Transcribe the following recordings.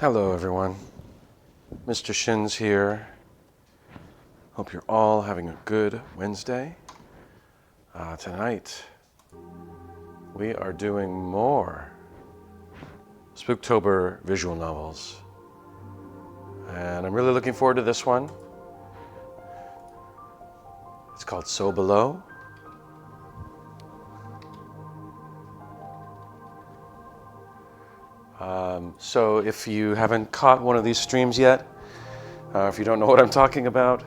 Hello everyone, Mr. Shins here. Hope you're all having a good Wednesday. Tonight, we are doing more Spooktober visual novels. And I'm really looking forward to this one. It's called So Below. So if you haven't caught one of these streams yet, if you don't know what I'm talking about,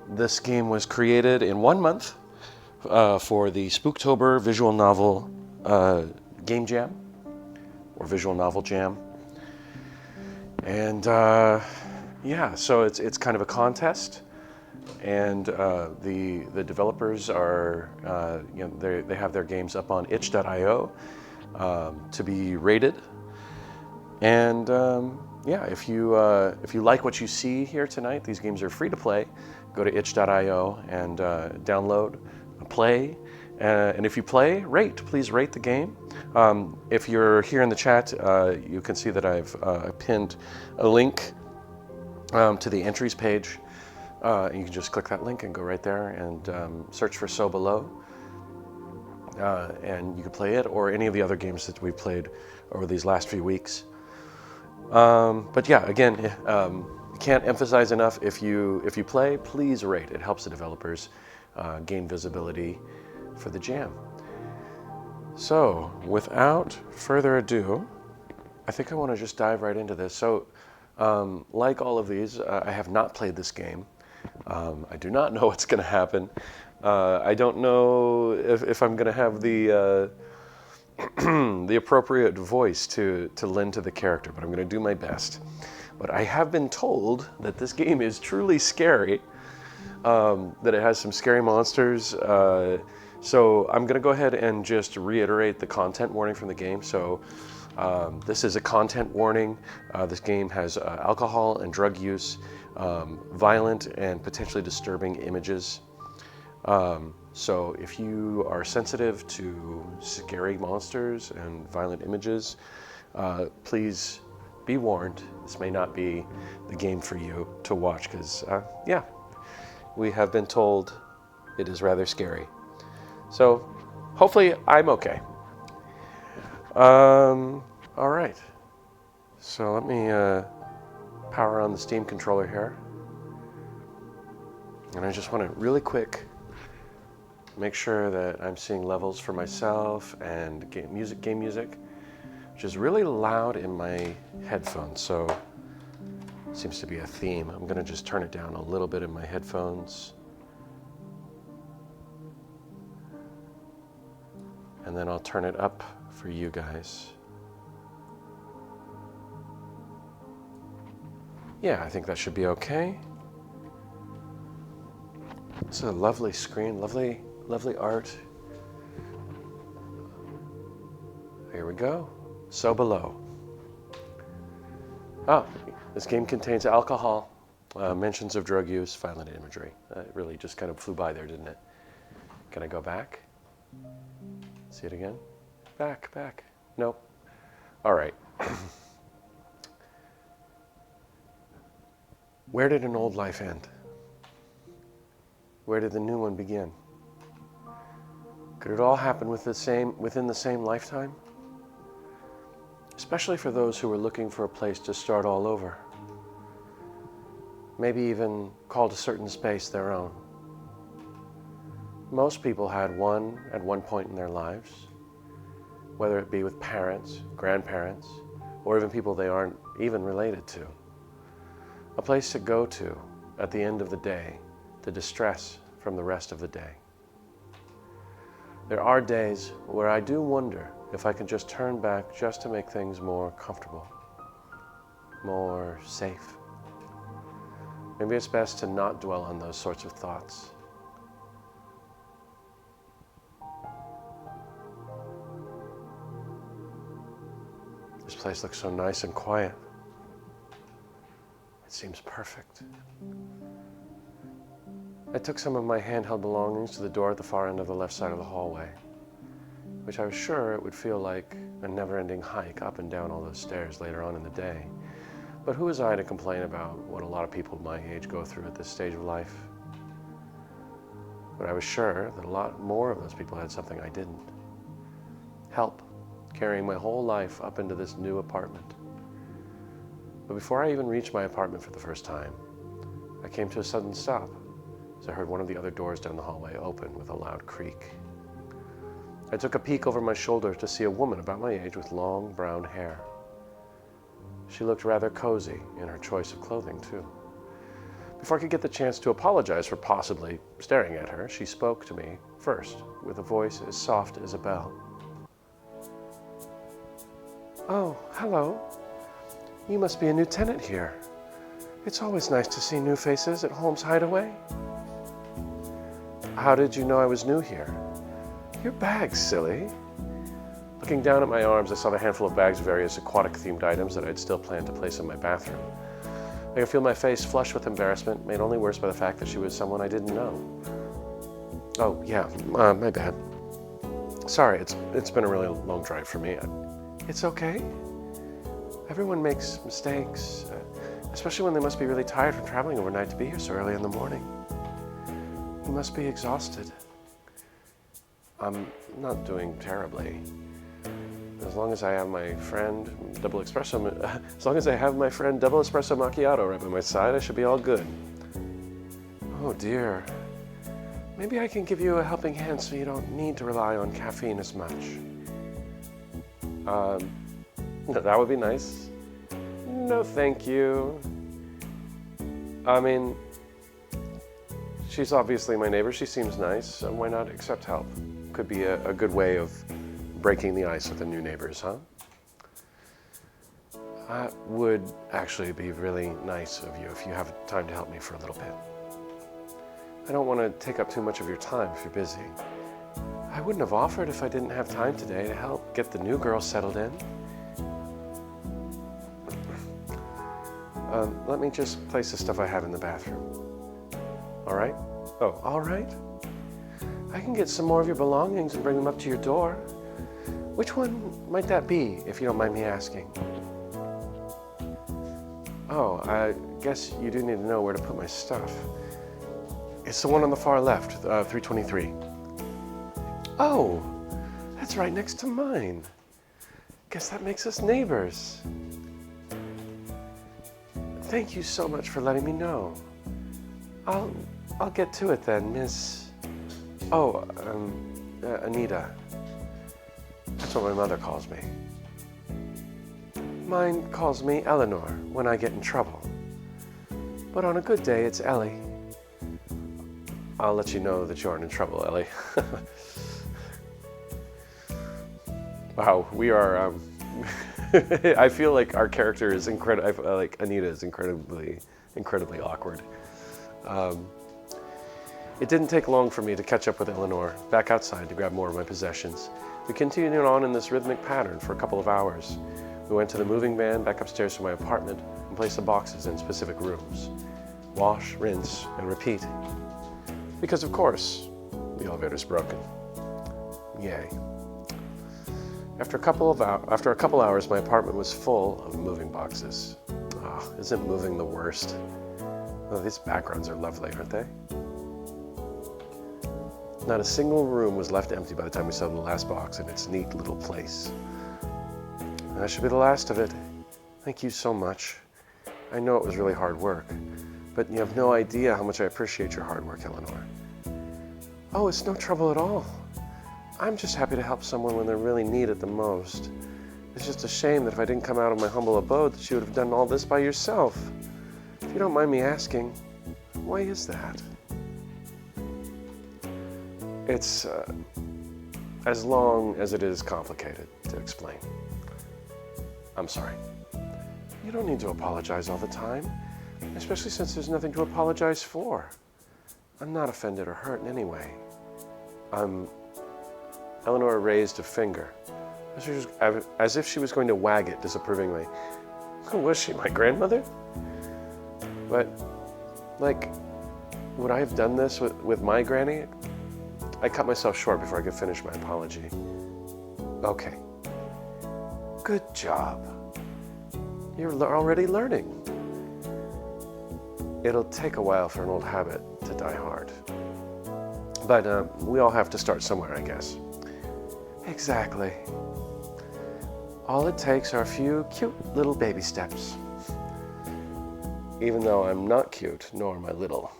this game was created in 1 month for the Spooktober visual novel game jam, or visual novel jam. And yeah, so it's kind of a contest, and the developers are, they have their games up on itch.io to be rated. And yeah, if you like what you see here tonight, these games are free to play. Go to itch.io and download, play, and if you play, please rate the game. If you're here in the chat, you can see that I've pinned a link to the entries page. You can just click that link and go right there and search for So Below. And you can play it or any of the other games that we've played over these last few weeks. But yeah, again, can't emphasize enough, if you play, please rate. It helps the developers gain visibility for the jam. So without further ado, I think I want to just dive right into this. So like all of these, I have not played this game. I do not know what's going to happen. I don't know if I'm going to have the the appropriate voice to lend to the character, but I'm going to do my best. But I have been told that this game is truly scary, that it has some scary monsters. So I'm going to go ahead and just reiterate the content warning from the game. So this is a content warning. This game has alcohol and drug use, violent and potentially disturbing images. So if you are sensitive to scary monsters and violent images, please be warned. This may not be the game for you to watch because, yeah, we have been told it is rather scary. So hopefully I'm okay. All right. So let me power on the Steam controller here. And I just want to really quick make sure that I'm seeing levels for myself and game music, which is really loud in my headphones, so it seems to be a theme. I'm going to just turn it down a little bit in my headphones. And then I'll turn it up for you guys. Yeah, I think that should be okay. It's a lovely screen, lovely art. Here we go. So Below. Oh, this game contains alcohol, mentions of drug use, violent imagery. It really just kind of flew by there, didn't it? Can I go back? See it again? Back. Nope. All right. Where did an old life end? Where did the new one begin? Could it all happen within the same lifetime? Especially for those who were looking for a place to start all over. Maybe even called a certain space their own. Most people had one at one point in their lives, whether it be with parents, grandparents, or even people they aren't even related to. a place to go to at the end of the day to distress from the rest of the day. There are days where I do wonder if I can just turn back just to make things more comfortable, more safe. Maybe it's best to not dwell on those sorts of thoughts. This place looks so nice and quiet. It seems perfect. I took some of my handheld belongings to the door at the far end of the left side of the hallway, which I was sure it would feel like a never-ending hike up and down all those stairs later on in the day. But who was I to complain about what a lot of people my age go through at this stage of life? But I was sure that a lot more of those people had something I didn't. Help carrying my whole life up into this new apartment. But before I even reached my apartment for the first time, I came to a sudden stop as I heard one of the other doors down the hallway open with a loud creak. I took a peek over my shoulder to see a woman about my age with long brown hair. She looked rather cozy in her choice of clothing, too. Before I could get the chance to apologize for possibly staring at her, she spoke to me first with a voice as soft as a bell. "Oh, hello. You must be a new tenant here. It's always nice to see new faces at Holmes' Hideaway." "How did you know I was new here?" "Your bags, silly." Looking down at my arms, I saw the handful of bags of various aquatic-themed items that I'd still planned to place in my bathroom. I could feel my face flush with embarrassment, made only worse by the fact that she was someone I didn't know. "Oh, yeah, my bad. Sorry, it's been a really long drive for me." "It's okay. Everyone makes mistakes, especially when they must be really tired from traveling overnight to be here so early in the morning. You must be exhausted." "I'm not doing terribly. As long as I have my friend Double Espresso Macchiato right by my side, I should be all good." "Oh dear. Maybe I can give you a helping hand so you don't need to rely on caffeine as much." That would be nice." "No, thank you. I mean, she's obviously my neighbor. She seems nice. So why not accept help? Could be a good way of breaking the ice with the new neighbors, huh?" "That would actually be really nice of you if you have time to help me for a little bit. I don't want to take up too much of your time if you're busy. I wouldn't have offered if I didn't have time today to help get the new girl settled in." Let me just place the stuff I have in the bathroom." "All right?" "Oh, all right. I can get some more of your belongings and bring them up to your door. Which one might that be, if you don't mind me asking?" "Oh, I guess you do need to know where to put my stuff. It's the one on the far left, 323. "Oh, that's right next to mine. Guess that makes us neighbors. Thank you so much for letting me know. I'll get to it then, Miss..." Anita. That's what my mother calls me. Mine calls me Eleanor when I get in trouble. But on a good day, it's Ellie. I'll let you know that you aren't in trouble, Ellie." Wow, we are, I feel like our character is incredible. I feel like Anita is incredibly awkward. It didn't take long for me to catch up with Eleanor, back outside to grab more of my possessions. We continued on in this rhythmic pattern for a couple of hours. We went to the moving van, back upstairs to my apartment, and placed the boxes in specific rooms. Wash, rinse, and repeat. Because of course, the elevator's broken. Yay. After a couple hours, my apartment was full of moving boxes. Oh, isn't moving the worst? Oh, these backgrounds are lovely, aren't they? Not a single room was left empty by the time we settled the last box in its neat little place. That should be the last of it. Thank you so much. I know it was really hard work, but you have no idea how much I appreciate your hard work, Eleanor. Oh, it's no trouble at all. I'm just happy to help someone when they really need it the most. It's just a shame that if I didn't come out of my humble abode, that you would have done all this by yourself. If you don't mind me asking, why is that? It's as long as it is complicated to explain. I'm sorry. You don't need to apologize all the time, especially since there's nothing to apologize for. I'm not offended or hurt in any way. Eleanor raised a finger, as if she was going to wag it disapprovingly. Who was she, my grandmother? But, would I have done this with my granny? I cut myself short before I could finish my apology. Okay. Good job. You're already learning. It'll take a while for an old habit to die hard. But we all have to start somewhere, I guess. Exactly. All it takes are a few cute little baby steps. Even though I'm not cute, nor am I little.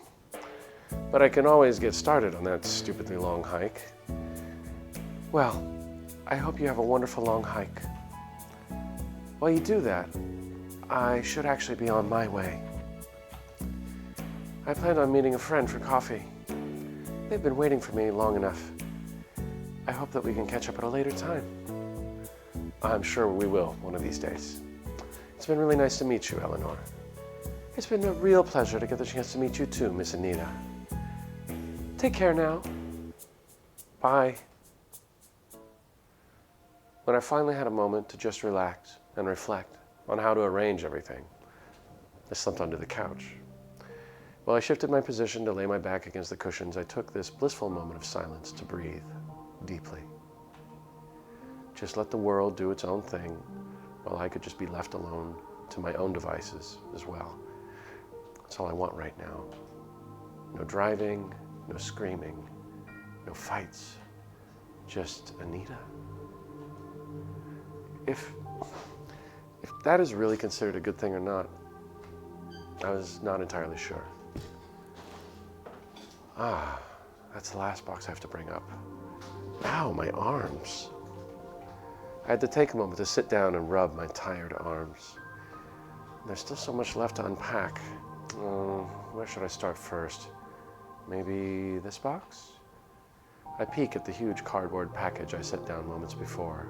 But I can always get started on that stupidly long hike. Well, I hope you have a wonderful long hike. While you do that, I should actually be on my way. I planned on meeting a friend for coffee. They've been waiting for me long enough. I hope that we can catch up at a later time. I'm sure we will one of these days. It's been really nice to meet you, Eleanor. It's been a real pleasure to get the chance to meet you too, Miss Anita. Take care now. Bye. When I finally had a moment to just relax and reflect on how to arrange everything, I slumped onto the couch. While I shifted my position to lay my back against the cushions, I took this blissful moment of silence to breathe deeply. Just let the world do its own thing, while I could just be left alone to my own devices as well. That's all I want right now. No driving, no screaming, no fights, just Anita. If that is really considered a good thing or not, I was not entirely sure. That's the last box I have to bring up. Ow, my arms. I had to take a moment to sit down and rub my tired arms. There's still so much left to unpack. Where should I start first? Maybe this box? I peek at the huge cardboard package I set down moments before.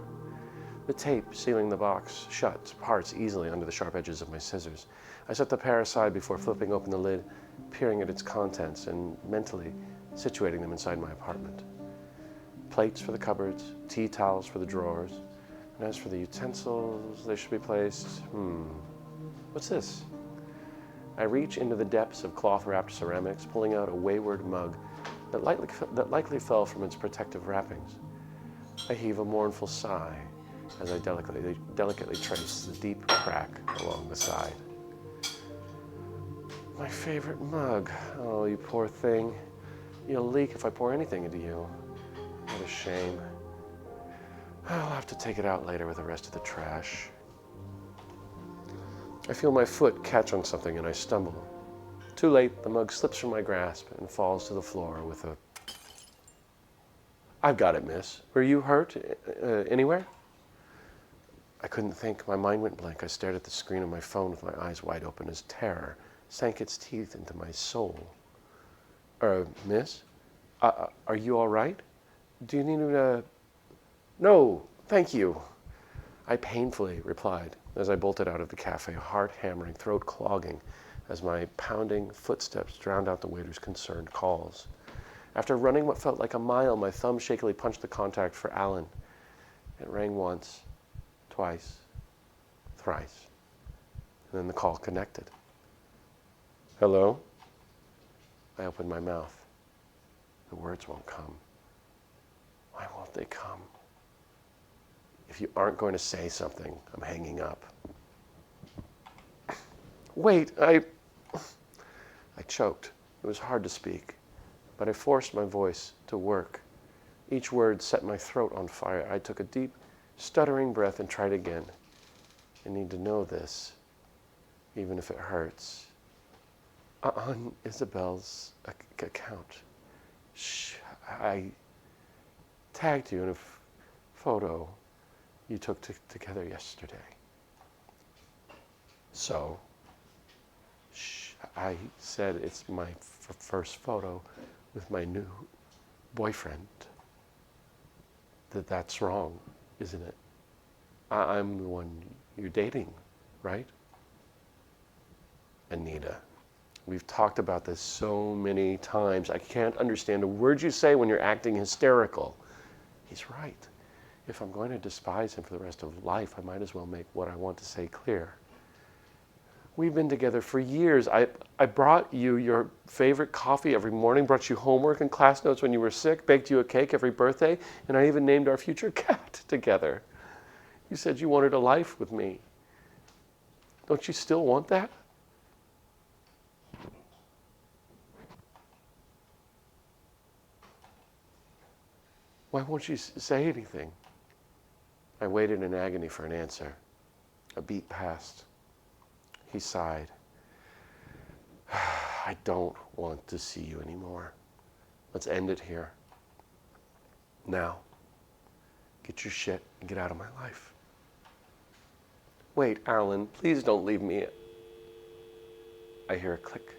The tape sealing the box shut parts easily under the sharp edges of my scissors. I set the pair aside before flipping open the lid, peering at its contents and mentally situating them inside my apartment. Plates for the cupboards, tea towels for the drawers, and as for the utensils, they should be placed, what's this? I reach into the depths of cloth-wrapped ceramics, pulling out a wayward mug that likely fell from its protective wrappings. I heave a mournful sigh as I delicately trace the deep crack along the side. My favorite mug. Oh, you poor thing. You'll leak if I pour anything into you. What a shame. I'll have to take it out later with the rest of the trash. I feel my foot catch on something and I stumble. Too late, the mug slips from my grasp and falls to the floor with a... I've got it, miss. Were you hurt anywhere? I couldn't think. My mind went blank. I stared at the screen of my phone with my eyes wide open as terror sank its teeth into my soul. Miss? Are you all right? Do you need me to... No, thank you. I painfully replied as I bolted out of the cafe, heart hammering, throat clogging, as my pounding footsteps drowned out the waiter's concerned calls. After running what felt like a mile, my thumb shakily punched the contact for Alan. It rang once, twice, thrice, and then the call connected. Hello? I opened my mouth. The words won't come. Why won't they come? If you aren't going to say something, I'm hanging up. Wait, I choked. It was hard to speak, but I forced my voice to work. Each word set my throat on fire. I took a deep, stuttering breath and tried again. I need to know this, even if it hurts. On Isabel's account, I tagged you in a photo you took together yesterday. So, I said it's my first photo with my new boyfriend. That's wrong, isn't it? I'm the one you're dating, right? Anita, we've talked about this so many times. I can't understand a word you say when you're acting hysterical. He's right. If I'm going to despise him for the rest of life, I might as well make what I want to say clear. We've been together for years. I brought you your favorite coffee every morning, brought you homework and class notes when you were sick, baked you a cake every birthday, and I even named our future cat together. You said you wanted a life with me. Don't you still want that? Why won't you say anything? I waited in agony for an answer. A beat passed. He sighed. I don't want to see you anymore. Let's end it here. Now, get your shit and get out of my life. Wait, Alan, please don't leave me. I hear a click.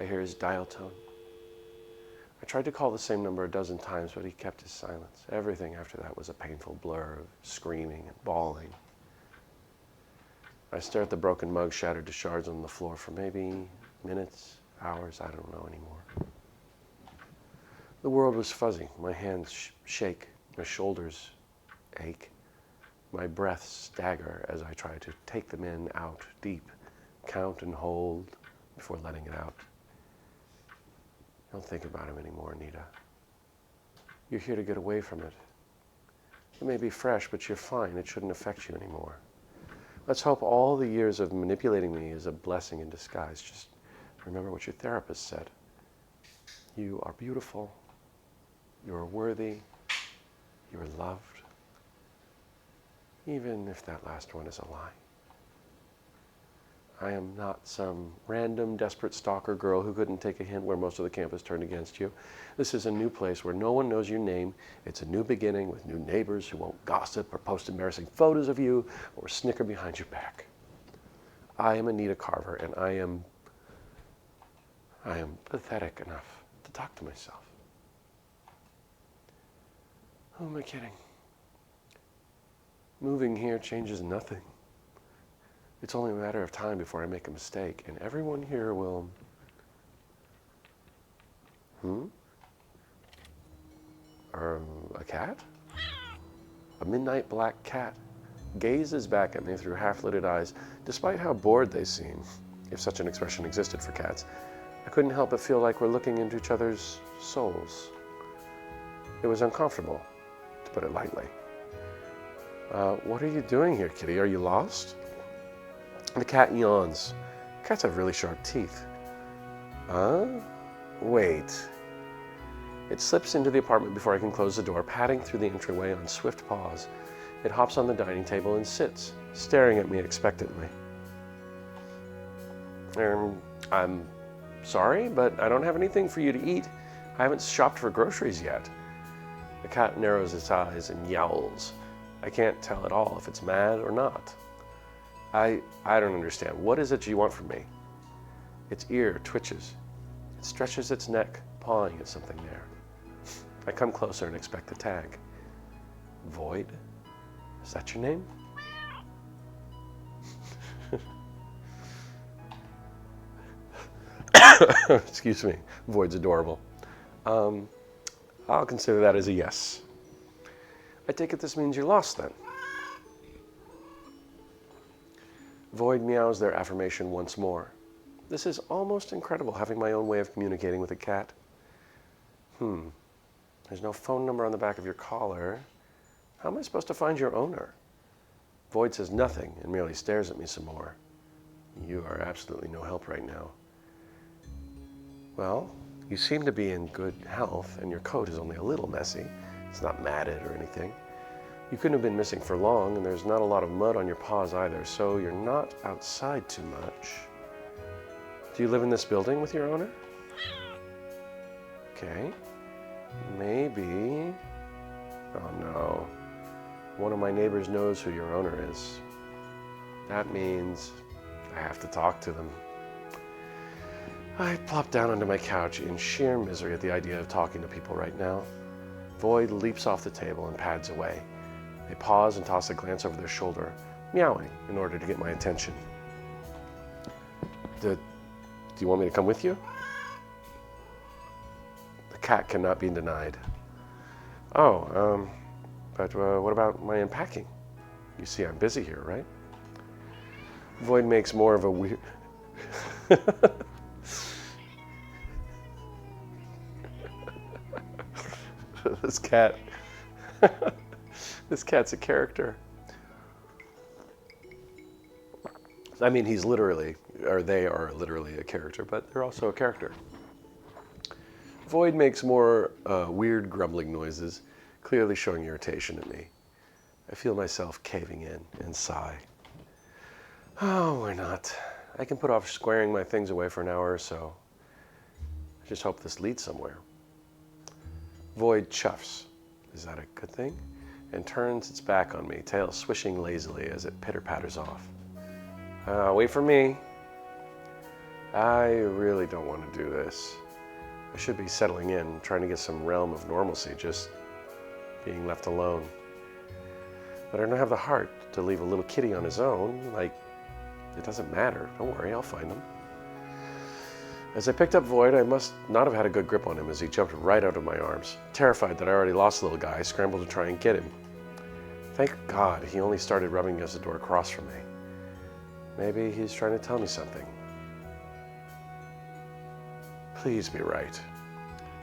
I hear his dial tone. I tried to call the same number a dozen times, but he kept his silence. Everything after that was a painful blur of screaming and bawling. I stare at the broken mug shattered to shards on the floor for maybe minutes, hours, I don't know anymore. The world was fuzzy. My hands shake. My shoulders ache. My breath stagger as I try to take them in, out, deep, count and hold before letting it out. Don't think about him anymore, Anita. You're here to get away from it. It may be fresh, but you're fine. It shouldn't affect you anymore. Let's hope all the years of manipulating me is a blessing in disguise. Just remember what your therapist said. You are beautiful. You are worthy. You are loved. Even if that last one is a lie. I am not some random, desperate stalker girl who couldn't take a hint where most of the campus turned against you. This is a new place where no one knows your name. It's a new beginning with new neighbors who won't gossip or post embarrassing photos of you or snicker behind your back. I am Anita Carver, and I am pathetic enough to talk to myself. Who am I kidding? Moving here changes nothing. It's only a matter of time before I make a mistake, and everyone here will... A cat? A midnight black cat gazes back at me through half-lidded eyes, despite how bored they seem, if such an expression existed for cats. I couldn't help but feel like we're looking into each other's souls. It was uncomfortable, to put it lightly. What are you doing here, kitty? Are you lost? The cat yawns. Cats have really sharp teeth. Wait. It slips into the apartment before I can close the door, padding through the entryway on swift paws. It hops on the dining table and sits, staring at me expectantly. I'm sorry, but I don't have anything for you to eat. I haven't shopped for groceries yet. The cat narrows its eyes and yowls. I can't tell at all if it's mad or not. I don't understand. What is it you want from me? Its ear twitches. It stretches its neck, pawing at something there. I come closer and expect the tag. Void? Is that your name? Excuse me. Void's adorable. I'll consider that as a yes. I take it this means you're lost then. Void meows their affirmation once more. This is almost incredible, having my own way of communicating with a cat. There's no phone number on the back of your collar. How am I supposed to find your owner? Void says nothing and merely stares at me some more. You are absolutely no help right now. Well, you seem to be in good health, and your coat is only a little messy. It's not matted or anything. You couldn't have been missing for long, and there's not a lot of mud on your paws either, so you're not outside too much. Do you live in this building with your owner? Okay. Maybe... Oh no. One of my neighbors knows who your owner is. That means I have to talk to them. I plop down onto my couch in sheer misery at the idea of talking to people right now. Void leaps off the table and pads away. They pause and toss a glance over their shoulder, meowing in order to get my attention. Do you want me to come with you? The cat cannot be denied. Oh, but what about my unpacking? You see I'm busy here, right? Void makes more of a weird... This cat... This cat's a character. I mean, he's literally, or they are literally a character, but they're also a character. Void makes more weird grumbling noises, clearly showing irritation at me. I feel myself caving in and sigh. Oh, why not? I can put off squaring my things away for an hour or so. I just hope this leads somewhere. Void chuffs. Is that a good thing? And turns its back on me, tail swishing lazily as it pitter-patters off. Wait for me. I really don't want to do this. I should be settling in, trying to get some realm of normalcy, just being left alone. But I don't have the heart to leave a little kitty on his own. Like, it doesn't matter. Don't worry, I'll find him. As I picked up Void, I must not have had a good grip on him as he jumped right out of my arms. Terrified that I already lost the little guy, I scrambled to try and get him. Thank God he only started rubbing against the door across from me. Maybe he's trying to tell me something. Please be right.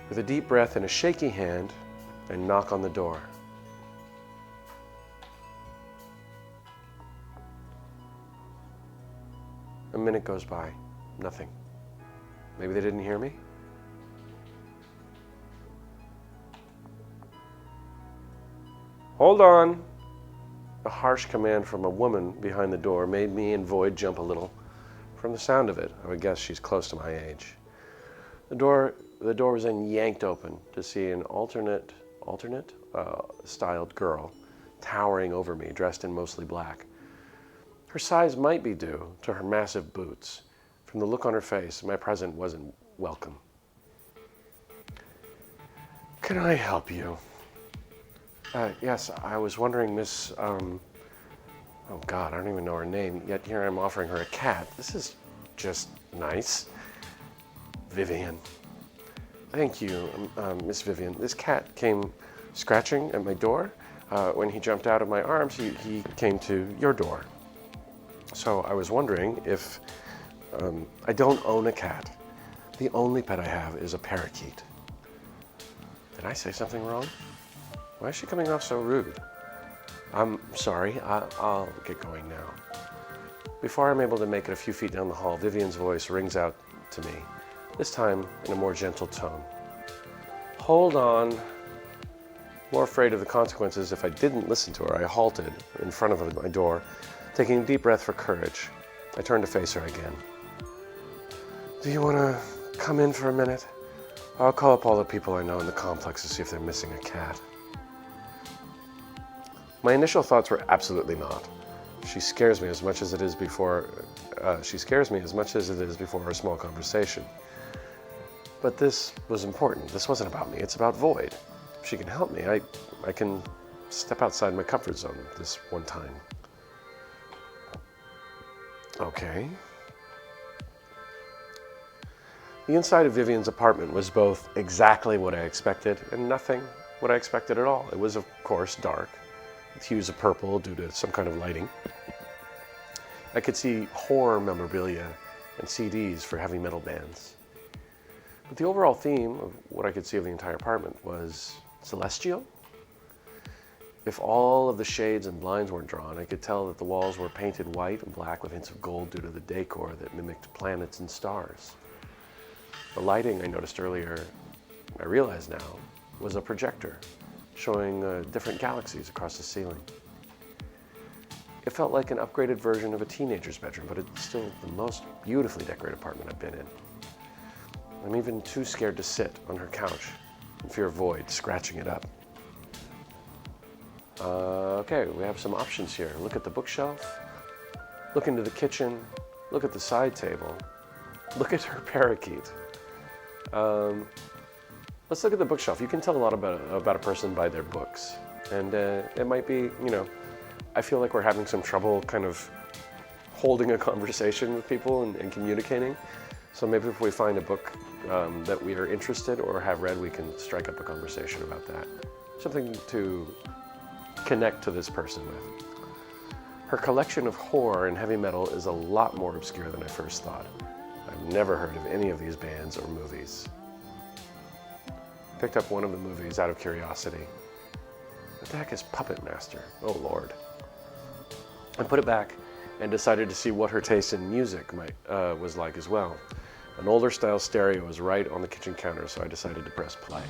With a deep breath and a shaky hand, I knock on the door. A minute goes by. Nothing. Maybe they didn't hear me? Hold on! A harsh command from a woman behind the door made me and Void jump a little. From the sound of it, I would guess she's close to my age. The door was then yanked open to see an alternate styled girl towering over me, dressed in mostly black. Her size might be due to her massive boots. From the look on her face, my presence wasn't welcome. Can I help you? Yes, I was wondering, Miss, oh God, I don't even know her name, yet here I'm offering her a cat. This is just nice. Vivian. Thank you, Miss Vivian. This cat came scratching at my door. When he jumped out of my arms, he came to your door. So I was wondering if, I don't own a cat. The only pet I have is a parakeet. Did I say something wrong? Why is she coming off so rude? I'm sorry, I'll get going now. Before I'm able to make it a few feet down the hall, Vivian's voice rings out to me, this time in a more gentle tone. Hold on. More afraid of the consequences if I didn't listen to her, I halted in front of my door, taking a deep breath for courage. I turned to face her again. Do you want to come in for a minute? I'll call up all the people I know in the complex to see if they're missing a cat. My initial thoughts were absolutely not. She scares me as much as it is before a small conversation. But this was important. This wasn't about me. It's about Void. If she can help me, I can step outside my comfort zone this one time. Okay. The inside of Vivian's apartment was both exactly what I expected and nothing what I expected at all. It was, of course, dark, with hues of purple due to some kind of lighting. I could see horror memorabilia and CDs for heavy metal bands. But the overall theme of what I could see of the entire apartment was celestial. If all of the shades and blinds weren't drawn, I could tell that the walls were painted white and black with hints of gold due to the decor that mimicked planets and stars. The lighting I noticed earlier, I realize now, was a projector showing different galaxies across the ceiling. It felt like an upgraded version of a teenager's bedroom, but it's still the most beautifully decorated apartment I've been in. I'm even too scared to sit on her couch in fear of Void scratching it up. Okay, we have some options here. Look at the bookshelf, look into the kitchen, look at the side table. Look at her parakeet. Let's look at the bookshelf. You can tell a lot about a person by their books. And it might be, I feel like we're having some trouble kind of holding a conversation with people and communicating. So maybe if we find a book that we are interested or have read, we can strike up a conversation about that. Something to connect to this person with. Her collection of horror and heavy metal is a lot more obscure than I first thought. I've never heard of any of these bands or movies. Picked up one of the movies out of curiosity. What the heck is Puppet Master? Oh Lord. I put it back and decided to see what her taste in music was like as well. An older style stereo was right on the kitchen counter, so I decided to press play.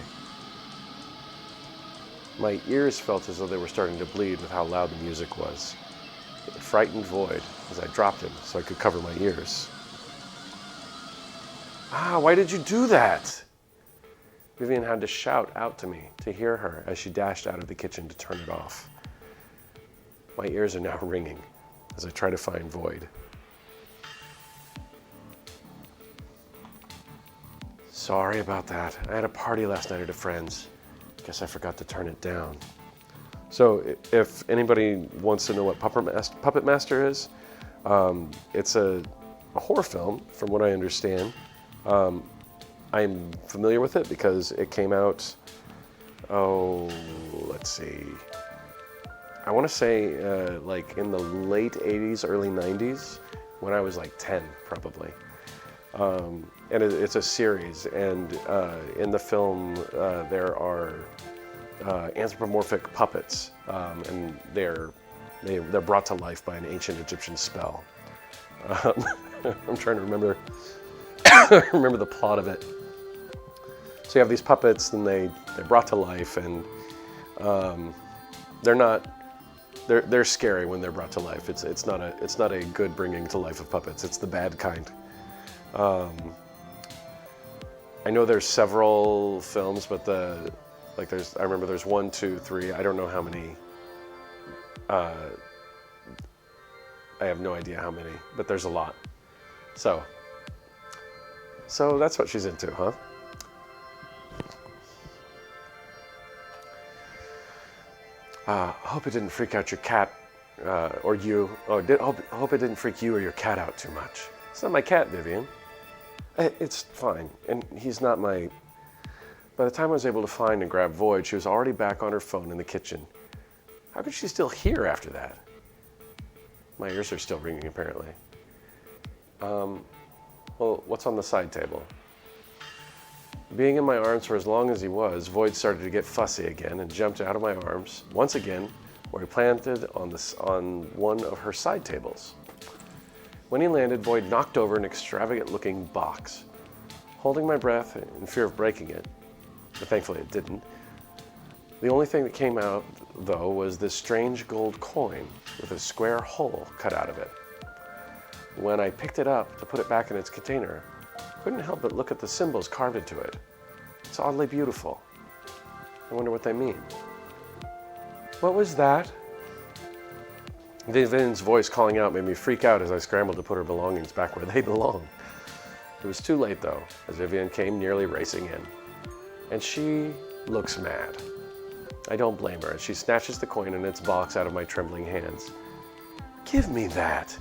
My ears felt as though they were starting to bleed with how loud the music was. It frightened Void as I dropped him so I could cover my ears. Why did you do that? Vivian had to shout out to me to hear her as she dashed out of the kitchen to turn it off. My ears are now ringing as I try to find Void. Sorry about that. I had a party last night at a friend's. Guess I forgot to turn it down. So if anybody wants to know what Puppet Master is, it's a horror film, from what I understand. I'm familiar with it because it came out, let's see. I want to say like in the late 80s, early 90s, when I was like 10 probably. And it's a series, and in the film there are anthropomorphic puppets, and they're brought to life by an ancient Egyptian spell. I'm trying to remember remember the plot of it. So you have these puppets, and they're brought to life, and they're scary when they're brought to life. It's not a good bringing to life of puppets. It's the bad kind. I know there's several films, but I remember there's 1, 2, 3. I don't know how many. I have no idea how many, but there's a lot. So that's what she's into, huh? Hope it didn't freak out your cat or you. Hope it didn't freak you or your cat out too much. It's not my cat, Vivian. It's fine, and he's not my... By the time I was able to find and grab Void, she was already back on her phone in the kitchen. How could she still hear after that? My ears are still ringing, apparently. Well, what's on the side table? Being in my arms for as long as he was, Void started to get fussy again and jumped out of my arms, once again, where he planted on one of her side tables. When he landed, Void knocked over an extravagant-looking box. Holding my breath in fear of breaking it, but thankfully it didn't, the only thing that came out, though, was this strange gold coin with a square hole cut out of it. When I picked it up to put it back in its container, I couldn't help but look at the symbols carved into it. It's oddly beautiful. I wonder what they mean. What was that? Vivian's voice calling out made me freak out as I scrambled to put her belongings back where they belong. It was too late, though, as Vivian came nearly racing in. And she looks mad. I don't blame her as she snatches the coin in its box out of my trembling hands. Give me that!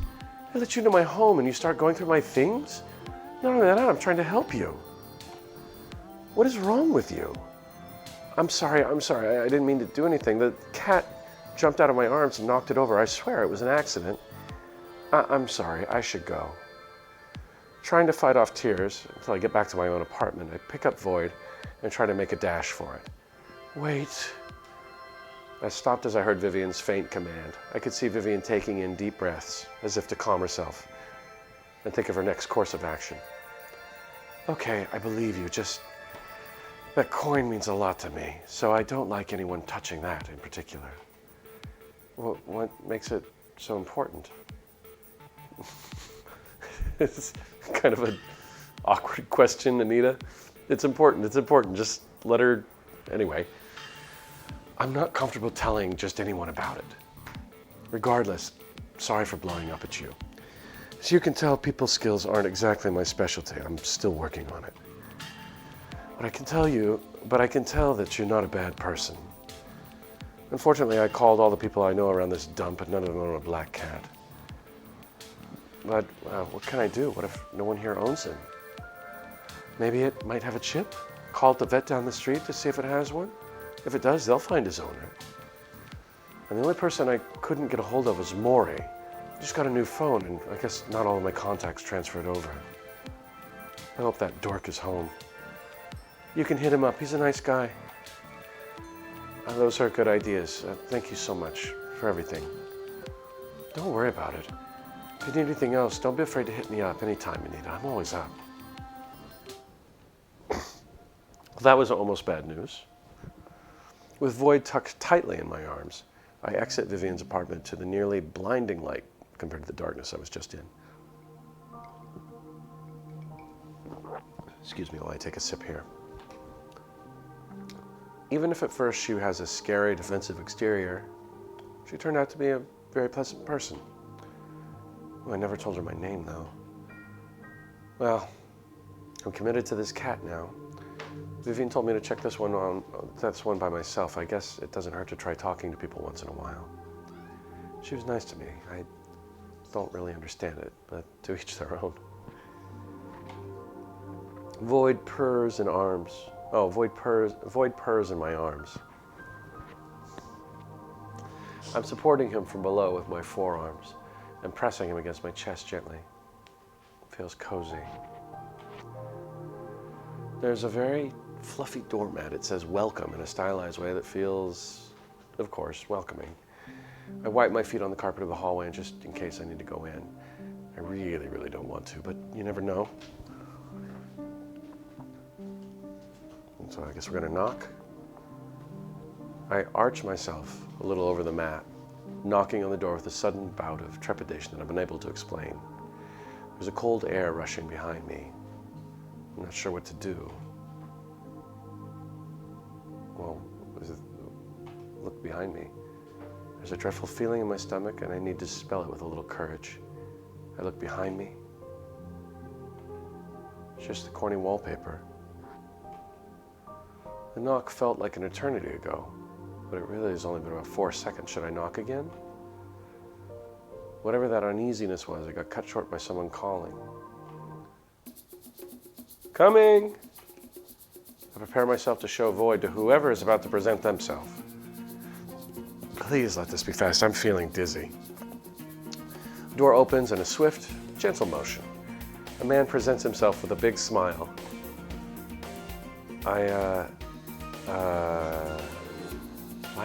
I let you into my home and you start going through my things? Not only that, I'm trying to help you. What is wrong with you? I'm sorry, I didn't mean to do anything. The cat jumped out of my arms and knocked it over. I swear it was an accident. I'm sorry, I should go. Trying to fight off tears until I get back to my own apartment, I pick up Void and try to make a dash for it. Wait. I stopped as I heard Vivian's faint command. I could see Vivian taking in deep breaths, as if to calm herself, and think of her next course of action. Okay, I believe you, that coin means a lot to me, so I don't like anyone touching that in particular. Well, what makes it so important? It's kind of an awkward question, Anita. It's important. Just let her... Anyway, I'm not comfortable telling just anyone about it. Regardless, sorry for blowing up at you. As you can tell, people skills aren't exactly my specialty. I'm still working on it. But I can tell that you're not a bad person. Unfortunately, I called all the people I know around this dump, and none of them own a black cat. But what can I do? What if no one here owns him? Maybe it might have a chip? Call the vet down the street to see if it has one? If it does, they'll find his owner. And the only person I couldn't get a hold of was Maury. I just got a new phone, and I guess not all of my contacts transferred over. I hope that dork is home. You can hit him up. He's a nice guy. Those are good ideas. Thank you so much for everything. Don't worry about it. If you need anything else, don't be afraid to hit me up anytime you need it. I'm always up. That was almost bad news. With Void tucked tightly in my arms, I exit Vivian's apartment to the nearly blinding light compared to the darkness I was just in. Excuse me while I take a sip here. Even if at first she has a scary, defensive exterior, she turned out to be a very pleasant person. Well, I never told her my name, though. Well, I'm committed to this cat now. Vivian told me to check this one by myself. I guess it doesn't hurt to try talking to people once in a while. She was nice to me. I don't really understand it, but to each their own. Void purrs in arms. Oh, Void purrs in my arms. I'm supporting him from below with my forearms and pressing him against my chest gently. It feels cozy. There's a very fluffy doormat. It says welcome in a stylized way that feels, of course, welcoming. I wipe my feet on the carpet of the hallway just in case I need to go in. I really, really don't want to, but you never know. And so I guess we're gonna knock. I arch myself a little over the mat, knocking on the door with a sudden bout of trepidation that I'm unable to explain. There's a cold air rushing behind me. I'm not sure what to do. Well, look behind me. There's a dreadful feeling in my stomach, and I need to spell it with a little courage. I look behind me. It's just the corny wallpaper. The knock felt like an eternity ago, but it really has only been about 4 seconds. Should I knock again? Whatever that uneasiness was, it got cut short by someone calling. Coming! I prepare myself to show Void to whoever is about to present themselves. Please let this be fast. I'm feeling dizzy. The door opens in a swift, gentle motion. A man presents himself with a big smile. Why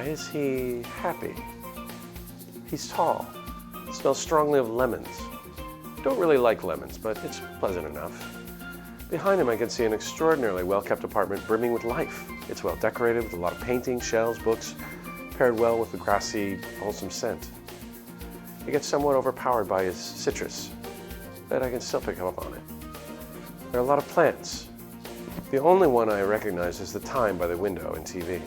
is he happy? He's tall. Smells strongly of lemons. Don't really like lemons, but it's pleasant enough. Behind him, I can see an extraordinarily well-kept apartment brimming with life. It's well decorated with a lot of paintings, shelves, books, paired well with the grassy, wholesome scent. It gets somewhat overpowered by his citrus, but I can still pick up on it. There are a lot of plants. The only one I recognize is the time by the window in TV.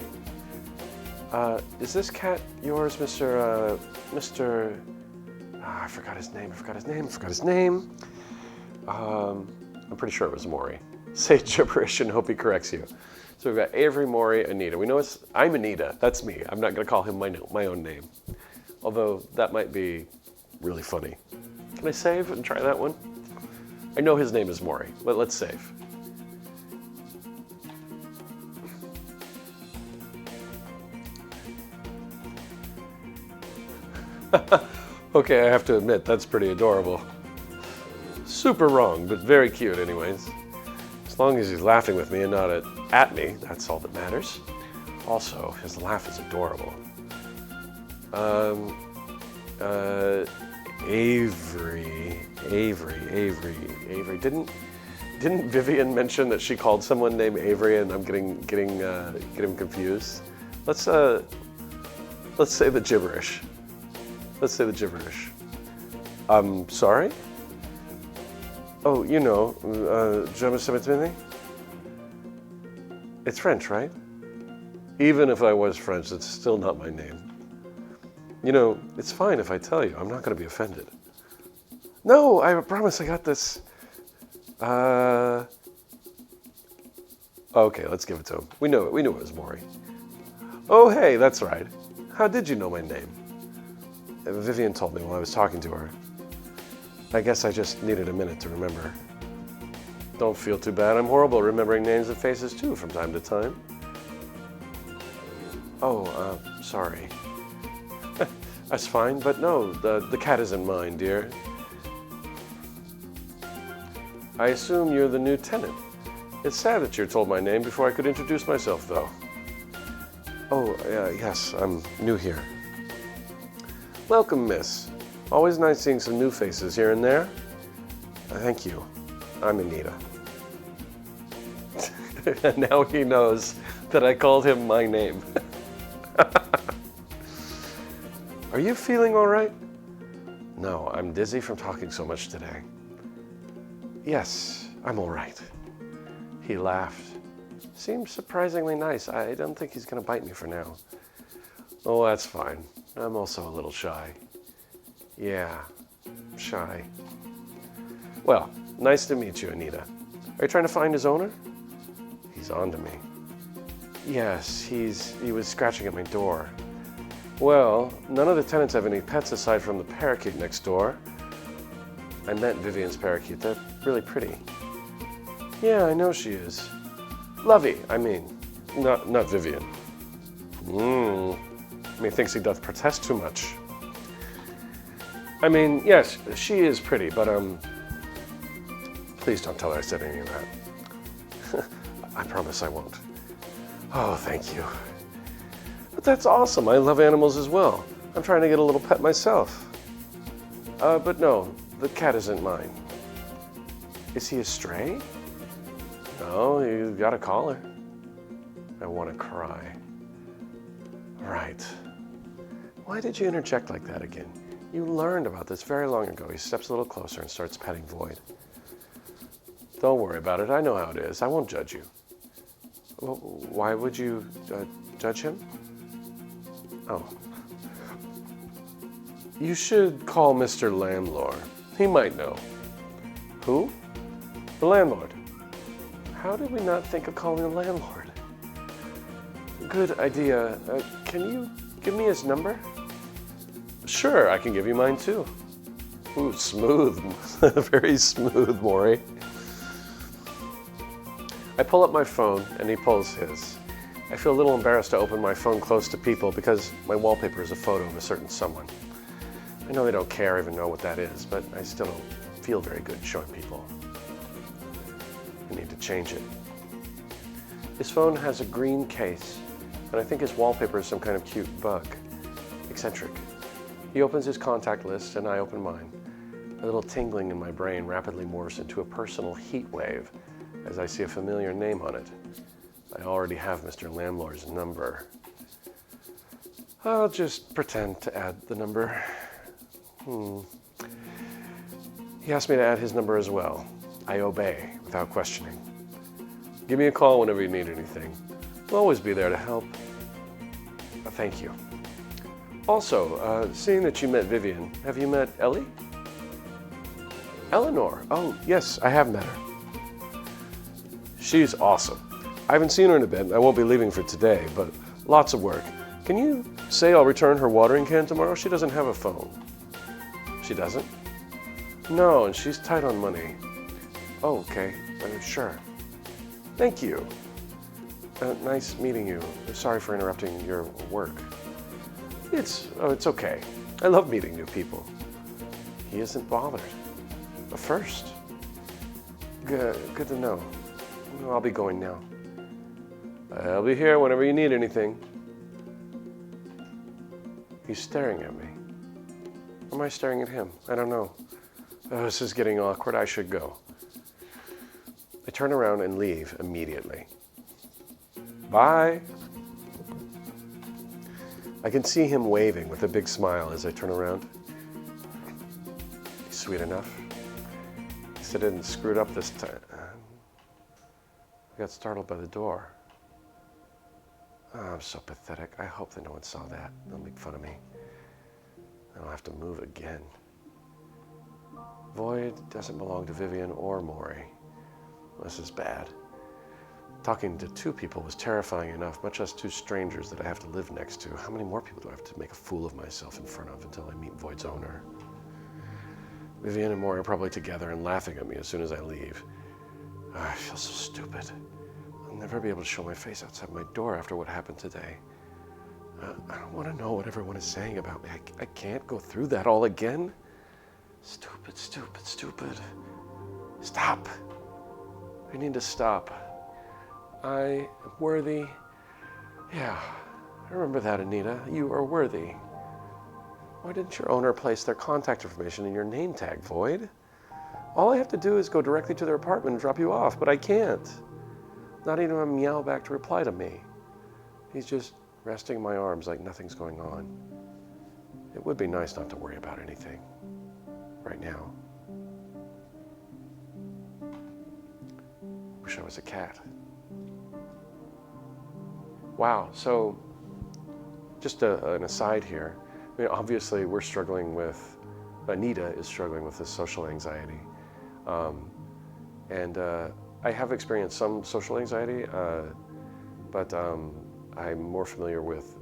Is this cat yours, Mr. I forgot his name. I'm pretty sure it was Maury. Say gibberish and hope he corrects you. So we've got Avery, Maury, Anita. We know I'm Anita. That's me. I'm not going to call him my own name. Although that might be really funny. Can I save and try that one? I know his name is Maury, but let's save. Okay, I have to admit, that's pretty adorable. Super wrong, but very cute anyways. As long as he's laughing with me and not at me, that's all that matters. Also, his laugh is adorable. Avery. Didn't Vivian mention that she called someone named Avery and I'm getting confused? Let's say the gibberish. I'm sorry? Oh, you know, je me souviens. It's French, right? Even if I was French, it's still not my name. You know, it's fine if I tell you. I'm not going to be offended. No, I promise I got this. Okay, let's give it to him. We knew it was Maury. Oh, hey, that's right. How did you know my name? Vivian told me while I was talking to her. I guess I just needed a minute to remember. Don't feel too bad. I'm horrible at remembering names and faces too from time to time. Oh, sorry. That's fine, but no, the cat isn't mine, dear. I assume you're the new tenant. It's sad that you're told my name before I could introduce myself, though. Oh, yes, I'm new here. Welcome, miss. Always nice seeing some new faces here and there. Thank you. I'm Anita. Now he knows that I called him my name. Are you feeling all right? No, I'm dizzy from talking so much today. Yes, I'm all right. He laughed. Seems surprisingly nice. I don't think he's going to bite me for now. Oh, that's fine. I'm also a little shy. Yeah, shy. Well, nice to meet you, Anita. Are you trying to find his owner? He's on to me. Yes, he was scratching at my door. Well, none of the tenants have any pets aside from the parakeet next door. I met Vivian's parakeet. They're really pretty. Yeah, I know she is. Lovey, I mean. Not Vivian. Thinks he doth protest too much. I mean, yes, she is pretty, but, please don't tell her I said any of that. I promise I won't. Oh, thank you. But that's awesome. I love animals as well. I'm trying to get a little pet myself. But no, the cat isn't mine. Is he a stray? No, you gotta call her. I want to cry. Right. Why did you interject like that again? You learned about this very long ago. He steps a little closer and starts petting Void. Don't worry about it. I know how it is. I won't judge you. Well, why would you judge him? Oh. You should call Mr. Landlord. He might know. Who? The landlord. How did we not think of calling the landlord? Good idea. Can you give me his number? Sure, I can give you mine too. Ooh, smooth. Very smooth, Maury. I pull up my phone and he pulls his. I feel a little embarrassed to open my phone close to people because my wallpaper is a photo of a certain someone. I know they don't care or even know what that is, but I still don't feel very good showing people. I need to change it. His phone has a green case, and I think his wallpaper is some kind of cute bug. Eccentric. He opens his contact list and I open mine. A little tingling in my brain rapidly morphs into a personal heat wave as I see a familiar name on it. I already have Mr. Landlord's number. I'll just pretend to add the number. He asked me to add his number as well. I obey without questioning. Give me a call whenever you need anything. I'll always be there to help. Thank you. Also, seeing that you met Vivian, have you met Ellie? Eleanor. Oh, yes, I have met her. She's awesome. I haven't seen her in a bit. I won't be leaving for today, but lots of work. Can you say I'll return her watering can tomorrow? She doesn't have a phone. She doesn't? No, and she's tight on money. Oh, okay. Sure. Thank you. Nice meeting you. Sorry for interrupting your work. It's okay. I love meeting new people. He isn't bothered. A first. Good to know. I'll be going now. I'll be here whenever you need anything. He's staring at me. Or am I staring at him? I don't know. Oh, this is getting awkward. I should go. I turn around and leave immediately. Bye. I can see him waving with a big smile as I turn around. He's sweet enough. He said I didn't screw it up this time. I got startled by the door. Oh, I'm so pathetic. I hope that no one saw that. They'll make fun of me. I don't have to move again. Void doesn't belong to Vivian or Maury. This is bad. Talking to two people was terrifying enough, much less two strangers that I have to live next to. How many more people do I have to make a fool of myself in front of until I meet Void's owner? Vivian and Maury are probably together and laughing at me as soon as I leave. I feel so stupid. I'll never be able to show my face outside my door after what happened today. I don't want to know what everyone is saying about me. I can't go through that all again. Stupid, stupid, stupid. Stop. I need to stop. I am worthy. Yeah, I remember that, Anita. You are worthy. Why didn't your owner place their contact information in your name tag, Void? All I have to do is go directly to their apartment and drop you off, but I can't. Not even a meow back to reply to me. He's just resting in my arms like nothing's going on. It would be nice not to worry about anything right now. Wish I was a cat. Wow, so just an aside here. I mean, obviously we're struggling with, Anita is struggling with this social anxiety. I have experienced some social anxiety, but I'm more familiar with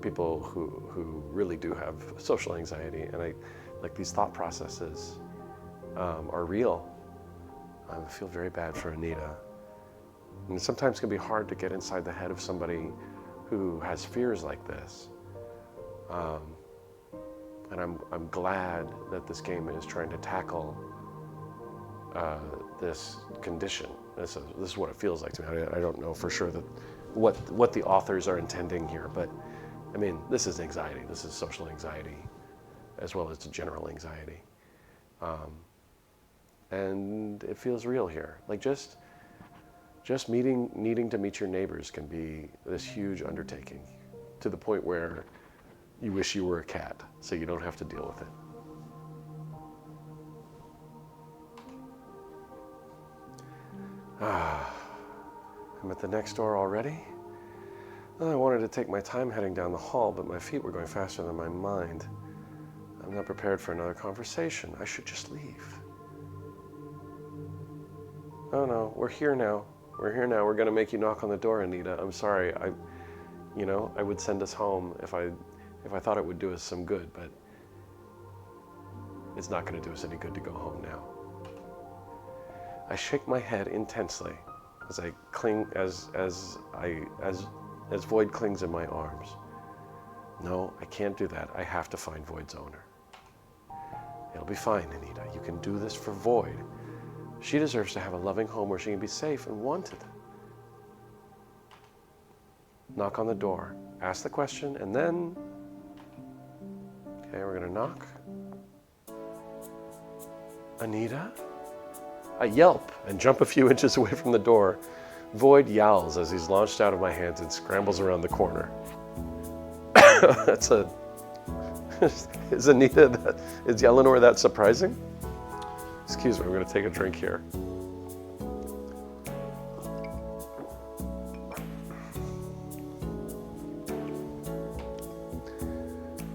people who really do have social anxiety, and like these thought processes are real. I feel very bad for Anita. And sometimes it can be hard to get inside the head of somebody who has fears like this. And I'm glad that this game is trying to tackle this condition. This is what it feels like to me. I don't know for sure that what the authors are intending here, but I mean, this is anxiety. This is social anxiety, as well as general anxiety. And it feels real here. Like just needing to meet your neighbors can be this huge undertaking, to the point where you wish you were a cat so you don't have to deal with it. I'm at the next door already. I wanted to take my time heading down the hall, but my feet were going faster than my mind. I'm not prepared for another conversation. I should just leave. Oh no, we're here now. We're here now. We're going to make you knock on the door, Anita. I'm sorry. I would send us home if I thought it would do us some good, but it's not going to do us any good to go home now. I shake my head intensely as I cling as Void clings in my arms. No, I can't do that. I have to find Void's owner. It'll be fine, Anita. You can do this for Void. She deserves to have a loving home where she can be safe and wanted. Knock on the door. Ask the question, and then... Okay, we're gonna knock. Anita? I yelp and jump a few inches away from the door. Void yowls as he's launched out of my hands and scrambles around the corner. Is Anita, is Eleanor that surprising? Excuse me, I'm gonna take a drink here.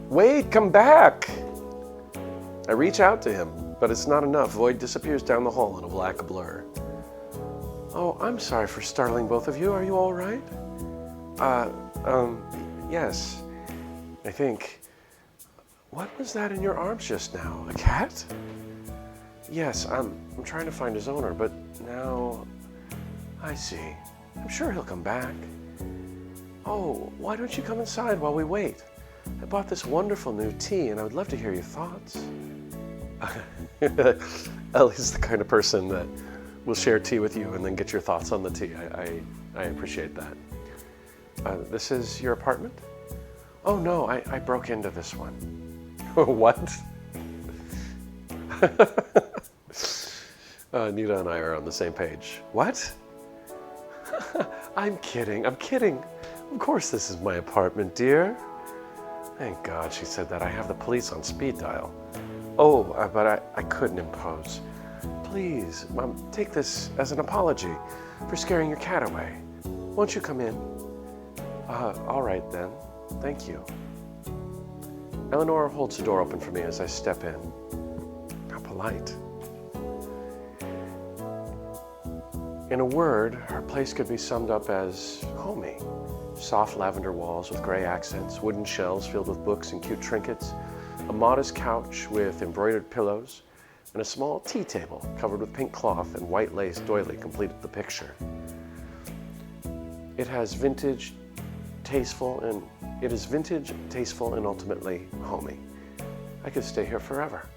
Wait, come back! I reach out to him, but it's not enough. Void disappears down the hall in a black blur. Oh, I'm sorry for startling both of you. Are you all right? Yes, I think. What was that in your arms just now? A cat? Yes, I'm trying to find his owner, but now I see. I'm sure he'll come back. Oh, why don't you come inside while we wait? I bought this wonderful new tea, and I would love to hear your thoughts. Ellie's the kind of person that will share tea with you and then get your thoughts on the tea. I appreciate that. This is your apartment? Oh no, I broke into this one. What? Nita and I are on the same page. What? I'm kidding. Of course this is my apartment, dear. Thank God she said that. I have the police on speed dial. Oh, but I couldn't impose. Please, Mom, take this as an apology for scaring your cat away. Won't you come in? All right then. Thank you. Eleanor holds the door open for me as I step in. How polite. In a word, our place could be summed up as homey. Soft lavender walls with gray accents, wooden shelves filled with books and cute trinkets, a modest couch with embroidered pillows, and a small tea table covered with pink cloth and white lace doily completed the picture. It is vintage, tasteful, and ultimately homey. I could stay here forever.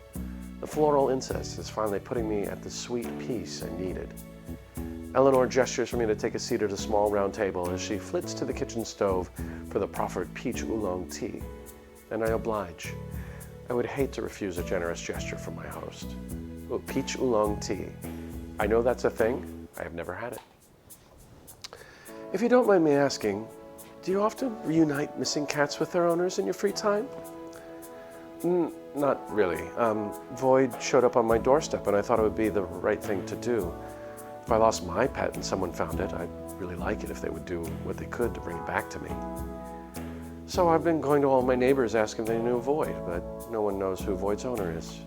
The floral incense is finally putting me at the sweet peace I needed. Eleanor gestures for me to take a seat at a small round table as she flits to the kitchen stove for the proffered peach oolong tea, and I oblige. I would hate to refuse a generous gesture from my host. Oh, peach oolong tea. I know that's a thing. I have never had it. If you don't mind me asking, do you often reunite missing cats with their owners in your free time? Not really. Void showed up on my doorstep and I thought it would be the right thing to do. If I lost my pet and someone found it, I'd really like it if they would do what they could to bring it back to me. So I've been going to all my neighbors asking if they knew Void, but no one knows who Void's owner is.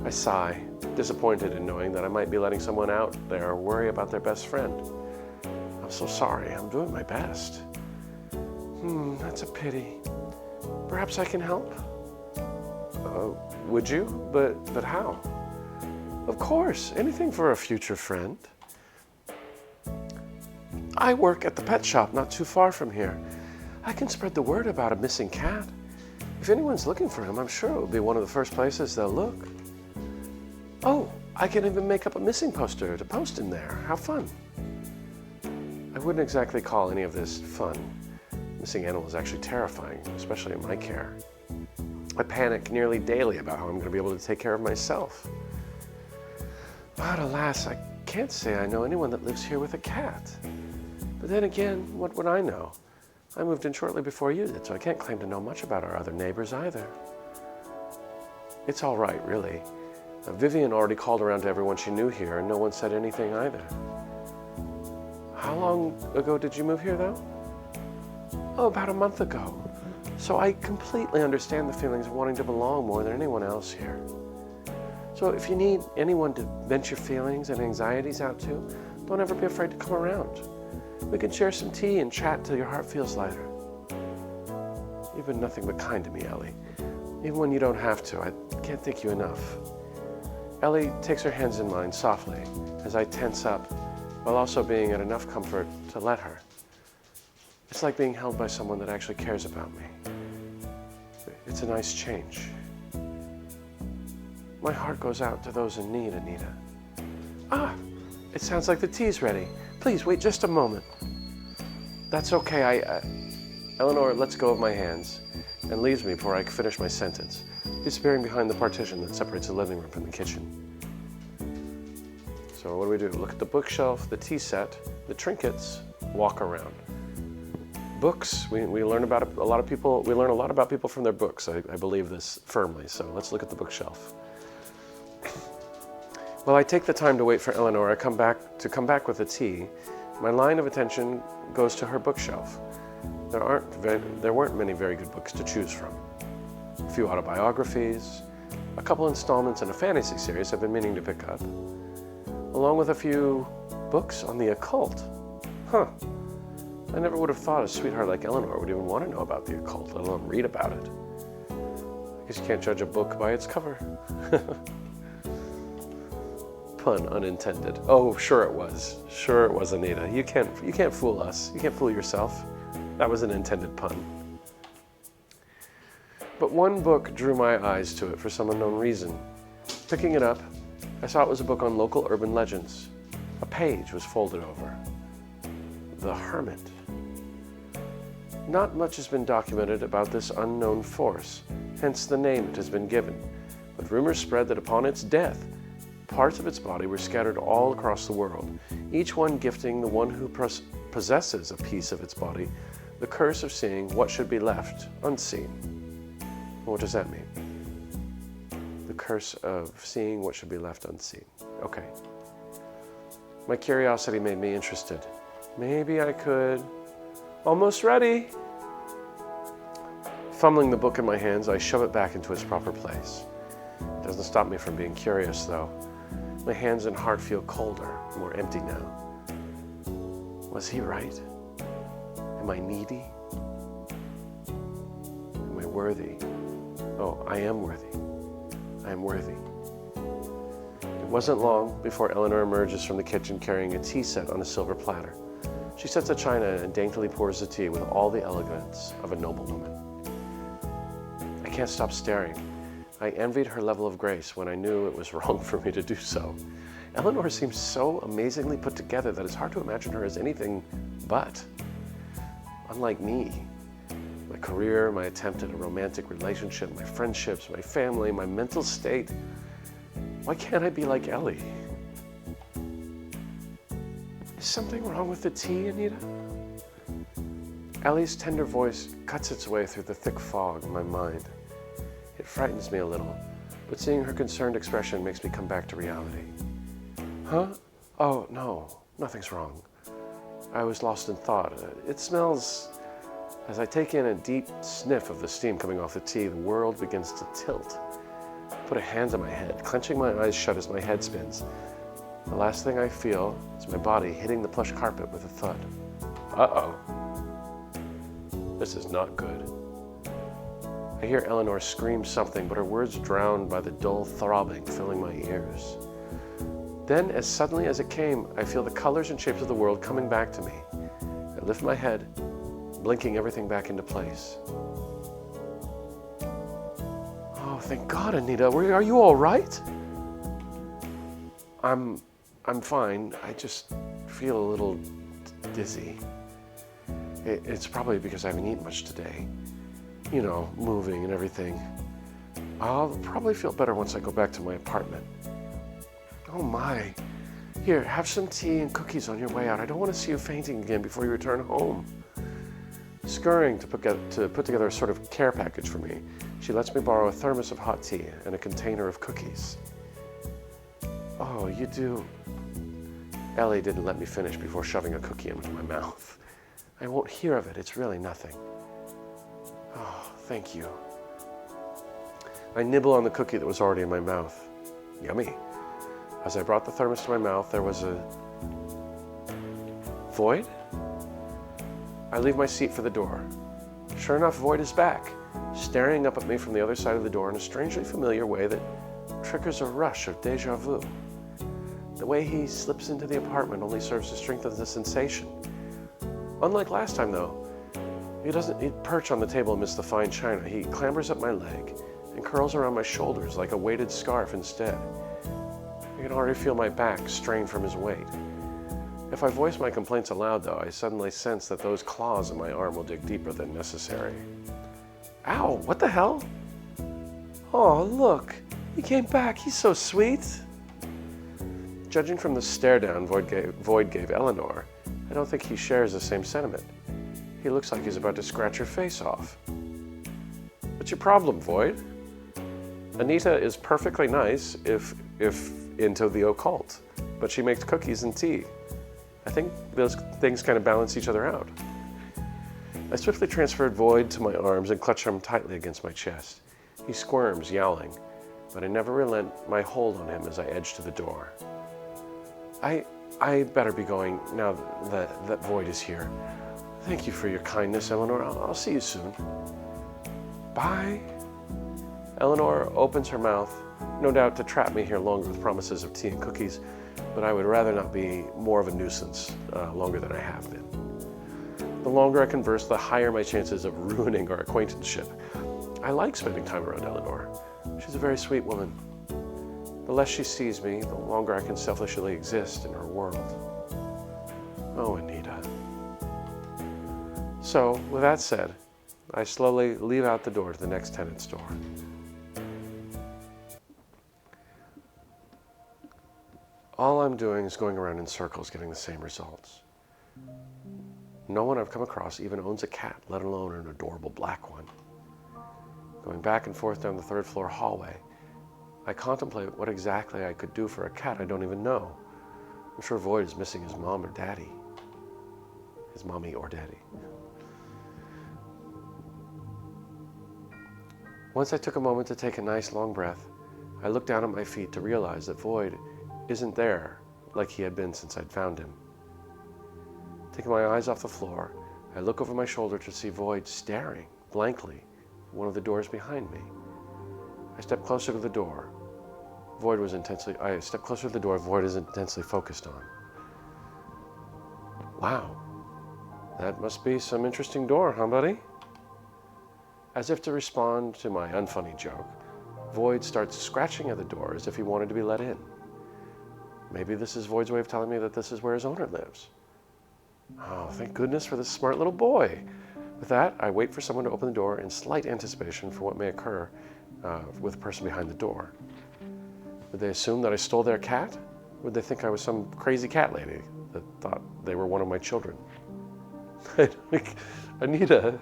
I sigh, disappointed in knowing that I might be letting someone out there worry about their best friend. I'm so sorry, I'm doing my best. That's a pity. Perhaps I can help? Would you? But how? Of course, anything for a future friend. I work at the pet shop not too far from here. I can spread the word about a missing cat. If anyone's looking for him, I'm sure it will be one of the first places they'll look. Oh, I can even make up a missing poster to post in there. How fun. I wouldn't exactly call any of this fun. Missing animals is actually terrifying, especially in my care. I panic nearly daily about how I'm going to be able to take care of myself. But alas, I can't say I know anyone that lives here with a cat. But then again, what would I know? I moved in shortly before you did, so I can't claim to know much about our other neighbors either. It's all right, really. Vivian already called around to everyone she knew here, and no one said anything either. How long ago did you move here, though? Oh, about a month ago. So I completely understand the feelings of wanting to belong more than anyone else here. So if you need anyone to vent your feelings and anxieties out to, don't ever be afraid to come around. We can share some tea and chat till your heart feels lighter. You've been nothing but kind to me, Ellie. Even when you don't have to, I can't thank you enough. Ellie takes her hands in mine softly as I tense up, while also being at enough comfort to let her. It's like being held by someone that actually cares about me. It's a nice change. My heart goes out to those in need, Anita. Ah, it sounds like the tea's ready. Please wait just a moment. That's okay, Eleanor lets go of my hands and leaves me before I finish my sentence, disappearing behind the partition that separates the living room from the kitchen. So what do? Look at the bookshelf, the tea set, the trinkets, walk around. Books, we learn about a lot of people. We learn a lot about people from their books. I believe this firmly. So let's look at the bookshelf. While I take the time to wait for Eleanor to come back with the tea, my line of attention goes to her bookshelf. There weren't many very good books to choose from. A few autobiographies, a couple installments in a fantasy series I've been meaning to pick up, along with a few books on the occult. Huh. I never would have thought a sweetheart like Eleanor would even want to know about the occult, let alone read about it. I guess you can't judge a book by its cover. Pun unintended. Oh, sure it was. Sure it was, Anita. You can't fool us. You can't fool yourself. That was an intended pun. But one book drew my eyes to it for some unknown reason. Picking it up, I saw it was a book on local urban legends. A page was folded over. The Hermit. Not much has been documented about this unknown force, hence the name it has been given, but rumors spread that upon its death, parts of its body were scattered all across the world, each one gifting the one who possesses a piece of its body the curse of seeing what should be left unseen. What does that mean? The curse of seeing what should be left unseen. Okay. My curiosity made me interested. Maybe I could... Almost ready. Fumbling the book in my hands, I shove it back into its proper place. It doesn't stop me from being curious, though. My hands and heart feel colder, more empty now. Was he right? Am I needy? Am I worthy? Oh, I am worthy. I am worthy. It wasn't long before Eleanor emerges from the kitchen carrying a tea set on a silver platter. She sets a china and daintily pours the tea with all the elegance of a noblewoman. I can't stop staring. I envied her level of grace when I knew it was wrong for me to do so. Eleanor seems so amazingly put together that it's hard to imagine her as anything but. Unlike me, my career, my attempt at a romantic relationship, my friendships, my family, my mental state. Why can't I be like Ellie? Is something wrong with the tea, Anita? Ellie's tender voice cuts its way through the thick fog in my mind. It frightens me a little, but seeing her concerned expression makes me come back to reality. Huh? Oh, no, nothing's wrong. I was lost in thought. It smells... As I take in a deep sniff of the steam coming off the tea, the world begins to tilt. I put a hand on my head, clenching my eyes shut as my head spins. The last thing I feel is my body hitting the plush carpet with a thud. Uh-oh. This is not good. I hear Eleanor scream something, but her words drowned by the dull throbbing filling my ears. Then, as suddenly as it came, I feel the colors and shapes of the world coming back to me. I lift my head, blinking everything back into place. Oh, thank God, Anita. Are you all right? I'm fine. I just feel a little dizzy. It's probably because I haven't eaten much today. You know, moving and everything. I'll probably feel better once I go back to my apartment. Oh my. Here, have some tea and cookies on your way out. I don't want to see you fainting again before you return home. Scurrying to put together a sort of care package for me, she lets me borrow a thermos of hot tea and a container of cookies. Oh, you do... Ellie didn't let me finish before shoving a cookie into my mouth. I won't hear of it. It's really nothing. Oh, thank you. I nibble on the cookie that was already in my mouth. Yummy. As I brought the thermos to my mouth, there was a... Void? I leave my seat for the door. Sure enough, Void is back, staring up at me from the other side of the door in a strangely familiar way that triggers a rush of déjà vu. The way he slips into the apartment only serves to strengthen the sensation. Unlike last time, though, he doesn't perch on the table amidst the fine china. He clambers up my leg and curls around my shoulders like a weighted scarf instead. I can already feel my back strain from his weight. If I voice my complaints aloud, though, I suddenly sense that those claws in my arm will dig deeper than necessary. Ow, what the hell? Oh, look, he came back. He's so sweet. Judging from the stare down Void gave Eleanor, I don't think he shares the same sentiment. He looks like he's about to scratch her face off. What's your problem, Void? Anita is perfectly nice if into the occult, but she makes cookies and tea. I think those things kind of balance each other out. I swiftly transferred Void to my arms and clutched him tightly against my chest. He squirms, yowling, but I never relent my hold on him as I edge to the door. I better be going now that Void is here. Thank you for your kindness, Eleanor. I'll see you soon. Bye. Eleanor opens her mouth, no doubt to trap me here longer with promises of tea and cookies, but I would rather not be more of a nuisance longer than I have been. The longer I converse, the higher my chances of ruining our acquaintanceship. I like spending time around Eleanor. She's a very sweet woman. The less she sees me, the longer I can selfishly exist in her world. Oh, Anita. So, with that said, I slowly leave out the door to the next tenant's door. All I'm doing is going around in circles getting the same results. No one I've come across even owns a cat, let alone an adorable black one. Going back and forth down the third floor hallway, I contemplate what exactly I could do for a cat I don't even know. I'm sure Void is missing his mom or daddy. His mommy or daddy. Once I took a moment to take a nice long breath, I looked down at my feet to realize that Void isn't there like he had been since I'd found him. Taking my eyes off the floor, I look over my shoulder to see Void staring blankly at one of the doors behind me. I stepped closer to the door. Void is intensely focused on. Wow, that must be some interesting door, huh, buddy? As if to respond to my unfunny joke, Void starts scratching at the door as if he wanted to be let in. Maybe this is Void's way of telling me that this is where his owner lives. Oh, thank goodness for this smart little boy. With that, I wait for someone to open the door in slight anticipation for what may occur with the person behind the door. Would they assume that I stole their cat? Would they think I was some crazy cat lady that thought they were one of my children? Anita,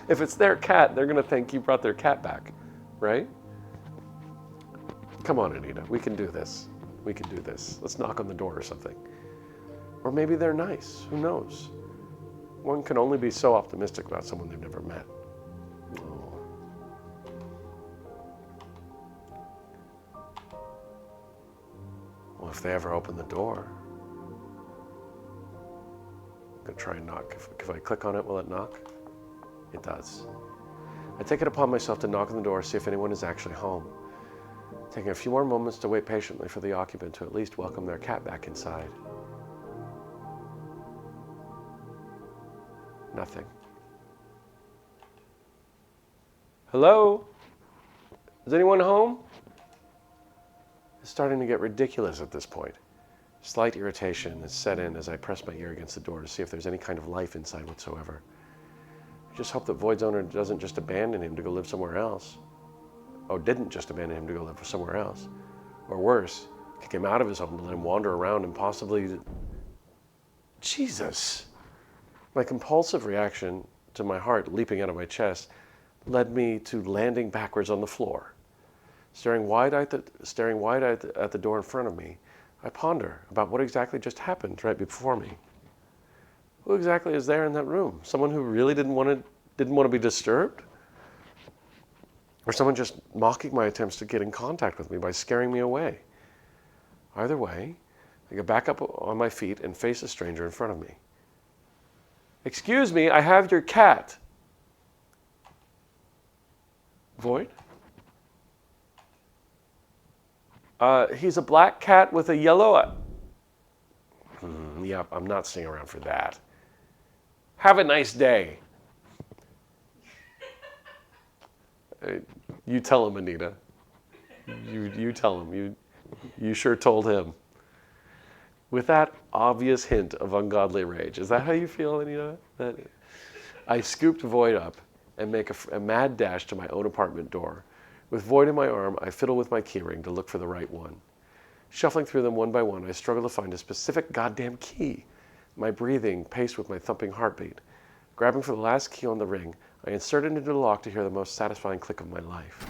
if it's their cat, they're going to think you brought their cat back, right? Come on, Anita, we can do this. We can do this. Let's knock on the door or something. Or maybe they're nice, who knows? One can only be so optimistic about someone they've never met. Oh. Well, if they ever open the door, I'm gonna try and knock. If I click on it, will it knock? It does. I take it upon myself to knock on the door, see if anyone is actually home. Taking a few more moments to wait patiently for the occupant to at least welcome their cat back inside. Nothing. Hello? Is anyone home? It's starting to get ridiculous at this point. Slight irritation is set in as I press my ear against the door to see if there's any kind of life inside whatsoever. I just hope that Void's owner doesn't just abandon him to go live somewhere else. Oh, didn't just abandon him to go live somewhere else. Or worse, kick him out of his home to let him wander around and possibly... Jesus! My compulsive reaction to my heart leaping out of my chest led me to landing backwards on the floor. Staring wide-eyed at the door in front of me, I ponder about what exactly just happened right before me. Who exactly is there in that room? Someone who really didn't want to be disturbed? Or someone just mocking my attempts to get in contact with me by scaring me away? Either way, I get back up on my feet and face the stranger in front of me. Excuse me, I have your cat. Void? He's a black cat with a yellow... Yep, I'm not sitting around for that. Have a nice day. You tell him, Anita. You tell him. You sure told him. With that obvious hint of ungodly rage. Is that how you feel, Anita? I scooped Void up and make a mad dash to my own apartment door. With Void in my arm, I fiddle with my keyring to look for the right one. Shuffling through them one by one, I struggle to find a specific goddamn key. My breathing paced with my thumping heartbeat. Grabbing for the last key on the ring, I insert it into the lock to hear the most satisfying click of my life.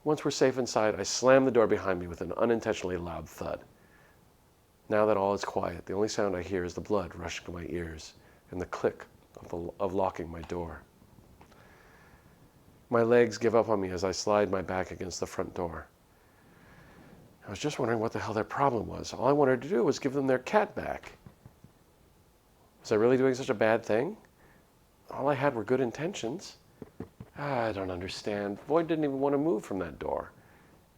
Once we're safe inside, I slam the door behind me with an unintentionally loud thud. Now that all is quiet, the only sound I hear is the blood rushing to my ears and the click of locking my door. My legs give up on me as I slide my back against the front door. I was just wondering what the hell their problem was. All I wanted to do was give them their cat back. Was I really doing such a bad thing? All I had were good intentions. I don't understand. Void didn't even want to move from that door,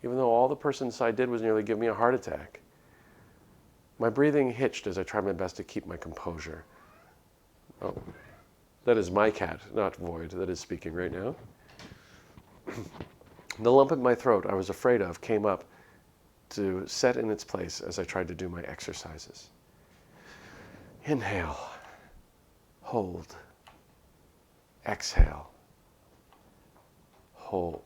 even though all the person inside did was nearly give me a heart attack. My breathing hitched as I tried my best to keep my composure. Oh, that is my cat, not Void, that is speaking right now. The lump in my throat I was afraid of came up to set in its place as I tried to do my exercises. Inhale, hold, exhale, hold.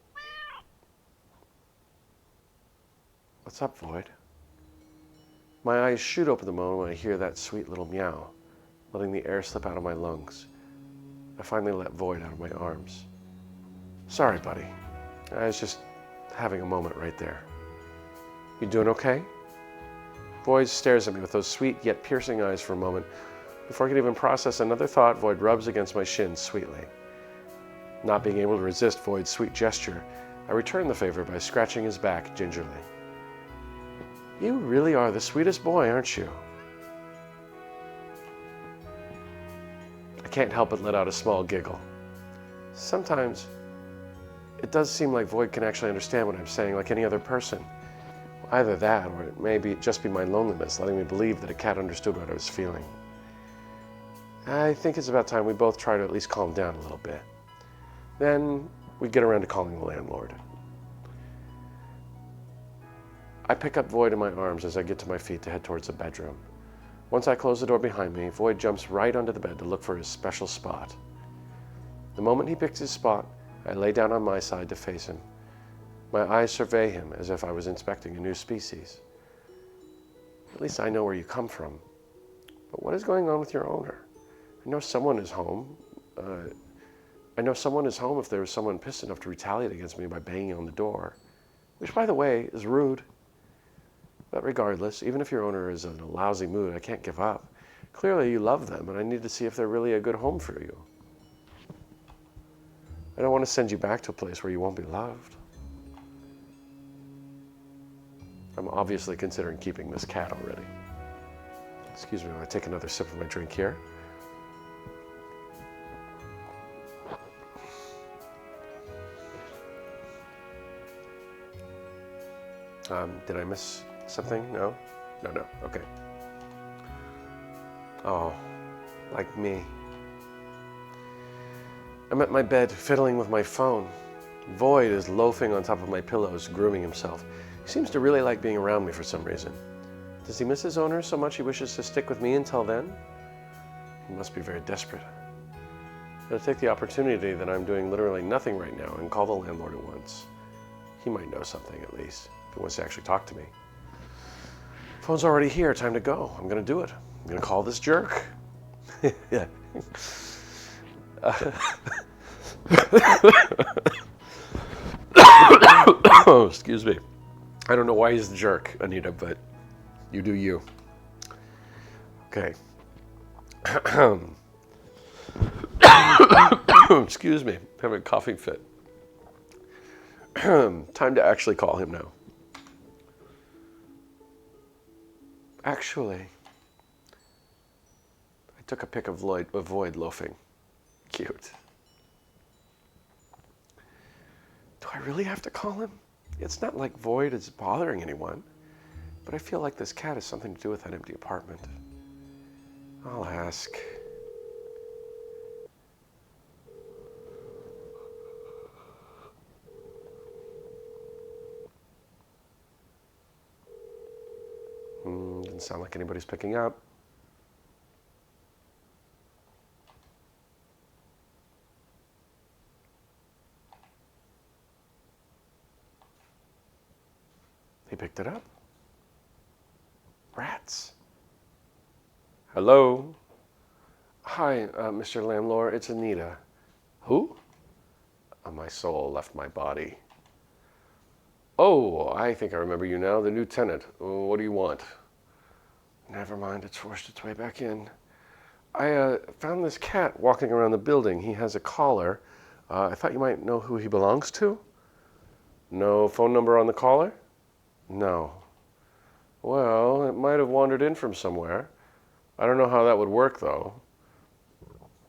What's up, Void? My eyes shoot open the moment when I hear that sweet little meow, letting the air slip out of my lungs. I finally let Void out of my arms. Sorry, buddy. I was just having a moment right there. You doing okay? Void stares at me with those sweet yet piercing eyes for a moment. Before I can even process another thought, Void rubs against my shins sweetly. Not being able to resist Void's sweet gesture, I returned the favor by scratching his back gingerly. You really are the sweetest boy, aren't you? I can't help but let out a small giggle. Sometimes it does seem like Void can actually understand what I'm saying like any other person. Either that, or it may just be my loneliness letting me believe that a cat understood what I was feeling. I think it's about time we both try to at least calm down a little bit. Then we get around to calling the landlord. I pick up Void in my arms as I get to my feet to head towards the bedroom. Once I close the door behind me, Void jumps right onto the bed to look for his special spot. The moment he picks his spot, I lay down on my side to face him. My eyes survey him as if I was inspecting a new species. At least I know where you come from. But what is going on with your owner? I know someone is home. If there was someone pissed enough to retaliate against me by banging on the door. Which, by the way, is rude. But regardless, even if your owner is in a lousy mood, I can't give up. Clearly you love them, and I need to see if they're really a good home for you. I don't want to send you back to a place where you won't be loved. I'm obviously considering keeping this cat already. Excuse me while I take another sip of my drink here. Did I miss something? No? No. Okay. Oh, like me. I'm at my bed, fiddling with my phone. Void is loafing on top of my pillows, grooming himself. He seems to really like being around me for some reason. Does he miss his owner so much he wishes to stick with me until then? He must be very desperate. I'm going to take the opportunity that I'm doing literally nothing right now and call the landlord at once. He might know something at least, if he wants to actually talk to me. Phone's already here, time to go. I'm going to do it. I'm going to call this jerk. Yeah. Oh, excuse me. I don't know why he's the jerk, Anita, but you do you. Okay. Excuse me. I'm having a coughing fit. Time to actually call him now. Actually, I took a pic of Void loafing. Cute. Do I really have to call him? It's not like Void is bothering anyone, but I feel like this cat has something to do with that empty apartment. I'll ask. Doesn't sound like anybody's picking up. He picked it up. Rats. Hello? Hi, Mr. Landlord, it's Anita. Who? My soul left my body. Oh, I think I remember you now, the new tenant. What do you want? Never mind, it's forced its way back in. I found this cat walking around the building. He has a collar. I thought you might know who he belongs to. No phone number on the collar? No. Well, it might have wandered in from somewhere. I don't know how that would work, though.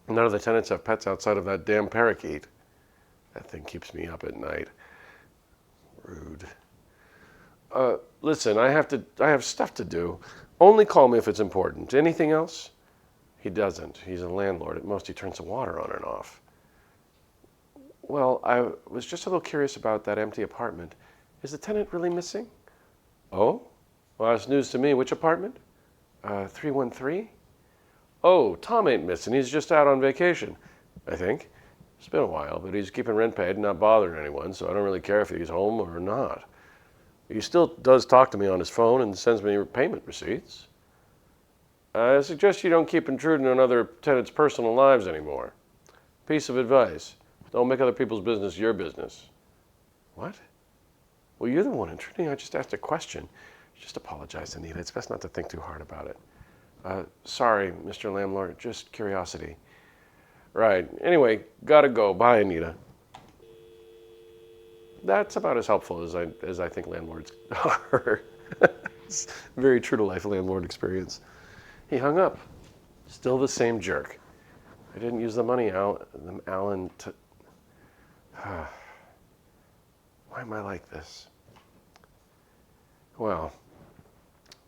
None of the tenants have pets outside of that damn parakeet. That thing keeps me up at night. Rude. Listen, I have stuff to do. Only call me if it's important. Anything else? He doesn't. He's a landlord. At most, he turns the water on and off. Well, I was just a little curious about that empty apartment. Is the tenant really missing? Oh? Well, that's news to me. Which apartment? 313? Oh, Tom ain't missing. He's just out on vacation, I think. It's been a while, but he's keeping rent paid and not bothering anyone, so I don't really care if he's home or not. He still does talk to me on his phone and sends me payment receipts. I suggest you don't keep intruding on other tenants' personal lives anymore. Piece of advice. Don't make other people's business your business. What? Well, you're the one intruding. I just asked a question. Just apologize, Anita. It's best not to think too hard about it. Sorry, Mr. Landlord. Just curiosity. Right. Anyway, gotta go. Bye, Anita. That's about as helpful as I think landlords are. It's very true to life landlord experience. He hung up. Still the same jerk. I didn't use the money, Alan. Why am I like this? Well,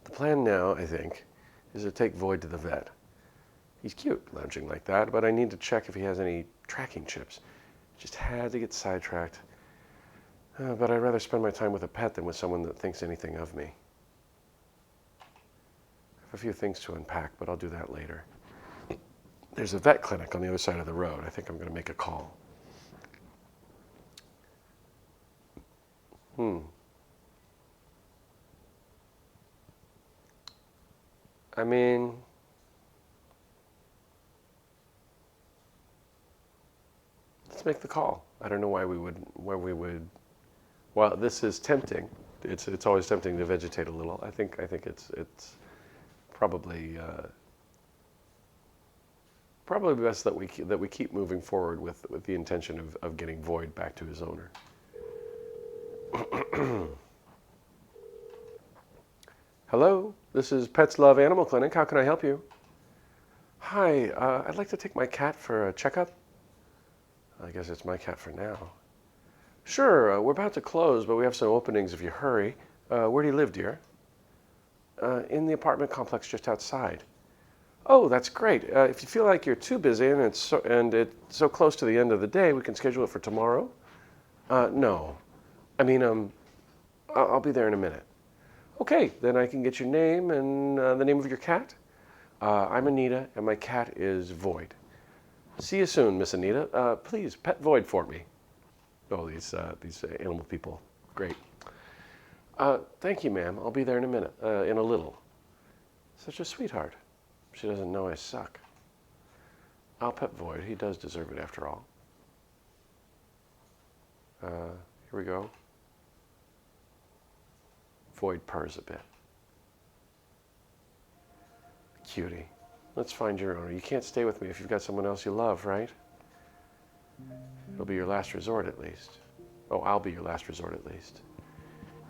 the plan now, I think, is to take Void to the vet. He's cute, lounging like that, but I need to check if he has any tracking chips. Just had to get sidetracked. But I'd rather spend my time with a pet than with someone that thinks anything of me. I have a few things to unpack, but I'll do that later. There's a vet clinic on the other side of the road. I think I'm going to make a call. I mean, let's make the call. I don't know why we would. Well, this is tempting. It's always tempting to vegetate a little. I think it's probably best that we keep moving forward with the intention of getting Void back to his owner. Hello, this is Pets Love Animal Clinic. How can I help you? Hi, I'd like to take my cat for a checkup. I guess it's my cat for now. Sure, we're about to close, but we have some openings if you hurry. Where do you live, dear? In the apartment complex just outside. Oh, that's great. If you feel like you're too busy and it's so close to the end of the day, we can schedule it for tomorrow. No, I mean, I'll be there in a minute. Okay, then I can get your name and the name of your cat. I'm Anita, and my cat is Void. See you soon, Miss Anita. Please pet Void for me. Oh, these animal people, great. Thank you, ma'am. I'll be there in a minute, in a little. Such a sweetheart. She doesn't know I suck. I'll pet Void. He does deserve it after all. Here we go. Void purrs a bit. Cutie. Let's find your owner. You can't stay with me if you've got someone else you love, right? It'll be your last resort at least. Oh, I'll be your last resort at least.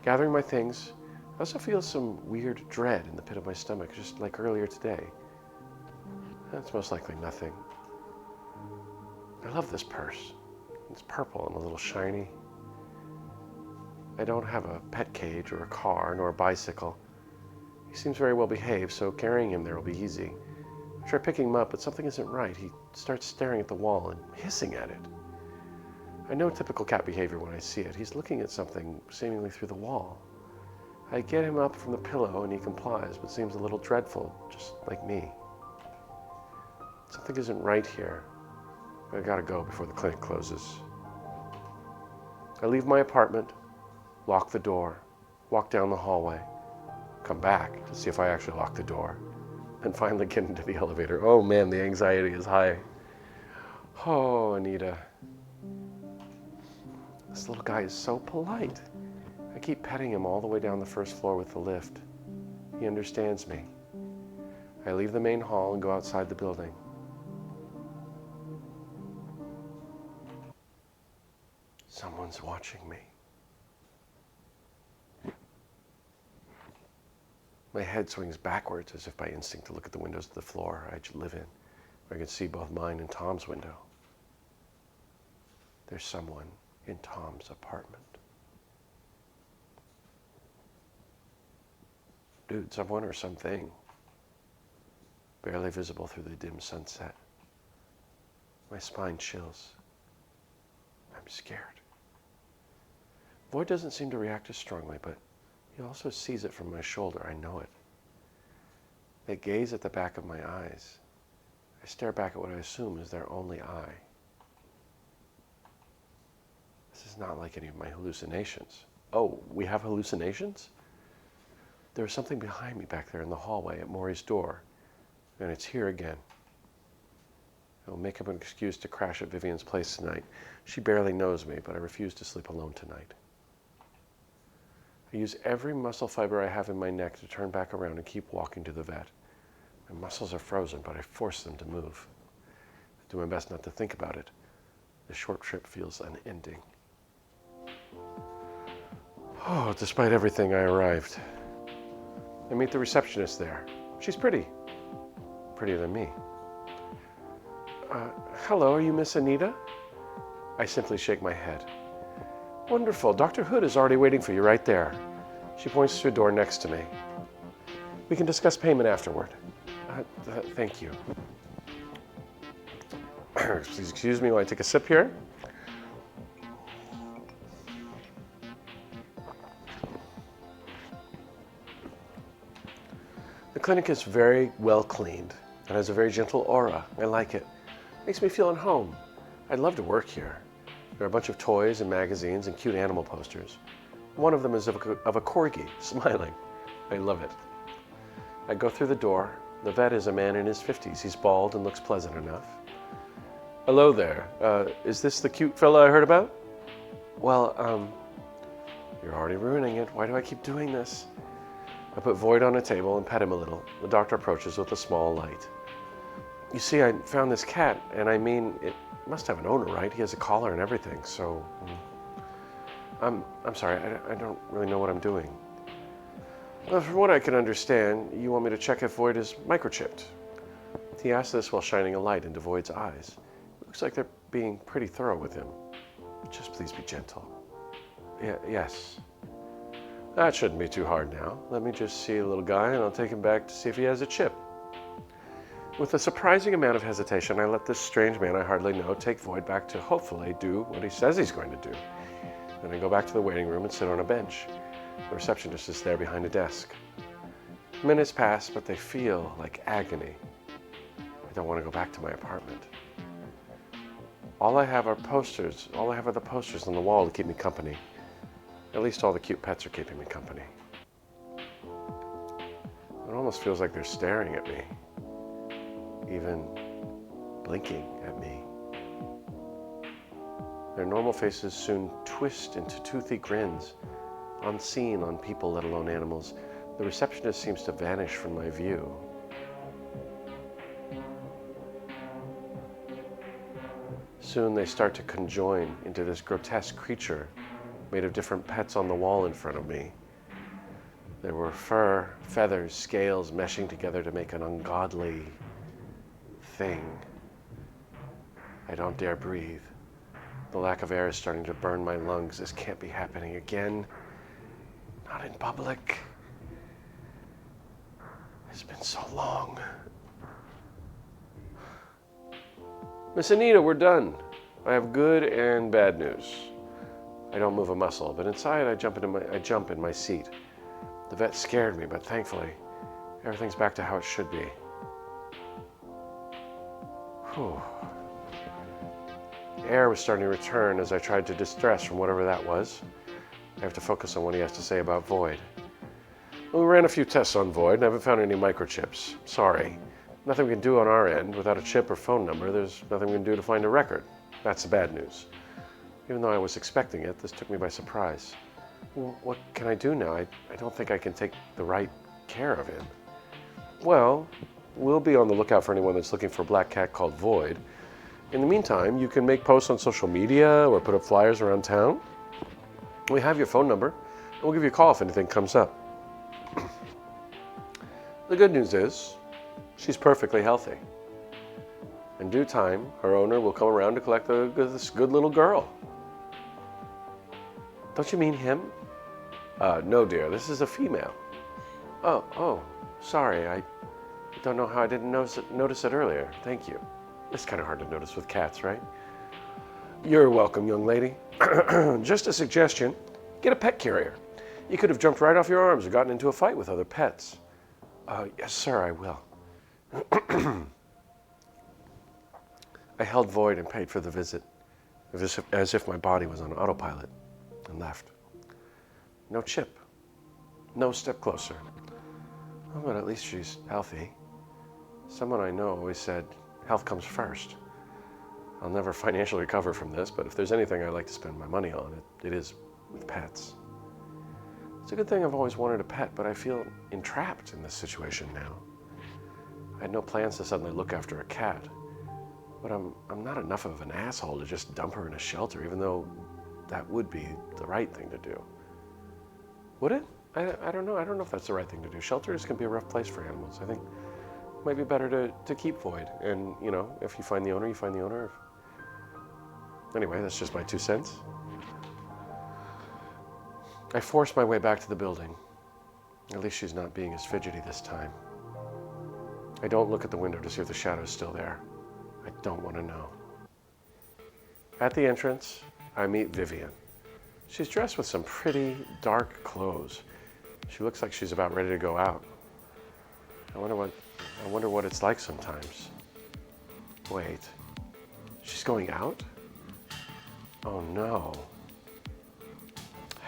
Gathering my things, I also feel some weird dread in the pit of my stomach, just like earlier today. That's most likely nothing. I love this purse. It's purple and a little shiny. I don't have a pet cage or a car, nor a bicycle. He seems very well behaved, so carrying him there will be easy. I try picking him up, but something isn't right. He starts staring at the wall and hissing at it. I know typical cat behavior when I see it. He's looking at something seemingly through the wall. I get him up from the pillow and he complies, but seems a little dreadful, just like me. Something isn't right here. I gotta go before the clinic closes. I leave my apartment, lock the door, walk down the hallway, come back to see if I actually lock the door, and finally get into the elevator. Oh man, the anxiety is high. Oh, Anita. This little guy is so polite. I keep petting him all the way down the first floor with the lift. He understands me. I leave the main hall and go outside the building. Someone's watching me. My head swings backwards as if by instinct to look at the windows of the floor I live in, where I can see both mine and Tom's window. There's someone in Tom's apartment. Dude, someone or something. Barely visible through the dim sunset. My spine chills. I'm scared. Void doesn't seem to react as strongly, but he also sees it from my shoulder. I know it. They gaze at the back of my eyes. I stare back at what I assume is their only eye. This is not like any of my hallucinations. Oh, we have hallucinations? There is something behind me back there in the hallway at Maury's door, and it's here again. I'll make up an excuse to crash at Vivian's place tonight. She barely knows me, but I refuse to sleep alone tonight. I use every muscle fiber I have in my neck to turn back around and keep walking to the vet. My muscles are frozen, but I force them to move. The do my best not to think about it. The short trip feels unending. Oh, despite everything, I arrived. I meet the receptionist there. She's pretty. Prettier than me. Hello, are you Miss Anita? I simply shake my head. Wonderful, Dr. Hood is already waiting for you right there. She points to a door next to me. We can discuss payment afterward. Thank you. Please excuse me while I take a sip here. The clinic is very well cleaned and has a very gentle aura. I like it. Makes me feel at home. I'd love to work here. There are a bunch of toys and magazines and cute animal posters. One of them is of a corgi, smiling. I love it. I go through the door. The vet is a man in his 50s. He's bald and looks pleasant enough. Hello there. Is this the cute fella I heard about? Well, you're already ruining it. Why do I keep doing this? I put Void on a table and pet him a little. The doctor approaches with a small light. You see, I found this cat, and I mean, it must have an owner, right? He has a collar and everything, so... I'm sorry, I don't really know what I'm doing. Well, from what I can understand, you want me to check if Void is microchipped. He asks this while shining a light into Void's eyes. It looks like they're being pretty thorough with him. Just please be gentle. Yes. That shouldn't be too hard now. Let me just see a little guy, and I'll take him back to see if he has a chip. With a surprising amount of hesitation, I let this strange man I hardly know take Void back to hopefully do what he says he's going to do. Then I go back to the waiting room and sit on a bench. The receptionist is there behind a desk. Minutes pass, but they feel like agony. I don't want to go back to my apartment. All I have are the posters on the wall to keep me company. At least all the cute pets are keeping me company. It almost feels like they're staring at me. Even blinking at me. Their normal faces soon twist into toothy grins, unseen on people, let alone animals. The receptionist seems to vanish from my view. Soon they start to conjoin into this grotesque creature made of different pets on the wall in front of me. There were fur, feathers, scales meshing together to make an ungodly thing. I don't dare breathe. The lack of air is starting to burn my lungs. This can't be happening again. Not in public. It's been so long. Miss Anita, we're done. I have good and bad news. I don't move a muscle, but inside I jump in my seat. The vet scared me, but thankfully, everything's back to how it should be. Whew. Air was starting to return as I tried to distress from whatever that was. I have to focus on what he has to say about Void. Well, we ran a few tests on Void and haven't found any microchips. Sorry. Nothing we can do on our end. Without a chip or phone number, there's nothing we can do to find a record. That's the bad news. Even though I was expecting it, this took me by surprise. Well, what can I do now? I don't think I can take the right care of him. Well, we'll be on the lookout for anyone that's looking for a black cat called Void. In the meantime, you can make posts on social media or put up flyers around town. We have your phone number, and we'll give you a call if anything comes up. The good news is, she's perfectly healthy. In due time, her owner will come around to collect this good little girl. Don't you mean him? No, dear, this is a female. Oh, sorry, I don't know how I didn't notice it earlier. Thank you. It's kind of hard to notice with cats, right? You're welcome, young lady. Just a suggestion, get a pet carrier. You could have jumped right off your arms or gotten into a fight with other pets. Yes, sir, I will. I held Void and paid for the visit, as if my body was on autopilot, and left. No chip. No step closer. Oh, but at least she's healthy. Someone I know always said, health comes first. I'll never financially recover from this, but if there's anything I like to spend my money on, it is with pets. It's a good thing I've always wanted a pet, but I feel entrapped in this situation now. I had no plans to suddenly look after a cat. But I'm not enough of an asshole to just dump her in a shelter, even though that would be the right thing to do. Would it? I don't know. I don't know if that's the right thing to do. Shelters can be a rough place for animals. I think it might be better to keep Void. And, you know, if you find the owner, you find the owner. Anyway, that's just my 2 cents. I force my way back to the building. At least she's not being as fidgety this time. I don't look at the window to see if the shadow's still there. I don't want to know. At the entrance, I meet Vivian. She's dressed with some pretty dark clothes. She looks like she's about ready to go out. I wonder what it's like sometimes. Wait, she's going out? Oh no.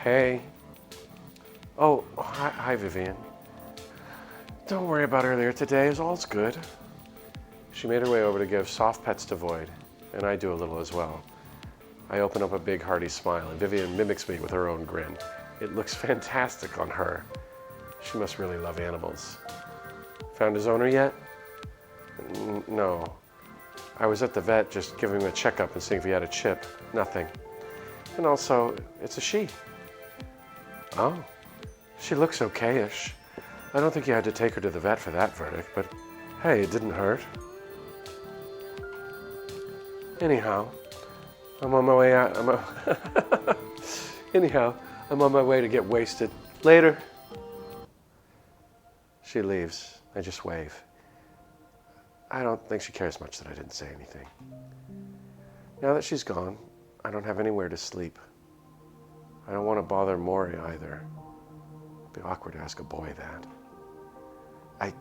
Hey. Oh, hi Vivian. Don't worry about earlier today, all's good. She made her way over to give soft pets to Void, and I do a little as well. I open up a big hearty smile, and Vivian mimics me with her own grin. It looks fantastic on her. She must really love animals. Found his owner yet? No. I was at the vet just giving him a checkup and seeing if he had a chip. Nothing. And also, it's a she. Oh, she looks okay-ish. I don't think you had to take her to the vet for that verdict, but hey, it didn't hurt. Anyhow, I'm on my way out. Anyhow, I'm on my way to get wasted. Later. She leaves. I just wave. I don't think she cares much that I didn't say anything. Now that she's gone, I don't have anywhere to sleep. I don't want to bother Maury either. It'd be awkward to ask a boy that. I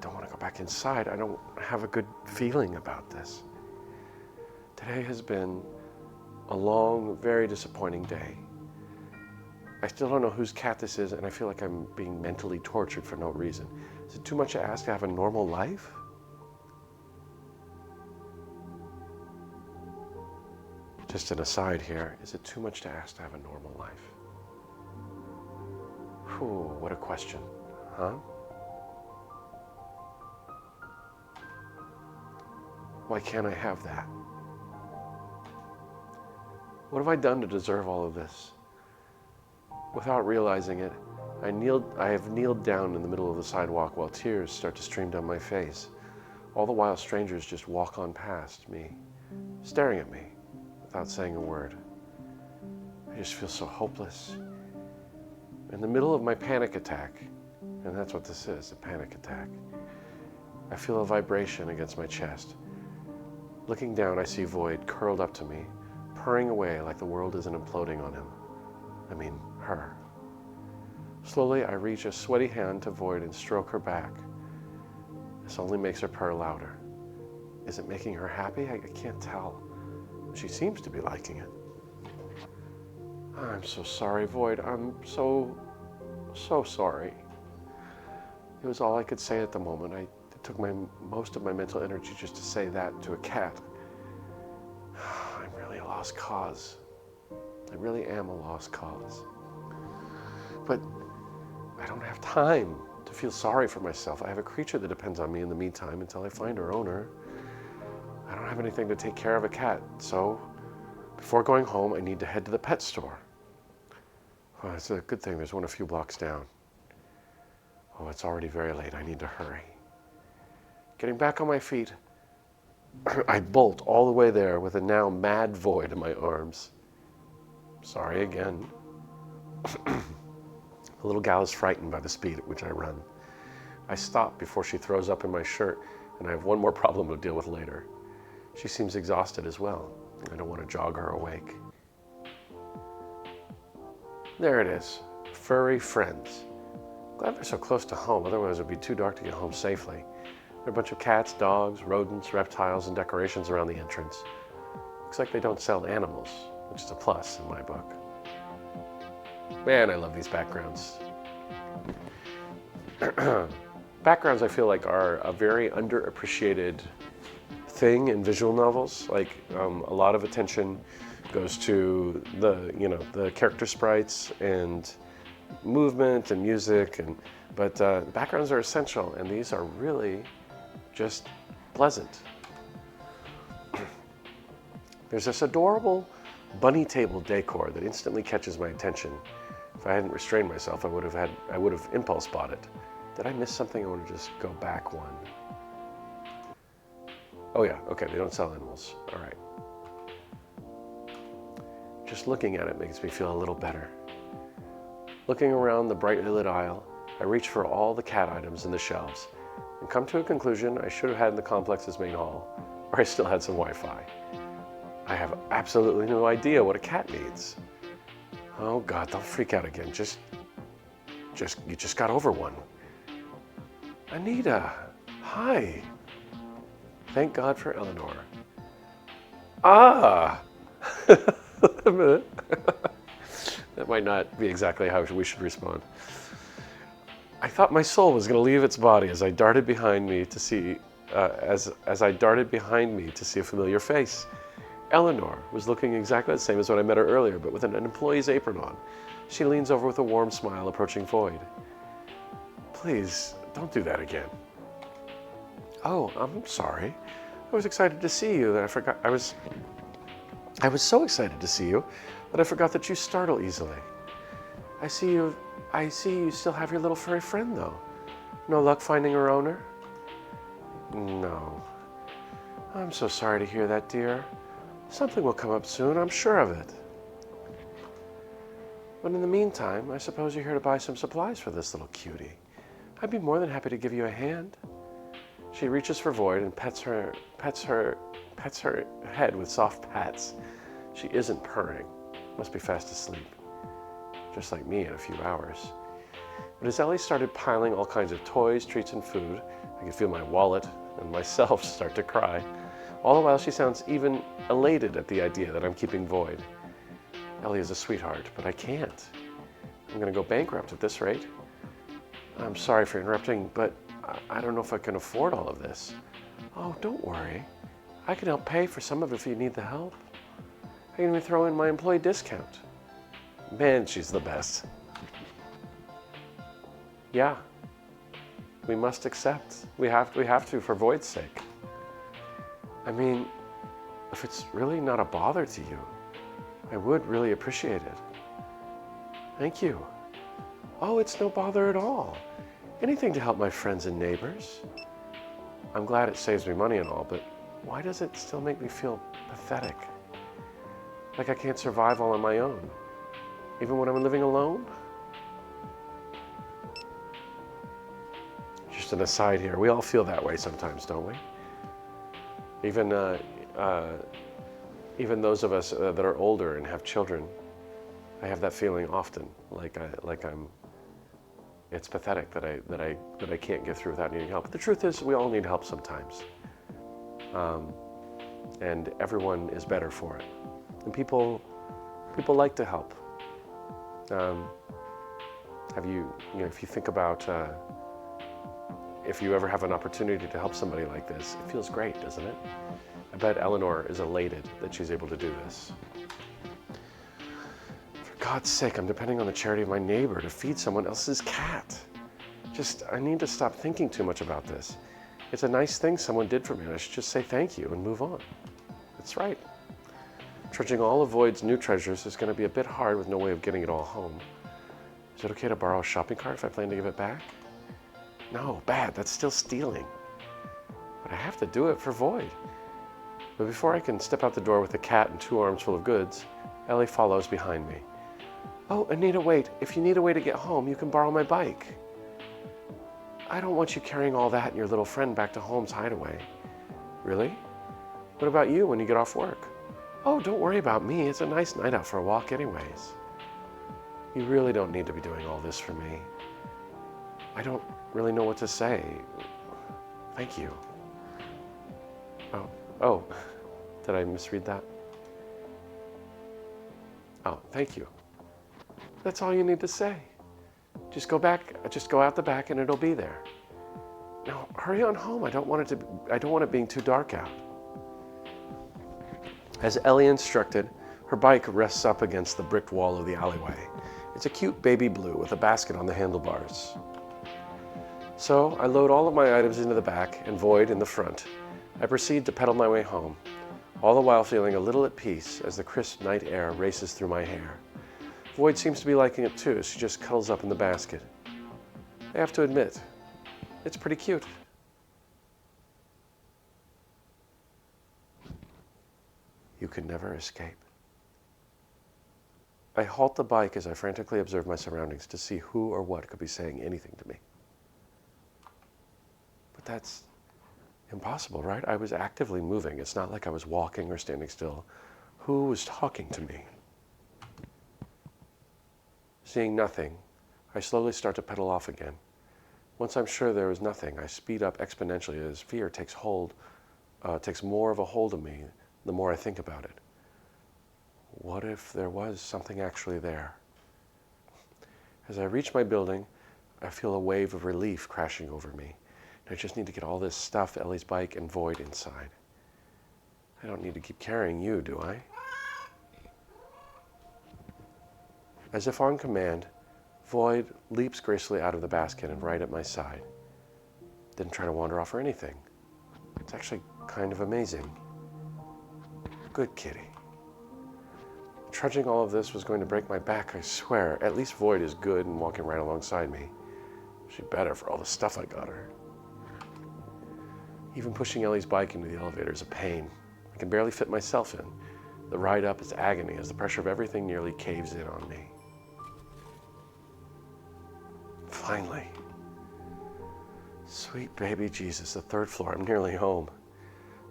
don't want to go back inside. I don't have a good feeling about this. Today has been a long, very disappointing day. I still don't know whose cat this is, and I feel like I'm being mentally tortured for no reason. Is it too much to ask to have a normal life? Just an aside here, is it too much to ask to have a normal life? Whew, what a question, huh? Why can't I have that? What have I done to deserve all of this? Without realizing it, I have kneeled down in the middle of the sidewalk while tears start to stream down my face. All the while strangers just walk on past me, staring at me without saying a word. I just feel so hopeless. In the middle of my panic attack, and that's what this is, a panic attack, I feel a vibration against my chest. Looking down, I see Void curled up to me, purring away like the world isn't imploding on him. I mean, her. Slowly, I reach a sweaty hand to Void and stroke her back. This only makes her purr louder. Is it making her happy? I can't tell. She seems to be liking it. I'm so sorry, Void. I'm so sorry. It was all I could say at the moment. It took most of my mental energy just to say that to a cat. I'm really a lost cause. I really am a lost cause. But I don't have time to feel sorry for myself. I have a creature that depends on me in the meantime until I find her owner. I don't have anything to take care of a cat, so before going home, I need to head to the pet store. Oh, it's a good thing there's one a few blocks down. Oh, it's already very late. I need to hurry. Getting back on my feet, I bolt all the way there with a now mad Void in my arms. Sorry again. The little gal is frightened by the speed at which I run. I stop before she throws up in my shirt, and I have one more problem to deal with later. She seems exhausted as well. I don't want to jog her awake. There it is. Furry friends. Glad they're so close to home, otherwise it would be too dark to get home safely. There are a bunch of cats, dogs, rodents, reptiles, and decorations around the entrance. Looks like they don't sell animals, which is a plus in my book. Man, I love these backgrounds. Backgrounds, I feel like, are a very underappreciated thing in visual novels. Like, a lot of attention goes to the character sprites and movement and music, but backgrounds are essential, and these are really just pleasant. There's this adorable bunny table decor that instantly catches my attention. If I hadn't restrained myself, I would have impulse bought it. Did I miss something? I want to just go back one. Oh yeah, okay, they don't sell animals. All right. Just looking at it makes me feel a little better. Looking around the brightly lit aisle, I reach for all the cat items in the shelves and come to a conclusion I should have had in the complex's main hall, where I still had some Wi-Fi. I have absolutely no idea what a cat needs. Oh God, don't freak out again. You just got over one. Anita, hi. Thank God for Eleanor. Ah! That might not be exactly how we should respond. I thought my soul was going to leave its body as I darted behind me to see, as I darted behind me to see a familiar face. Eleanor was looking exactly the same as when I met her earlier, but with an employee's apron on. She leans over with a warm smile, approaching Void. Please, don't do that again. Oh, I'm sorry. I was excited to see you that I forgot. I was so excited to see you that I forgot that you startle easily. I see you still have your little furry friend though. No luck finding her owner? No. I'm so sorry to hear that, dear. Something will come up soon, I'm sure of it. But in the meantime, I suppose you're here to buy some supplies for this little cutie. I'd be more than happy to give you a hand. She reaches for Void and pets her head with soft pats. She isn't purring. Must be fast asleep. Just like me in a few hours. But as Ellie started piling all kinds of toys, treats, and food, I could feel my wallet and myself start to cry. All the while she sounds even elated at the idea that I'm keeping Void. Ellie is a sweetheart, but I can't. I'm gonna go bankrupt at this rate. I'm sorry for interrupting, but I don't know if I can afford all of this. Oh, don't worry. I can help pay for some of it if you need the help. I can even throw in my employee discount. Man, she's the best. Yeah, we must accept. We have to for Void's sake. I mean, if it's really not a bother to you, I would really appreciate it. Thank you. Oh, it's no bother at all. Anything to help my friends and neighbors. I'm glad it saves me money and all, but why does it still make me feel pathetic? Like I can't survive all on my own, even when I'm living alone? Just an aside here, we all feel that way sometimes, don't we? Even those of us that are older and have children, I have that feeling often, it's pathetic that I can't get through without needing help. But the truth is, we all need help sometimes, and everyone is better for it. And people like to help. If you think about if you ever have an opportunity to help somebody like this, it feels great, doesn't it? I bet Eleanor is elated that she's able to do this. For God's sake, I'm depending on the charity of my neighbor to feed someone else's cat. I need to stop thinking too much about this. It's a nice thing someone did for me, and I should just say thank you and move on. That's right. Trudging all of Void's new treasures is going to be a bit hard with no way of getting it all home. Is it okay to borrow a shopping cart if I plan to give it back? No, bad, that's still stealing. But I have to do it for Void. But before I can step out the door with a cat and 2 arms full of goods, Ellie follows behind me. Oh, Anita, wait. If you need a way to get home, you can borrow my bike. I don't want you carrying all that and your little friend back to Holmes' hideaway. Really? What about you when you get off work? Oh, don't worry about me. It's a nice night out for a walk anyways. You really don't need to be doing all this for me. I don't really know what to say. Thank you. Oh, did I misread that? Oh, thank you. That's all you need to say. Just go out the back and it'll be there. Now, hurry on home. I don't want it being too dark out. As Ellie instructed, her bike rests up against the bricked wall of the alleyway. It's a cute baby blue with a basket on the handlebars. So I load all of my items into the back and Void in the front. I proceed to pedal my way home. all the while feeling a little at peace as the crisp night air races through my hair. Void seems to be liking it too. She just cuddles up in the basket. I have to admit, it's pretty cute. You can never escape. I halt the bike as I frantically observe my surroundings to see who or what could be saying anything to me. But that's impossible, right? I was actively moving. It's not like I was walking or standing still. Who was talking to me? Seeing nothing, I slowly start to pedal off again. Once I'm sure there is nothing, I speed up exponentially as fear takes more of a hold of me the more I think about it. What if there was something actually there? As I reach my building, I feel a wave of relief crashing over me. I just need to get all this stuff, Ellie's bike, and Void inside. I don't need to keep carrying you, do I? As if on command, Void leaps gracefully out of the basket and right at my side. Didn't try to wander off or anything. It's actually kind of amazing. Good kitty. Trudging all of this was going to break my back, I swear. At least Void is good and walking right alongside me. She's better for all the stuff I got her. Even pushing Ellie's bike into the elevator is a pain. I can barely fit myself in. The ride up is agony as the pressure of everything nearly caves in on me. Finally. Sweet baby Jesus, the third floor. I'm nearly home.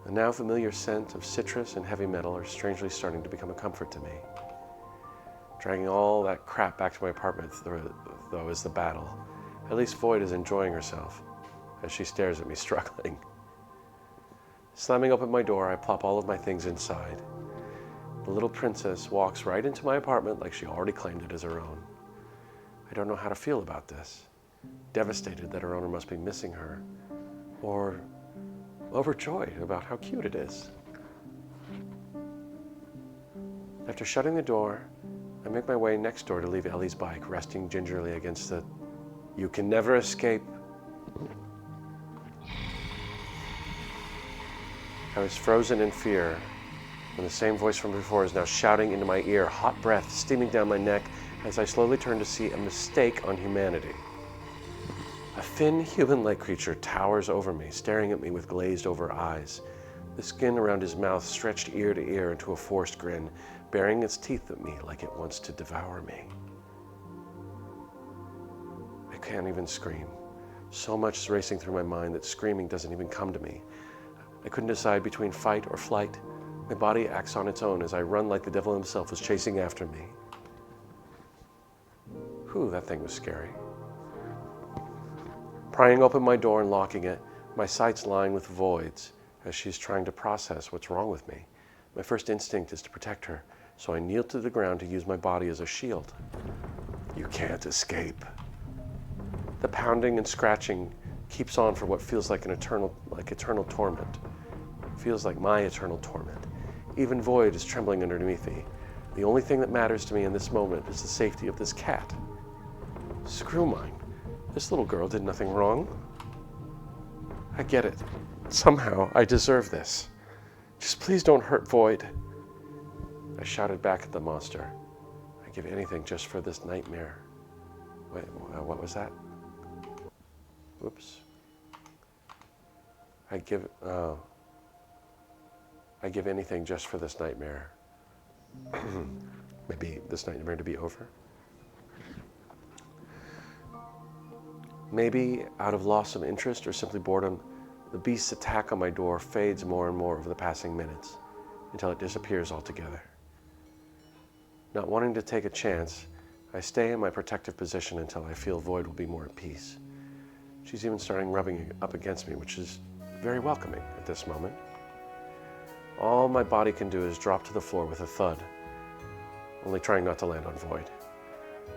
The now familiar scent of citrus and heavy metal are strangely starting to become a comfort to me. Dragging all that crap back to my apartment, though, is the battle. At least Void is enjoying herself as she stares at me, struggling. Slamming open my door, I plop all of my things inside. The little princess walks right into my apartment like she already claimed it as her own. I don't know how to feel about this. Devastated that her owner must be missing her, or overjoyed about how cute it is. After shutting the door, I make my way next door to leave Ellie's bike resting gingerly against the "You can never escape." I was frozen in fear when the same voice from before is now shouting into my ear, hot breath steaming down my neck as I slowly turn to see a mistake on humanity. A thin human-like creature towers over me, staring at me with glazed-over eyes, the skin around his mouth stretched ear to ear into a forced grin, baring its teeth at me like it wants to devour me. I can't even scream. So much is racing through my mind that screaming doesn't even come to me. I couldn't decide between fight or flight. My body acts on its own as I run like the devil himself was chasing after me. Whew, that thing was scary. Prying open my door and locking it, my sights line with Void's as she's trying to process what's wrong with me. My first instinct is to protect her, so I kneel to the ground to use my body as a shield. You can't escape. The pounding and scratching keeps on for what feels like eternal torment. It feels like my eternal torment. Even Void is trembling underneath me. The only thing that matters to me in this moment is the safety of this cat. Screw mine. This little girl did nothing wrong. I get it. Somehow I deserve this. Just please don't hurt Void. I shouted back at the monster. I'd give anything just for this nightmare. Wait, what was that? Whoops. I'd give anything just for this nightmare. Maybe this nightmare to be over. Maybe out of loss of interest or simply boredom, the beast's attack on my door fades more and more over the passing minutes until it disappears altogether. Not wanting to take a chance, I stay in my protective position until I feel Void will be more at peace. She's even starting rubbing up against me, which is very welcoming at this moment. All my body can do is drop to the floor with a thud, only trying not to land on Void.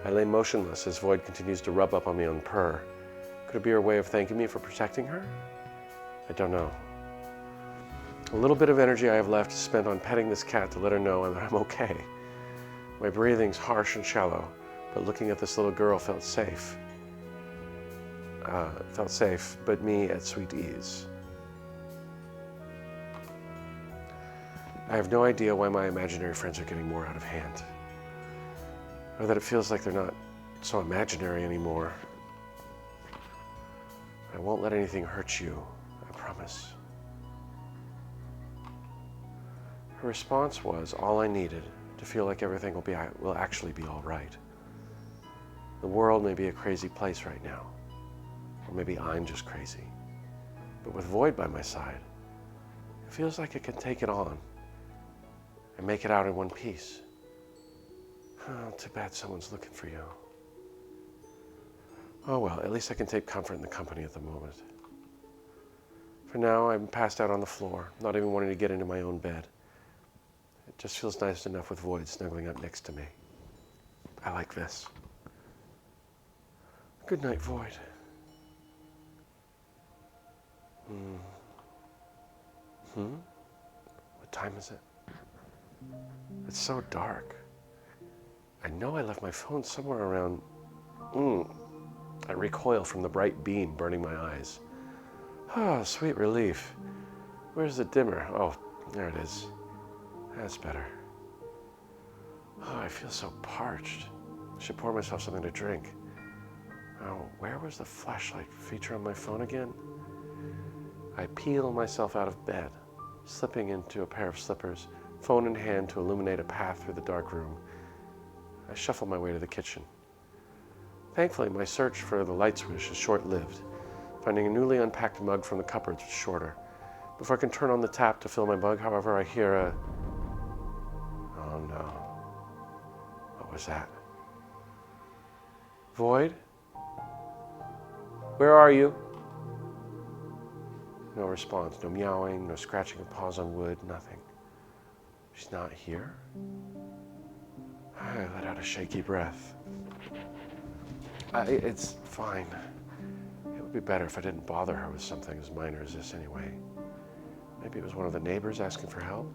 I lay motionless as Void continues to rub up on me and purr. Could it be her way of thanking me for protecting her? I don't know. A little bit of energy I have left is spent on petting this cat to let her know that I'm okay. My breathing's harsh and shallow, but looking at this little girl felt safe. But me at sweet ease. I have no idea why my imaginary friends are getting more out of hand. Or that it feels like they're not so imaginary anymore. I won't let anything hurt you, I promise. Her response was all I needed to feel like everything will actually be all right. The world may be a crazy place right now, or maybe I'm just crazy. But with Void by my side, it feels like I can take it on and make it out in one piece. Oh, too bad someone's looking for you. Oh well, at least I can take comfort in the company at the moment. For now, I'm passed out on the floor, not even wanting to get into my own bed. It just feels nice enough with Void snuggling up next to me. I like this. Good night, Void. What time is it? It's so dark. I know I left my phone somewhere around... I recoil from the bright beam burning my eyes. Oh, sweet relief. Where's the dimmer? Oh, there it is. That's better. Oh, I feel so parched. I should pour myself something to drink. Oh, where was the flashlight feature on my phone again? I peel myself out of bed, slipping into a pair of slippers, phone in hand to illuminate a path through the dark room. I shuffle my way to the kitchen. Thankfully, my search for the light switch is short-lived. Finding a newly unpacked mug from the cupboards was shorter. Before I can turn on the tap to fill my mug, however, I hear a... Oh no. What was that? Void? Where are you? No response, no meowing, no scratching of paws on wood, nothing. She's not here? I let out a shaky breath. It's fine. It would be better if I didn't bother her with something as minor as this anyway. Maybe it was one of the neighbors asking for help.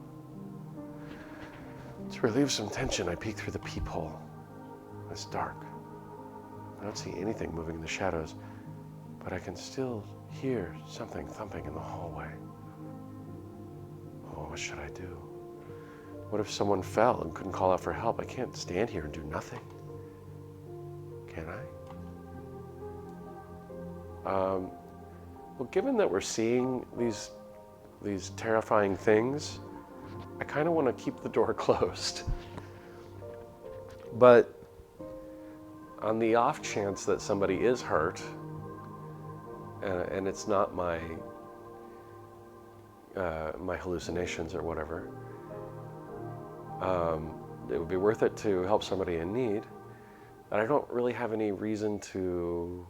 To relieve some tension, I peek through the peephole. It's dark. I don't see anything moving in the shadows, but I can still hear something thumping in the hallway. Oh, what should I do? What if someone fell and couldn't call out for help? I can't stand here and do nothing. Can I? Well, given that we're seeing these terrifying things, I kind of want to keep the door closed. But on the off chance that somebody is hurt, and it's not my hallucinations or whatever, it would be worth it to help somebody in need. But I don't really have any reason to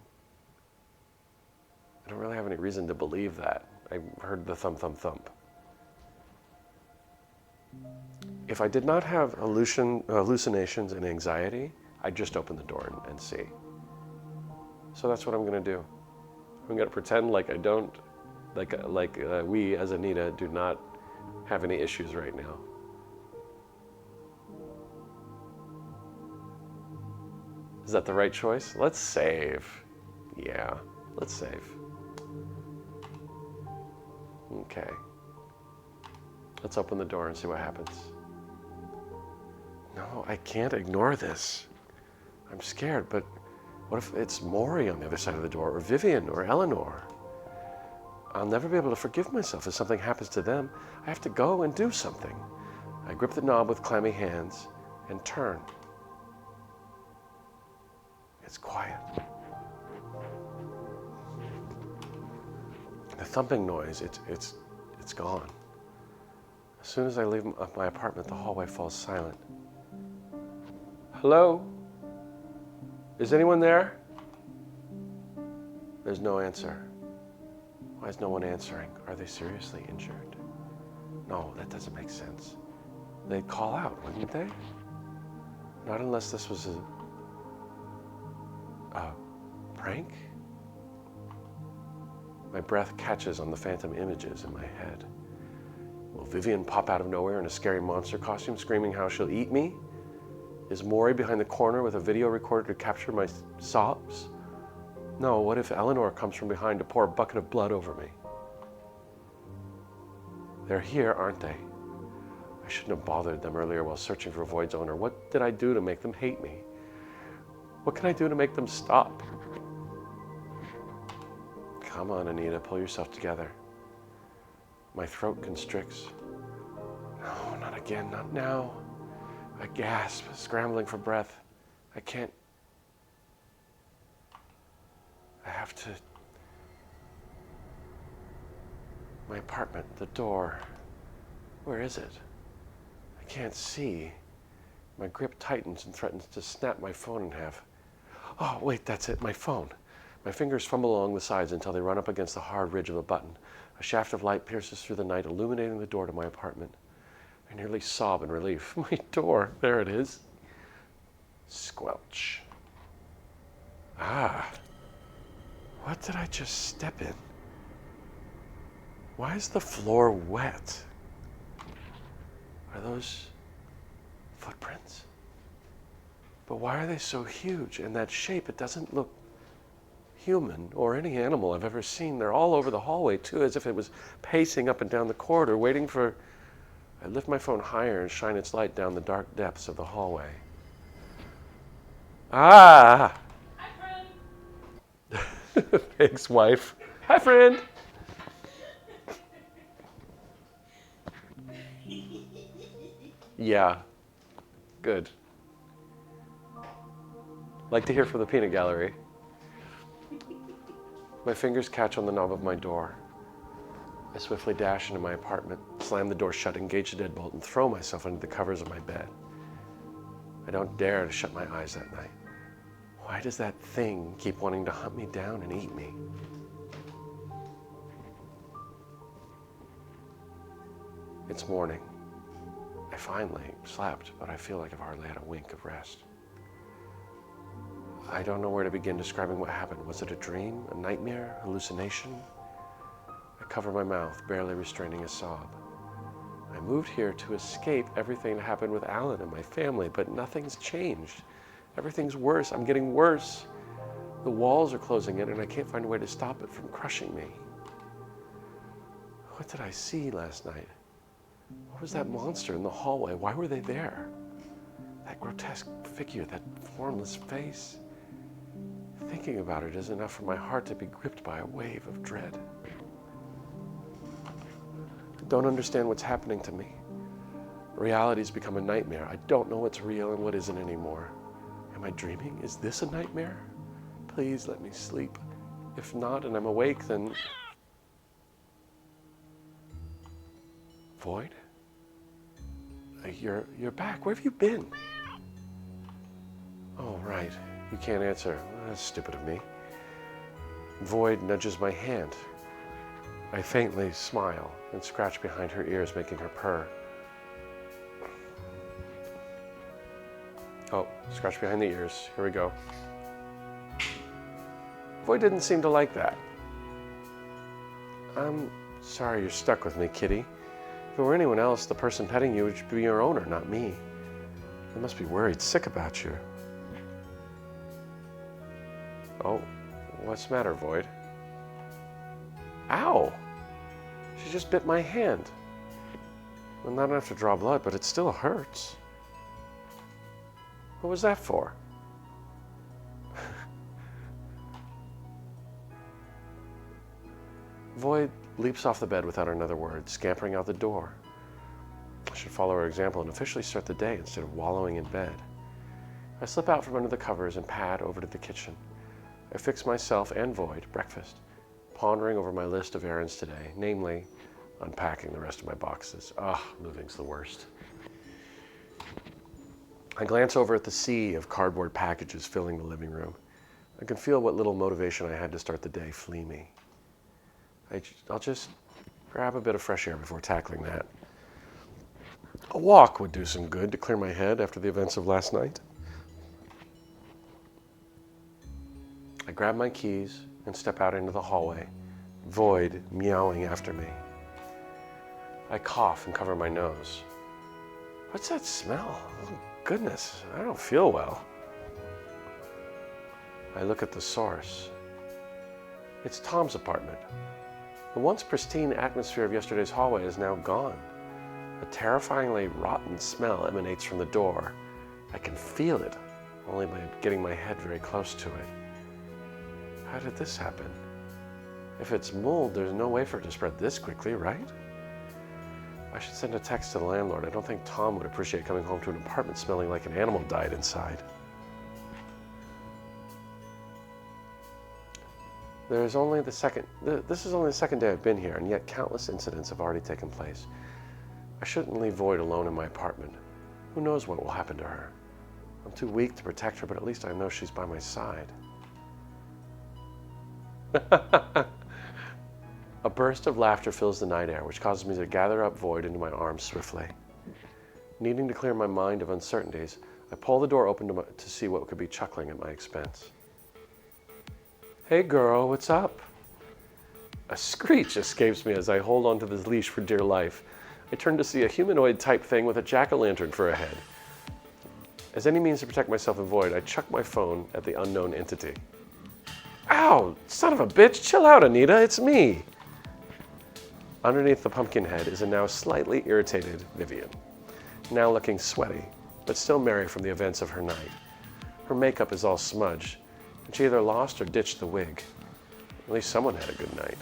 believe that. I heard the thump, thump, thump. If I did not have hallucinations and anxiety, I'd just open the door and see. So that's what I'm going to do. I'm going to pretend like I don't, we as Anita do not have any issues right now. Is that the right choice? Let's save. Yeah, let's save. Okay. Let's open the door and see what happens. No, I can't ignore this. I'm scared, but what if it's Maury on the other side of the door, or Vivian, or Eleanor? I'll never be able to forgive myself if something happens to them. I have to go and do something. I grip the knob with clammy hands and turn. It's quiet. The thumping noise, it's gone. As soon as I leave my apartment, the hallway falls silent. Hello? Is anyone there? There's no answer. Why is no one answering? Are they seriously injured? No, that doesn't make sense. They'd call out, wouldn't they? Not unless this was a prank? My breath catches on the phantom images in my head. Will Vivian pop out of nowhere in a scary monster costume, screaming how she'll eat me? Is Maury behind the corner with a video recorder to capture my sobs? No, what if Eleanor comes from behind to pour a bucket of blood over me? They're here, aren't they? I shouldn't have bothered them earlier while searching for Void's owner. What did I do to make them hate me? What can I do to make them stop? Come on, Anita, pull yourself together. My throat constricts. No, not again, not now. I gasp, scrambling for breath. I can't. I have to. My apartment, the door. Where is it? I can't see. My grip tightens and threatens to snap my phone in half. Oh, wait, that's it, my phone. My fingers fumble along the sides until they run up against the hard ridge of a button. A shaft of light pierces through the night, illuminating the door to my apartment. I nearly sob in relief. My door, there it is. Squelch. Ah, what did I just step in? Why is the floor wet? Are those footprints? But why are they so huge? And that shape, it doesn't look human or any animal I've ever seen. They're all over the hallway too, as if it was pacing up and down the corridor, waiting for... I lift my phone higher and shine its light down the dark depths of the hallway. Ah! Hi, friend! Thanks, wife. Hi, friend! Yeah. Good. Like to hear from the peanut gallery. My fingers catch on the knob of my door. I swiftly dash into my apartment, slam the door shut, engage the deadbolt, and throw myself under the covers of my bed. I don't dare to shut my eyes that night. Why does that thing keep wanting to hunt me down and eat me? It's morning. I finally slept, but I feel like I've hardly had a wink of rest. I don't know where to begin describing what happened. Was it a dream, a nightmare, hallucination? I cover my mouth, barely restraining a sob. I moved here to escape everything that happened with Alan and my family, but nothing's changed. Everything's worse. I'm getting worse. The walls are closing in, and I can't find a way to stop it from crushing me. What did I see last night? What was that monster in the hallway? Why were they there? That grotesque figure, that formless face. Thinking about it is enough for my heart to be gripped by a wave of dread. I don't understand what's happening to me. Reality's become a nightmare. I don't know what's real and what isn't anymore. Am I dreaming? Is this a nightmare? Please let me sleep. If not, and I'm awake, then... Void? You're back. Where have you been? Oh, right. You can't answer. That's stupid of me. Void nudges my hand. I faintly smile and scratch behind her ears, making her purr. Oh, scratch behind the ears. Here we go. Void didn't seem to like that. I'm sorry you're stuck with me, kitty. If it were anyone else, the person petting you would be your owner, not me. They must be worried sick about you. Oh, what's the matter, Void? Ow! She just bit my hand. Well, not enough to draw blood, but it still hurts. What was that for? Void leaps off the bed without another word, scampering out the door. I should follow her example and officially start the day instead of wallowing in bed. I slip out from under the covers and pad over to the kitchen. I fix myself and Void breakfast, pondering over my list of errands today, namely, unpacking the rest of my boxes. Moving's the worst. I glance over at the sea of cardboard packages filling the living room. I can feel what little motivation I had to start the day flee me. I'll just grab a bit of fresh air before tackling that. A walk would do some good to clear my head after the events of last night. I grab my keys and step out into the hallway, Void meowing after me. I cough and cover my nose. What's that smell? Oh, goodness, I don't feel well. I look at the source. It's Tom's apartment. The once pristine atmosphere of yesterday's hallway is now gone. A terrifyingly rotten smell emanates from the door. I can feel it, only by getting my head very close to it. How did this happen? If it's mold, there's no way for it to spread this quickly, right? I should send a text to the landlord. I don't think Tom would appreciate coming home to an apartment smelling like an animal died inside. This is only the second day I've been here, and yet countless incidents have already taken place. I shouldn't leave Void alone in my apartment. Who knows what will happen to her? I'm too weak to protect her, but at least I know she's by my side. A burst of laughter fills the night air, which causes me to gather up Void into my arms swiftly. Needing to clear my mind of uncertainties, I pull the door open to see what could be chuckling at my expense. Hey girl, what's up? A screech escapes me as I hold onto this leash for dear life. I turn to see a humanoid type thing with a jack-o'-lantern for a head. As any means to protect myself and Void, I chuck my phone at the unknown entity. Ow! Son of a bitch! Chill out, Anita! It's me! Underneath the pumpkin head is a now slightly irritated Vivian, now looking sweaty, but still merry from the events of her night. Her makeup is all smudged, and she either lost or ditched the wig. At least someone had a good night.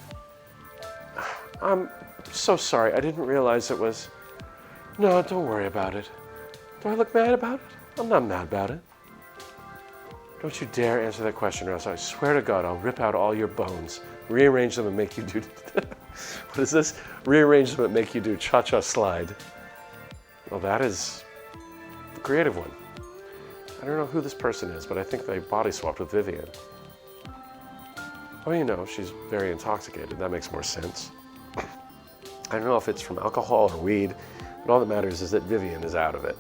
I'm so sorry, I didn't realize it was... No, don't worry about it. Do I look mad about it? I'm not mad about it. Don't you dare answer that question, or else I swear to God I'll rip out all your bones, rearrange them and make you do... What is this? Rearrange them and make you do cha-cha slide. Well, that is the creative one. I don't know who this person is, but I think they body swapped with Vivian. Oh, you know, she's very intoxicated. That makes more sense. I don't know if it's from alcohol or weed, but all that matters is that Vivian is out of it.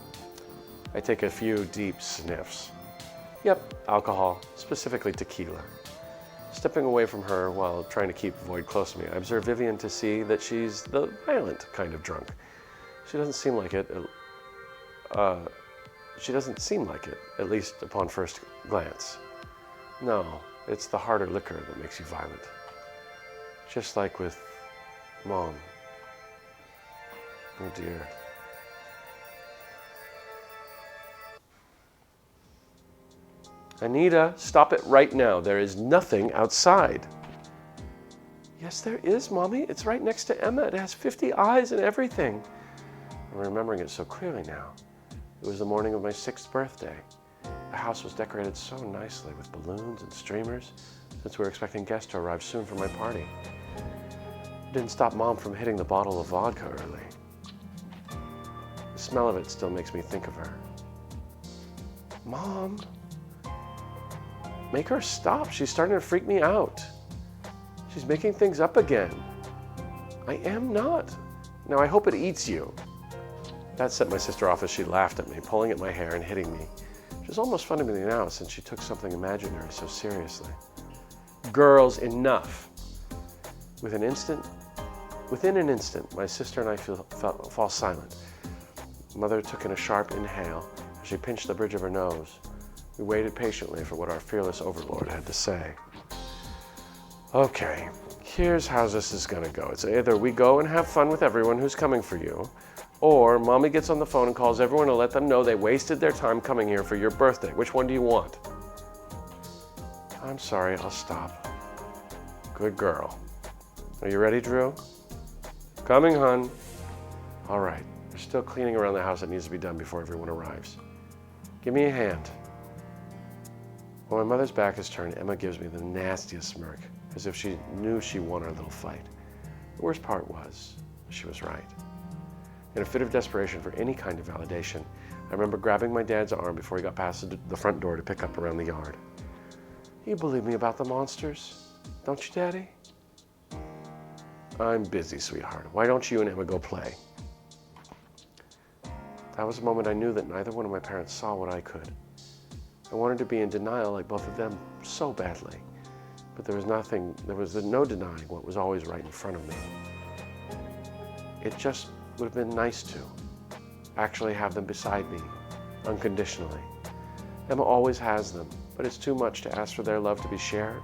I take a few deep sniffs. Yep, alcohol, specifically tequila. Stepping away from her while trying to keep Void close to me, I observe Vivian to see that she's the violent kind of drunk. She doesn't seem like it. She doesn't seem like it, at least upon first glance. No, it's the harder liquor that makes you violent. Just like with Mom. Oh dear. Anita, stop it right now. There is nothing outside. Yes, there is, Mommy. It's right next to Emma. It has 50 eyes and everything. I'm remembering it so clearly now. It was the morning of my 6th birthday. The house was decorated so nicely with balloons and streamers, since we were expecting guests to arrive soon for my party. It didn't stop Mom from hitting the bottle of vodka early. The smell of it still makes me think of her. Mom, make her stop. She's starting to freak me out. She's making things up again. I am not. Now I hope it eats you. That set my sister off as she laughed at me, pulling at my hair and hitting me. Which is almost funny to me now since she took something imaginary so seriously. Girls, enough. Within an instant, my sister and I fall silent. Mother took in a sharp inhale as she pinched the bridge of her nose. We waited patiently for what our fearless overlord had to say. Okay, here's how this is gonna go. It's either we go and have fun with everyone who's coming for you, or Mommy gets on the phone and calls everyone to let them know they wasted their time coming here for your birthday. Which one do you want? I'm sorry, I'll stop. Good girl. Are you ready, Drew? Coming, hon. All right, there's still cleaning around the house that needs to be done before everyone arrives. Give me a hand. When my mother's back is turned, Emma gives me the nastiest smirk, as if she knew she won our little fight. The worst part was, she was right. In a fit of desperation for any kind of validation, I remember grabbing my dad's arm before he got past the front door to pick up around the yard. You believe me about the monsters, don't you, Daddy? I'm busy, sweetheart. Why don't you and Emma go play? That was the moment I knew that neither one of my parents saw what I could. I wanted to be in denial like both of them so badly, but there was no denying what was always right in front of me. It just would have been nice to actually have them beside me, unconditionally. Emma always has them, but it's too much to ask for their love to be shared.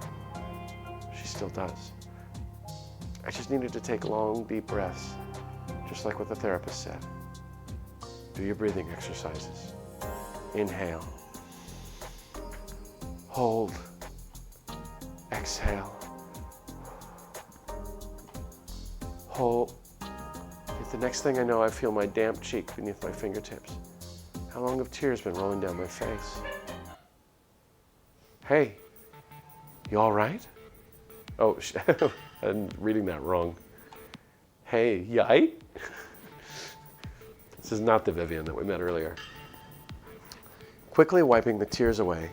She still does. I just needed to take long, deep breaths, just like what the therapist said. Do your breathing exercises. Inhale. Hold. Exhale. Hold. The next thing I know, I feel my damp cheek beneath my fingertips. How long have tears been rolling down my face? Hey, you all right? Oh, I'm reading that wrong. Hey, yay? This is not the Vivian that we met earlier. Quickly wiping the tears away,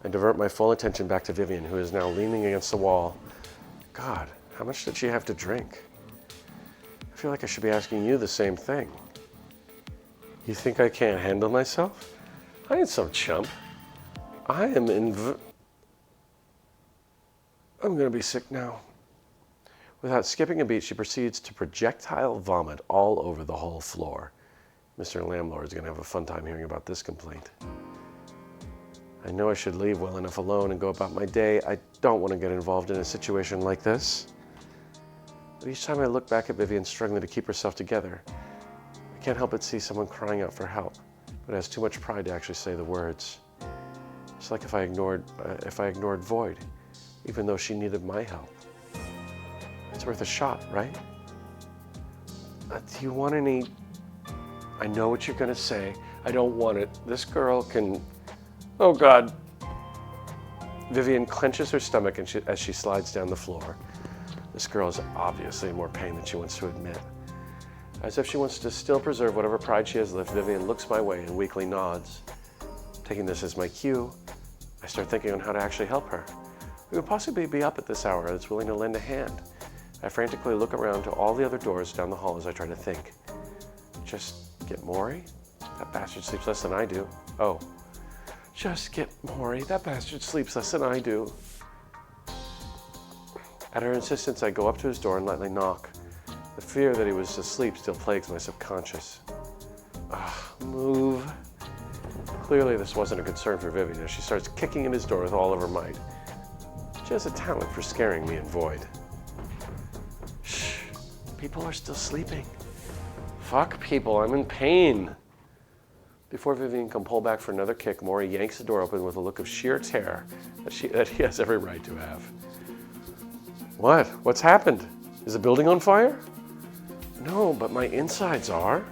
I divert my full attention back to Vivian, who is now leaning against the wall. God, how much did she have to drink? I feel like I should be asking you the same thing. You think I can't handle myself? I ain't some chump. I am I'm gonna be sick now. Without skipping a beat, she proceeds to projectile vomit all over the whole floor. Mr. Landlord is gonna have a fun time hearing about this complaint. I know I should leave well enough alone and go about my day. I don't want to get involved in a situation like this. But each time I look back at Vivian struggling to keep herself together, I can't help but see someone crying out for help, but has too much pride to actually say the words. It's like if I ignored Void, even though she needed my help. It's worth a shot, right? Do you want any... I know what you're gonna say. I don't want it. This girl can... Oh God. Vivian clenches her stomach as she slides down the floor. This girl is obviously in more pain than she wants to admit. As if she wants to still preserve whatever pride she has left, Vivian looks my way and weakly nods. Taking this as my cue, I start thinking on how to actually help her. Who would possibly be up at this hour that's willing to lend a hand? I frantically look around to all the other doors down the hall as I try to think. Just get Maury? That bastard sleeps less than I do. Oh. Just get Maury. That bastard sleeps less than I do. At her insistence, I go up to his door and lightly knock. The fear that he was asleep still plagues my subconscious. Move. Clearly, this wasn't a concern for Vivian as she starts kicking in his door with all of her might. She has a talent for scaring me and Void. Shh. People are still sleeping. Fuck people, I'm in pain. Before Vivian can pull back for another kick, Maury yanks the door open with a look of sheer terror that he has every right to have. What? What's happened? Is the building on fire? No, but my insides are.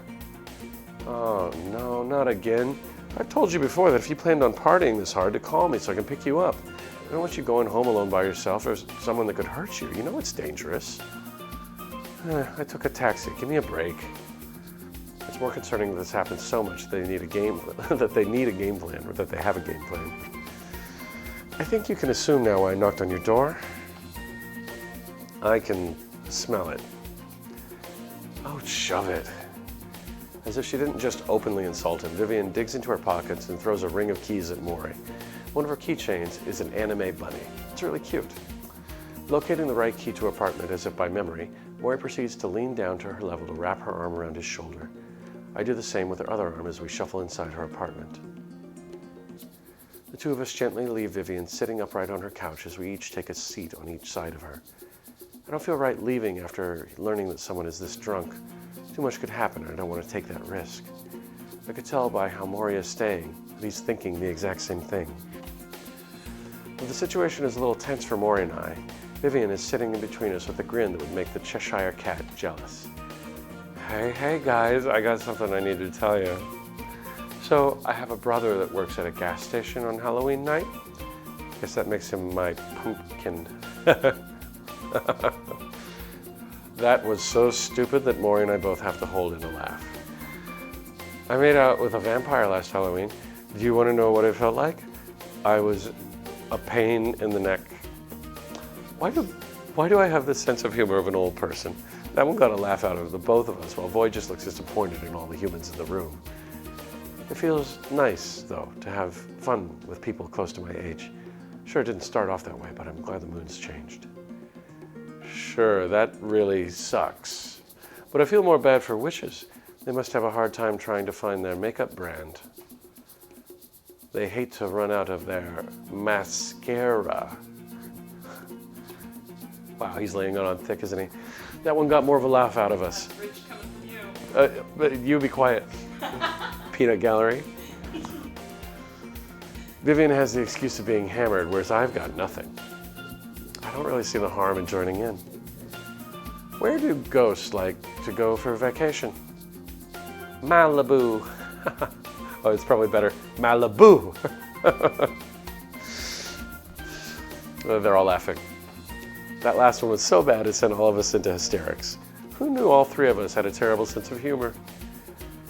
Oh no, not again. I've told you before that if you planned on partying this hard, to call me so I can pick you up. I don't want you going home alone by yourself or someone that could hurt you. You know it's dangerous. I took a taxi. Give me a break. It's more concerning that this happens so much that they need a game plan, or that they have a game plan. I think you can assume now why I knocked on your door. I can smell it. Oh, shove it. As if she didn't just openly insult him, Vivian digs into her pockets and throws a ring of keys at Maury. One of her keychains is an anime bunny. It's really cute. Locating the right key to her apartment as if by memory, Maury proceeds to lean down to her level to wrap her arm around his shoulder. I do the same with her other arm as we shuffle inside her apartment. The two of us gently leave Vivian sitting upright on her couch as we each take a seat on each side of her. I don't feel right leaving after learning that someone is this drunk. Too much could happen and I don't want to take that risk. I could tell by how Maury is staying that he's thinking the exact same thing. But the situation is a little tense for Maury and I. Vivian is sitting in between us with a grin that would make the Cheshire Cat jealous. Hey guys, I got something I need to tell you. So I have a brother that works at a gas station on Halloween night. Guess that makes him my pumpkin. That was so stupid that Maury and I both have to hold in a laugh. I made out with a vampire last Halloween. Do you want to know what it felt like? I was a pain in the neck. Why do I have this sense of humor of an old person? That one got a laugh out of the both of us, while Void just looks disappointed in all the humans in the room. It feels nice, though, to have fun with people close to my age. Sure, it didn't start off that way, but I'm glad the mood's changed. Sure, that really sucks. But I feel more bad for witches. They must have a hard time trying to find their makeup brand. They hate to run out of their mascara. Wow, he's laying it on thick, isn't he? That one got more of a laugh out of us. Rich coming from you. But you be quiet. Peanut gallery. Vivian has the excuse of being hammered, whereas I've got nothing. I don't really see the harm in joining in. Where do ghosts like to go for vacation? Malibu. Oh, it's probably better. Malibu. They're all laughing. That last one was so bad it sent all of us into hysterics. Who knew all three of us had a terrible sense of humor?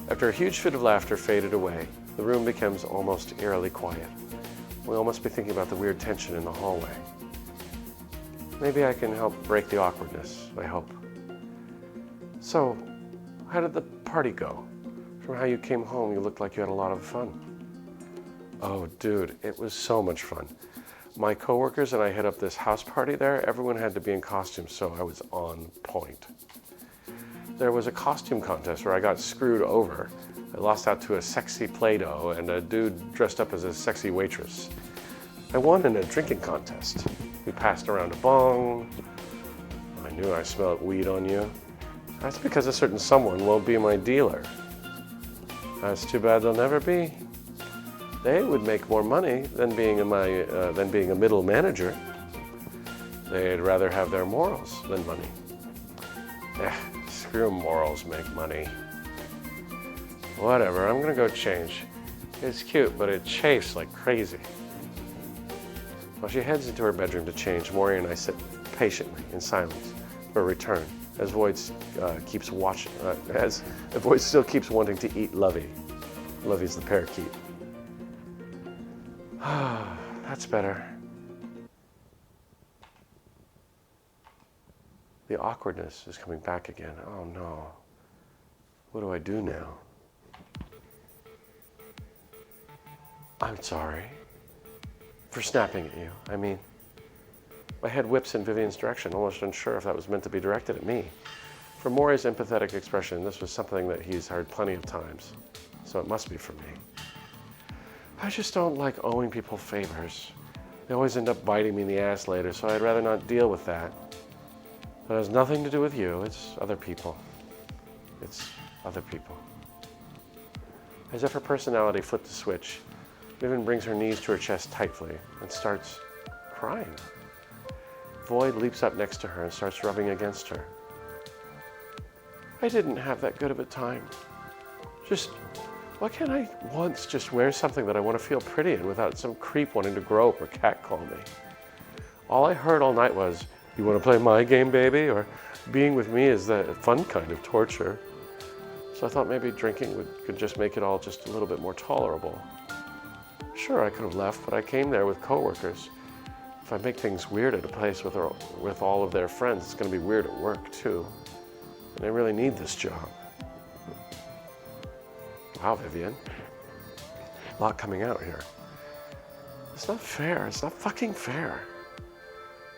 After a huge fit of laughter faded away, the room becomes almost eerily quiet. We all must be thinking about the weird tension in the hallway. Maybe I can help break the awkwardness, I hope. So, how did the party go? From how you came home, you looked like you had a lot of fun. Oh, dude, it was so much fun. My coworkers and I hit up this house party there. Everyone had to be in costume, so I was on point. There was a costume contest where I got screwed over. I lost out to a sexy Play-Doh and a dude dressed up as a sexy waitress. I won in a drinking contest. We passed around a bong. I knew I smelled weed on you. That's because a certain someone won't be my dealer. That's too bad they'll never be. They would make more money than being a middle manager. They'd rather have their morals than money. Screw morals, make money. Whatever, I'm gonna go change. It's cute, but it chafes like crazy. While she heads into her bedroom to change, Maury and I sit patiently in silence for a return, as Void keeps watching. As Void still keeps wanting to eat Lovey. Lovey's the parakeet. That's better. The awkwardness is coming back again. Oh no. What do I do now? I'm sorry for snapping at you. I mean, my head whips in Vivian's direction, almost unsure if that was meant to be directed at me. For Maury's empathetic expression, this was something that he's heard plenty of times, so it must be for me. I just don't like owing people favors. They always end up biting me in the ass later, so I'd rather not deal with that. But it has nothing to do with you, it's other people. It's other people. As if her personality flipped a switch, Vivian brings her knees to her chest tightly and starts crying. Void leaps up next to her and starts rubbing against her. I didn't have that good of a time. Why can't I once just wear something that I want to feel pretty in without some creep wanting to grope or catcall me? All I heard all night was, you want to play my game, baby? Or being with me is the fun kind of torture. So I thought maybe drinking could just make it all just a little bit more tolerable. Sure, I could have left, but I came there with coworkers. If I make things weird at a place with all of their friends, it's going to be weird at work too. And I really need this job. Wow, Vivian. A lot coming out here. It's not fair. It's not fucking fair.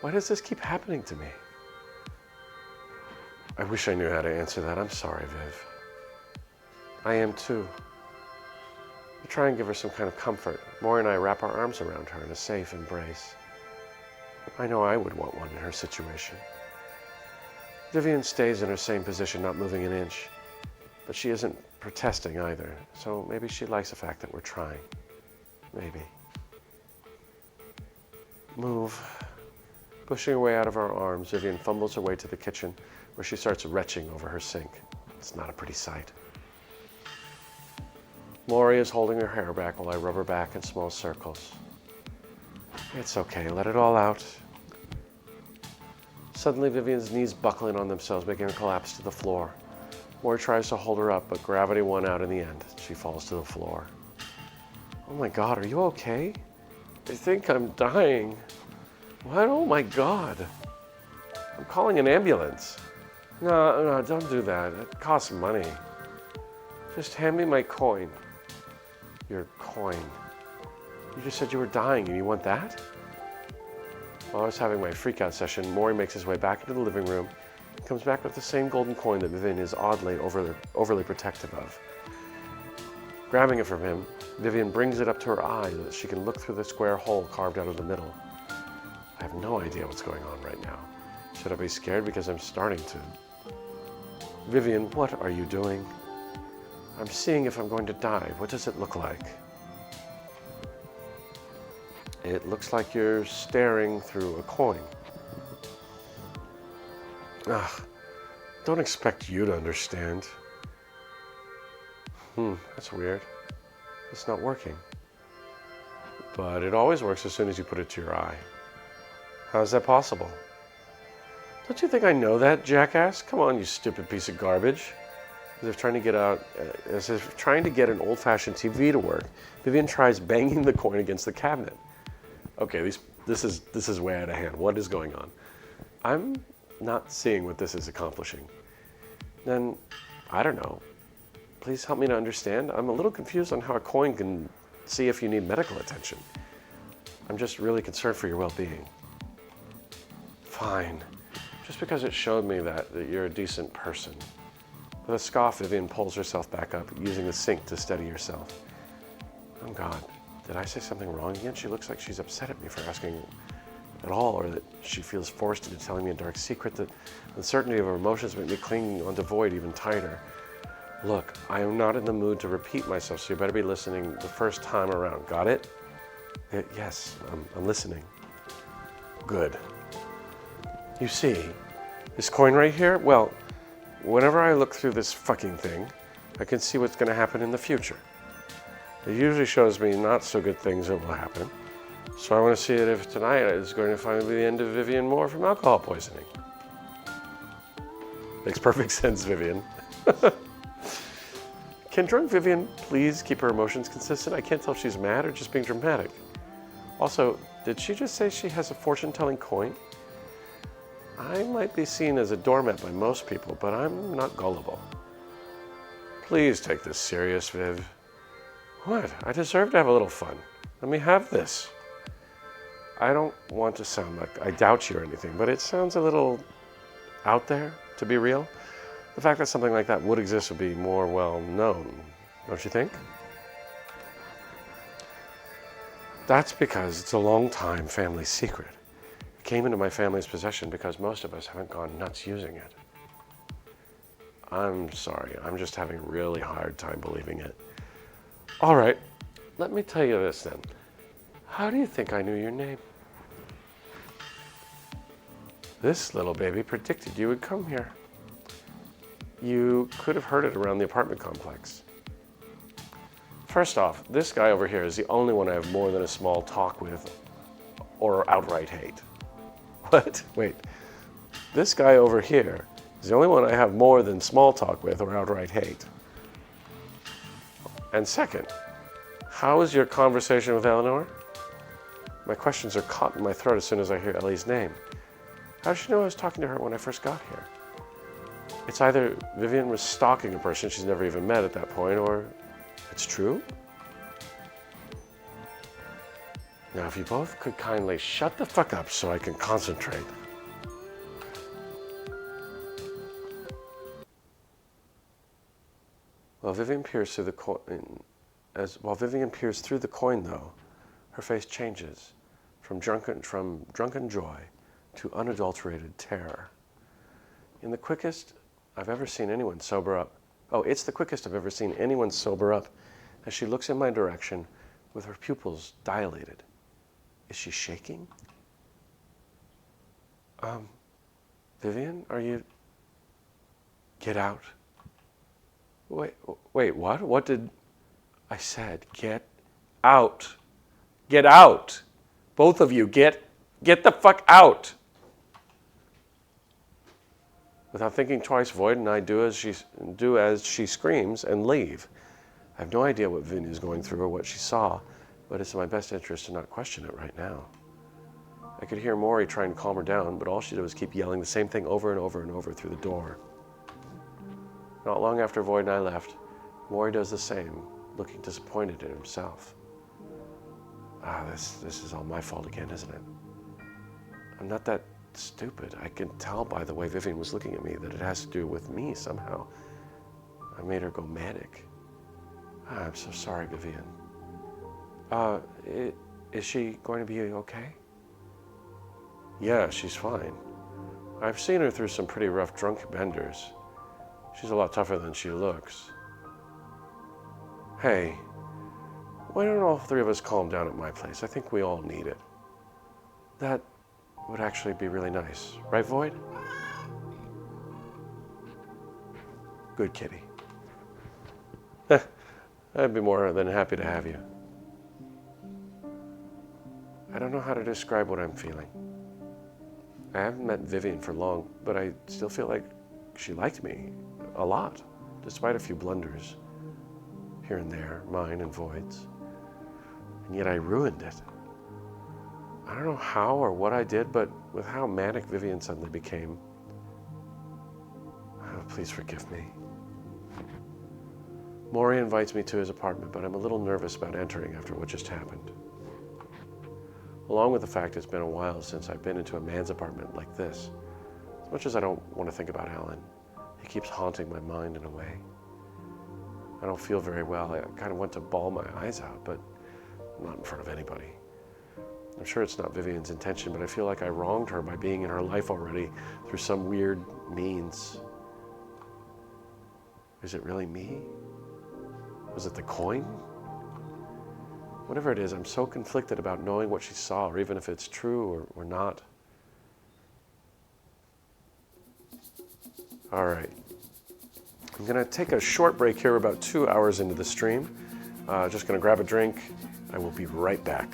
Why does this keep happening to me? I wish I knew how to answer that. I'm sorry, Viv. I am too. I try and give her some kind of comfort. Maury and I wrap our arms around her in a safe embrace. I know I would want one in her situation. Vivian stays in her same position, not moving an inch. But she isn't protesting either, so maybe she likes the fact that we're trying. Maybe. Move. Pushing her way out of our arms, Vivian fumbles her way to the kitchen, where she starts retching over her sink. It's not a pretty sight. Maury is holding her hair back while I rub her back in small circles. It's okay, let it all out. Suddenly, Vivian's knees buckle in on themselves, making her collapse to the floor. Maury tries to hold her up, but gravity won out in the end. She falls to the floor. Oh my God, are you okay? I think I'm dying. What? Oh my God. I'm calling an ambulance. No, don't do that. It costs money. Just hand me my coin. Your coin. You just said you were dying and you want that? While I was having my freakout session, Maury makes his way back into the living room and comes back with the same golden coin that Vivian is oddly overly protective of. Grabbing it from him, Vivian brings it up to her eye so that she can look through the square hole carved out of the middle. I have no idea what's going on right now. Should I be scared because I'm starting to? Vivian, what are you doing? I'm seeing if I'm going to die. What does it look like? It looks like you're staring through a coin. Ugh, don't expect you to understand. That's weird. It's not working. But it always works as soon as you put it to your eye. How is that possible? Don't you think I know that, jackass? Come on, you stupid piece of garbage. As if trying to get an old-fashioned TV to work, Vivian tries banging the coin against the cabinet. Okay, this is way out of hand. What is going on? I'm not seeing what this is accomplishing. Then, I don't know. Please help me to understand. I'm a little confused on how a coin can see if you need medical attention. I'm just really concerned for your well-being. Fine. Just because it showed me that you're a decent person. With a scoff, Vivian pulls herself back up, using the sink to steady herself. Oh God, did I say something wrong again? She looks like she's upset at me for asking at all, or that she feels forced into telling me a dark secret. That the uncertainty of her emotions make me cling onto Void even tighter. Look, I am not in the mood to repeat myself, so you better be listening the first time around. Got it? Yes, I'm listening. Good. You see, this coin right here, well, whenever I look through this fucking thing, I can see what's going to happen in the future. It usually shows me not so good things that will happen. So I want to see if tonight is going to finally be the end of Vivian Moore from alcohol poisoning. Makes perfect sense, Vivian. Can drunk Vivian please keep her emotions consistent? I can't tell if she's mad or just being dramatic. Also, did she just say she has a fortune-telling coin? I might be seen as a doormat by most people, but I'm not gullible. Please take this serious, Viv. What? I deserve to have a little fun. Let me have this. I don't want to sound like I doubt you or anything, but it sounds a little out there, to be real. The fact that something like that would exist would be more well known, don't you think? That's because it's a long-time family secret. It came into my family's possession because most of us haven't gone nuts using it. I'm sorry, I'm just having a really hard time believing it. All right, let me tell you this then. How do you think I knew your name? This little baby predicted you would come here. You could have heard it around the apartment complex. First off, this guy over here is the only one I have more than a small talk with or outright hate. What? Wait. This guy over here is the only one I have more than small talk with or outright hate. And second, how is your conversation with Eleanor? My questions are caught in my throat as soon as I hear Ellie's name. How did she know I was talking to her when I first got here? It's either Vivian was stalking a person she's never even met at that point, or it's true? Now, if you both could kindly shut the fuck up so I can concentrate. While Vivian peers through the coin, though, her face changes from drunken joy to unadulterated terror. In the quickest I've ever seen anyone sober up. Oh, it's the quickest I've ever seen anyone sober up as she looks in my direction with her pupils dilated. Is she shaking? Vivian, are you... Get out. Wait, what? What did... I said, get out. Get out. Both of you, get the fuck out. Without thinking twice, Void and I do as she screams and leave. I have no idea what Vivian is going through or what she saw, but it's in my best interest to not question it right now. I could hear Maury trying to calm her down, but all she did was keep yelling the same thing over and over and over through the door. Not long after Void and I left, Maury does the same, looking disappointed in himself. This is all my fault again, isn't it? I'm not that stupid. I can tell by the way Vivian was looking at me that it has to do with me somehow. I made her go manic. I'm so sorry, Vivian. Is she going to be okay? Yeah, she's fine. I've seen her through some pretty rough drunk benders. She's a lot tougher than she looks. Hey, why don't all three of us calm down at my place? I think we all need it. That would actually be really nice. Right, Void? Good kitty. I'd be more than happy to have you. I don't know how to describe what I'm feeling. I haven't met Vivian for long, but I still feel like she liked me a lot, despite a few blunders here and there, mine and Void's. And yet I ruined it. I don't know how or what I did, but with how manic Vivian suddenly became, please forgive me. Maury invites me to his apartment, but I'm a little nervous about entering after what just happened. Along with the fact it's been a while since I've been into a man's apartment like this. As much as I don't want to think about Alan, he keeps haunting my mind in a way. I don't feel very well. I kind of want to bawl my eyes out, but not in front of anybody. I'm sure it's not Vivian's intention, but I feel like I wronged her by being in her life already through some weird means. Is it really me? Was it the coin? Whatever it is, I'm so conflicted about knowing what she saw, or even if it's true or not. All right. I'm going to take a short break here, about 2 hours into the stream. Just going to grab a drink. I will be right back.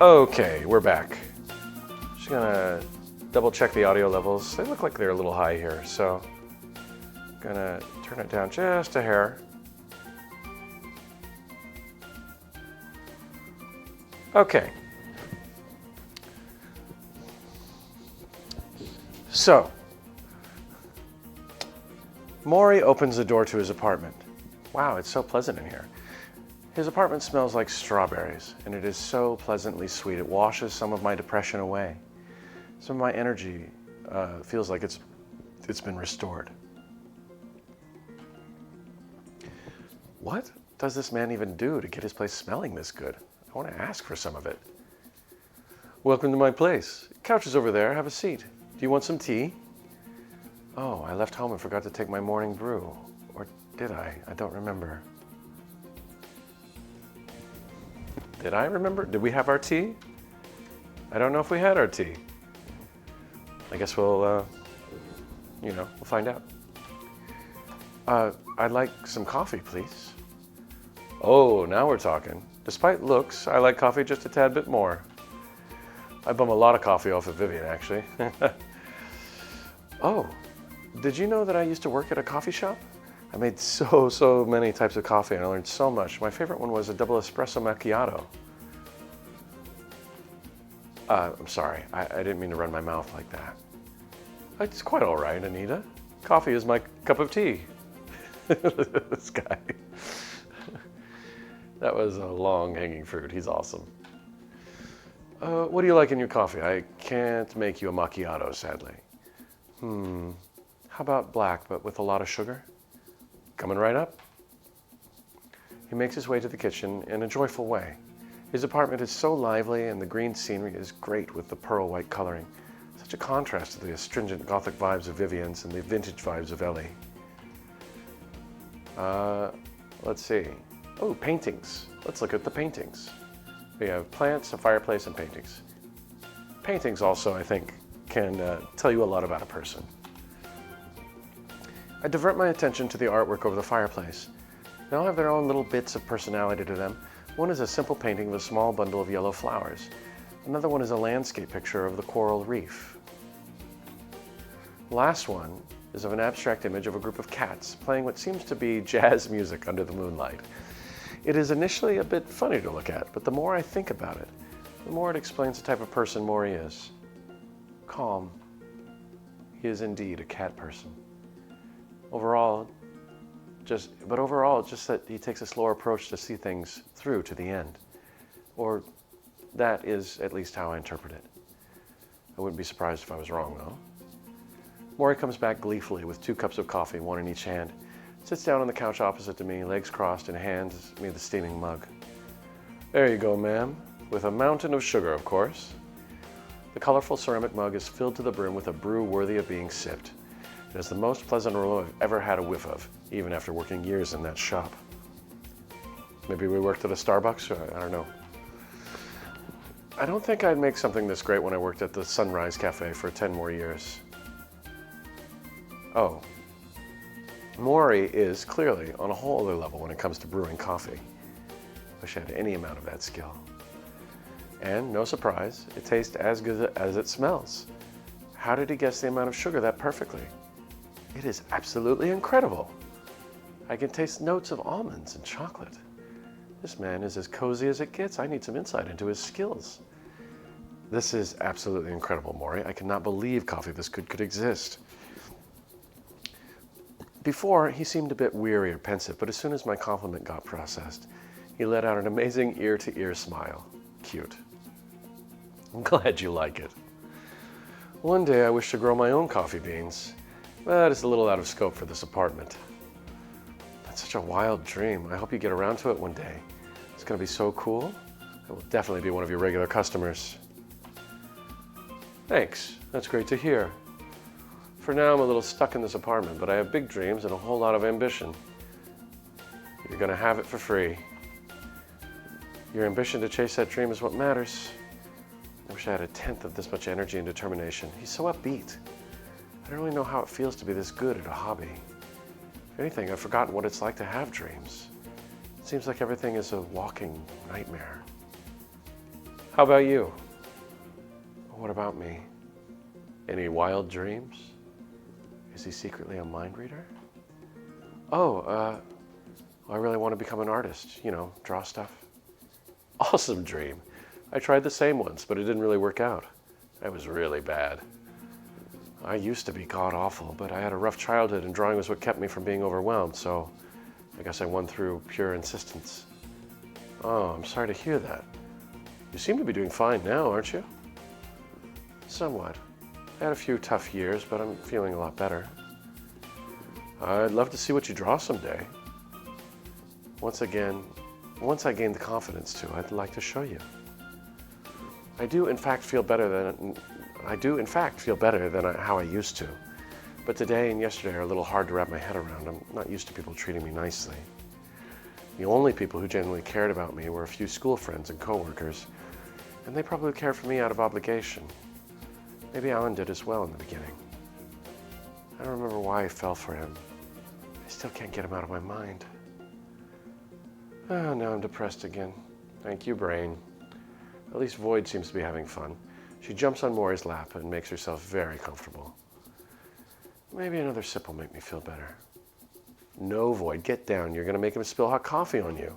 Okay, we're back. Just gonna double check the audio levels. They look like they're a little high here, so gonna turn it down just a hair. Okay. So, Maury opens the door to his apartment. Wow, it's so pleasant in here. His apartment smells like strawberries, and it is so pleasantly sweet. It washes some of my depression away. Some of my energy feels like it's been restored. What does this man even do to get his place smelling this good? I want to ask for some of it. Welcome to my place. Couch is over there. Have a seat. Do you want some tea? Oh, I left home and forgot to take my morning brew. Or did I? I don't remember. Did I remember? Did we have our tea? I don't know if we had our tea. I guess we'll find out. I'd like some coffee, please. Oh, now we're talking. Despite looks, I like coffee just a tad bit more. I bum a lot of coffee off of Vivian, actually. Oh, did you know that I used to work at a coffee shop? I made so many types of coffee and I learned so much. My favorite one was a double espresso macchiato. I'm sorry, I didn't mean to run my mouth like that. It's quite all right, Anita. Coffee is my cup of tea. This guy. That was a long hanging fruit. He's awesome. What do you like in your coffee? I can't make you a macchiato, sadly. How about black, but with a lot of sugar? Coming right up. He makes his way to the kitchen in a joyful way. His apartment is so lively and the green scenery is great with the pearl white coloring. Such a contrast to the astringent Gothic vibes of Vivian's and the vintage vibes of Ellie. Let's see. Oh, paintings. Let's look at the paintings. We have plants, a fireplace, and paintings. Paintings also, I think, can tell you a lot about a person. I divert my attention to the artwork over the fireplace. They all have their own little bits of personality to them. One is a simple painting of a small bundle of yellow flowers. Another one is a landscape picture of the coral reef. The last one is of an abstract image of a group of cats playing what seems to be jazz music under the moonlight. It is initially a bit funny to look at, but the more I think about it, the more it explains the type of person Maury is. Calm. He is indeed a cat person. Overall, just that he takes a slower approach to see things through to the end. Or that is at least how I interpret it. I wouldn't be surprised if I was wrong, though. Maury comes back gleefully with 2 cups of coffee, one in each hand, sits down on the couch opposite to me, legs crossed, and hands me the steaming mug. There you go, ma'am. With a mountain of sugar, of course. The colorful ceramic mug is filled to the brim with a brew worthy of being sipped. It is the most pleasant aroma I've ever had a whiff of, even after working years in that shop. Maybe we worked at a Starbucks, or I don't know. I don't think I'd make something this great when I worked at the Sunrise Cafe for 10 more years. Oh. Maury is clearly on a whole other level when it comes to brewing coffee. Wish I had any amount of that skill. And, no surprise, it tastes as good as it smells. How did he guess the amount of sugar that perfectly? It is absolutely incredible. I can taste notes of almonds and chocolate. This man is as cozy as it gets. I need some insight into his skills. This is absolutely incredible, Maury. I cannot believe coffee this good could exist. Before, he seemed a bit weary or pensive, but as soon as my compliment got processed, he let out an amazing ear-to-ear smile. Cute. I'm glad you like it. One day I wish to grow my own coffee beans, but it's a little out of scope for this apartment. That's such a wild dream. I hope you get around to it one day. It's going to be so cool. I will definitely be one of your regular customers. Thanks. That's great to hear. For now, I'm a little stuck in this apartment, but I have big dreams and a whole lot of ambition. You're going to have it for free. Your ambition to chase that dream is what matters. I wish I had 1/10 of this much energy and determination. He's so upbeat. I don't really know how it feels to be this good at a hobby. If anything, I've forgotten what it's like to have dreams. It seems like everything is a walking nightmare. How about you? What about me? Any wild dreams? Is he secretly a mind reader? Oh, I really want to become an artist, draw stuff. Awesome dream. I tried the same once, but it didn't really work out. That was really bad. I used to be god-awful, but I had a rough childhood and drawing was what kept me from being overwhelmed, so I guess I won through pure insistence. Oh, I'm sorry to hear that. You seem to be doing fine now, aren't you? Somewhat. I had a few tough years, but I'm feeling a lot better. I'd love to see what you draw someday. Once I gain the confidence to, I'd like to show you. I do in fact feel better than how I used to. But today and yesterday are a little hard to wrap my head around. I'm not used to people treating me nicely. The only people who genuinely cared about me were a few school friends and coworkers, and they probably cared for me out of obligation. Maybe Alan did as well in the beginning. I don't remember why I fell for him. I still can't get him out of my mind. Oh, now I'm depressed again. Thank you, brain. At least Void seems to be having fun. She jumps on Maury's lap and makes herself very comfortable. Maybe another sip will make me feel better. No, Void, get down. You're going to make him spill hot coffee on you.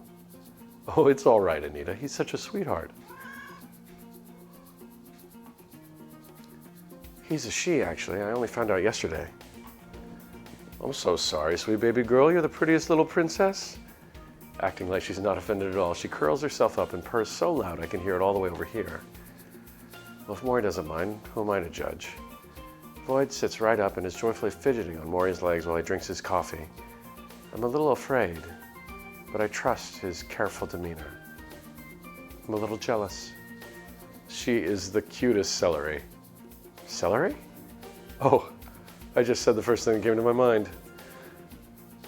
Oh, it's all right, Anita. He's such a sweetheart. He's a she, actually. I only found out yesterday. I'm so sorry, sweet baby girl. You're the prettiest little princess. Acting like she's not offended at all, she curls herself up and purrs so loud I can hear it all the way over here. Well, if Maury doesn't mind, who am I to judge? Void sits right up and is joyfully fidgeting on Maury's legs while he drinks his coffee. I'm a little afraid, but I trust his careful demeanor. I'm a little jealous. She is the cutest celery. Celery? Oh, I just said the first thing that came to my mind.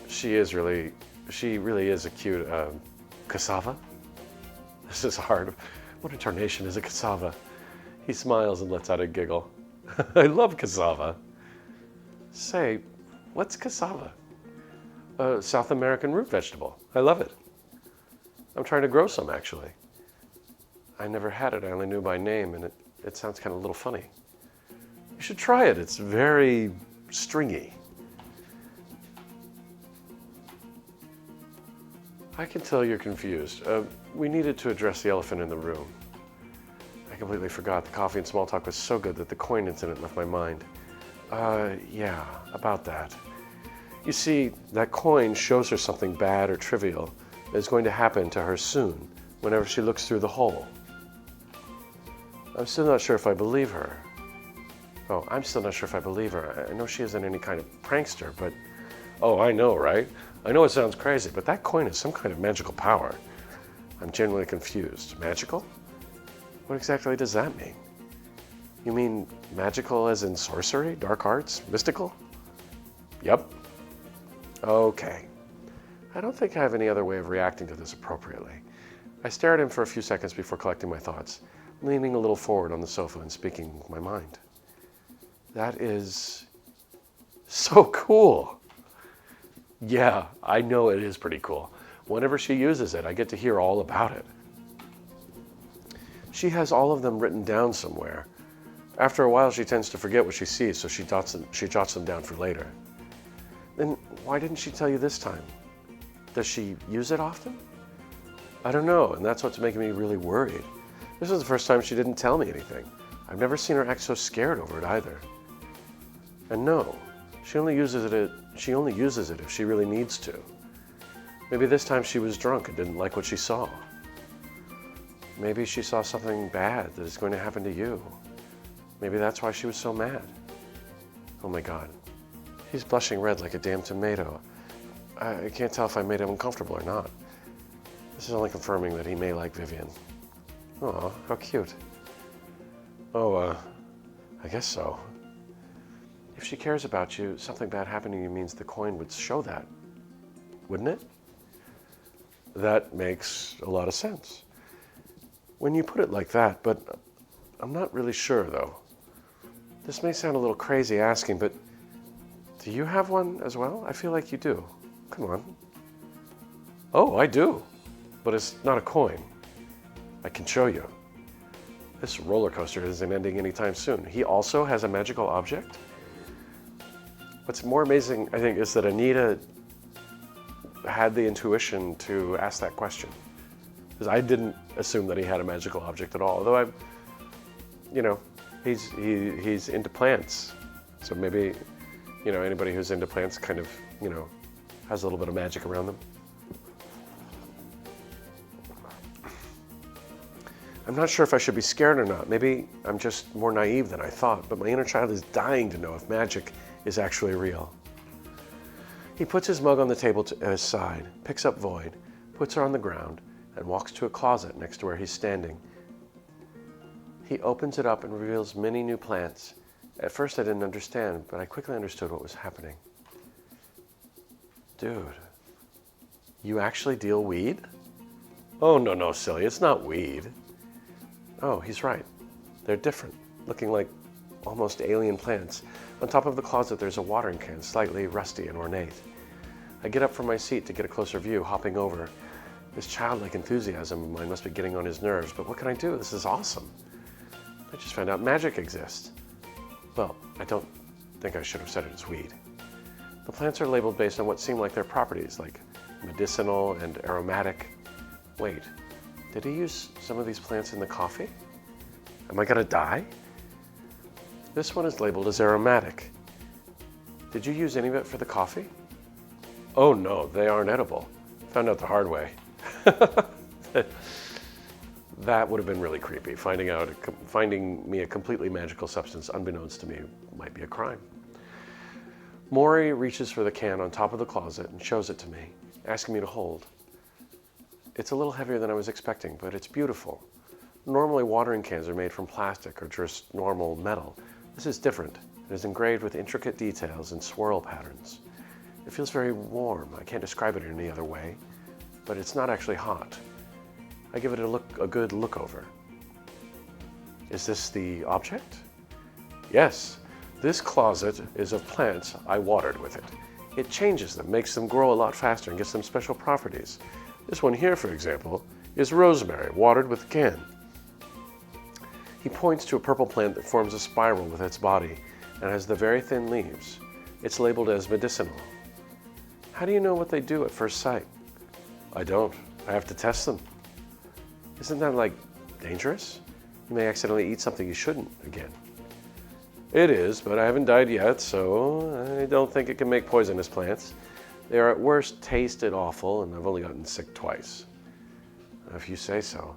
She really is a cute cassava. This is hard. What intonation is a cassava? He smiles and lets out a giggle. I love cassava. Say, what's cassava? A South American root vegetable. I love it. I'm trying to grow some, actually. I never had it. I only knew by name, and it sounds kind of a little funny. You should try it. It's very stringy. I can tell you're confused. We needed to address the elephant in the room. I completely forgot. The coffee and small talk was so good that the coin incident left my mind. Yeah, about that. You see, that coin shows her something bad or trivial that is going to happen to her soon, whenever she looks through the hole. I'm still not sure if I believe her. I'm still not sure if I believe her. I know she isn't any kind of prankster, but... Oh, I know, right? I know it sounds crazy, but that coin has some kind of magical power. I'm genuinely confused. Magical? What exactly does that mean? You mean magical as in sorcery, dark arts, mystical? Yep. Okay. I don't think I have any other way of reacting to this appropriately. I stare at him for a few seconds before collecting my thoughts, leaning a little forward on the sofa and speaking my mind. That is so cool. Yeah, I know it is pretty cool. Whenever she uses it, I get to hear all about it. She has all of them written down somewhere. After a while, she tends to forget what she sees, so she jots them down for later. Then why didn't she tell you this time? Does she use it often? I don't know, and that's what's making me really worried. This is the first time she didn't tell me anything. I've never seen her act so scared over it either. And no, she only uses it if she really needs to. Maybe this time she was drunk and didn't like what she saw. Maybe she saw something bad that is going to happen to you. Maybe that's why she was so mad. Oh my God. He's blushing red like a damn tomato. I can't tell if I made him uncomfortable or not. This is only confirming that he may like Vivian. Aw, how cute. I guess so. If she cares about you, something bad happening to you means the coin would show that, wouldn't it? That makes a lot of sense. When you put it like that, but I'm not really sure, though. This may sound a little crazy asking, but do you have one as well? I feel like you do. Come on. Oh, I do. But it's not a coin. I can show you. This roller coaster isn't ending anytime soon. He also has a magical object? What's more amazing, I think, is that Anita had the intuition to ask that question. Because I didn't assume that he had a magical object at all. Although he's into plants. So maybe, anybody who's into plants kind of, has a little bit of magic around them. I'm not sure if I should be scared or not. Maybe I'm just more naive than I thought, but my inner child is dying to know if magic is actually real. He puts his mug on the table at his side, picks up Void, puts her on the ground, and walks to a closet next to where he's standing. He opens it up and reveals many new plants. At first I didn't understand, but I quickly understood what was happening. Dude, you actually deal weed? Oh, no, silly, it's not weed. Oh, he's right. They're different, looking like almost alien plants. On top of the closet, there's a watering can, slightly rusty and ornate. I get up from my seat to get a closer view, hopping over. This childlike enthusiasm of mine must be getting on his nerves, but what can I do? This is awesome. I just found out magic exists. Well, I don't think I should have said it as weed. The plants are labeled based on what seem like their properties, like medicinal and aromatic. Wait, did he use some of these plants in the coffee? Am I gonna die? This one is labeled as aromatic. Did you use any of it for the coffee? Oh no, they aren't edible. Found out the hard way. That would have been really creepy. Finding me a completely magical substance unbeknownst to me might be a crime. Maury reaches for the can on top of the closet and shows it to me, asking me to hold. It's a little heavier than I was expecting, but it's beautiful. Normally watering cans are made from plastic or just normal metal. This is different. It is engraved with intricate details and swirl patterns. It feels very warm. I can't describe it in any other way, but it's not actually hot. I give it a good look over. Is this the object? Yes, this closet is of plants I watered with it. It changes them, makes them grow a lot faster, and gives them special properties. This one here, for example, is rosemary, watered with a can. He points to a purple plant that forms a spiral with its body and has the very thin leaves. It's labeled as medicinal. How do you know what they do at first sight? I don't. I have to test them. Isn't that, dangerous? You may accidentally eat something you shouldn't again. It is, but I haven't died yet, so I don't think it can make poisonous plants. They are at worst tasted awful, and I've only gotten sick twice. If you say so.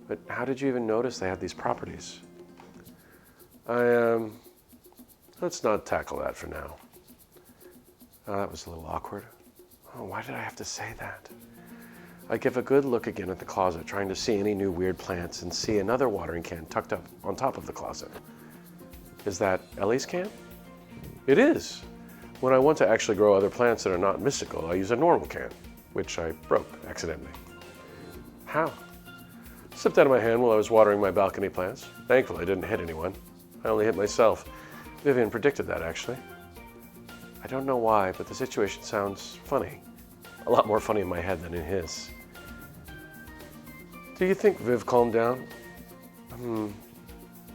But how did you even notice they had these properties? Let's not tackle that for now. Oh, that was a little awkward. Oh, why did I have to say that? I give a good look again at the closet, trying to see any new weird plants, and see another watering can tucked up on top of the closet. Is that Ellie's can? It is. When I want to actually grow other plants that are not mystical, I use a normal can, which I broke accidentally. How? Slipped out of my hand while I was watering my balcony plants. Thankfully, I didn't hit anyone. I only hit myself. Vivian predicted that, actually. I don't know why, but the situation sounds funny. A lot more funny in my head than in his. Do you think Viv calmed down?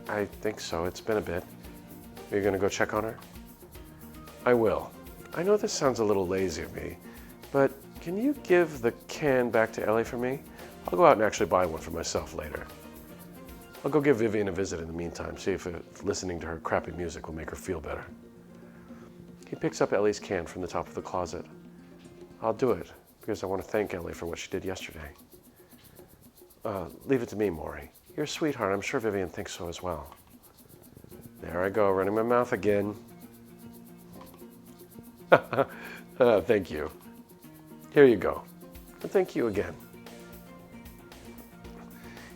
I think so. It's been a bit. Are you gonna go check on her? I will. I know this sounds a little lazy of me, but can you give the can back to Ellie for me? I'll go out and actually buy one for myself later. I'll go give Vivian a visit in the meantime, see if listening to her crappy music will make her feel better. He picks up Ellie's can from the top of the closet. I'll do it, because I want to thank Ellie for what she did yesterday. Leave it to me, Maury. You're a sweetheart. I'm sure Vivian thinks so as well. There I go, running my mouth again. Thank you. Here you go. And thank you again.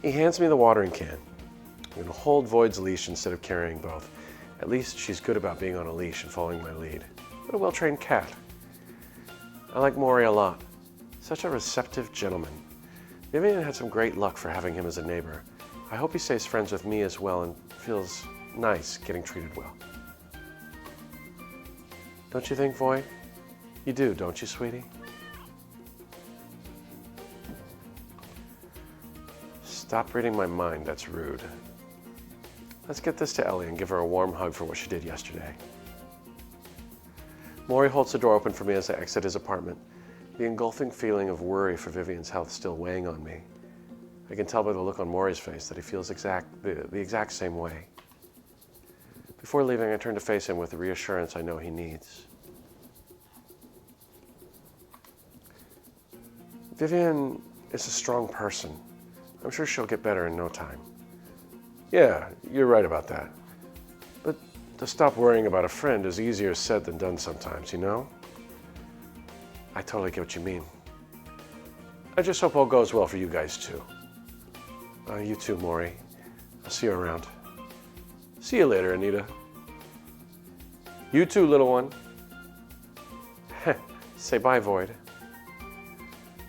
He hands me the watering can. I'm going to hold Void's leash instead of carrying both. At least she's good about being on a leash and following my lead. What a well-trained cat. I like Maury a lot. Such a receptive gentleman. Vivian had some great luck for having him as a neighbor. I hope he stays friends with me as well and feels nice getting treated well. Don't you think, Void? You do, don't you, sweetie? Stop reading my mind, that's rude. Let's get this to Ellie and give her a warm hug for what she did yesterday. Maury holds the door open for me as I exit his apartment, the engulfing feeling of worry for Vivian's health still weighing on me. I can tell by the look on Maury's face that he feels the exact same way. Before leaving, I turn to face him with the reassurance I know he needs. Vivian is a strong person. I'm sure she'll get better in no time. Yeah, you're right about that. But to stop worrying about a friend is easier said than done sometimes, you know? I totally get what you mean. I just hope all goes well for you guys too. You too, Maury. I'll see you around. See you later, Anita. You too, little one. Say bye, Void.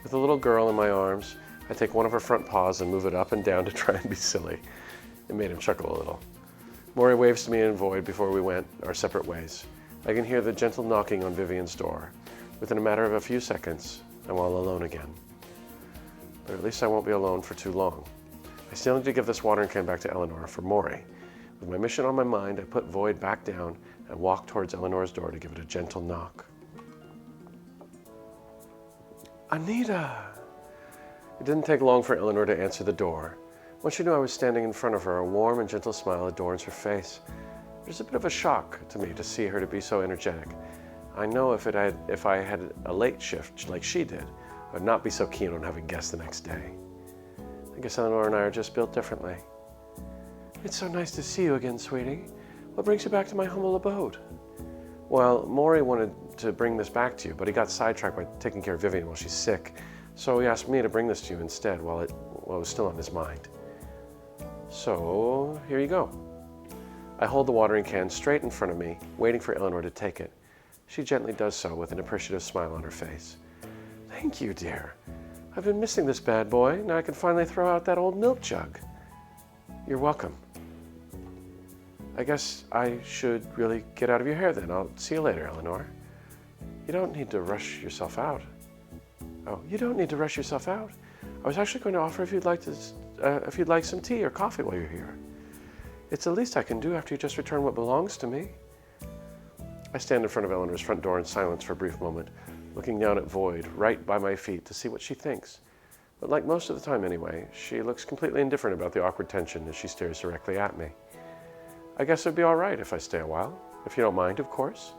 With the little girl in my arms, I take one of her front paws and move it up and down to try and be silly. It made him chuckle a little. Maury waves to me and Void before we went our separate ways. I can hear the gentle knocking on Vivian's door. Within a matter of a few seconds, I'm all alone again. But at least I won't be alone for too long. I still need to give this watering can back to Eleanor for Maury. With my mission on my mind, I put Void back down and walk towards Eleanor's door to give it a gentle knock. Anita! It didn't take long for Eleanor to answer the door. When she knew I was standing in front of her, a warm and gentle smile adorns her face. It was a bit of a shock to me to see her to be so energetic. I know if I had a late shift like she did, I would not be so keen on having guests the next day. I guess Eleanor and I are just built differently. It's so nice to see you again, sweetie. What brings you back to my humble abode? Well, Maury wanted to bring this back to you, but he got sidetracked by taking care of Vivian while she's sick. So he asked me to bring this to you instead while it was still on his mind. So, here you go. I hold the watering can straight in front of me, waiting for Eleanor to take it. She gently does so with an appreciative smile on her face. Thank you, dear. I've been missing this bad boy. Now I can finally throw out that old milk jug. You're welcome. I guess I should really get out of your hair then. I'll see you later, Eleanor. You don't need to rush yourself out. Oh, you don't need to rush yourself out. I was actually going to offer if you'd like some tea or coffee while you're here. It's the least I can do after you just return what belongs to me. I stand in front of Eleanor's front door in silence for a brief moment, looking down at Void right by my feet to see what she thinks. But like most of the time anyway, she looks completely indifferent about the awkward tension as she stares directly at me. I guess it'd be all right if I stay a while, if you don't mind, of course.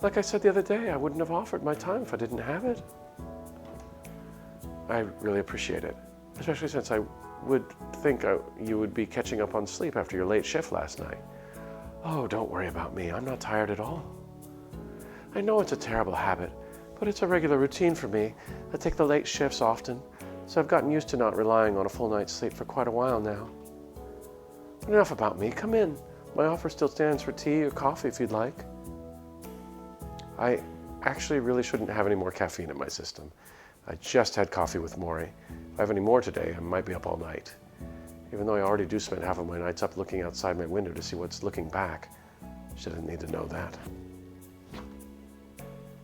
Like I said the other day, I wouldn't have offered my time if I didn't have it. I really appreciate it, especially since I would think you would be catching up on sleep after your late shift last night. Oh, don't worry about me. I'm not tired at all. I know it's a terrible habit, but it's a regular routine for me. I take the late shifts often, so I've gotten used to not relying on a full night's sleep for quite a while now. But enough about me. Come in. My offer still stands for tea or coffee if you'd like. I actually really shouldn't have any more caffeine in my system. I just had coffee with Maury. If I have any more today, I might be up all night. Even though I already do spend half of my nights up looking outside my window to see what's looking back. She doesn't need to know that.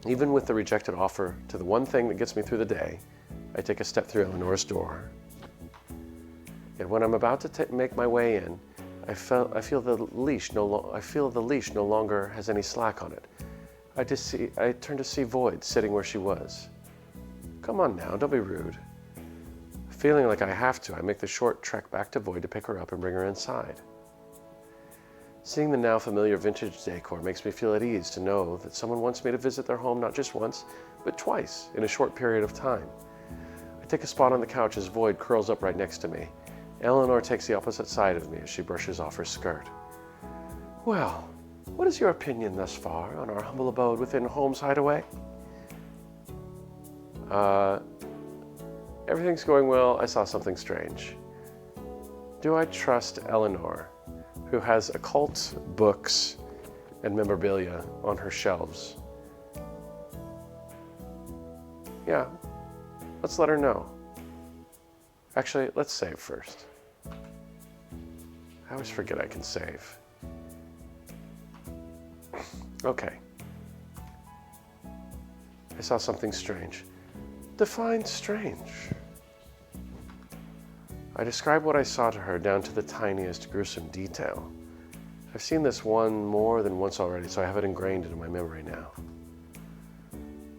Even with the rejected offer to the one thing that gets me through the day, I take a step through Eleanor's door. And when I'm about to make my way in, I feel the leash no longer has any slack on it. I turn to see Void sitting where she was. Come on now, don't be rude. Feeling like I have to, I make the short trek back to Void to pick her up and bring her inside. Seeing the now familiar vintage decor makes me feel at ease to know that someone wants me to visit their home not just once, but twice in a short period of time. I take a spot on the couch as Void curls up right next to me. Eleanor takes the opposite side of me as she brushes off her skirt. Well, what is your opinion thus far on our humble abode within Holmes' Hideaway? Everything's going well. I saw something strange. Do I trust Eleanor, who has occult books and memorabilia on her shelves? Yeah, let's let her know. Actually, let's save first. I always forget I can save. Okay. I saw something strange. Define strange. I described what I saw to her down to the tiniest gruesome detail. I've seen this one more than once already, so I have it ingrained into my memory now.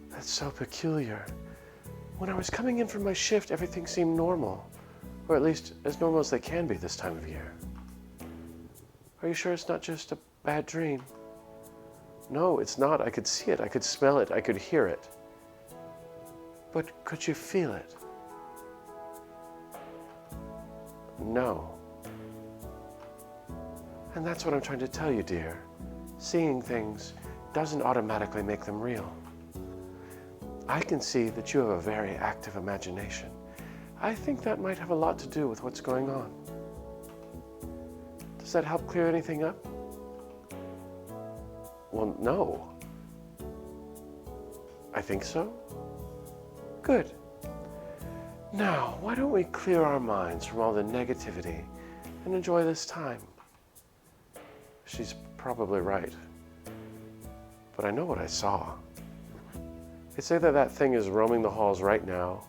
That's so peculiar. When I was coming in from my shift, everything seemed normal, or at least as normal as they can be this time of year. Are you sure it's not just a bad dream? No, it's not. I could see it. I could smell it. I could hear it. But could you feel it? No. And that's what I'm trying to tell you, dear. Seeing things doesn't automatically make them real. I can see that you have a very active imagination. I think that might have a lot to do with what's going on. Does that help clear anything up? Well, no. I think so. Good. Now, why don't we clear our minds from all the negativity and enjoy this time? She's probably right. But I know what I saw. It's either that thing is roaming the halls right now,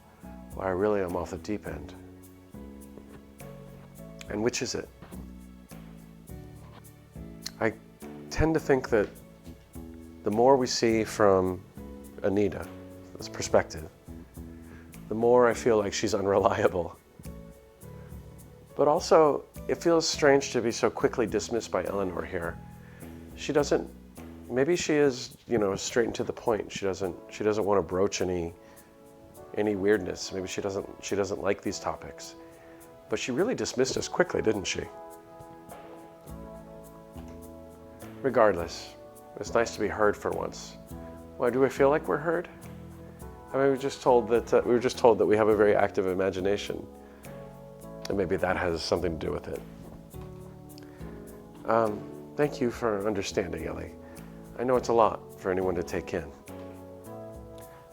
or I really am off the deep end. And which is it? I tend to think that the more we see from Anita's perspective, the more I feel like she's unreliable. But also, it feels strange to be so quickly dismissed by Eleanor here. She doesn't, maybe she is, straight and to the point. She doesn't want to broach any weirdness. Maybe she doesn't like these topics. But she really dismissed us quickly, didn't she? Regardless, it's nice to be heard for once. Why do we feel like we're heard? I mean, we were just told that we have a very active imagination, and maybe that has something to do with it. Thank you for understanding, Ellie. I know it's a lot for anyone to take in.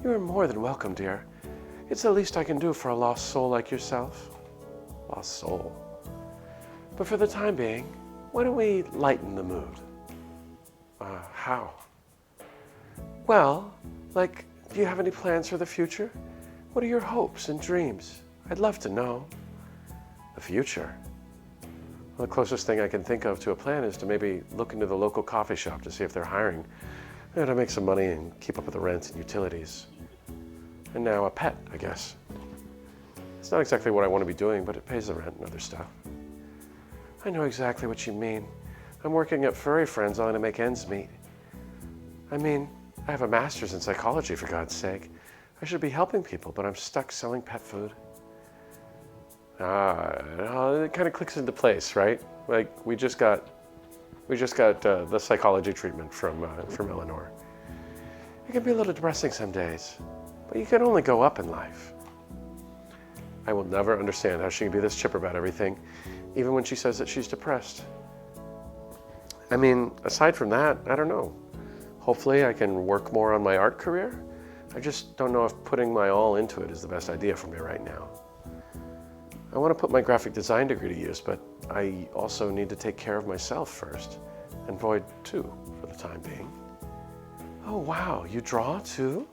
You are more than welcome, dear. It's the least I can do for a lost soul like yourself. Lost soul. But for the time being, why don't we lighten the mood? How? Well, do you have any plans for the future? What are your hopes and dreams? I'd love to know. The future? Well, the closest thing I can think of to a plan is to maybe look into the local coffee shop to see if they're hiring, to make some money and keep up with the rent and utilities. And now a pet, I guess. It's not exactly what I want to be doing, but it pays the rent and other stuff. I know exactly what you mean. I'm working at Furry Friends only to make ends meet. I mean, I have a master's in psychology, for God's sake. I should be helping people, but I'm stuck selling pet food. It kind of clicks into place, right? We just got the psychology treatment from Eleanor. It can be a little depressing some days, but you can only go up in life. I will never understand how she can be this chipper about everything, even when she says that she's depressed. I mean, aside from that, I don't know. Hopefully I can work more on my art career. I just don't know if putting my all into it is the best idea for me right now. I want to put my graphic design degree to use, but I also need to take care of myself first, and Void too, for the time being. Oh wow, you draw too?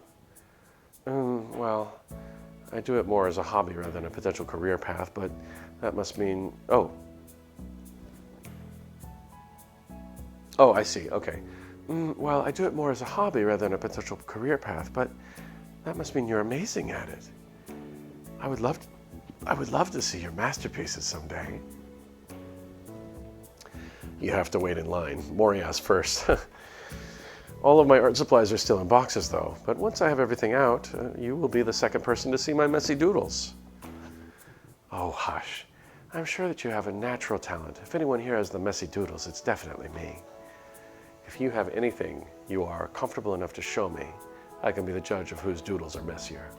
Well, I do it more as a hobby rather than a potential career path, but that must mean, oh, I see, okay. Well, I do it more as a hobby rather than a potential career path, but that must mean you're amazing at it. I would love to see your masterpieces someday. You have to wait in line. Maury asked first. All of my art supplies are still in boxes though, but once I have everything out, you will be the second person to see my messy doodles. Oh, hush. I'm sure that you have a natural talent. If anyone here has the messy doodles, it's definitely me. If you have anything you are comfortable enough to show me, I can be the judge of whose doodles are messier.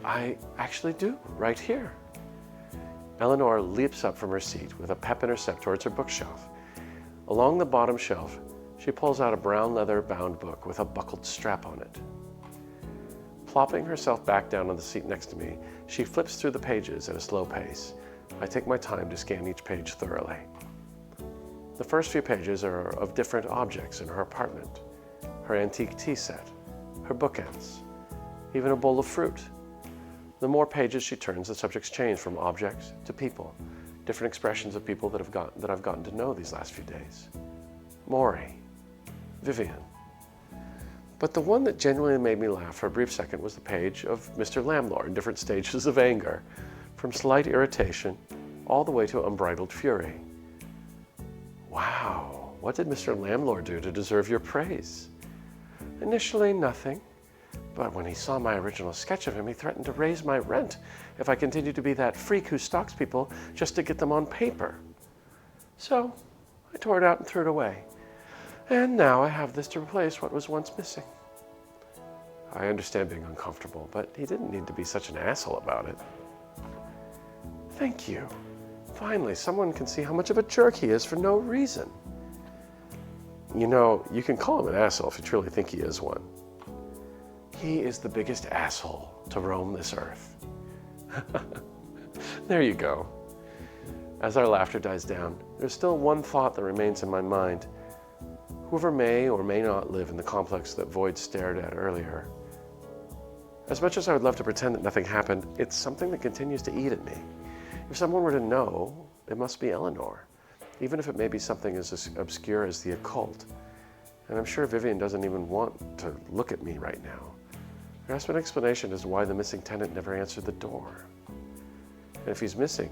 I actually do, right here. Eleanor leaps up from her seat with a pep in her step towards her bookshelf. Along the bottom shelf, she pulls out a brown leather-bound book with a buckled strap on it. Plopping herself back down on the seat next to me, she flips through the pages at a slow pace. I take my time to scan each page thoroughly. The first few pages are of different objects in her apartment. Her antique tea set, her bookends, even a bowl of fruit. The more pages she turns, the subjects change from objects to people, different expressions of people that I've gotten to know these last few days. Maury, Vivian. But the one that genuinely made me laugh for a brief second was the page of Mr. Lamlord in different stages of anger, from slight irritation all the way to unbridled fury. Wow, what did Mr. Lamlord do to deserve your praise? Initially, nothing. But when he saw my original sketch of him, he threatened to raise my rent if I continued to be that freak who stalks people just to get them on paper. So I tore it out and threw it away. And now I have this to replace what was once missing. I understand being uncomfortable, but he didn't need to be such an asshole about it. Thank you. Finally, someone can see how much of a jerk he is for no reason. You know, you can call him an asshole if you truly think he is one. He is the biggest asshole to roam this earth. There you go. As our laughter dies down, there's still one thought that remains in my mind. Whoever may or may not live in the complex that Void stared at earlier. As much as I would love to pretend that nothing happened, it's something that continues to eat at me. If someone were to know, it must be Eleanor, even if it may be something as obscure as the occult. And I'm sure Vivian doesn't even want to look at me right now. There has to be an explanation as to why the missing tenant never answered the door. And if he's missing,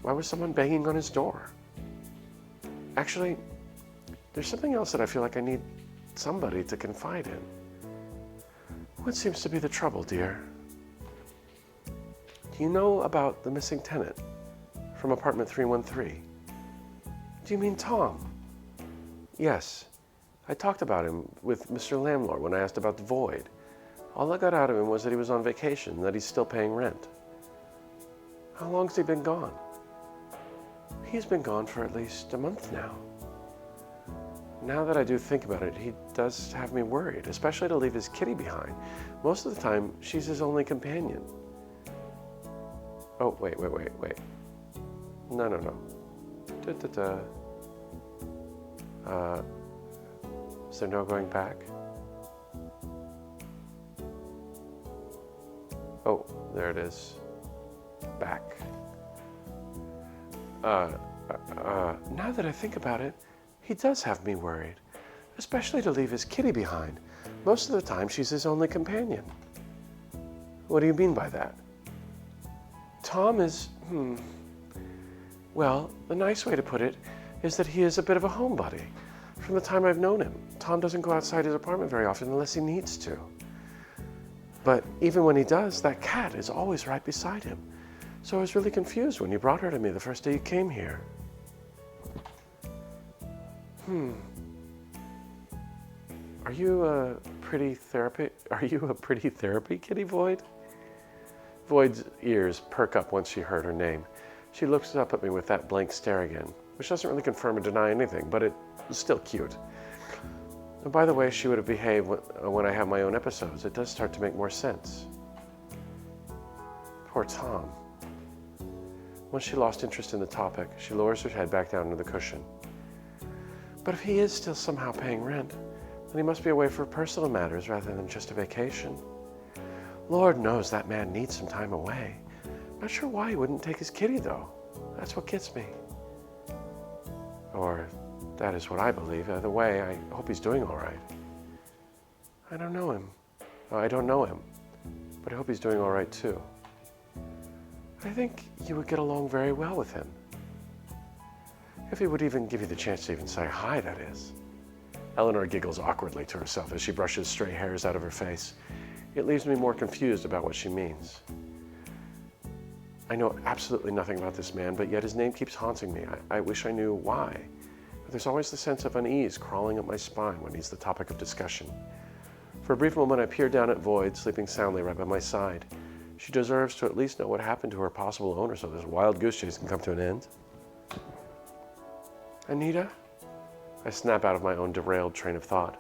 why was someone banging on his door? Actually, there's something else that I feel like I need somebody to confide in. What seems to be the trouble, dear? Do you know about the missing tenant from apartment 313? Do you mean Tom? Yes. I talked about him with Mr. Lamlord when I asked about the Void. All I got out of him was that he was on vacation and that he's still paying rent. How long's he been gone? He's been gone for at least a month now. Now that I do think about it, he does have me worried, especially to leave his kitty behind. Most of the time, she's his only companion. Oh, wait. No. Is there no going back? Oh, there it is. Back. Now that I think about it, he does have me worried, especially to leave his kitty behind. Most of the time, she's his only companion. What do you mean by that? Tom is, Well, the nice way to put it is that he is a bit of a homebody. From the time I've known him, Tom doesn't go outside his apartment very often unless he needs to. But even when he does, that cat is always right beside him. So I was really confused when you brought her to me the first day you came here. Are you a pretty therapy kitty, Void? Void's ears perk up once she heard her name. She looks up at me with that blank stare again, which doesn't really confirm or deny anything, but it was still cute. And by the way she would have behaved when I have my own episodes, it does start to make more sense. Poor Tom. Once she lost interest in the topic, she lowers her head back down into the cushion. But if he is still somehow paying rent, then he must be away for personal matters rather than just a vacation. Lord knows that man needs some time away. Not sure why he wouldn't take his kitty, though. That's what gets me. Or that is what I believe. Either way, I hope he's doing all right. I don't know him, but I hope he's doing all right, too. I think you would get along very well with him. If he would even give you the chance to even say hi, that is. Eleanor giggles awkwardly to herself as she brushes stray hairs out of her face. It leaves me more confused about what she means. I know absolutely nothing about this man, but yet his name keeps haunting me. I wish I knew why. But there's always the sense of unease crawling up my spine when he's the topic of discussion. For a brief moment, I peer down at Void, sleeping soundly right by my side. She deserves to at least know what happened to her possible owner so this wild goose chase can come to an end. Anita? I snap out of my own derailed train of thought,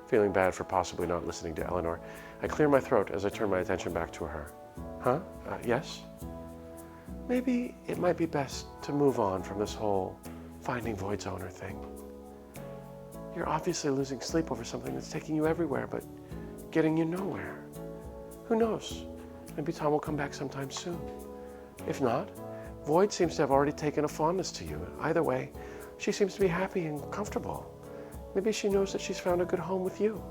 feeling bad for possibly not listening to Eleanor. I clear my throat as I turn my attention back to her. Huh? Yes? Maybe it might be best to move on from this whole finding Void's owner thing. You're obviously losing sleep over something that's taking you everywhere, but getting you nowhere. Who knows? Maybe Tom will come back sometime soon. If not, Void seems to have already taken a fondness to you. Either way, she seems to be happy and comfortable. Maybe she knows that she's found a good home with you.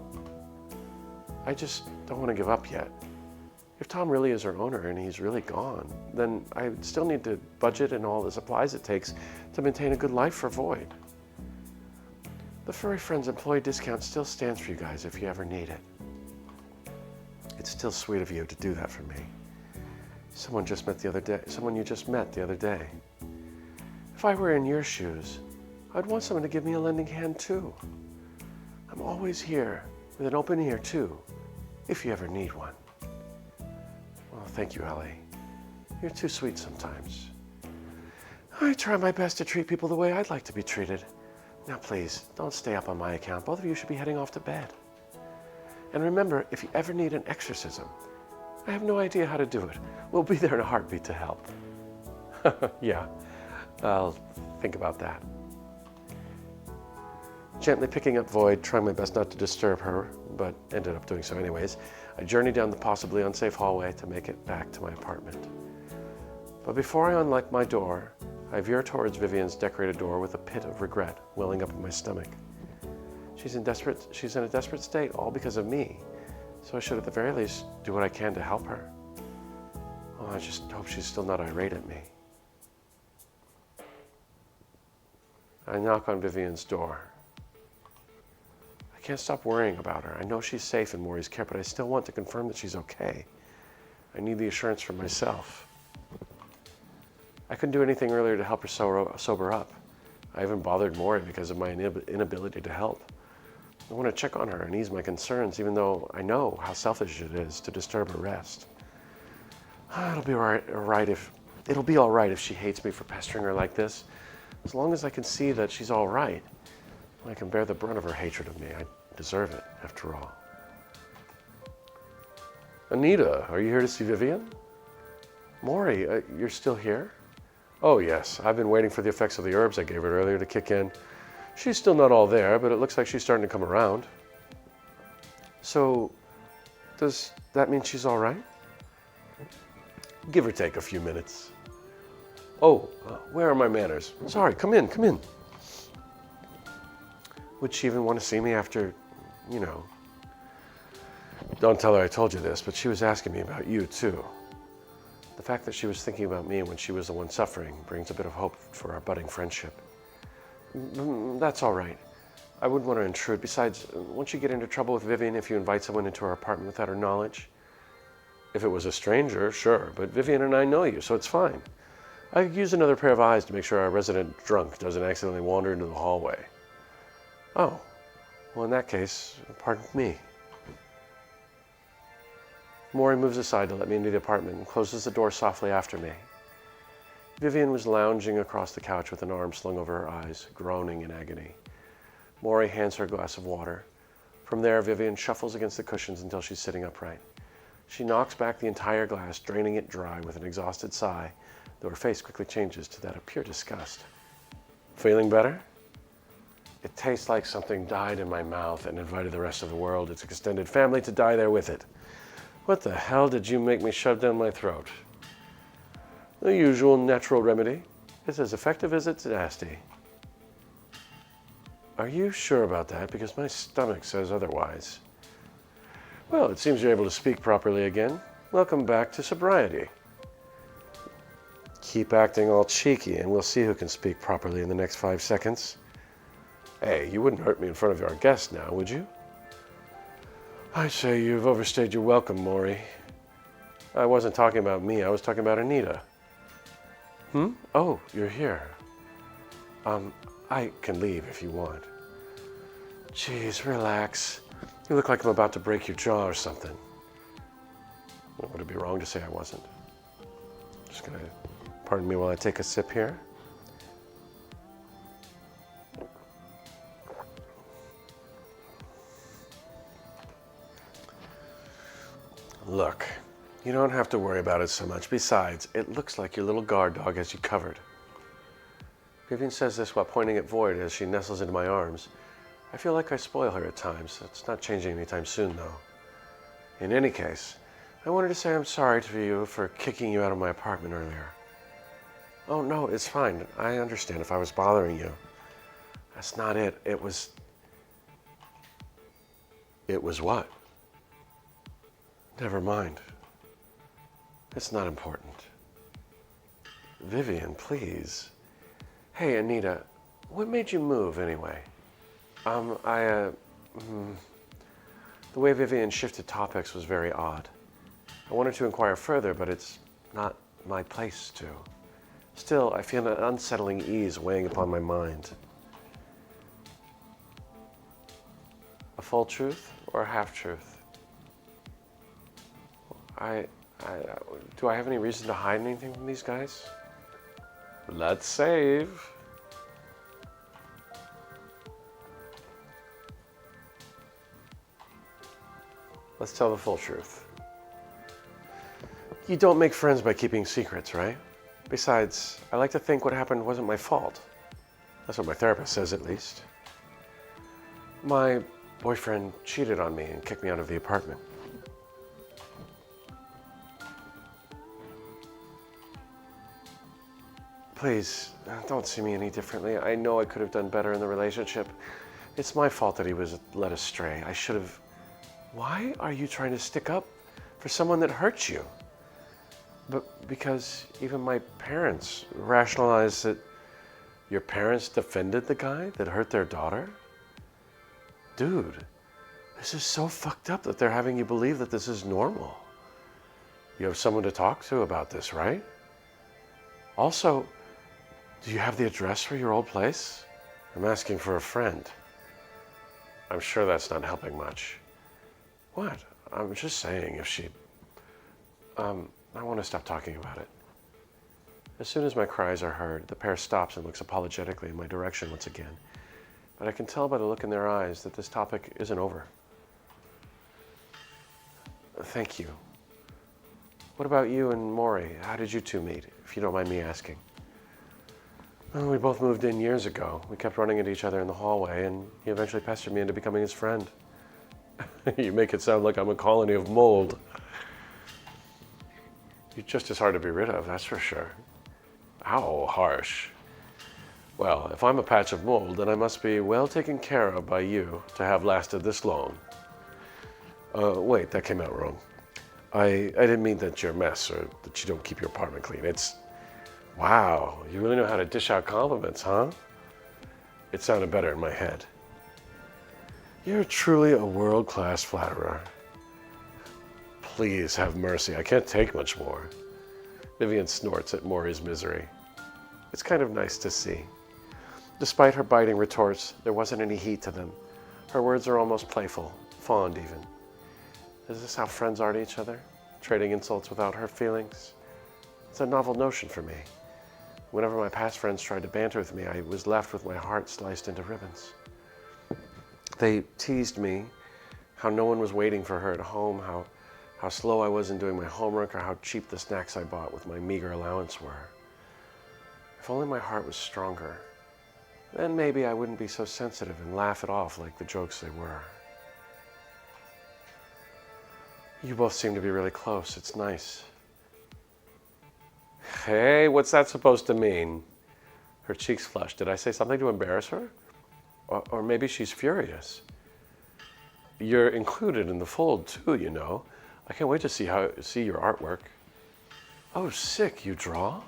I just don't want to give up yet. If Tom really is her owner and he's really gone, then I still need to budget and all the supplies it takes to maintain a good life for Void. The Furry Friends employee discount still stands for you guys if you ever need it. It's still sweet of you to do that for me. Someone you just met the other day. If I were in your shoes, I'd want someone to give me a lending hand too. I'm always here with an open ear too, if you ever need one. Well, thank you, Ellie. You're too sweet sometimes. I try my best to treat people the way I'd like to be treated. Now please, don't stay up on my account. Both of you should be heading off to bed. And remember, if you ever need an exorcism, I have no idea how to do it. We'll be there in a heartbeat to help. Yeah, I'll think about that. Gently picking up Void, trying my best not to disturb her, but ended up doing so anyways, I journeyed down the possibly unsafe hallway to make it back to my apartment. But before I unlock my door, I veer towards Vivian's decorated door with a pit of regret welling up in my stomach. She's in a desperate state, all because of me, so I should at the very least do what I can to help her. Oh, I just hope she's still not irate at me. I knock on Vivian's door. I can't stop worrying about her. I know she's safe in Maury's care, but I still want to confirm that she's okay. I need the assurance for myself. I couldn't do anything earlier to help her sober up. I haven't bothered Maury because of my inability to help. I want to check on her and ease my concerns, even though I know how selfish it is to disturb her rest. It'll be all right if she hates me for pestering her like this. As long as I can see that she's all right, I can bear the brunt of her hatred of me. I deserve it, after all. Anita, are you here to see Vivian? Maury, you're still here? Oh yes, I've been waiting for the effects of the herbs I gave her earlier to kick in. She's still not all there, but it looks like she's starting to come around. So, does that mean she's all right? Give or take a few minutes. Oh, where are my manners? Sorry, come in. Would she even want to see me after, Don't tell her I told you this, but she was asking me about you too. The fact that she was thinking about me when she was the one suffering brings a bit of hope for our budding friendship. That's all right. I wouldn't want to intrude. Besides, won't you get into trouble with Vivian if you invite someone into our apartment without her knowledge? If it was a stranger, sure, but Vivian and I know you, so it's fine. I could use another pair of eyes to make sure our resident drunk doesn't accidentally wander into the hallway. Oh, well in that case, pardon me. Maury moves aside to let me into the apartment and closes the door softly after me. Vivian was lounging across the couch with an arm slung over her eyes, groaning in agony. Maury hands her a glass of water. From there, Vivian shuffles against the cushions until she's sitting upright. She knocks back the entire glass, draining it dry with an exhausted sigh, though her face quickly changes to that of pure disgust. Feeling better? It tastes like something died in my mouth and invited the rest of the world, its extended family, to die there with it. What the hell did you make me shove down my throat? The usual natural remedy. It's as effective as it's nasty. Are you sure about that? Because my stomach says otherwise. Well, it seems you're able to speak properly again. Welcome back to sobriety. Keep acting all cheeky and we'll see who can speak properly in the next 5 seconds. Hey, you wouldn't hurt me in front of our guest now, would you? I say you've overstayed your welcome, Maury. I wasn't talking about me, I was talking about Anita. Oh, you're here. I can leave if you want. Jeez, relax. You look like I'm about to break your jaw or something. Well, would it be wrong to say I wasn't? Just gonna, pardon me while I take a sip here. Look, you don't have to worry about it so much. Besides, it looks like your little guard dog has you covered. Vivian says this while pointing at Void as she nestles into my arms. I feel like I spoil her at times. It's not changing anytime soon, though. In any case, I wanted to say I'm sorry to you for kicking you out of my apartment earlier. Oh, no, it's fine. I understand if I was bothering you. That's not it. It was... It was what? Never mind. It's not important. Vivian, please. Hey, Anita, what made you move anyway? The way Vivian shifted topics was very odd. I wanted to inquire further, but it's not my place to. Still, I feel an unsettling ease weighing upon my mind. A full truth or a half-truth? Do I have any reason to hide anything from these guys? Let's save. Let's tell the full truth. You don't make friends by keeping secrets, right? Besides, I like to think what happened wasn't my fault. That's what my therapist says, at least. My boyfriend cheated on me and kicked me out of the apartment. Please, don't see me any differently. I know I could have done better in the relationship. It's my fault that he was led astray. I should have... Why are you trying to stick up for someone that hurt you? But because even my parents rationalized that your parents defended the guy that hurt their daughter? Dude, this is so fucked up that they're having you believe that this is normal. You have someone to talk to about this, right? Also, do you have the address for your old place? I'm asking for a friend. I'm sure that's not helping much. What? I'm just saying if she... I want to stop talking about it. As soon as my cries are heard, the pair stops and looks apologetically in my direction once again. But I can tell by the look in their eyes that this topic isn't over. Thank you. What about you and Maury? How did you two meet, if you don't mind me asking? Well, we both moved in years ago. We kept running into each other in the hallway, and he eventually pestered me into becoming his friend. You make it sound like I'm a colony of mold. You're just as hard to be rid of, that's for sure. How harsh. Well, if I'm a patch of mold, then I must be well taken care of by you to have lasted this long. Wait, that came out wrong. I didn't mean that you're a mess or that you don't keep your apartment clean. It's... Wow, you really know how to dish out compliments, huh? It sounded better in my head. You're truly a world-class flatterer. Please have mercy, I can't take much more. Vivian snorts at Maury's misery. It's kind of nice to see. Despite her biting retorts, there wasn't any heat to them. Her words are almost playful, fond even. Is this how friends are to each other? Trading insults without hurt feelings? It's a novel notion for me. Whenever my past friends tried to banter with me, I was left with my heart sliced into ribbons. They teased me, how no one was waiting for her at home, how slow I was in doing my homework, or how cheap the snacks I bought with my meager allowance were. If only my heart was stronger, then maybe I wouldn't be so sensitive and laugh it off like the jokes they were. You both seem to be really close. It's nice. Hey, what's that supposed to mean? Her cheeks flushed. Did I say something to embarrass her? Or maybe she's furious. You're included in the fold too, you know. I can't wait to see your artwork. Oh, sick, you draw?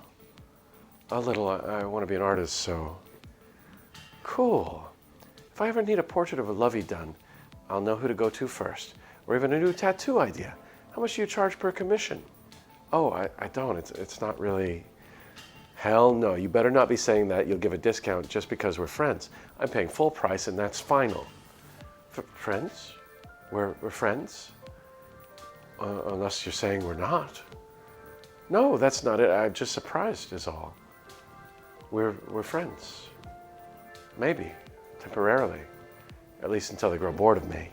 A little, I want to be an artist, so... Cool. If I ever need a portrait of a lovey done, I'll know who to go to first. Or even a new tattoo idea. How much do you charge per commission? Oh, I don't. It's not really... Hell no. You better not be saying that you'll give a discount just because we're friends. I'm paying full price and that's final. Friends? We're friends? Unless you're saying we're not. No, that's not it. I'm just surprised is all. We're friends. Maybe. Temporarily. At least until they grow bored of me.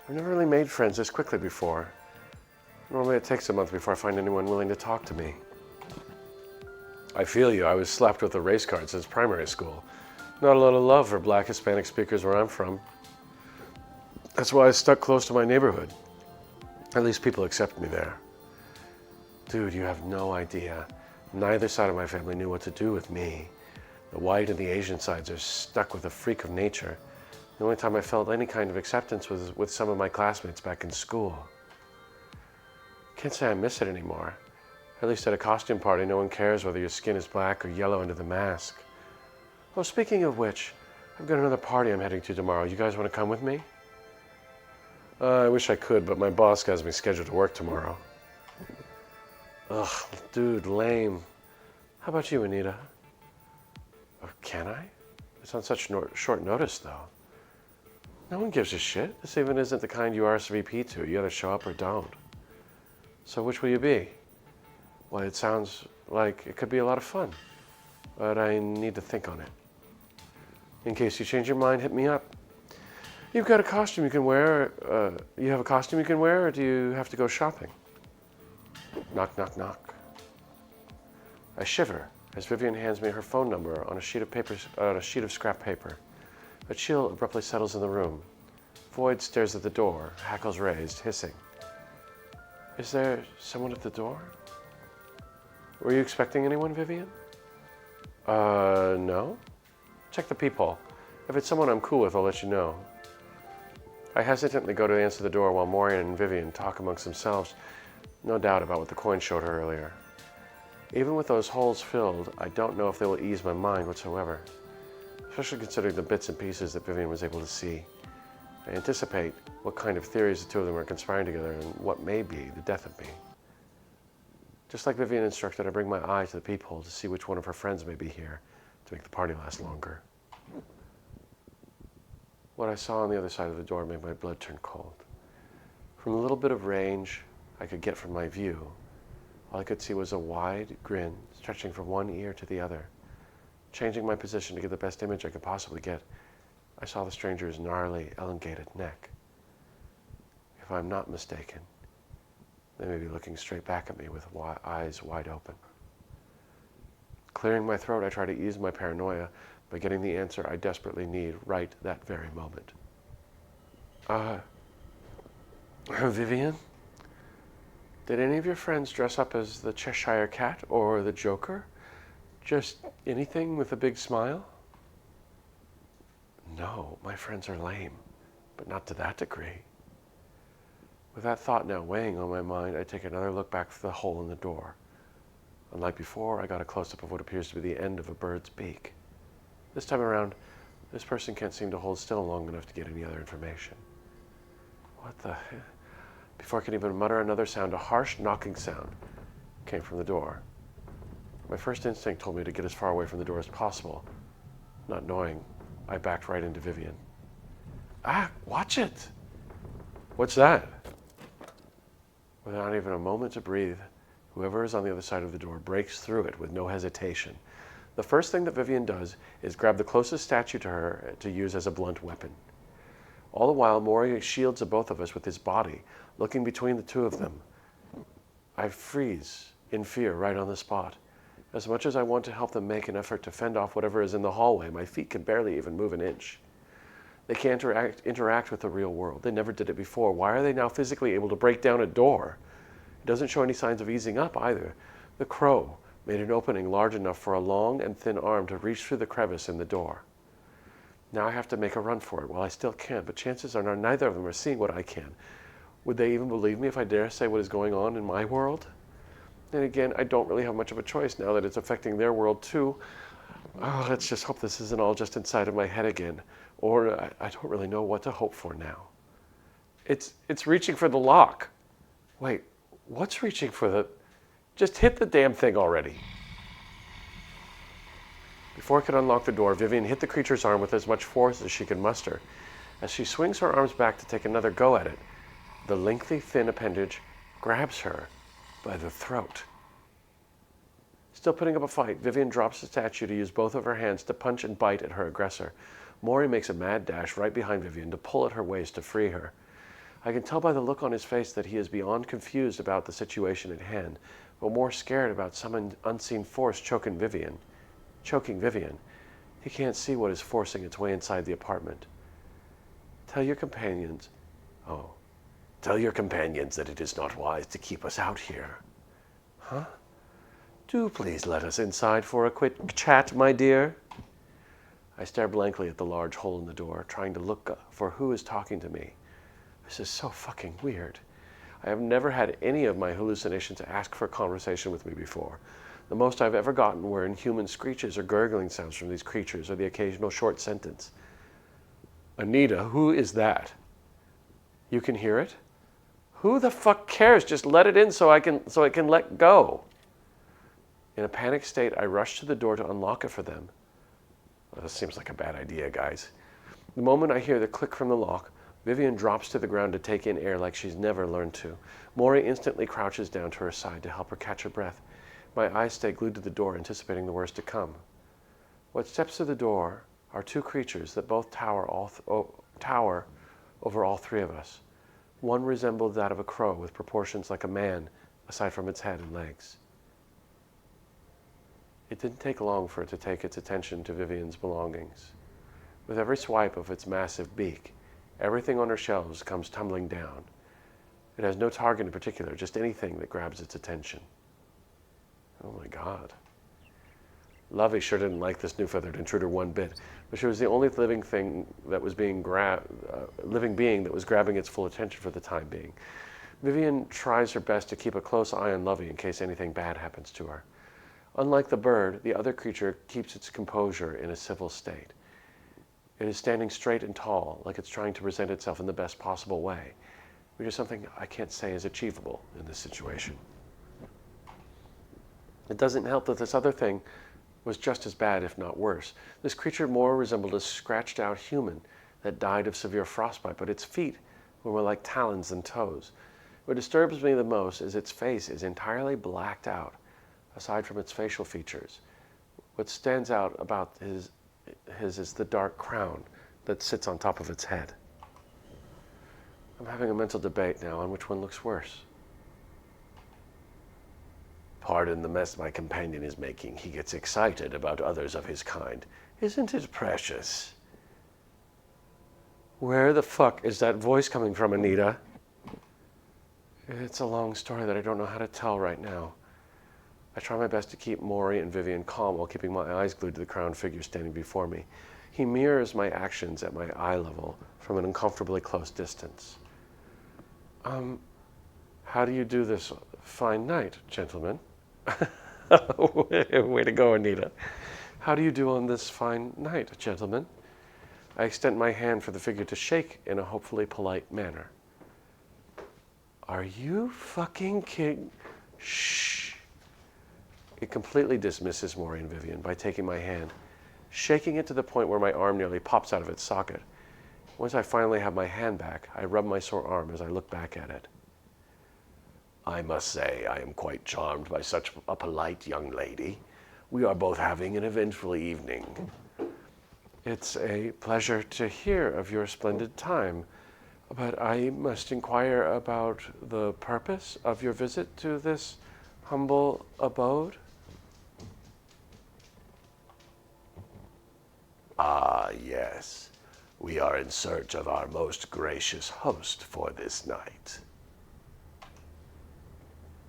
I've never really made friends this quickly before. Normally it takes a month before I find anyone willing to talk to me. I feel you. I was slapped with a race card since primary school. Not a lot of love for Black Hispanic speakers where I'm from. That's why I stuck close to my neighborhood. At least people accept me there. Dude, you have no idea. Neither side of my family knew what to do with me. The white and the Asian sides are stuck with a freak of nature. The only time I felt any kind of acceptance was with some of my classmates back in school. Can't say I miss it anymore. At least at a costume party, no one cares whether your skin is black or yellow under the mask. Oh, speaking of which, I've got another party I'm heading to tomorrow. You guys want to come with me? I wish I could, but my boss has me scheduled to work tomorrow. Ugh, dude, lame. How about you, Anita? Can I? It's on such short notice, though. No one gives a shit. This even isn't the kind you RSVP to. You either show up or don't. So which will you be? Well, it sounds like it could be a lot of fun, but I need to think on it. In case you change your mind, hit me up. You've got a costume you can wear. You have a costume you can wear, or do you have to go shopping? Knock, knock, knock. I shiver as Vivian hands me her phone number on a sheet of scrap paper. A chill abruptly settles in the room. Void stares at the door, hackles raised, hissing. Is there someone at the door? Were you expecting anyone, Vivian? No. Check the peephole. If it's someone I'm cool with, I'll let you know. I hesitantly go to answer the door while Morian and Vivian talk amongst themselves, no doubt about what the coin showed her earlier. Even with those holes filled, I don't know if they will ease my mind whatsoever, especially considering the bits and pieces that Vivian was able to see. I anticipate what kind of theories the two of them are conspiring together and what may be the death of me. Just like Vivian instructed, I bring my eye to the peephole to see which one of her friends may be here to make the party last longer. What I saw on the other side of the door made my blood turn cold. From the little bit of range I could get from my view, all I could see was a wide grin stretching from one ear to the other. Changing my position to get the best image I could possibly get, I saw the stranger's gnarly, elongated neck. If I'm not mistaken, they may be looking straight back at me with eyes wide open. Clearing my throat, I try to ease my paranoia by getting the answer I desperately need right that very moment. Vivian? Did any of your friends dress up as the Cheshire Cat or the Joker? Just anything with a big smile? No, my friends are lame, but not to that degree. With that thought now weighing on my mind, I take another look back through the hole in the door. Unlike before, I got a close-up of what appears to be the end of a bird's beak. This time around, this person can't seem to hold still long enough to get any other information. What the heck? Before I could even mutter another sound, a harsh knocking sound came from the door. My first instinct told me to get as far away from the door as possible. Not knowing, I backed right into Vivian. Watch it! What's that? Without even a moment to breathe, whoever is on the other side of the door breaks through it with no hesitation. The first thing that Vivian does is grab the closest statue to her to use as a blunt weapon. All the while, Mori shields the both of us with his body, looking between the two of them. I freeze in fear right on the spot. As much as I want to help them make an effort to fend off whatever is in the hallway, my feet can barely even move an inch. They can't interact with the real world. They never did it before. Why are they now physically able to break down a door? It doesn't show any signs of easing up either. The crow made an opening large enough for a long and thin arm to reach through the crevice in the door. Now I have to make a run for it. Well, I still can, but chances are neither of them are seeing what I can. Would they even believe me if I dare say what is going on in my world? And again, I don't really have much of a choice now that it's affecting their world too. Oh, let's just hope this isn't all just inside of my head again. Or I don't really know what to hope for now. It's reaching for the lock. Wait, what's reaching for the... Just hit the damn thing already. Before I could unlock the door, Vivian hit the creature's arm with as much force as she could muster. As she swings her arms back to take another go at it, the lengthy, thin appendage grabs her by the throat. Still putting up a fight, Vivian drops the statue to use both of her hands to punch and bite at her aggressor. Mori makes a mad dash right behind Vivian to pull at her waist to free her. I can tell by the look on his face that he is beyond confused about the situation at hand, but more scared about some unseen force choking Vivian. He can't see what is forcing its way inside the apartment. Tell your companions Tell your companions that it is not wise to keep us out here. Huh? Do please let us inside for a quick chat, my dear. I stare blankly at the large hole in the door, trying to look for who is talking to me. This is so fucking weird. I have never had any of my hallucinations ask for a conversation with me before. The most I've ever gotten were inhuman screeches or gurgling sounds from these creatures, or the occasional short sentence. Anita, who is that? You can hear it? Who the fuck cares? Just let it in so I can let go. In a panicked state, I rush to the door to unlock it for them. This seems like a bad idea, guys. The moment I hear the click from the lock, Vivian drops to the ground to take in air like she's never learned to. Maury instantly crouches down to her side to help her catch her breath. My eyes stay glued to the door, anticipating the worst to come. What steps through the door are two creatures that both tower over all three of us. One resembled that of a crow with proportions like a man, aside from its head and legs. It didn't take long for it to take its attention to Vivian's belongings. With every swipe of its massive beak, everything on her shelves comes tumbling down. It has no target in particular, just anything that grabs its attention. Oh my God. Lovey sure didn't like this new feathered intruder one bit, but she was the only living being that was grabbing its full attention for the time being. Vivian tries her best to keep a close eye on Lovey in case anything bad happens to her. Unlike the bird, the other creature keeps its composure in a civil state. It is standing straight and tall, like it's trying to present itself in the best possible way, which is something I can't say is achievable in this situation. It doesn't help that this other thing was just as bad, if not worse. This creature more resembled a scratched-out human that died of severe frostbite, but its feet were more like talons than toes. What disturbs me the most is its face is entirely blacked out, aside from its facial features. What stands out about his is the dark crown that sits on top of its head. I'm having a mental debate now on which one looks worse. Pardon the mess my companion is making. He gets excited about others of his kind. Isn't it precious? Where the fuck is that voice coming from, Anita? It's a long story that I don't know how to tell right now. I try my best to keep Maury and Vivian calm while keeping my eyes glued to the crowned figure standing before me. He mirrors my actions at my eye level from an uncomfortably close distance. How do you do this fine night, gentlemen? Way to go, Anita. How do you do on this fine night, gentlemen? I extend my hand for the figure to shake in a hopefully polite manner. Are you fucking kidding? Shh. It completely dismisses Maury and Vivian by taking my hand, shaking it to the point where my arm nearly pops out of its socket. Once I finally have my hand back, I rub my sore arm as I look back at it. I must say I am quite charmed by such a polite young lady. We are both having an eventful evening. It's a pleasure to hear of your splendid time, but I must inquire about the purpose of your visit to this humble abode. Ah, yes. We are in search of our most gracious host for this night.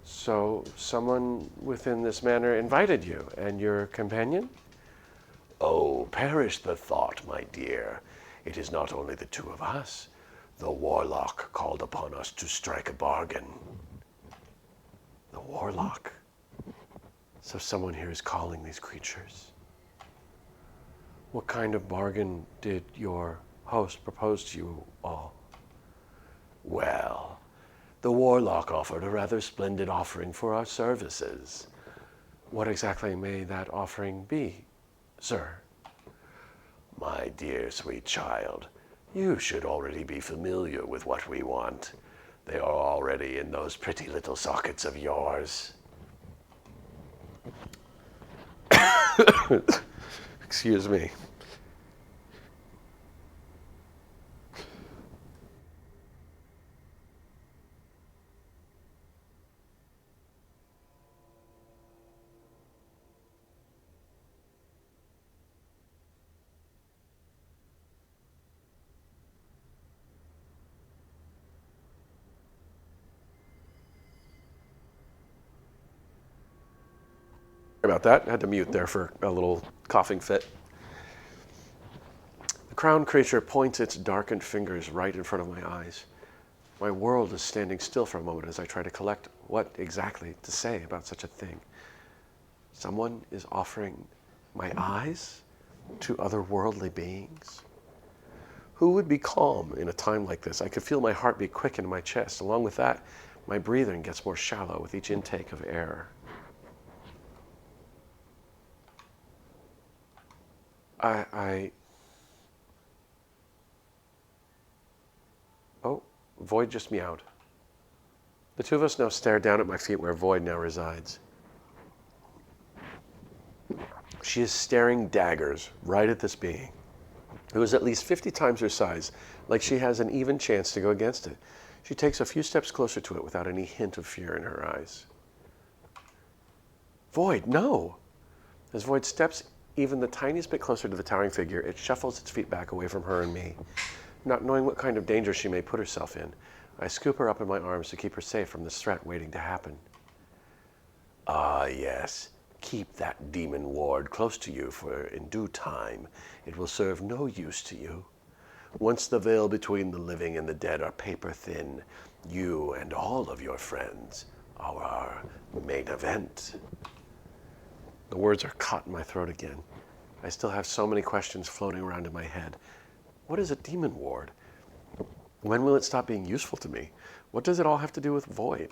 So, someone within this manor invited you and your companion? Oh, perish the thought, my dear. It is not only the two of us. The warlock called upon us to strike a bargain. The warlock? So someone here is calling these creatures. What kind of bargain did your host propose to you all? Well, the warlock offered a rather splendid offering for our services. What exactly may that offering be, sir? My dear sweet child, you should already be familiar with what we want. They are already in those pretty little sockets of yours. Excuse me. about that. I had to mute there for a little coughing fit. The crowned creature points its darkened fingers right in front of my eyes. My world is standing still for a moment as I try to collect what exactly to say about such a thing. Someone is offering my eyes to otherworldly beings? Who would be calm in a time like this? I could feel my heartbeat quicken in my chest. Along with that, my breathing gets more shallow with each intake of air. Oh, Void just meowed. The two of us now stare down at my feet where Void now resides. She is staring daggers right at this being, who is at least 50 times her size, like she has an even chance to go against it. She takes a few steps closer to it without any hint of fear in her eyes. Void, no! As Void steps even the tiniest bit closer to the towering figure, it shuffles its feet back away from her and me. Not knowing what kind of danger she may put herself in, I scoop her up in my arms to keep her safe from this threat waiting to happen. Ah, yes. Keep that demon ward close to you, for in due time it will serve no use to you. Once the veil between the living and the dead are paper thin, you and all of your friends are our main event. The words are caught in my throat again. I still have so many questions floating around in my head. What is a demon ward? When will it stop being useful to me? What does it all have to do with Void?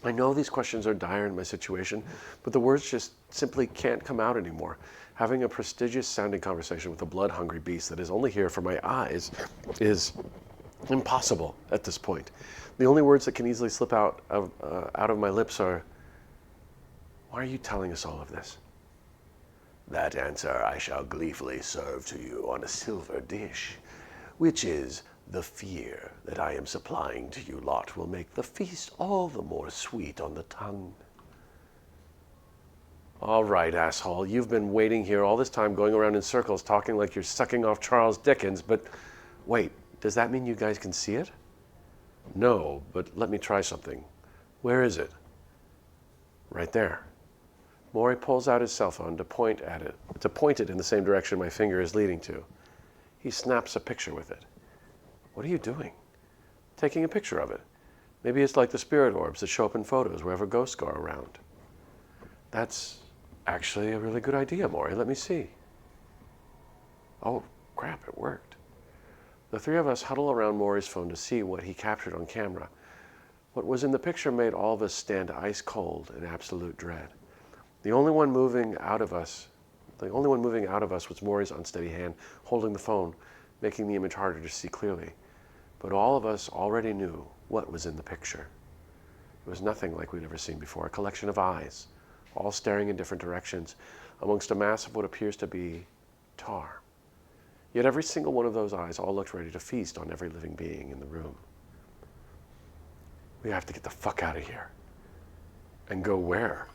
I know these questions are dire in my situation, but the words just simply can't come out anymore. Having a prestigious sounding conversation with a blood-hungry beast that is only here for my eyes is impossible at this point. The only words that can easily slip out of my lips are, why are you telling us all of this? That answer I shall gleefully serve to you on a silver dish, which is the fear that I am supplying to you lot will make the feast all the more sweet on the tongue. All right, asshole, you've been waiting here all this time going around in circles talking like you're sucking off Charles Dickens, but wait, does that mean you guys can see it? No, but let me try something. Where is it? Right there. Maury pulls out his cell phone to point it in the same direction my finger is leading to. He snaps a picture with it. What are you doing? Taking a picture of it. Maybe it's like the spirit orbs that show up in photos wherever ghosts go around. That's actually a really good idea, Maury. Let me see. Oh, crap, it worked. The three of us huddle around Maury's phone to see what he captured on camera. What was in the picture made all of us stand ice cold in absolute dread. The only one moving out of us was Maury's unsteady hand holding the phone, making the image harder to see clearly. But all of us already knew what was in the picture. It was nothing like we'd ever seen before, a collection of eyes, all staring in different directions, amongst a mass of what appears to be tar. Yet every single one of those eyes all looked ready to feast on every living being in the room. We have to get the fuck out of here. And go where?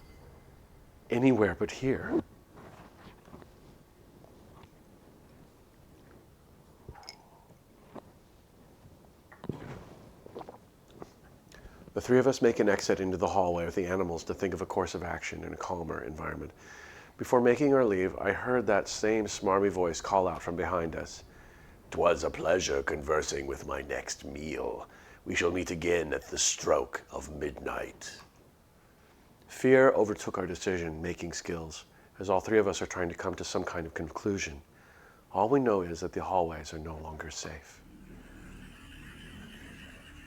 Anywhere but here. The three of us make an exit into the hallway with the animals to think of a course of action in a calmer environment. Before making our leave, I heard that same smarmy voice call out from behind us. "'Twas a pleasure conversing with my next meal. We shall meet again at the stroke of midnight." Fear overtook our decision-making skills, as all three of us are trying to come to some kind of conclusion. All we know is that the hallways are no longer safe.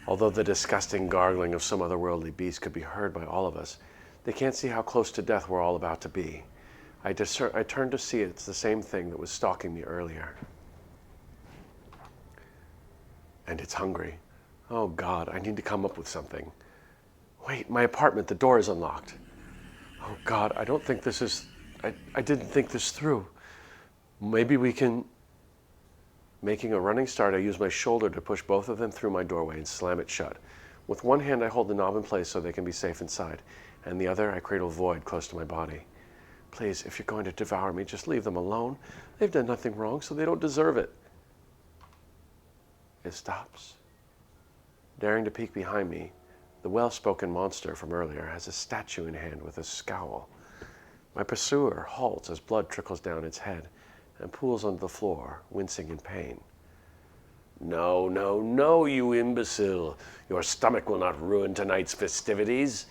Although the disgusting gargling of some otherworldly beast could be heard by all of us, they can't see how close to death we're all about to be. I turned to see it's the same thing that was stalking me earlier. And it's hungry. Oh God, I need to come up with something. Wait, my apartment, the door is unlocked. Oh God, I didn't think this through. Maybe we can... Making a running start, I use my shoulder to push both of them through my doorway and slam it shut. With one hand, I hold the knob in place so they can be safe inside, and the other, I cradle Void close to my body. Please, if you're going to devour me, just leave them alone. They've done nothing wrong, so they don't deserve it. It stops. Daring to peek behind me, The well-spoken monster from earlier has a statue in hand with a scowl. My pursuer halts as blood trickles down its head and pools onto the floor, wincing in pain. No, no, no, you imbecile. Your stomach will not ruin tonight's festivities.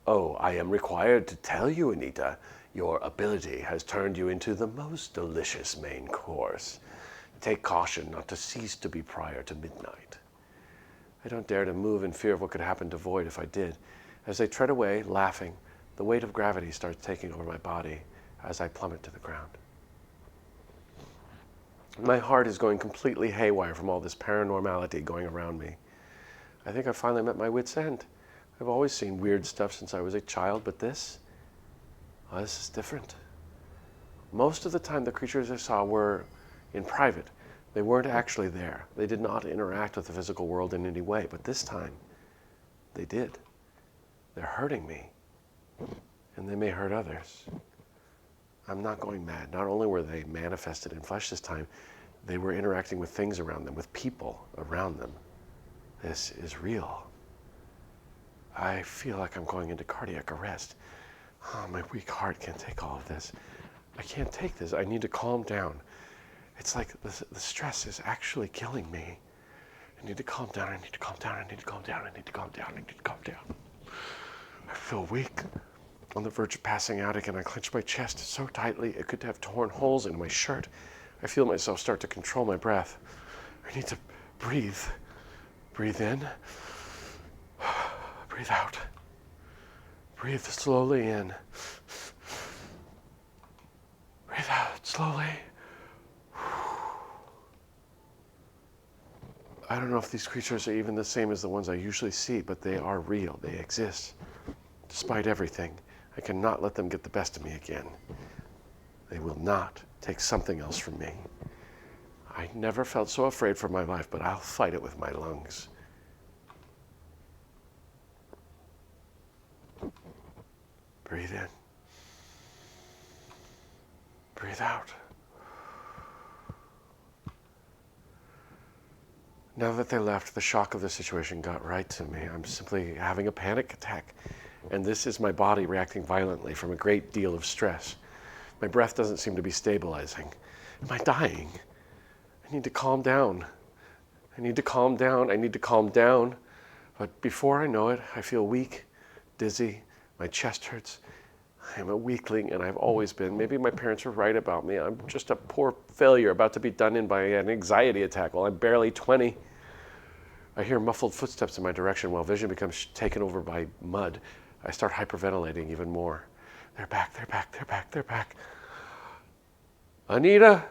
Oh, I am required to tell you, Anita, your ability has turned you into the most delicious main course. Take caution not to cease to be prior to midnight. I don't dare to move in fear of what could happen to Void if I did. As I tread away, laughing, the weight of gravity starts taking over my body as I plummet to the ground. My heart is going completely haywire from all this paranormality going around me. I think I finally met my wit's end. I've always seen weird stuff since I was a child, but this is different. Most of the time the creatures I saw were in private. They weren't actually there. They did not interact with the physical world in any way, but this time they did. They're hurting me, and they may hurt others. I'm not going mad. Not only were they manifested in flesh this time, they were interacting with things around them, with people around them. This is real. I feel like I'm going into cardiac arrest. Oh, my weak heart can't take all of this. I can't take this. I need to calm down. It's like the stress is actually killing me. I need to calm down. I need to calm down. I need to calm down. I need to calm down. I need to calm down. I feel weak. On the verge of passing out again, I clench my chest so tightly it could have torn holes in my shirt. I feel myself start to control my breath. I need to breathe. Breathe in. Breathe out. Breathe slowly in. Breathe out slowly. I don't know if these creatures are even the same as the ones I usually see, but they are real. They exist. Despite everything, I cannot let them get the best of me again. They will not take something else from me. I never felt so afraid for my life, but I'll fight it with my lungs. Breathe in. Breathe out. Now that they left, the shock of the situation got right to me. I'm simply having a panic attack, and this is my body reacting violently from a great deal of stress. My breath doesn't seem to be stabilizing. Am I dying? I need to calm down. I need to calm down. I need to calm down. But before I know it, I feel weak, dizzy, my chest hurts. I am a weakling, and I've always been. Maybe my parents were right about me. I'm just a poor failure about to be done in by an anxiety attack while I'm barely 20. I hear muffled footsteps in my direction while vision becomes taken over by mud. I start hyperventilating even more. They're back, they're back, they're back, they're back. Anita!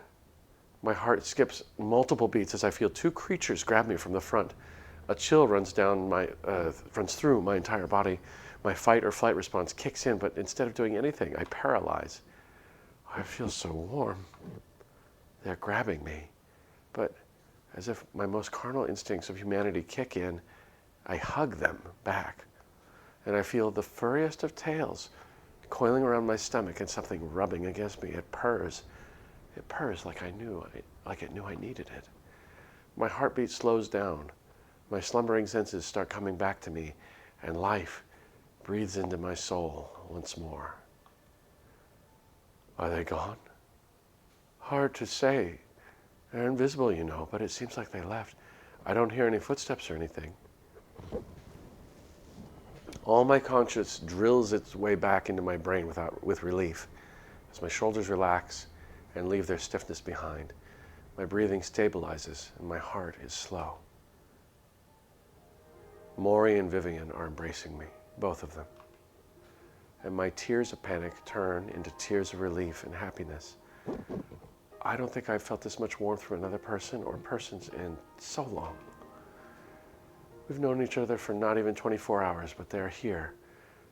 My heart skips multiple beats as I feel two creatures grab me from the front. A chill runs through my entire body. My fight or flight response kicks in, but instead of doing anything, I paralyze. I feel so warm. They're grabbing me. But as if my most carnal instincts of humanity kick in, I hug them back. And I feel the furriest of tails coiling around my stomach and something rubbing against me. It purrs. It purrs like it knew I needed it. My heartbeat slows down. My slumbering senses start coming back to me, and life breathes into my soul once more. Are they gone? Hard to say. They're invisible, you know, but it seems like they left. I don't hear any footsteps or anything. All my conscience drills its way back into my brain with relief as my shoulders relax and leave their stiffness behind. My breathing stabilizes and my heart is slow. Maury and Vivian are embracing me, both of them. And my tears of panic turn into tears of relief and happiness. I don't think I've felt this much warmth from another person or persons in so long. We've known each other for not even 24 hours, but they're here,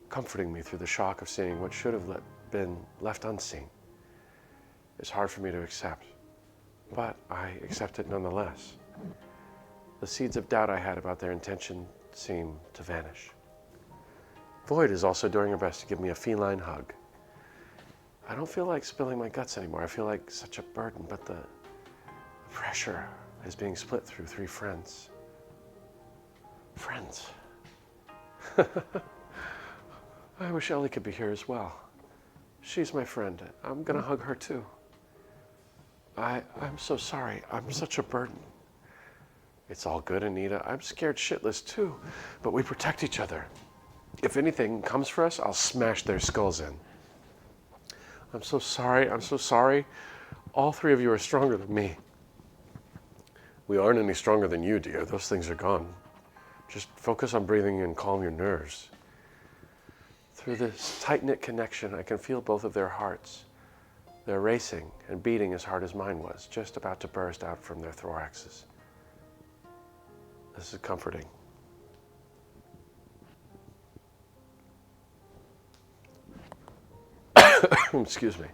comforting me through the shock of seeing what should have been left unseen. It's hard for me to accept, but I accept it nonetheless. The seeds of doubt I had about their intention seem to vanish. Void is also doing her best to give me a feline hug. I don't feel like spilling my guts anymore. I feel like such a burden, but the pressure is being split through 3 friends. Friends. I wish Ellie could be here as well. She's my friend. I'm gonna hug her too. I'm so sorry. I'm such a burden. It's all good, Anita. I'm scared shitless too, but we protect each other. If anything comes for us, I'll smash their skulls in. I'm so sorry. I'm so sorry. All three of you are stronger than me. We aren't any stronger than you, dear. Those things are gone. Just focus on breathing and calm your nerves. Through this tight-knit connection, I can feel both of their hearts. They're racing and beating as hard as mine was, just about to burst out from their thoraxes. This is comforting. Excuse me.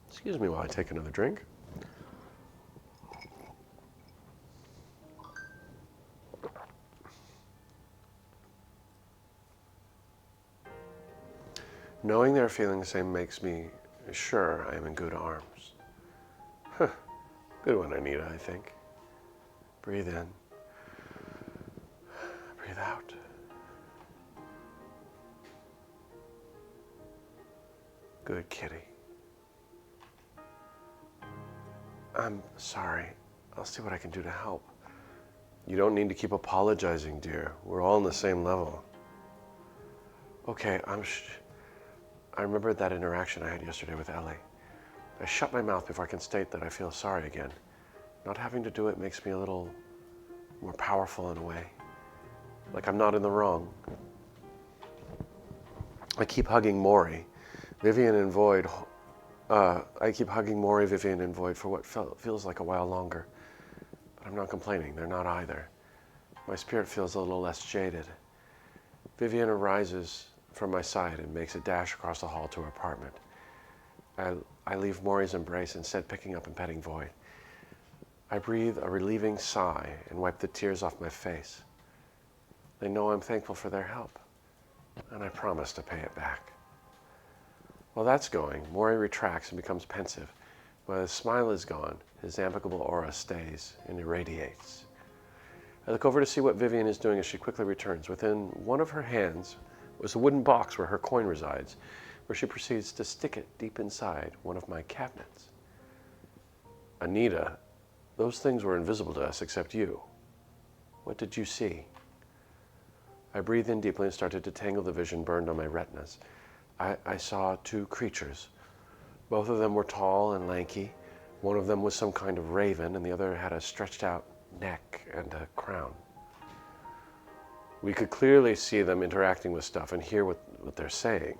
Excuse me while I take another drink. Knowing they're feeling the same makes me sure I am in good arms. Good one, Anita, I think. Breathe in. Breathe out. Good kitty. I'm sorry. I'll see what I can do to help. You don't need to keep apologizing, dear. We're all on the same level. Okay, I remembered that interaction I had yesterday with Ellie. I shut my mouth before I can state that I feel sorry again. Not having to do it makes me a little more powerful in a way. Like I'm not in the wrong. I keep hugging Maury, Vivian, and Void. I keep hugging Maury, Vivian, and Void for what feels like a while longer. But I'm not complaining. They're not either. My spirit feels a little less jaded. Vivian arises from my side and makes a dash across the hall to her apartment. I leave Maury's embrace, instead picking up and petting Void. I breathe a relieving sigh and wipe the tears off my face. They know I'm thankful for their help, and I promise to pay it back. While that's going, Maury retracts and becomes pensive. While his smile is gone, his amicable aura stays and irradiates. I look over to see what Vivian is doing as she quickly returns. Within one of her hands was a wooden box where her coin resides, where she proceeds to stick it deep inside one of my cabinets. Anita, those things were invisible to us except you. What did you see? I breathed in deeply and started to tangle the vision burned on my retinas. I saw two creatures. Both of them were tall and lanky. One of them was some kind of raven, and the other had a stretched out neck and a crown. We could clearly see them interacting with stuff and hear what they're saying.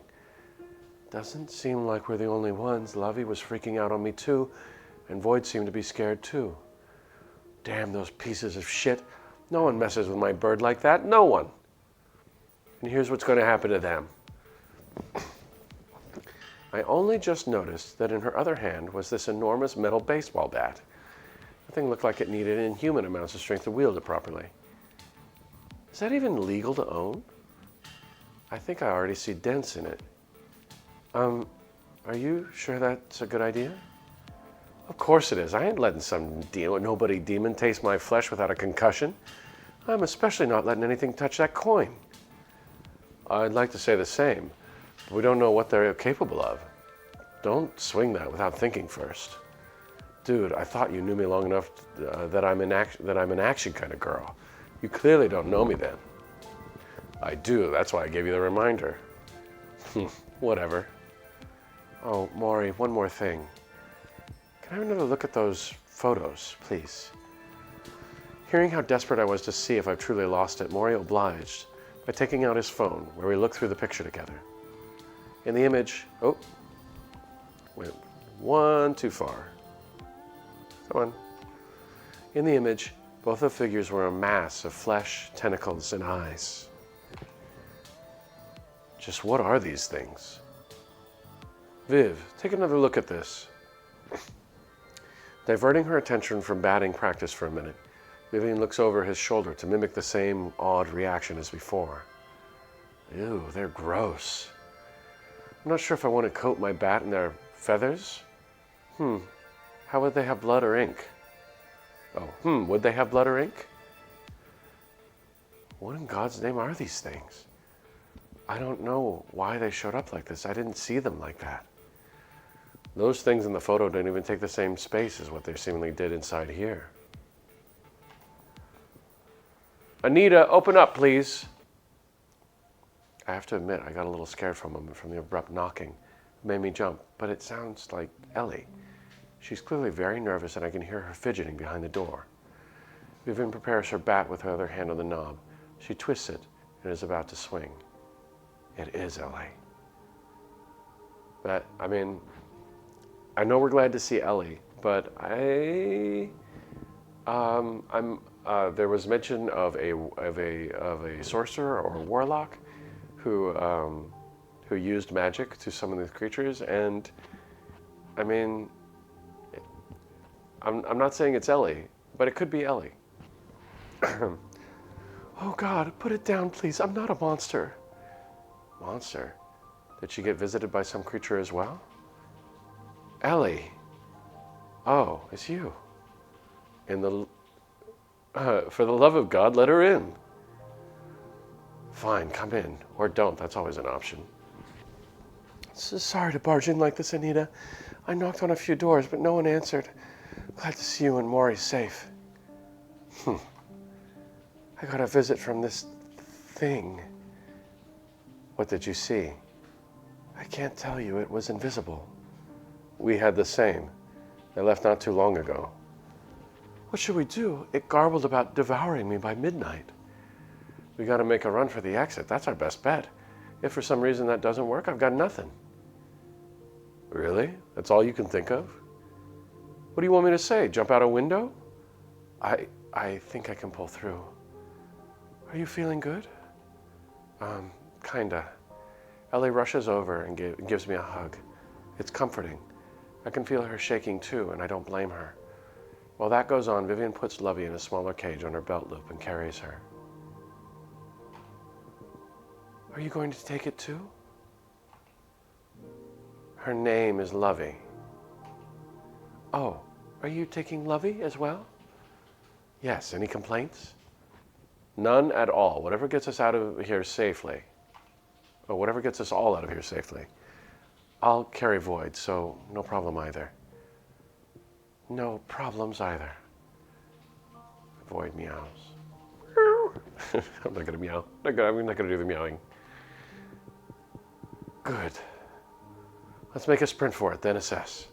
Doesn't seem like we're the only ones. Lovey was freaking out on me too, and Void seemed to be scared too. Damn those pieces of shit. No one messes with my bird like that. No one. And here's what's going to happen to them. I only just noticed that in her other hand was this enormous metal baseball bat. The thing looked like it needed inhuman amounts of strength to wield it properly. Is that even legal to own? I think I already see dents in it. Are you sure that's a good idea? Of course it is. I ain't letting some nobody demon taste my flesh without a concussion. I'm especially not letting anything touch that coin. I'd like to say the same, but we don't know what they're capable of. Don't swing that without thinking first. Dude, I thought you knew me long enough that I'm an action kind of girl. You clearly don't know me then. I do. That's why I gave you the reminder. Whatever. Oh, Maury, one more thing. Can I have another look at those photos, please? Hearing how desperate I was to see if I've truly lost it, Maury obliged by taking out his phone, where we looked through the picture together. In the image, went one too far. Come on. In the image, both the figures were a mass of flesh, tentacles, and eyes. Just what are these things? Viv, take another look at this. Diverting her attention from batting practice for a minute, Vivian looks over his shoulder to mimic the same awed reaction as before. Ew, they're gross. I'm not sure if I want to coat my bat in their feathers. How would they have blood or ink? Would they have blood or ink? What in God's name are these things? I don't know why they showed up like this. I didn't see them like that. Those things in the photo didn't even take the same space as what they seemingly did inside here. Anita, open up, please. I have to admit, I got a little scared from the abrupt knocking. It made me jump, but it sounds like Ellie. She's clearly very nervous, and I can hear her fidgeting behind the door. Vivian prepares her bat with her other hand on the knob. She twists it and is about to swing. It is Ellie. I know we're glad to see Ellie, but there was mention of a sorcerer or a warlock who used magic to summon these creatures, and I'm not saying it's Ellie, but it could be Ellie. Oh God, put it down, please. I'm not a monster. Monster? Did she get visited by some creature as well? Ellie. Oh, it's you. For the love of God, let her in. Fine, come in. Or don't, that's always an option. So sorry to barge in like this, Anita. I knocked on a few doors, but no one answered. Glad to see you and Maury safe. I got a visit from this thing. What did you see? I can't tell you, it was invisible. We had the same. They left not too long ago. What should we do? It garbled about devouring me by midnight. We gotta make a run for the exit. That's our best bet. If for some reason that doesn't work, I've got nothing. Really? That's all you can think of? What do you want me to say? Jump out a window? I think I can pull through. Are you feeling good? Kinda. Ellie rushes over and gives me a hug. It's comforting. I can feel her shaking too, and I don't blame her. While that goes on, Vivian puts Lovey in a smaller cage on her belt loop and carries her. Are you going to take it too? Her name is Lovey. Oh, are you taking Lovey as well? Yes, any complaints? None at all. Whatever gets us out of here safely. Or whatever gets us all out of here safely. I'll carry Void, so no problem either. No problems either. Void meows. I'm not gonna meow. I'm not gonna do the meowing. Good. Let's make a sprint for it, then assess.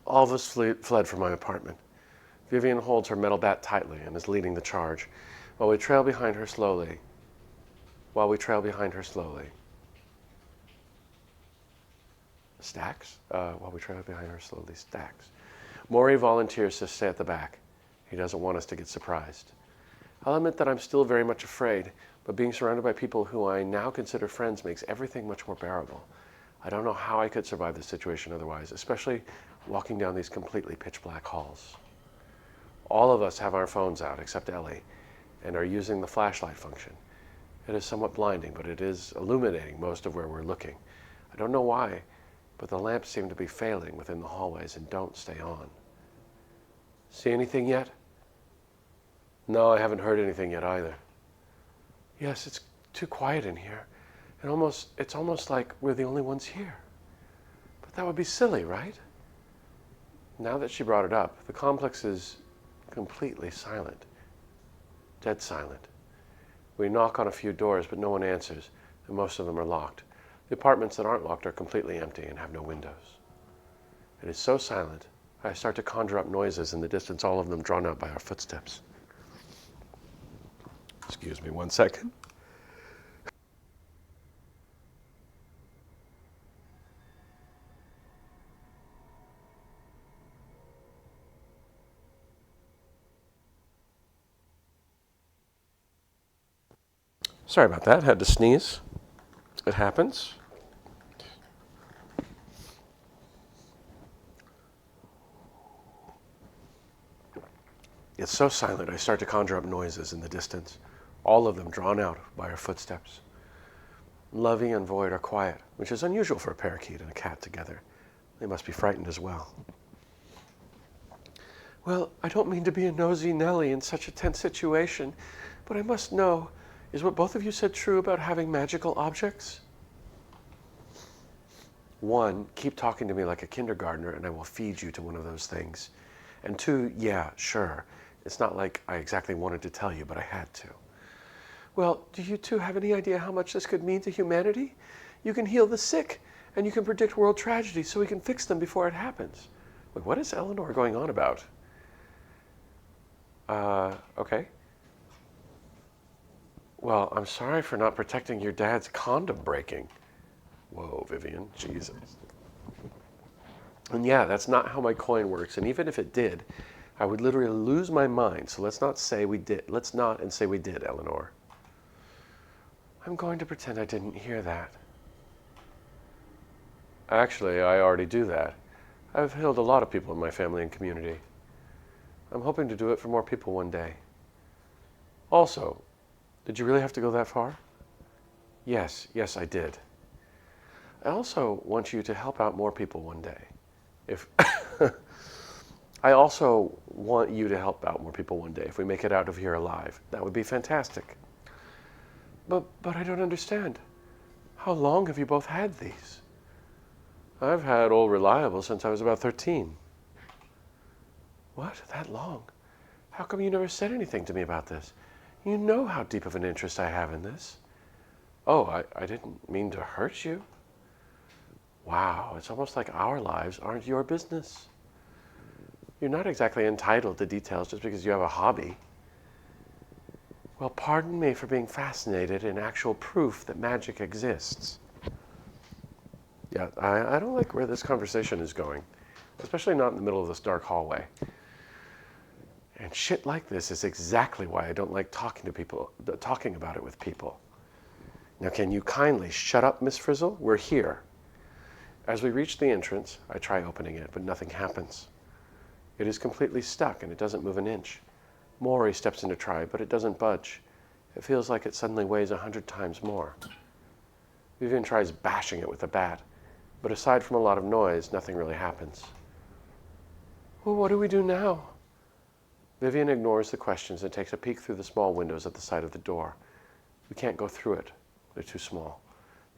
All of us fled from my apartment. Vivian holds her metal bat tightly and is leading the charge, while we trail behind her slowly. Stacks? While we trail behind her slowly, Stacks. Maury volunteers to stay at the back. He doesn't want us to get surprised. I'll admit that I'm still very much afraid, but being surrounded by people who I now consider friends makes everything much more bearable. I don't know how I could survive this situation otherwise, especially walking down these completely pitch black halls. All of us have our phones out, except Ellie, and are using the flashlight function. It is somewhat blinding, but it is illuminating most of where we're looking. I don't know why, but the lamps seem to be failing within the hallways and don't stay on. See anything yet? No, I haven't heard anything yet either. Yes, it's too quiet in here. And it's almost like we're the only ones here. But that would be silly, right? Now that she brought it up, the complex is completely silent. Dead silent. We knock on a few doors, but no one answers, and most of them are locked. The apartments that aren't locked are completely empty and have no windows. It is so silent, I start to conjure up noises in the distance, all of them drawn out by our footsteps. Excuse me 1 second. Sorry about that, had to sneeze. It happens. It's so silent, I start to conjure up noises in the distance, all of them drawn out by our footsteps. Lovey and Void are quiet, which is unusual for a parakeet and a cat together. They must be frightened as well. Well, I don't mean to be a nosy Nelly in such a tense situation, but I must know, is what both of you said true about having magical objects? One, keep talking to me like a kindergartner and I will feed you to one of those things. And two, yeah, sure. It's not like I exactly wanted to tell you, but I had to. Well, do you two have any idea how much this could mean to humanity? You can heal the sick, and you can predict world tragedies so we can fix them before it happens. Wait, what is Eleanor going on about? Okay. Well, I'm sorry for not protecting your dad's condom breaking. Whoa, Vivian, Jesus. And yeah, that's not how my coin works. And even if it did, I would literally lose my mind. So let's not say we did. Let's not and say we did, Eleanor. I'm going to pretend I didn't hear that. Actually, I already do that. I've healed a lot of people in my family and community. I'm hoping to do it for more people one day. Also, did you really have to go that far? Yes, I did. I also want you to help out more people one day. If I also want you to help out more people one day if we make it out of here alive. That would be fantastic. But I don't understand. How long have you both had these? I've had Old Reliable since I was about 13. What? That long? How come you never said anything to me about this? You know how deep of an interest I have in this. Oh, I didn't mean to hurt you. Wow, it's almost like our lives aren't your business. You're not exactly entitled to details just because you have a hobby. Well, pardon me for being fascinated in actual proof that magic exists. Yeah, I don't like where this conversation is going, especially not in the middle of this dark hallway. And shit like this is exactly why I don't like talking about it with people. Now, can you kindly shut up, Miss Frizzle? We're here. As we reach the entrance, I try opening it, but nothing happens. It is completely stuck and it doesn't move an inch. Maury steps in to try, but it doesn't budge. It feels like it suddenly weighs 100 times more. Vivian tries bashing it with a bat, but aside from a lot of noise, nothing really happens. Well, what do we do now? Vivian ignores the questions and takes a peek through the small windows at the side of the door. We can't go through it. They're too small.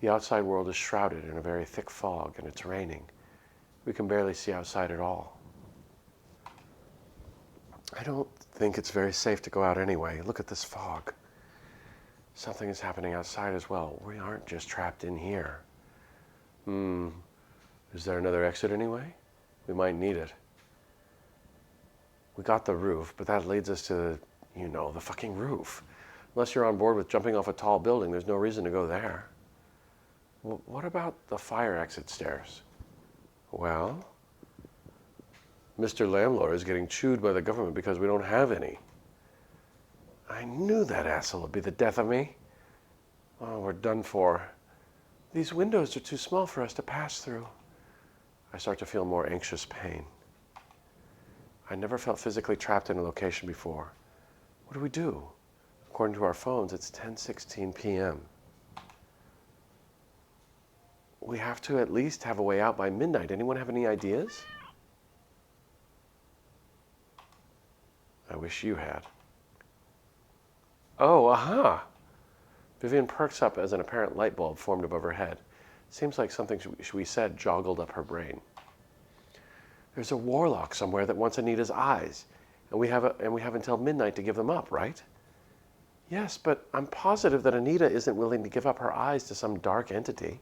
The outside world is shrouded in a very thick fog, and it's raining. We can barely see outside at all. I don't think it's very safe to go out anyway. Look at this fog. Something is happening outside as well. We aren't just trapped in here. Is there another exit anyway? We might need it. We got the roof, but that leads us to, the fucking roof. Unless you're on board with jumping off a tall building, there's no reason to go there. What about the fire exit stairs? Well, Mr. Landlord is getting chewed by the government because we don't have any. I knew that asshole would be the death of me. Oh, we're done for. These windows are too small for us to pass through. I start to feel more anxious pain. I never felt physically trapped in a location before. What do we do? According to our phones, it's 10:16 p.m. We have to at least have a way out by midnight. Anyone have any ideas? I wish you had. Oh, aha! Vivian perks up as an apparent light bulb formed above her head. Seems like something we said joggled up her brain. There's a warlock somewhere that wants Anita's eyes, and we have until midnight to give them up, right? Yes, but I'm positive that Anita isn't willing to give up her eyes to some dark entity.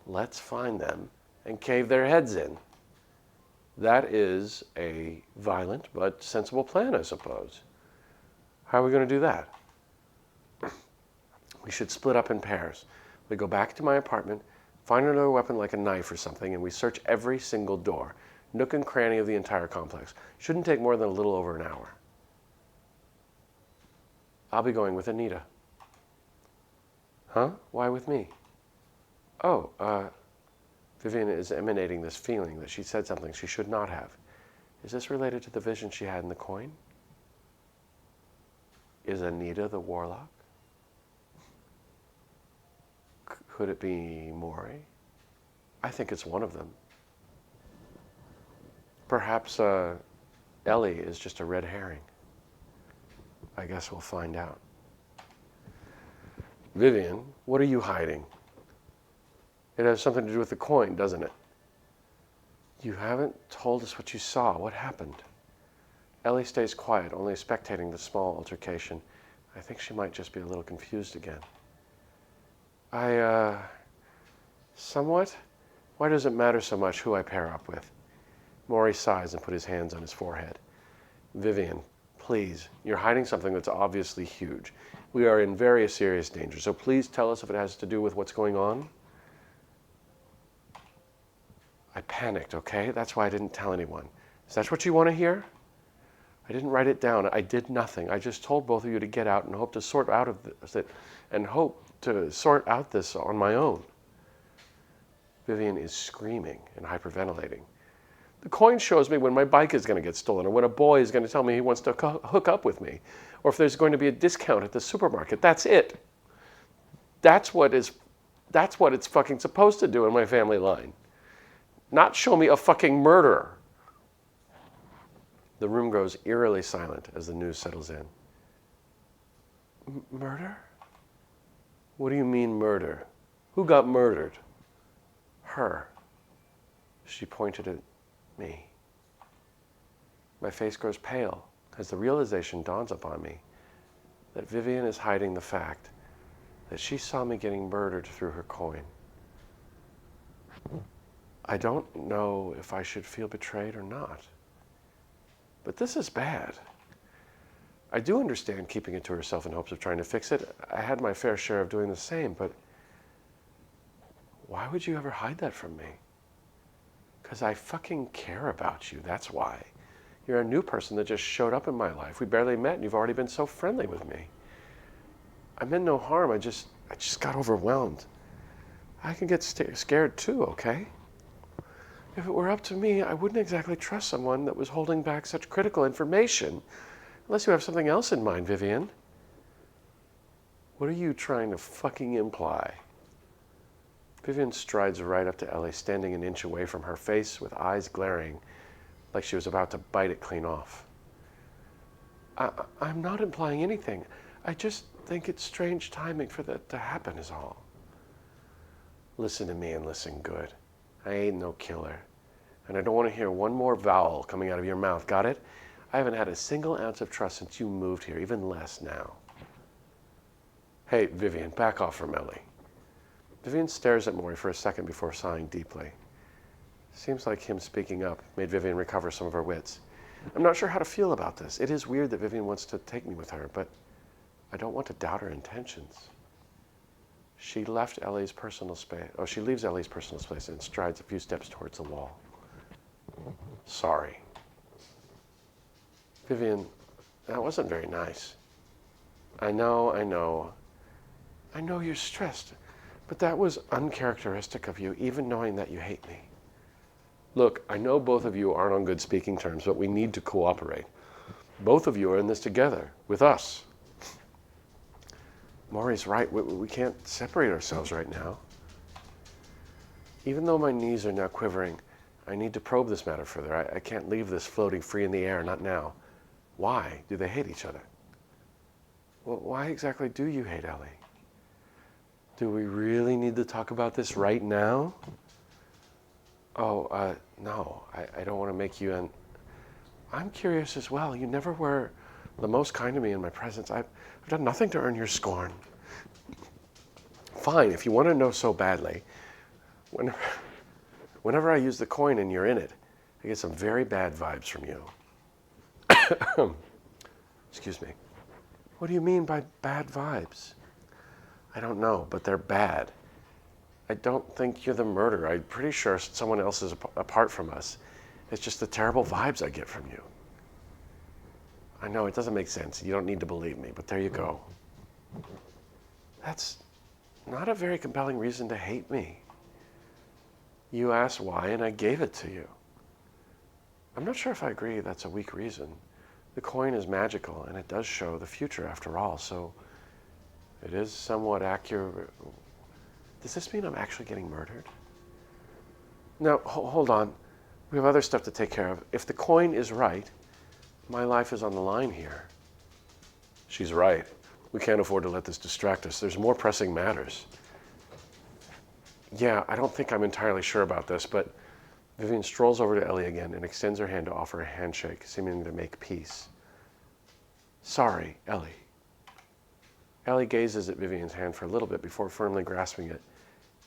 Let's find them and cave their heads in. That is a violent but sensible plan, I suppose. How are we going to do that? We should split up in pairs. We go back to my apartment, find another weapon like a knife or something, and we search every single door, nook and cranny of the entire complex. Shouldn't take more than a little over an hour. I'll be going with Anita. Huh? Why with me? Oh, Vivian is emanating this feeling that she said something she should not have. Is this related to the vision she had in the coin? Is Anita the warlock? Could it be Maury? I think it's one of them. Perhaps Ellie is just a red herring. I guess we'll find out. Vivian, what are you hiding? It has something to do with the coin, doesn't it? You haven't told us what you saw. What happened? Ellie stays quiet, only spectating the small altercation. I think she might just be a little confused again. Somewhat? Why does it matter so much who I pair up with? Maury sighs and put his hands on his forehead. Vivian, please, you're hiding something that's obviously huge. We are in very serious danger, so please tell us if it has to do with what's going on. I panicked, okay? That's why I didn't tell anyone. Is that what you want to hear? I didn't write it down. I did nothing. I just told both of you to get out and hope to sort out of this and hope to sort out this on my own. Vivian is screaming and hyperventilating. The coin shows me when my bike is going to get stolen, or when a boy is going to tell me he wants to hook up with me, or if there's going to be a discount at the supermarket. That's it. That's what it's fucking supposed to do in my family line. Not show me a fucking murderer. The room grows eerily silent as the news settles in. Murder? What do you mean murder? Who got murdered? Her. She pointed at me. My face grows pale as the realization dawns upon me that Vivian is hiding the fact that she saw me getting murdered through her coin. I don't know if I should feel betrayed or not. But this is bad. I do understand keeping it to herself in hopes of trying to fix it. I had my fair share of doing the same, but why would you ever hide that from me? Because I fucking care about you, that's why. You're a new person that just showed up in my life. We barely met and you've already been so friendly with me. I meant no harm, I just got overwhelmed. I can get scared too, okay? If it were up to me, I wouldn't exactly trust someone that was holding back such critical information. Unless you have something else in mind, Vivian. What are you trying to fucking imply? Vivian strides right up to Ellie, standing an inch away from her, face with eyes glaring like she was about to bite it clean off. I'm not implying anything. I just think it's strange timing for that to happen is all. Listen to me and listen good. I ain't no killer. And I don't want to hear one more vowel coming out of your mouth, got it? I haven't had a single ounce of trust since you moved here, even less now. Hey, Vivian, back off from Ellie. Vivian stares at Maury for a second before sighing deeply. Seems like him speaking up made Vivian recover some of her wits. I'm not sure how to feel about this. It is weird that Vivian wants to take me with her, but I don't want to doubt her intentions. She leaves Ellie's personal space and strides a few steps towards the wall. Sorry. Vivian, that wasn't very nice. I know you're stressed, but that was uncharacteristic of you, even knowing that you hate me. Look, I know both of you aren't on good speaking terms, but we need to cooperate. Both of you are in this together, with us. Maury's right. We can't separate ourselves right now. Even though my knees are now quivering, I need to probe this matter further. I can't leave this floating free in the air, not now. Why do they hate each other? Well, why exactly do you hate Ellie? Do we really need to talk about this right now? Oh, no, I don't want to make you I'm curious as well. You never were the most kind to me in my presence. I've done nothing to earn your scorn. Fine, if you want to know so badly, whenever I use the coin and you're in it, I get some very bad vibes from you. Excuse me. What do you mean by bad vibes? I don't know, but they're bad. I don't think you're the murderer. I'm pretty sure someone else is apart from us. It's just the terrible vibes I get from you. I know it doesn't make sense. You don't need to believe me, but there you go. That's not a very compelling reason to hate me. You asked why, and I gave it to you. I'm not sure if I agree that's a weak reason. The coin is magical, and it does show the future after all, so it is somewhat accurate. Does this mean I'm actually getting murdered? Now, hold on. We have other stuff to take care of. If the coin is right, My life is on the line here. She's right. We can't afford to let this distract us. There's more pressing matters. Yeah, I don't think I'm entirely sure about this, but Vivian strolls over to Ellie again and extends her hand to offer a handshake, seeming to make peace. Sorry, Ellie. Ellie gazes at Vivian's hand for a little bit before firmly grasping it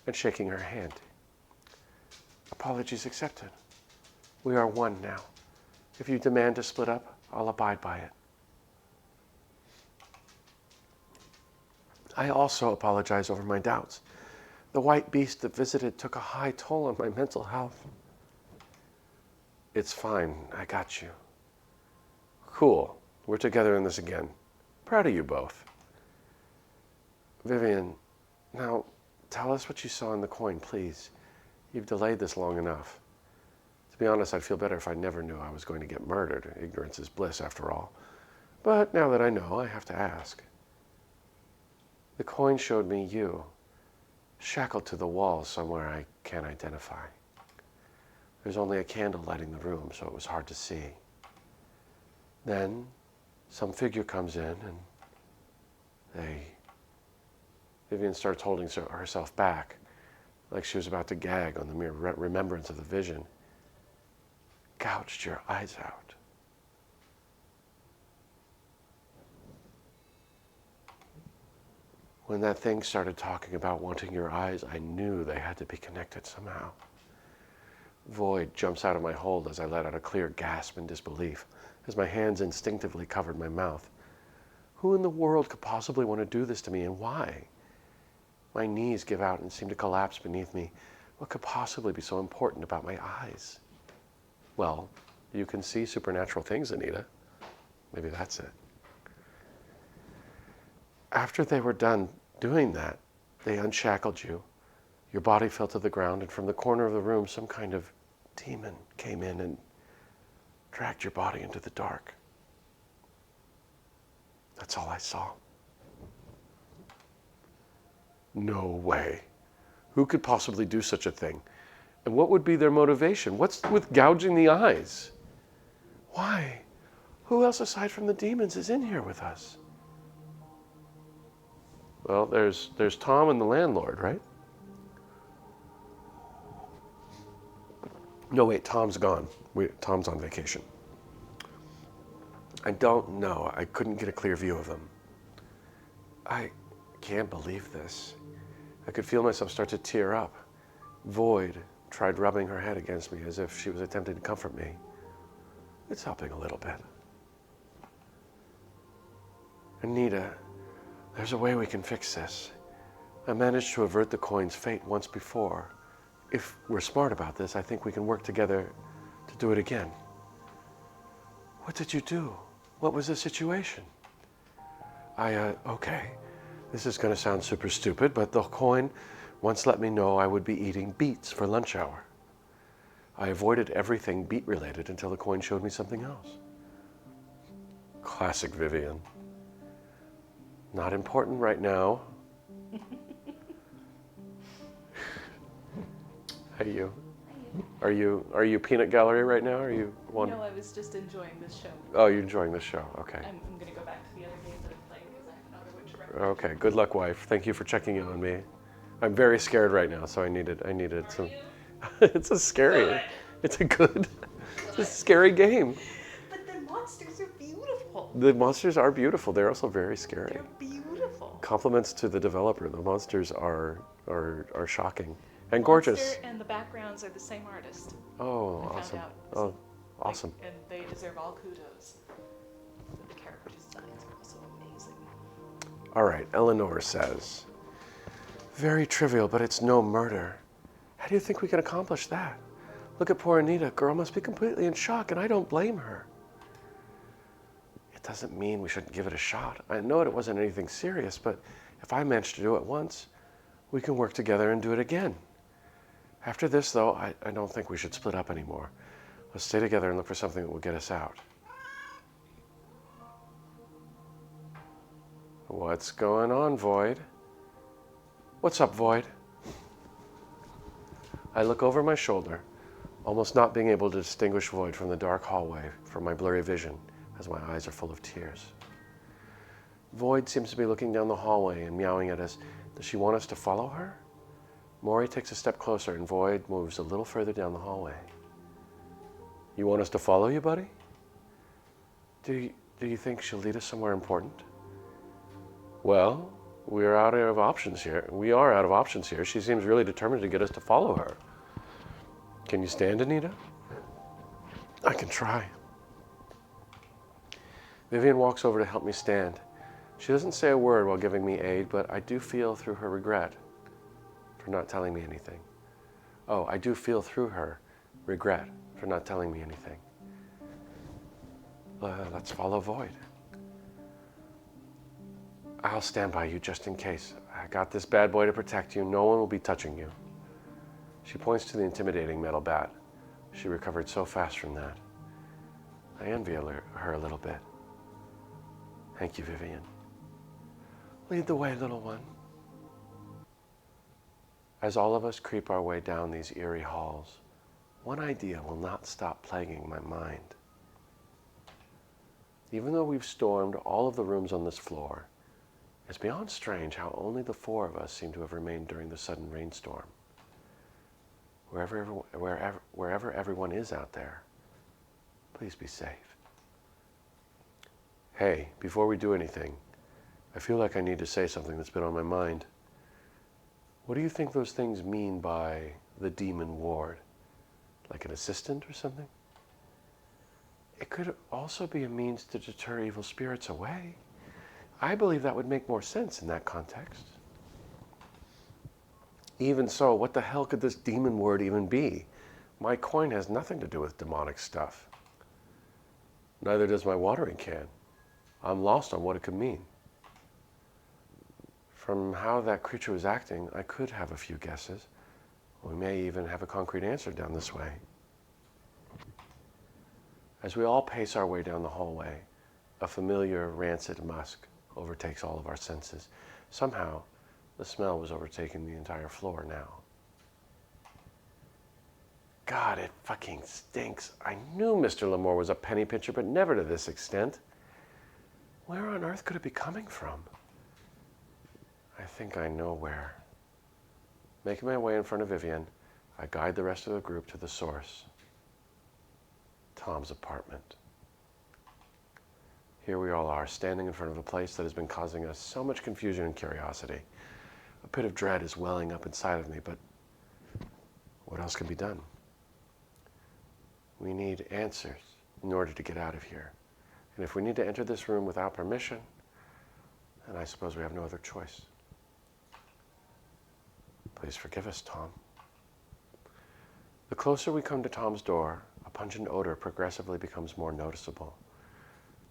and shaking her hand. Apologies accepted. We are one now. If you demand to split up, I'll abide by it. I also apologize over my doubts. The white beast that visited took a high toll on my mental health. It's fine. I got you. Cool. We're together in this again. Proud of you both. Vivian, now tell us what you saw in the coin, please. You've delayed this long enough. To be honest, I'd feel better if I never knew I was going to get murdered. Ignorance is bliss, after all. But now that I know, I have to ask. The coin showed me you, shackled to the wall somewhere I can't identify. There's only a candle lighting the room, so it was hard to see. Then, some figure comes in and Vivian starts holding herself back, like she was about to gag on the mere remembrance of the vision. Gouged your eyes out. When that thing started talking about wanting your eyes, I knew they had to be connected somehow. Void jumps out of my hold as I let out a clear gasp in disbelief, as my hands instinctively covered my mouth. Who in the world could possibly want to do this to me, and why? My knees give out and seem to collapse beneath me. What could possibly be so important about my eyes? Well, you can see supernatural things, Anita. Maybe that's it. After they were done doing that, they unshackled you. Your body fell to the ground, and from the corner of the room, some kind of demon came in and dragged your body into the dark. That's all I saw. No way. Who could possibly do such a thing? And what would be their motivation? What's with gouging the eyes? Why? Who else aside from the demons is in here with us? Well, there's Tom and the landlord, right? No, wait, Tom's gone. Tom's on vacation. I don't know. I couldn't get a clear view of them. I can't believe this. I could feel myself start to tear up. Void tried rubbing her head against me as if she was attempting to comfort me. It's helping a little bit. Anita, there's a way we can fix this. I managed to avert the coin's fate once before. If we're smart about this, I think we can work together to do it again. What did you do? What was the situation? Okay, this is going to sound super stupid, but the coin once let me know I would be eating beets for lunch hour. I avoided everything beet related until the coin showed me something else. Classic Vivian. Not important right now. Hey, you. Are you peanut gallery right now? Are you one? No, I was just enjoying this show. Oh, you're enjoying this show. Okay. I'm going to go back to the other games that I'm playing because I have another witch reference. Okay. Good luck, wife. Thank you for checking in on me. I'm very scared right now, so I needed some. It's a scary. Good. It's a scary game. But the monsters are beautiful. The monsters are beautiful. They're also very scary. They're beautiful. Compliments to the developer. The monsters are shocking and gorgeous. Monster and the backgrounds are the same artist. Oh, I awesome. found out. Oh, awesome. And they deserve all kudos. The character designs are also amazing. All right, Eleanor says, very trivial, but it's no murder. How do you think we can accomplish that? Look at poor Anita. Girl must be completely in shock, and I don't blame her. It doesn't mean we shouldn't give it a shot. I know it wasn't anything serious, but if I managed to do it once, we can work together and do it again. After this, though, I don't think we should split up anymore. Let's stay together and look for something that will get us out. What's going on, Void? What's up, Void? I look over my shoulder, almost not being able to distinguish Void from the dark hallway from my blurry vision. as my eyes are full of tears. Void seems to be looking down the hallway and meowing at us. Does she want us to follow her? Maury takes a step closer and Void moves a little further down the hallway. You want us to follow you, buddy? Do you think she'll lead us somewhere important? Well, we are out of options here. She seems really determined to get us to follow her. Can you stand, Anita? I can try. Vivian walks over to help me stand. She doesn't say a word while giving me aid, but I do feel through her regret for not telling me anything. Oh, I do feel through her regret for not telling me anything. Let's follow Void. I'll stand by you just in case. I got this bad boy to protect you. No one will be touching you. She points to the intimidating metal bat. She recovered so fast from that. I envy her a little bit. Thank you, Vivian. Lead the way, little one. As all of us creep our way down these eerie halls, one idea will not stop plaguing my mind. Even though we've stormed all of the rooms on this floor, it's beyond strange how only the four of us seem to have remained during the sudden rainstorm. Wherever everyone is out there, please be safe. Hey, before we do anything, I feel like I need to say something that's been on my mind. What do you think those things mean by the demon ward? Like an assistant or something? It could also be a means to deter evil spirits away. I believe that would make more sense in that context. Even so, what the hell could this demon word even be? My coin has nothing to do with demonic stuff. Neither does my watering can. I'm lost on what it could mean. From how that creature was acting, I could have a few guesses. We may even have a concrete answer down this way. As we all pace our way down the hallway, a familiar rancid musk overtakes all of our senses. Somehow, the smell was overtaking the entire floor now. God, it fucking stinks. I knew Mr. Lamore was a penny pincher, but never to this extent. Where on earth could it be coming from? I think I know where. Making my way in front of Vivian, I guide the rest of the group to the source. Tom's apartment. Here we all are, standing in front of a place that has been causing us so much confusion and curiosity. A pit of dread is welling up inside of me, but what else can be done? We need answers in order to get out of here. And if we need to enter this room without permission, then I suppose we have no other choice. Please forgive us, Tom. The closer we come to Tom's door, a pungent odor progressively becomes more noticeable.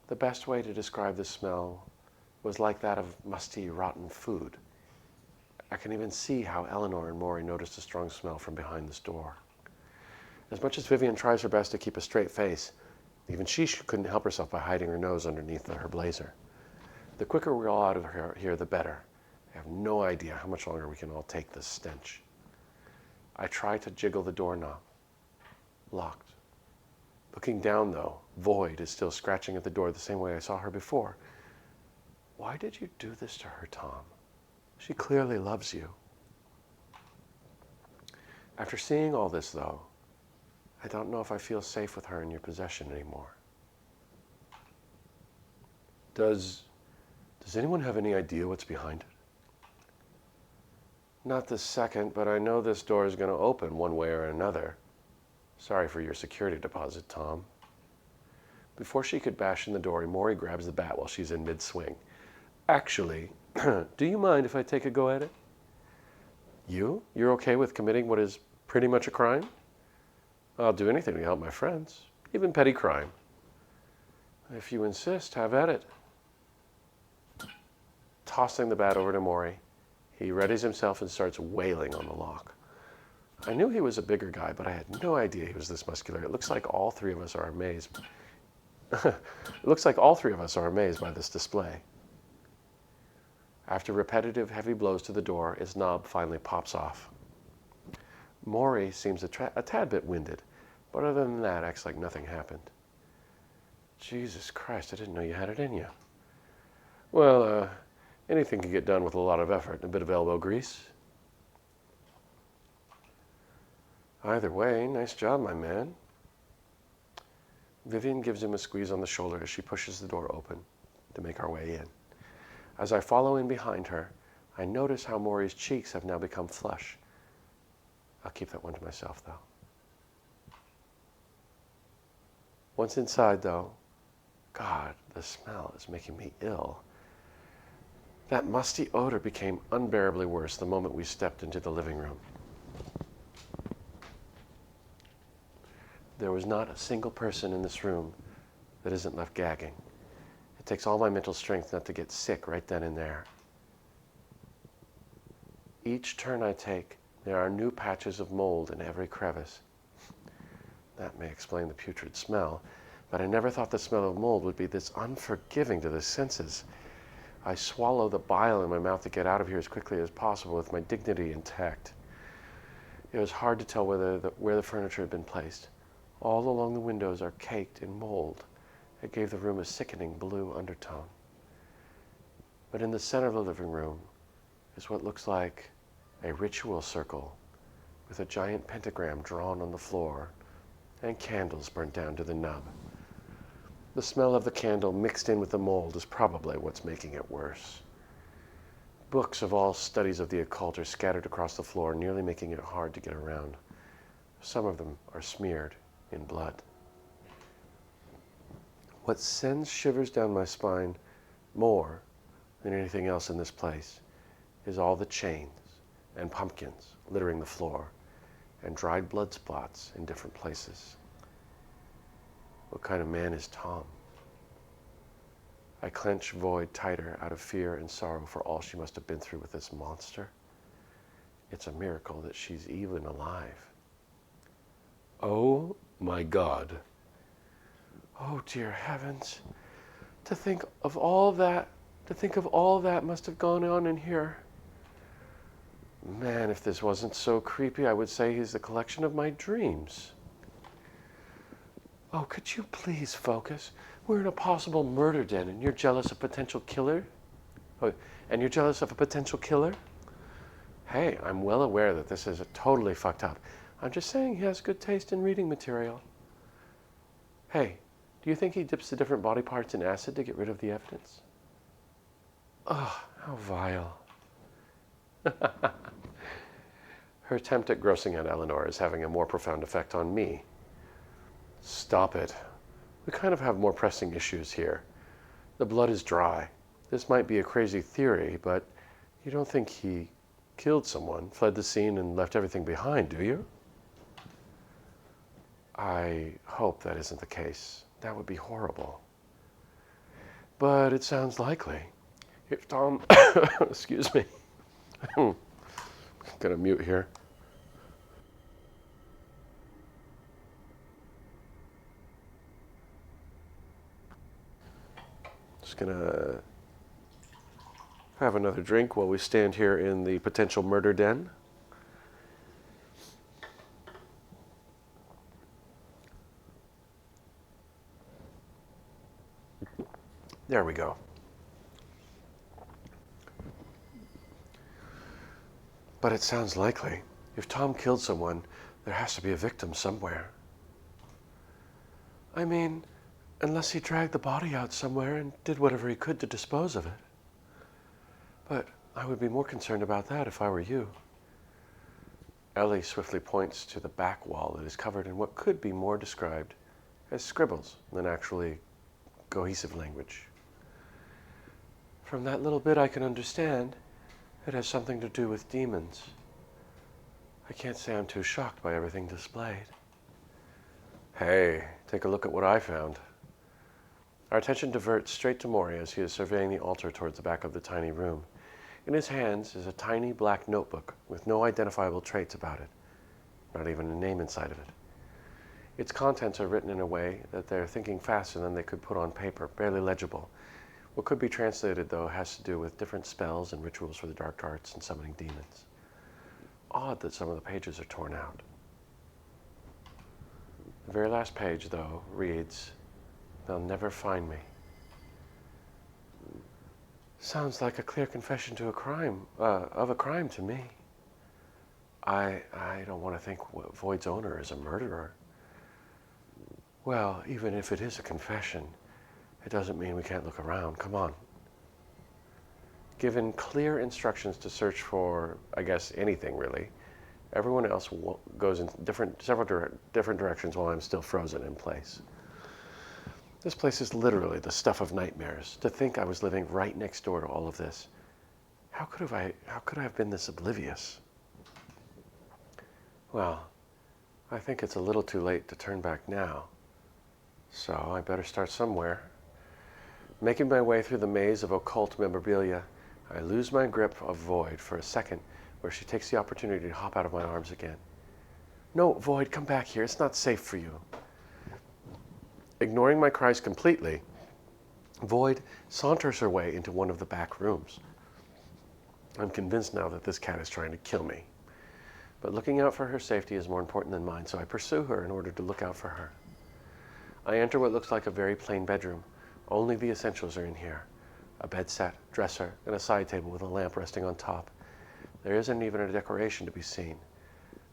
The best way to describe the smell was like that of musty, rotten food. I can even see how Eleanor and Maury noticed a strong smell from behind this door. As much as Vivian tries her best to keep a straight face, even she couldn't help herself by hiding her nose underneath her blazer. The quicker we're all out of here, the better. I have no idea how much longer we can all take this stench. I try to jiggle the doorknob. Locked. Looking down, though, Void is still scratching at the door the same way I saw her before. Why did you do this to her, Tom? She clearly loves you. After seeing all this, though, I don't know if I feel safe with her in your possession anymore. Does anyone have any idea what's behind it? Not this second, but I know this door is going to open one way or another. Sorry for your security deposit, Tom. Before she could bash in the door, Maury grabs the bat while she's in mid-swing. Actually, do you mind if I take a go at it? You're okay with committing what is pretty much a crime? I'll do anything to help my friends, even petty crime. If you insist, have at it. Tossing the bat over to Maury, he readies himself and starts wailing on the lock. I knew he was a bigger guy, but I had no idea he was this muscular. It looks like all three of us are amazed. It looks like all three of us are amazed by this display. After repetitive, heavy blows to the door, its knob finally pops off. Maury seems a tad bit winded, but other than that, acts like nothing happened. Jesus Christ, I didn't know you had it in you. Well, anything can get done with a lot of effort and a bit of elbow grease. Either way, nice job, my man. Vivian gives him a squeeze on the shoulder as she pushes the door open to make our way in. As I follow in behind her, I notice how Maury's cheeks have now become flush. I'll keep that one to myself, though. Once inside, though, God, the smell is making me ill. That musty odor became unbearably worse the moment we stepped into the living room. There was not a single person in this room that isn't left gagging. It takes all my mental strength not to get sick right then and there. Each turn I take, there are new patches of mold in every crevice. That may explain the putrid smell, but I never thought the smell of mold would be this unforgiving to the senses. I swallow the bile in my mouth to get out of here as quickly as possible with my dignity intact. It was hard to tell where the furniture had been placed. All along the windows are caked in mold. It gave the room a sickening blue undertone. But in the center of the living room is what looks like a ritual circle with a giant pentagram drawn on the floor and candles burnt down to the nub. The smell of the candle mixed in with the mold is probably what's making it worse. Books of all studies of the occult are scattered across the floor, nearly making it hard to get around. Some of them are smeared in blood. What sends shivers down my spine more than anything else in this place is all the chains and pumpkins littering the floor and dried blood spots in different places. What kind of man is Tom? I clench Void tighter out of fear and sorrow for all she must have been through with this monster. It's a miracle that she's even alive. Oh my God. Oh dear heavens. To think of all that must have gone on in here. Man, if this wasn't so creepy, I would say he's the collection of my dreams. Oh, could you please focus? We're in a possible murder den and you're jealous of potential killer? Oh, and you're jealous of a potential killer? Hey, I'm well aware that this is totally fucked up. I'm just saying he has good taste in reading material. Hey, do you think he dips the different body parts in acid to get rid of the evidence? Oh, how vile. Her attempt at grossing out Eleanor is having a more profound effect on me. Stop it. We kind of have more pressing issues here. The blood is dry. This might be a crazy theory, but you don't think he killed someone, fled the scene, and left everything behind, do you? I hope that isn't the case. That would be horrible. But it sounds likely. If Tom... Excuse me. I'm gonna mute here. Just gonna have another drink while we stand here in the potential murder den. There we go. But it sounds likely. If Tom killed someone, there has to be a victim somewhere. I mean, unless he dragged the body out somewhere and did whatever he could to dispose of it. But I would be more concerned about that if I were you. Ellie swiftly points to the back wall that is covered in what could be more described as scribbles than actually cohesive language. From that little bit I can understand, it has something to do with demons. I can't say I'm too shocked by everything displayed. Hey, take a look at what I found. Our attention diverts straight to Maury as he is surveying the altar towards the back of the tiny room. In his hands is a tiny black notebook with no identifiable traits about it, not even a name inside of it. Its contents are written in a way that they're thinking faster than they could put on paper, barely legible. What could be translated, though, has to do with different spells and rituals for the dark arts and summoning demons. Odd that some of the pages are torn out. The very last page, though, reads, They'll never find me. Sounds like a clear confession to a crime, of a crime to me. I don't want to think Void's owner is a murderer. Well, even if it is a confession, it doesn't mean we can't look around. Come on. Given clear instructions to search for, I guess, anything really, everyone else goes in several different directions while I'm still frozen in place. This place is literally the stuff of nightmares. To think I was living right next door to all of this. How could I have been this oblivious? Well, I think it's a little too late to turn back now. So I better start somewhere. Making my way through the maze of occult memorabilia, I lose my grip of Void for a second, where she takes the opportunity to hop out of my arms again. No, Void, come back here. It's not safe for you. Ignoring my cries completely, Void saunters her way into one of the back rooms. I'm convinced now that this cat is trying to kill me. But looking out for her safety is more important than mine, so I pursue her in order to look out for her. I enter what looks like a very plain bedroom. Only the essentials are in here. A bed set, dresser, and a side table with a lamp resting on top. There isn't even a decoration to be seen.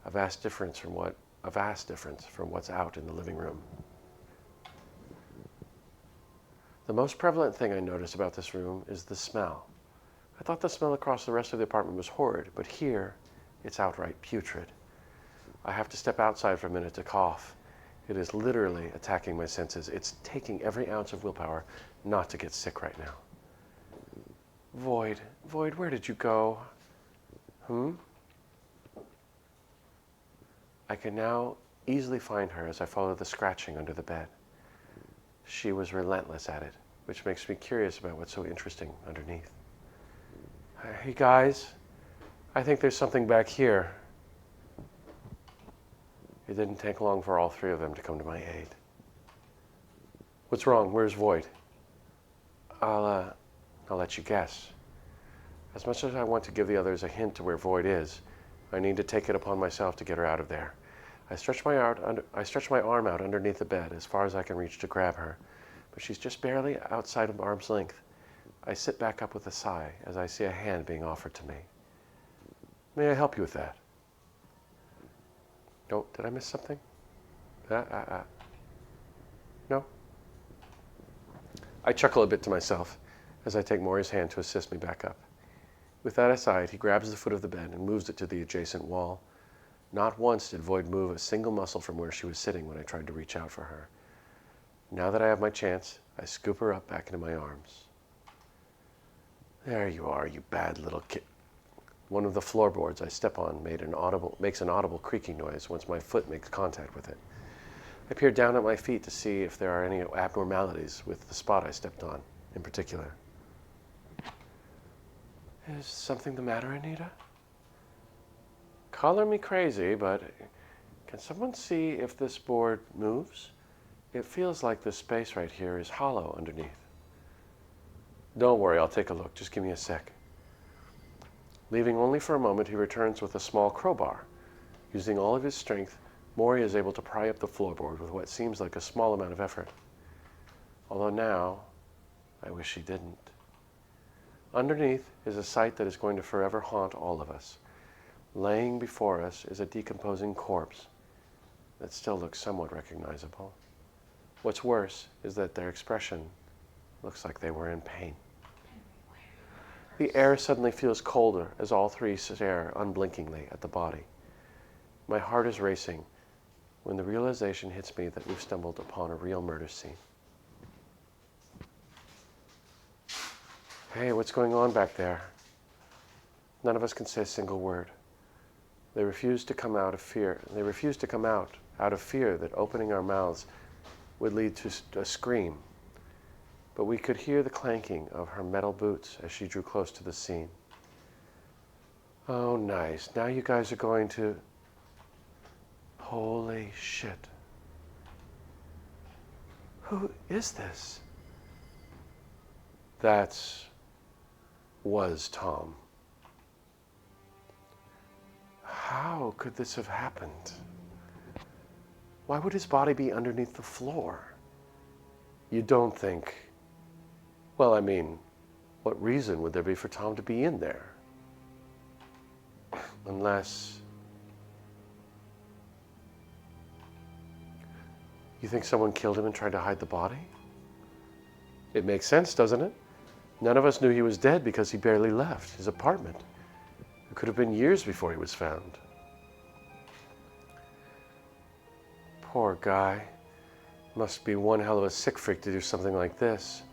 A vast difference from what's out in the living room. The most prevalent thing I notice about this room is the smell. I thought the smell across the rest of the apartment was horrid, but here, it's outright putrid. I have to step outside for a minute to cough. It is literally attacking my senses. It's taking every ounce of willpower not to get sick right now. Void, where did you go? I can now easily find her as I follow the scratching under the bed. She was relentless at it, which makes me curious about what's so interesting underneath. Hey guys, I think there's something back here. It didn't take long for all three of them to come to my aid. What's wrong? Where's Void? I'll let you guess. As much as I want to give the others a hint to where Void is, I need to take it upon myself to get her out of there. I stretch my arm out underneath the bed as far as I can reach to grab her, but she's just barely outside of arm's length. I sit back up with a sigh as I see a hand being offered to me. May I help you with that? Oh, did I miss something? No? I chuckle a bit to myself as I take Maury's hand to assist me back up. With that aside, he grabs the foot of the bed and moves it to the adjacent wall. Not once did Void move a single muscle from where she was sitting when I tried to reach out for her. Now that I have my chance, I scoop her up back into my arms. There you are, you bad little kid. One of the floorboards I step on makes an audible creaking noise once my foot makes contact with it. I peer down at my feet to see if there are any abnormalities with the spot I stepped on, in particular. Is something the matter, Anita? Color me crazy, but can someone see if this board moves? It feels like this space right here is hollow underneath. Don't worry, I'll take a look. Just give me a sec. Leaving only for a moment, he returns with a small crowbar. Using all of his strength, Maury is able to pry up the floorboard with what seems like a small amount of effort. Although now, I wish he didn't. Underneath is a sight that is going to forever haunt all of us. Laying before us is a decomposing corpse that still looks somewhat recognizable. What's worse is that their expression looks like they were in pain. The air suddenly feels colder as all three stare unblinkingly at the body. My heart is racing when the realization hits me that we've stumbled upon a real murder scene. Hey, what's going on back there? None of us can say a single word. They refuse to come out of fear. They refuse to come out of fear that opening our mouths would lead to a scream. But we could hear the clanking of her metal boots as she drew close to the scene. Oh, nice. Now you guys are going to... Holy shit. Who is this? Was Tom. How could this have happened? Why would his body be underneath the floor? You don't think... Well, I mean, what reason would there be for Tom to be in there? Unless... You think someone killed him and tried to hide the body? It makes sense, doesn't it? None of us knew he was dead because he barely left his apartment. It could have been years before he was found. Poor guy. Must be one hell of a sick freak to do something like this.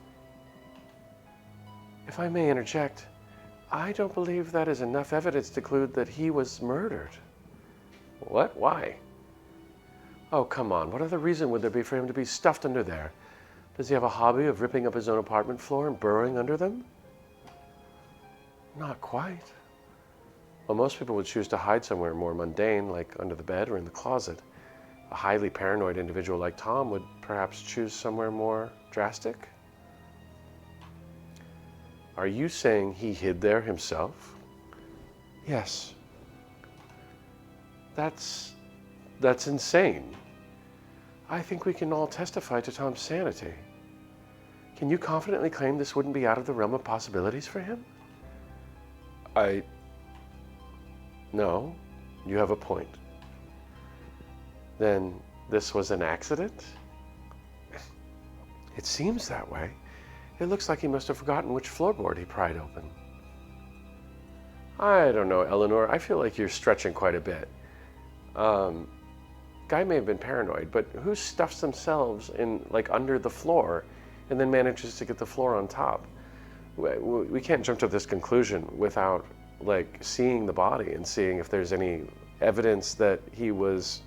If I may interject, I don't believe that is enough evidence to conclude that he was murdered. What? Why? Oh, come on. What other reason would there be for him to be stuffed under there? Does he have a hobby of ripping up his own apartment floor and burrowing under them? Not quite. Well, most people would choose to hide somewhere more mundane, like under the bed or in the closet. A highly paranoid individual like Tom would perhaps choose somewhere more drastic. Are you saying he hid there himself? Yes. That's insane. I think we can all testify to Tom's sanity. Can you confidently claim this wouldn't be out of the realm of possibilities for him? No, you have a point. Then this was an accident? It seems that way. It looks like he must have forgotten which floorboard he pried open. I don't know, Eleanor. I feel like you're stretching quite a bit. Guy may have been paranoid, but who stuffs themselves in, like, under the floor and then manages to get the floor on top? We can't jump to this conclusion without, like, seeing the body and seeing if there's any evidence that he was,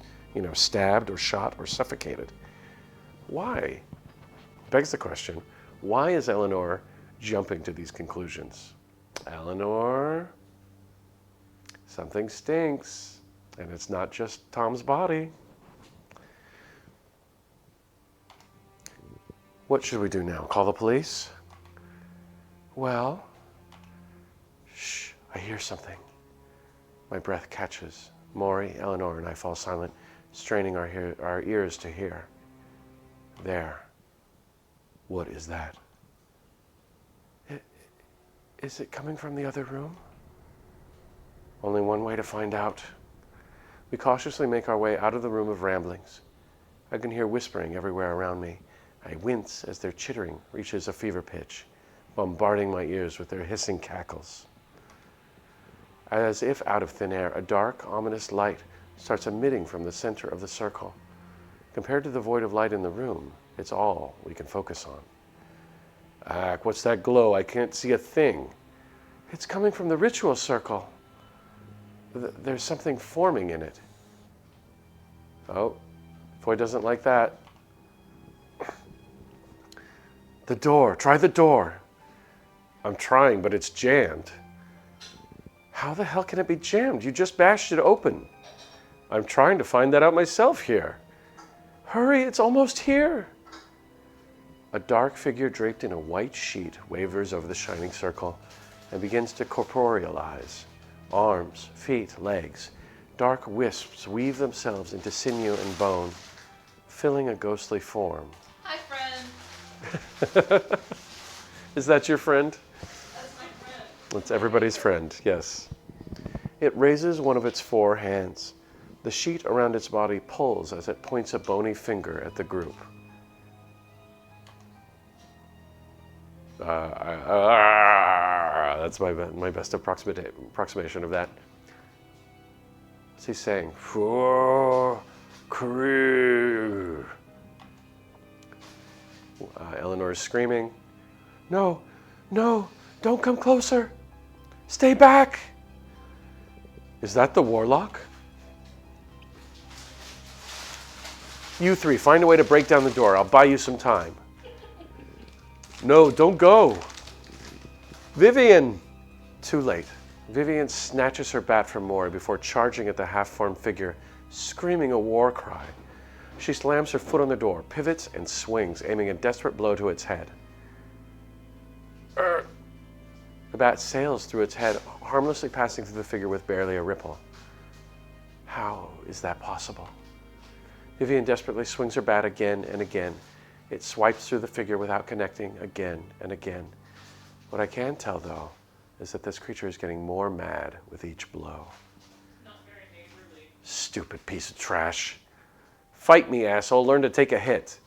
stabbed or shot or suffocated. Why? Begs the question, why is Eleanor jumping to these conclusions? Eleanor, something stinks, and it's not just Tom's body. What should we do now? Call the police? Well, shh, I hear something. My breath catches. Maury, Eleanor, and I fall silent, straining our ears to hear. There. What is that? Is it coming from the other room? Only one way to find out. We cautiously make our way out of the room of ramblings. I can hear whispering everywhere around me. I wince as their chittering reaches a fever pitch, bombarding my ears with their hissing cackles. As if out of thin air, a dark, ominous light starts emitting from the center of the circle. Compared to the void of light in the room, it's all we can focus on. What's that glow? I can't see a thing. It's coming from the ritual circle. There's something forming in it. Oh, Foy doesn't like that. The door. Try the door. I'm trying, but it's jammed. How the hell can it be jammed? You just bashed it open. I'm trying to find that out myself here. Hurry, it's almost here. A dark figure draped in a white sheet wavers over the shining circle and begins to corporealize. Arms, feet, legs. Dark wisps weave themselves into sinew and bone, filling a ghostly form. Hi, friend. Is that your friend? That's my friend. It's everybody's friend, yes. It raises one of its 4 hands. The sheet around its body pulls as it points a bony finger at the group. That's my best approximation of that. What's he saying? For crew. Eleanor is screaming. No, no, don't come closer. Stay back. Is that the warlock? You 3, find a way to break down the door. I'll buy you some time. No, don't go. Vivian! Too late. Vivian snatches her bat from Maury before charging at the half-formed figure, screaming a war cry. She slams her foot on the door, pivots, and swings, aiming a desperate blow to its head. The bat sails through its head, harmlessly passing through the figure with barely a ripple. How is that possible? Vivian desperately swings her bat again and again, It swipes through the figure without connecting again and again. What I can tell, though, is that this creature is getting more mad with each blow. Not very neighborly. Stupid piece of trash. Fight me, asshole. Learn to take a hit.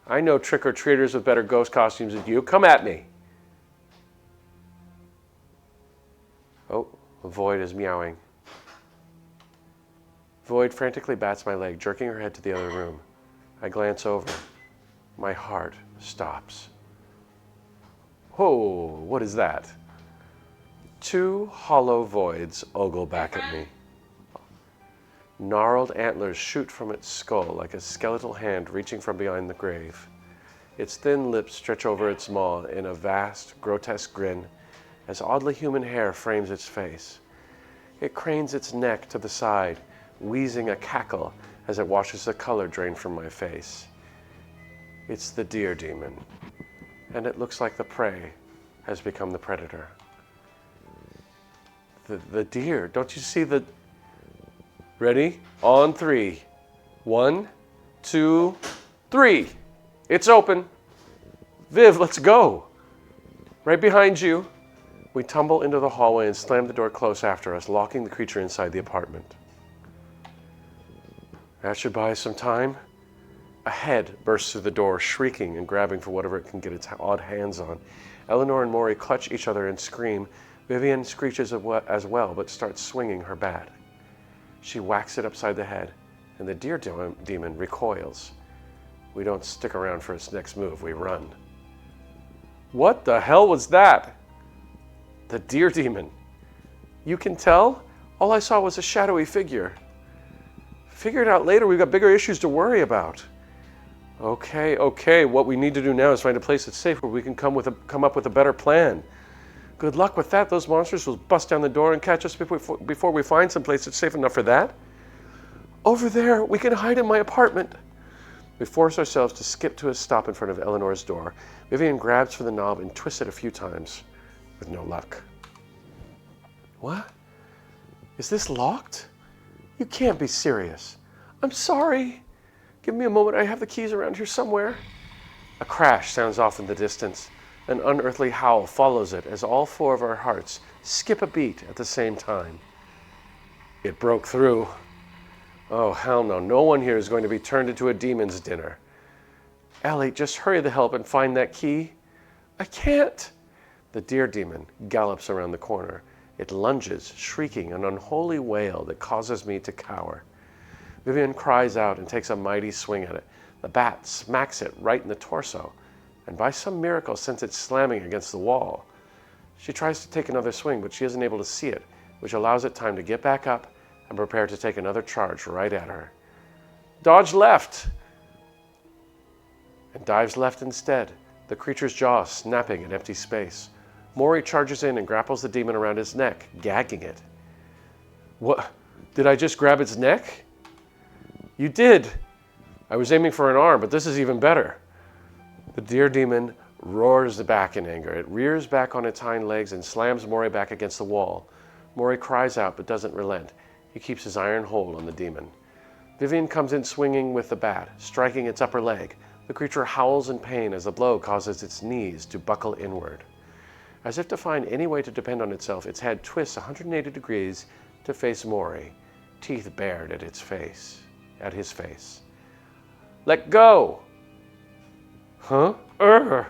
I know trick-or-treaters with better ghost costumes than you. Come at me. Oh, Void is meowing. Void frantically bats my leg, jerking her head to the other room. I glance over. My heart stops. Oh, what is that? Two hollow voids ogle back at me. Gnarled antlers shoot from its skull like a skeletal hand reaching from behind the grave. Its thin lips stretch over its maw in a vast, grotesque grin as oddly human hair frames its face. It cranes its neck to the side, wheezing a cackle as it watches the color drain from my face. It's the deer demon, and it looks like the prey has become the predator. The deer, don't you see the... Ready? On 3. 1, 2, 3. It's open. Viv, let's go. Right behind you. We tumble into the hallway and slam the door close after us, locking the creature inside the apartment. That should buy us some time. A head bursts through the door, shrieking and grabbing for whatever it can get its odd hands on. Eleanor and Maury clutch each other and scream. Vivian screeches as well, but starts swinging her bat. She whacks it upside the head, and the deer demon recoils. We don't stick around for its next move, we run. What the hell was that? The deer demon. You can tell? All I saw was a shadowy figure. Figure it out later, we've got bigger issues to worry about. Okay, what we need to do now is find a place that's safe where we can come up with a better plan. Good luck with that. Those monsters will bust down the door and catch us before we find some place that's safe enough for that. Over there, we can hide in my apartment. We force ourselves to skip to a stop in front of Eleanor's door. Vivian grabs for the knob and twists it a few times, with no luck. What? Is this locked? You can't be serious. I'm sorry. Give me a moment. I have the keys around here somewhere. A crash sounds off in the distance. An unearthly howl follows it as all 4 of our hearts skip a beat at the same time. It broke through. Oh, hell no. No one here is going to be turned into a demon's dinner. Ellie, just hurry the hell up and find that key. I can't. The deer demon gallops around the corner. It lunges, shrieking an unholy wail that causes me to cower. Vivian cries out and takes a mighty swing at it. The bat smacks it right in the torso, and by some miracle sends it slamming against the wall. She tries to take another swing, but she isn't able to see it, which allows it time to get back up and prepare to take another charge right at her. Dodge left! And dives left instead, the creature's jaw snapping in empty space. Maury charges in and grapples the demon around his neck, gagging it. What? Did I just grab its neck? You did! I was aiming for an arm, but this is even better. The deer demon roars back in anger. It rears back on its hind legs and slams Maury back against the wall. Maury cries out but doesn't relent. He keeps his iron hold on the demon. Vivian comes in swinging with the bat, striking its upper leg. The creature howls in pain as the blow causes its knees to buckle inward. As if to find any way to depend on itself, its head twists 180 degrees to face Maury, teeth bared at his face. Let go! Huh? I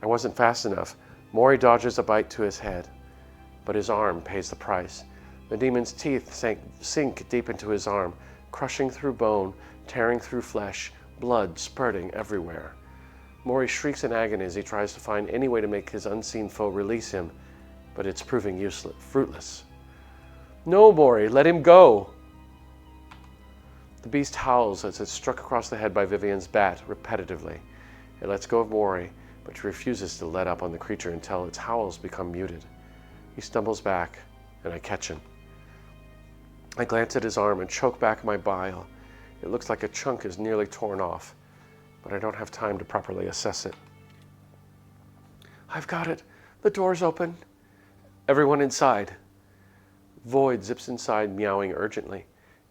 wasn't fast enough. Maury dodges a bite to his head, but his arm pays the price. The demon's teeth sink deep into his arm, crushing through bone, tearing through flesh, blood spurting everywhere. Maury shrieks in agony as he tries to find any way to make his unseen foe release him, but it's proving fruitless. No, Maury, let him go! The beast howls as it's struck across the head by Vivian's bat repetitively. It lets go of Maury, but she refuses to let up on the creature until its howls become muted. He stumbles back, and I catch him. I glance at his arm and choke back my bile. It looks like a chunk is nearly torn off, but I don't have time to properly assess it. I've got it. The door's open. Everyone inside. Void zips inside, meowing urgently.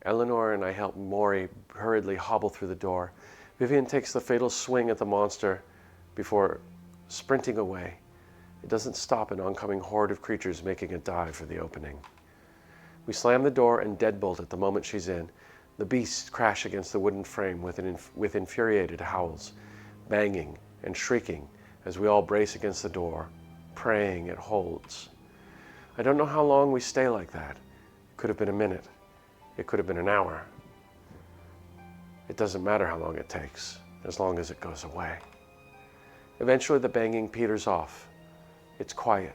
Eleanor and I help Maury hurriedly hobble through the door. Vivian takes the fatal swing at the monster before sprinting away. It doesn't stop an oncoming horde of creatures making a dive for the opening. We slam the door and deadbolt at the moment she's in. The beasts crash against the wooden frame with infuriated howls, banging and shrieking as we all brace against the door, praying it holds. I don't know how long we stay like that. It could have been a minute. It could have been an hour. It doesn't matter how long it takes, as long as it goes away. Eventually the banging peters off. It's quiet.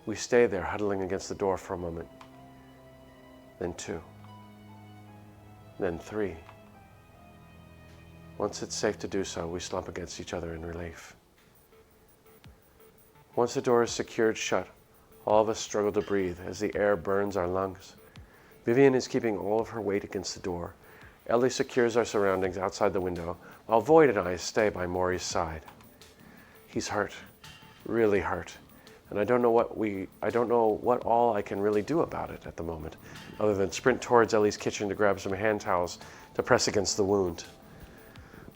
We stay there huddling against the door for a moment. Then 2. Then 3. Once it's safe to do so, we slump against each other in relief. Once the door is secured shut, all of us struggle to breathe as the air burns our lungs. Vivian is keeping all of her weight against the door. Ellie secures our surroundings outside the window, while Void and I stay by Maury's side. He's hurt, really hurt, and I don't know what all I can really do about it at the moment, other than sprint towards Ellie's kitchen to grab some hand towels to press against the wound.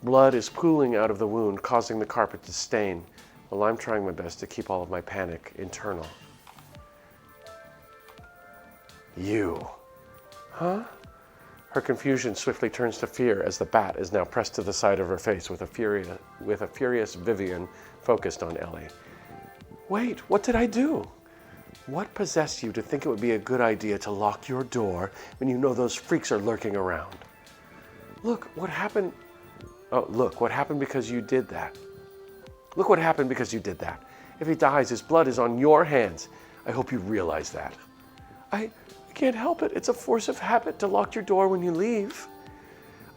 Blood is pooling out of the wound, causing the carpet to stain, while I'm trying my best to keep all of my panic internal. You. Huh? Her confusion swiftly turns to fear as the bat is now pressed to the side of her face with a furious Vivian focused on Ellie. Wait, what did I do? What possessed you to think it would be a good idea to lock your door when you know those freaks are lurking around? Look what happened because you did that. Look what happened because you did that. If he dies, his blood is on your hands. I hope you realize that. I can't help it. It's a force of habit to lock your door when you leave.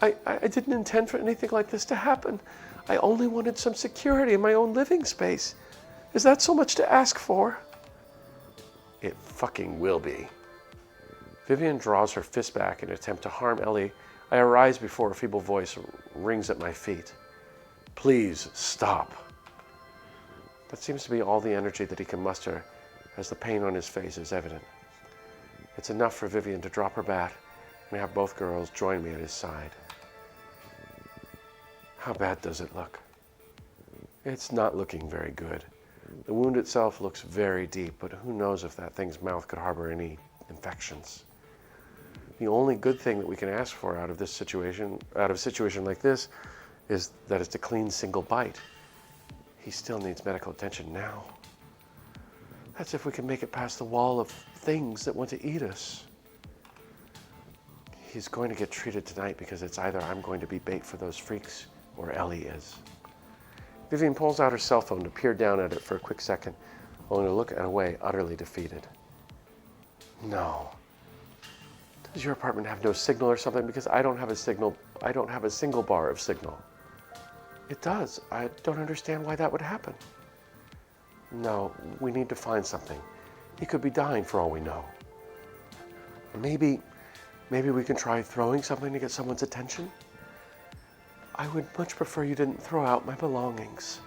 I didn't intend for anything like this to happen. I only wanted some security in my own living space. Is that so much to ask for? It fucking will be. Vivian draws her fist back in an attempt to harm Ellie. I arise before a feeble voice rings at my feet. Please stop. That seems to be all the energy that he can muster, as the pain on his face is evident. It's enough for Vivian to drop her bat and have both girls join me at his side. How bad does it look? It's not looking very good. The wound itself looks very deep, but who knows if that thing's mouth could harbor any infections. The only good thing that we can ask for out of a situation like this, is that it's a clean single bite. He still needs medical attention now. That's if we can make it past the wall of things that want to eat us. He's going to get treated tonight because it's either I'm going to be bait for those freaks or Ellie is. Vivian pulls out her cell phone to peer down at it for a quick second, only to look away utterly defeated. No. Does your apartment have no signal or something? Because I don't have a signal. I don't have a single bar of signal. It does. I don't understand why that would happen. No, we need to find something. He could be dying for all we know. Maybe we can try throwing something to get someone's attention? I would much prefer you didn't throw out my belongings.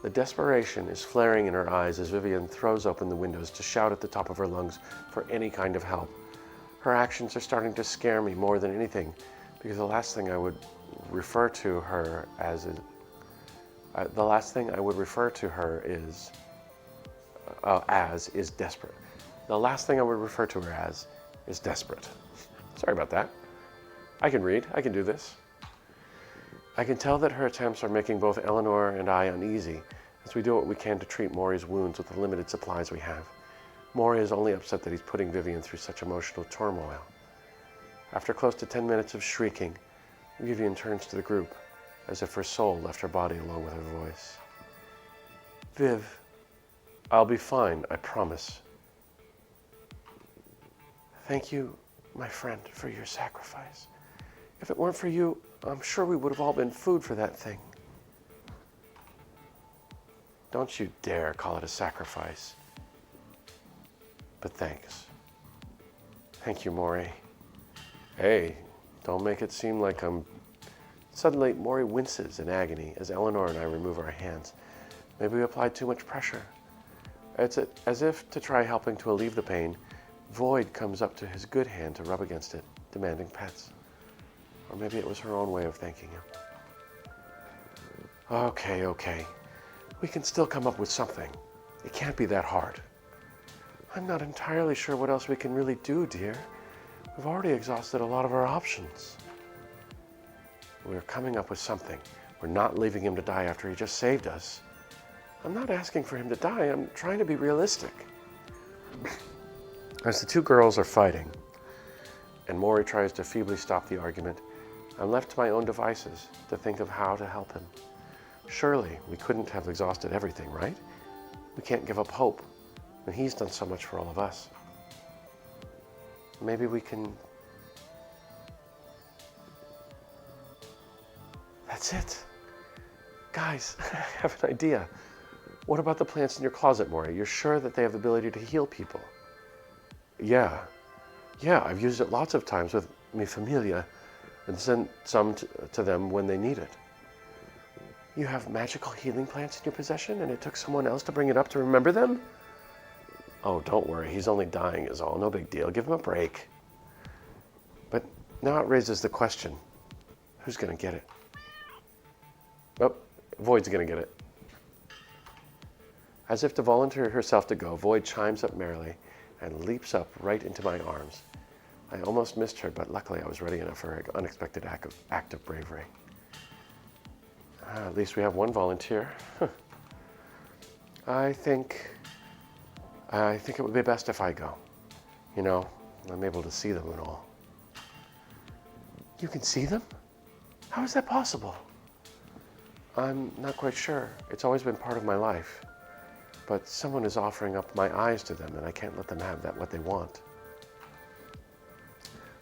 The desperation is flaring in her eyes as Vivian throws open the windows to shout at the top of her lungs for any kind of help. Her actions are starting to scare me more than anything, because the last thing I would refer to her as is desperate. The last thing I would refer to her as is desperate. Sorry about that. I can read. I can do this. I can tell that her attempts are making both Eleanor and I uneasy as we do what we can to treat Maury's wounds with the limited supplies we have. Maury is only upset that he's putting Vivian through such emotional turmoil. After close to 10 minutes of shrieking, Vivian turns to the group, as if her soul left her body along with her voice. Viv, I'll be fine, I promise. Thank you, my friend, for your sacrifice. If it weren't for you, I'm sure we would have all been food for that thing. Don't you dare call it a sacrifice. But thanks. Thank you, Maury. Hey, don't make it seem like I'm... Suddenly, Maury winces in agony as Eleanor and I remove our hands. Maybe we applied too much pressure. It's as if to try helping to alleviate the pain, Void comes up to his good hand to rub against it, demanding pets. Or maybe it was her own way of thanking him. Okay, okay. We can still come up with something. It can't be that hard. I'm not entirely sure what else we can really do, dear. We've already exhausted a lot of our options. We're coming up with something. We're not leaving him to die after he just saved us. I'm not asking for him to die. I'm trying to be realistic. As the two girls are fighting, and Maury tries to feebly stop the argument, I'm left to my own devices to think of how to help him. Surely we couldn't have exhausted everything, right? We can't give up hope, and he's done so much for all of us. Maybe we can... That's it. Guys, I have an idea. What about the plants in your closet, Maury? You're sure that they have the ability to heal people? Yeah, I've used it lots of times with mi familia and sent some to them when they need it. You have magical healing plants in your possession and it took someone else to bring it up to remember them? Oh, don't worry, he's only dying is all, no big deal, give him a break. But now it raises the question, who's gonna get it? Oh, Void's gonna get it. As if to volunteer herself to go, Void chimes up merrily and leaps up right into my arms. I almost missed her, but luckily I was ready enough for her unexpected act of bravery. At least we have one volunteer. I think it would be best if I go. You know, I'm able to see them and all. You can see them? How is that possible? I'm not quite sure. It's always been part of my life. But someone is offering up my eyes to them, and I can't let them have what they want.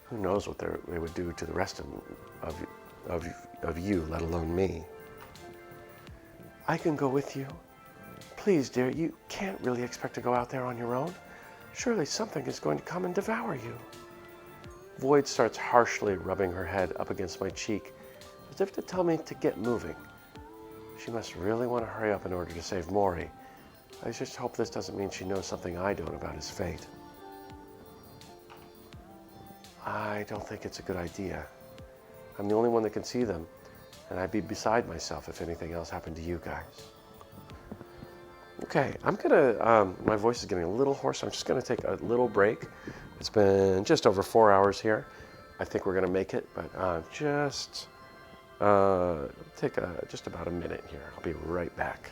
Who knows what they would do to the rest of you, let alone me. I can go with you. Please, dear, you can't really expect to go out there on your own. Surely something is going to come and devour you. Void starts harshly rubbing her head up against my cheek, as if to tell me to get moving. She must really want to hurry up in order to save Maury. I just hope this doesn't mean she knows something I don't about his fate. I don't think it's a good idea. I'm the only one that can see them, and I'd be beside myself if anything else happened to you guys. Okay, I'm gonna, my voice is getting a little hoarse. I'm just gonna take a little break. It's been just over 4 hours here. I think we're gonna make it, but just take just about a minute here. I'll be right back.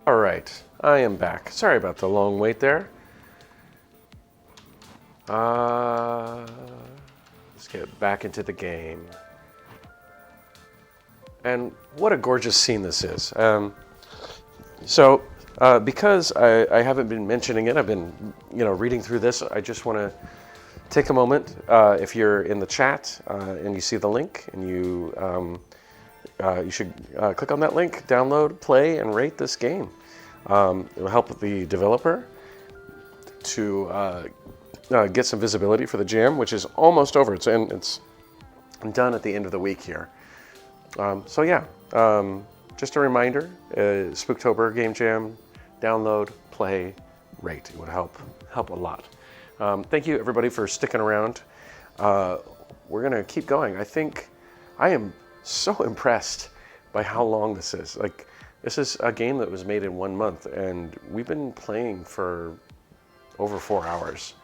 All right, I am back. Sorry about the long wait there. Let's get back into the game. And what a gorgeous scene this is. Because I haven't been mentioning it, I've been, reading through this. I just want to take a moment. If you're in the chat and you see the link, and you should click on that link, download, play, and rate this game. It will help the developer to get some visibility for the jam, which is almost over. It's done at the end of the week here. Just a reminder, Spooktober Game Jam, download, play, rate. It would help a lot. Thank you everybody for sticking around. We're gonna keep going. I am so impressed by how long this is. Like, this is a game that was made in 1 month, and we've been playing for over 4 hours.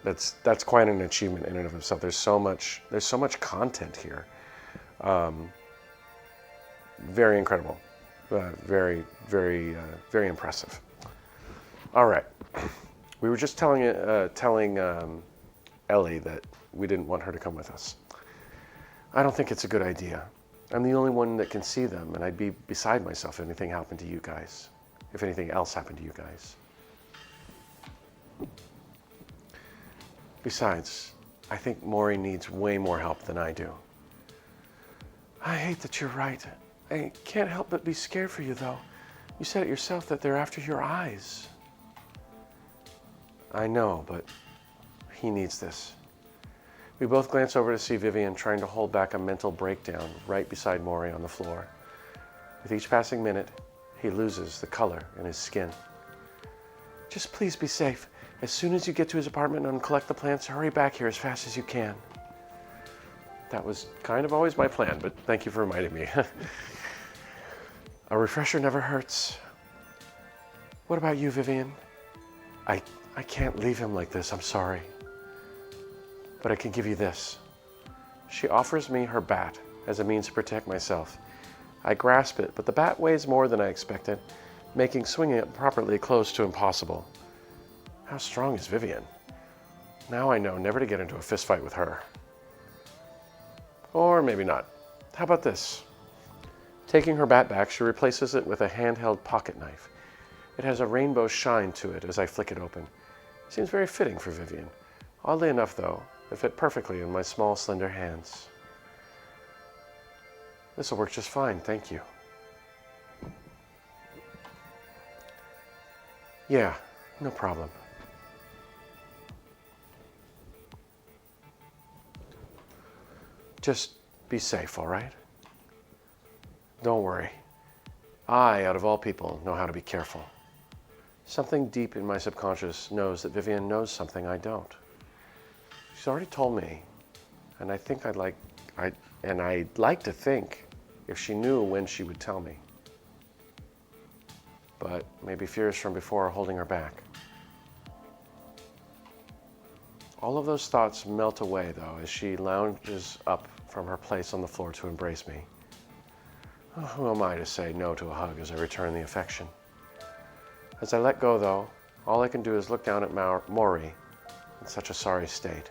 That's quite an achievement in and of itself. There's so much content here. Very incredible. Very, very, very impressive. All right. We were just telling Ellie that we didn't want her to come with us. I don't think it's a good idea. I'm the only one that can see them, and I'd be beside myself if anything happened to you guys. If anything else happened to you guys. Besides, I think Maury needs way more help than I do. I hate that you're right. I can't help but be scared for you, though. You said it yourself that they're after your eyes. I know, but he needs this. We both glance over to see Vivian trying to hold back a mental breakdown right beside Maury on the floor. With each passing minute, he loses the color in his skin. Just please be safe. As soon as you get to his apartment and collect the plants, hurry back here as fast as you can. That was kind of always my plan, but thank you for reminding me. A refresher never hurts. What about you, Vivian? I can't leave him like this, I'm sorry. But I can give you this. She offers me her bat as a means to protect myself. I grasp it, but the bat weighs more than I expected, making swinging it properly close to impossible. How strong is Vivian? Now I know never to get into a fist fight with her. Or maybe not. How about this? Taking her bat back, she replaces it with a handheld pocket knife. It has a rainbow shine to it as I flick it open. Seems very fitting for Vivian. Oddly enough, though, it fit perfectly in my small, slender hands. This'll work just fine, thank you. Yeah, no problem. Just be safe, all right? Don't worry. I, out of all people, know how to be careful. Something deep in my subconscious knows that Vivian knows something I don't. She's already told me, and I think I'd like to think if she knew when she would tell me. But maybe fears from before are holding her back. All of those thoughts melt away, though, as she lounges up from her place on the floor to embrace me. Oh, who am I to say no to a hug as I return the affection? As I let go, though, all I can do is look down at Maury in such a sorry state.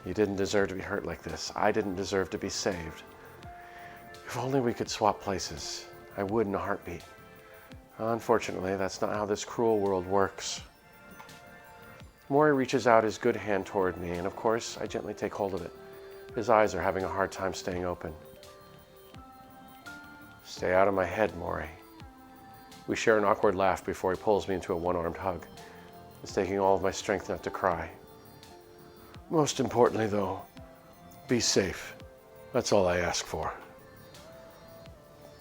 You didn't deserve to be hurt like this. I didn't deserve to be saved. If only we could swap places, I would in a heartbeat. Unfortunately, that's not how this cruel world works. Maury reaches out his good hand toward me, and of course, I gently take hold of it. His eyes are having a hard time staying open. Stay out of my head, Maury. We share an awkward laugh before he pulls me into a one-armed hug. It's taking all of my strength not to cry. Most importantly, though, be safe. That's all I ask for.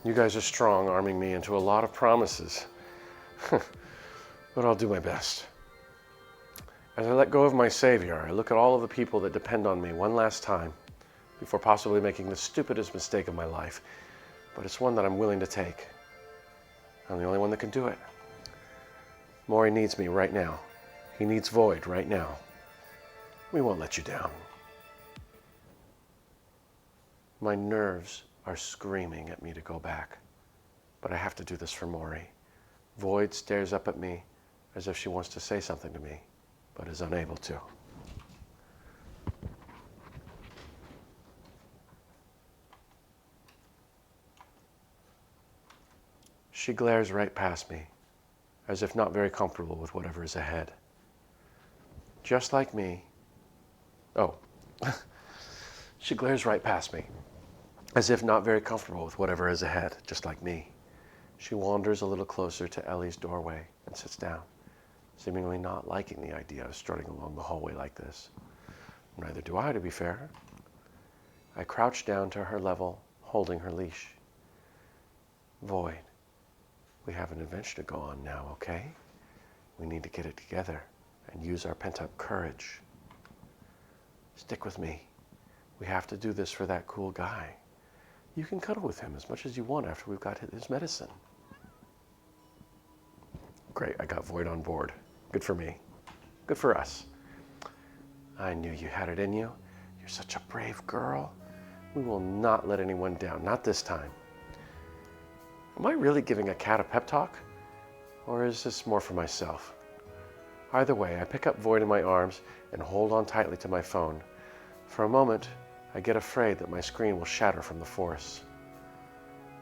You guys are strong, arming me into a lot of promises. But I'll do my best. As I let go of my savior, I look at all of the people that depend on me one last time before possibly making the stupidest mistake of my life. But it's one that I'm willing to take. I'm the only one that can do it. Maury needs me right now. He needs Void right now. We won't let you down. My nerves are screaming at me to go back, but I have to do this for Maury. Void stares up at me as if she wants to say something to me, but is unable to. She glares right past me, as if not very comfortable with whatever is ahead. Just like me. Oh. She glares right past me, as if not very comfortable with whatever is ahead, just like me. She wanders a little closer to Ellie's doorway and sits down, seemingly not liking the idea of strutting along the hallway like this. Neither do I, to be fair. I crouch down to her level, holding her leash. Void, we have an adventure to go on now, okay? We need to get it together and use our pent-up courage. Stick with me. We have to do this for that cool guy. You can cuddle with him as much as you want after we've got his medicine. Great, I got Void on board. Good for me. Good for us. I knew you had it in you. You're such a brave girl. We will not let anyone down, not this time. Am I really giving a cat a pep talk? Or is this more for myself? Either way, I pick up Void in my arms and hold on tightly to my phone. For a moment, I get afraid that my screen will shatter from the force.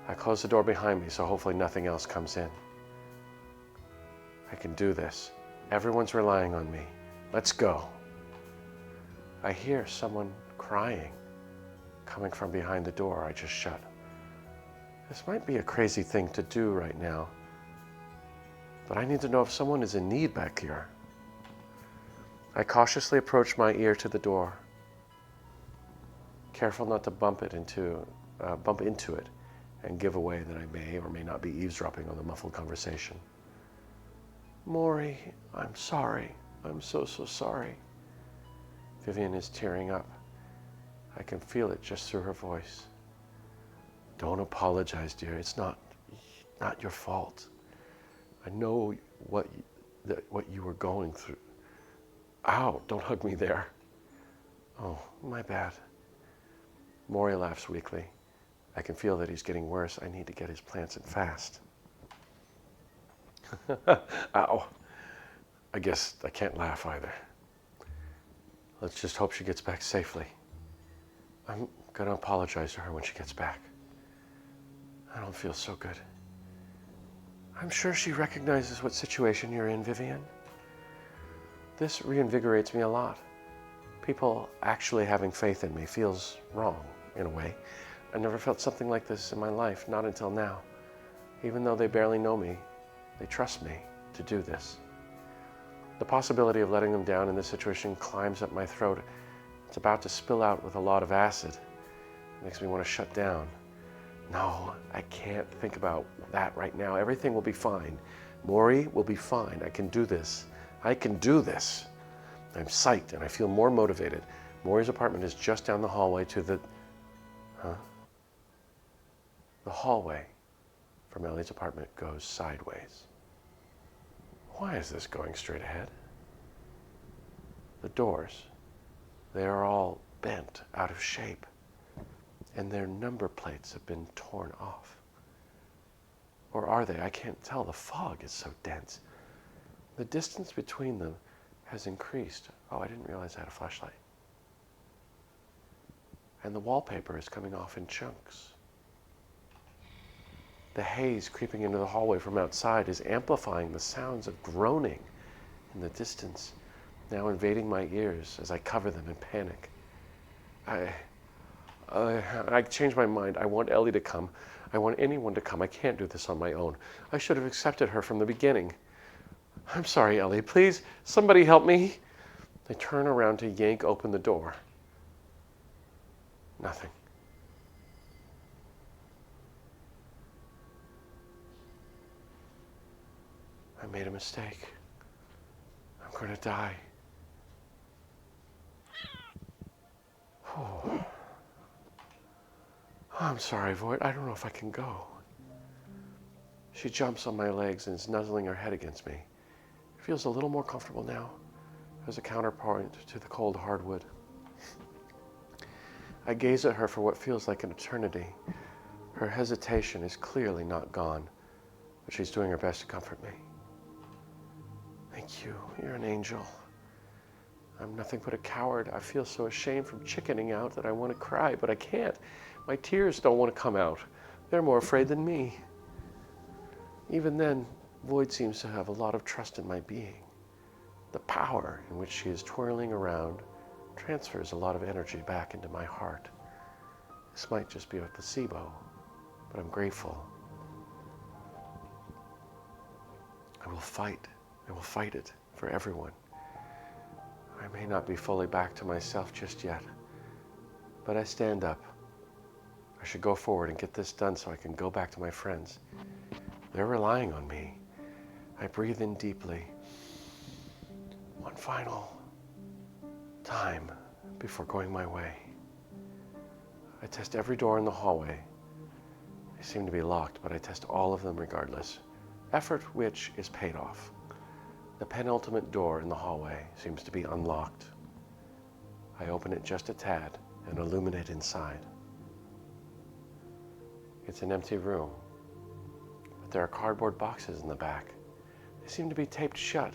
I close the door behind me so hopefully nothing else comes in. I can do this. Everyone's relying on me. Let's go. I hear someone crying coming from behind the door I just shut. This might be a crazy thing to do right now, but I need to know if someone is in need back here. I cautiously approach my ear to the door, careful not to bump into it and give away that I may or may not be eavesdropping on the muffled conversation. Maury, I'm sorry. I'm so sorry. Vivian is tearing up. I can feel it just through her voice. Don't apologize, dear. It's not your fault. I know what you were going through. Ow, don't hug me there. Oh, my bad. Maury laughs weakly. I can feel that he's getting worse. I need to get his plants in fast. Ow. I guess I can't laugh either. Let's just hope she gets back safely. I'm going to apologize to her when she gets back. I don't feel so good. I'm sure she recognizes what situation you're in, Vivian. This reinvigorates me a lot. People actually having faith in me feels wrong, in a way. I never felt something like this in my life, not until now. Even though they barely know me, they trust me to do this. The possibility of letting them down in this situation climbs up my throat. It's about to spill out with a lot of acid. It makes me want to shut down. No, I can't think about that right now. Everything will be fine. Maury will be fine. I can do this. I can do this. I'm psyched and I feel more motivated. Maury's apartment is just down the hallway to the... The hallway from Ellie's apartment goes sideways. Why is this going straight ahead? The doors, they are all bent out of shape, and their number plates have been torn off. Or are they? I can't tell. The fog is so dense. The distance between them has increased. Oh, I didn't realize I had a flashlight. And the wallpaper is coming off in chunks. The haze creeping into the hallway from outside is amplifying the sounds of groaning in the distance, now invading my ears as I cover them in panic. I changed my mind. I want Ellie to come. I want anyone to come. I can't do this on my own. I should have accepted her from the beginning. I'm sorry, Ellie. Please, somebody help me. I turn around to yank open the door. Nothing. I made a mistake. I'm going to die. Oh, I'm sorry, Void. I don't know if I can go. She jumps on my legs and is nuzzling her head against me. It feels a little more comfortable now, as a counterpoint to the cold hardwood. I gaze at her for what feels like an eternity. Her hesitation is clearly not gone, but she's doing her best to comfort me. Thank you. You're an angel. I'm nothing but a coward. I feel so ashamed from chickening out that I want to cry, but I can't. My tears don't want to come out. They're more afraid than me. Even then, Void seems to have a lot of trust in my being. The power in which she is twirling around transfers a lot of energy back into my heart. This might just be a placebo, but I'm grateful. I will fight. I will fight it for everyone. I may not be fully back to myself just yet, but I stand up. I should go forward and get this done so I can go back to my friends. They're relying on me. I breathe in deeply. One final time before going my way. I test every door in the hallway. They seem to be locked, but I test all of them regardless. Effort which is paid off. The penultimate door in the hallway seems to be unlocked. I open it just a tad and illuminate inside. It's an empty room, but there are cardboard boxes in the back. They seem to be taped shut,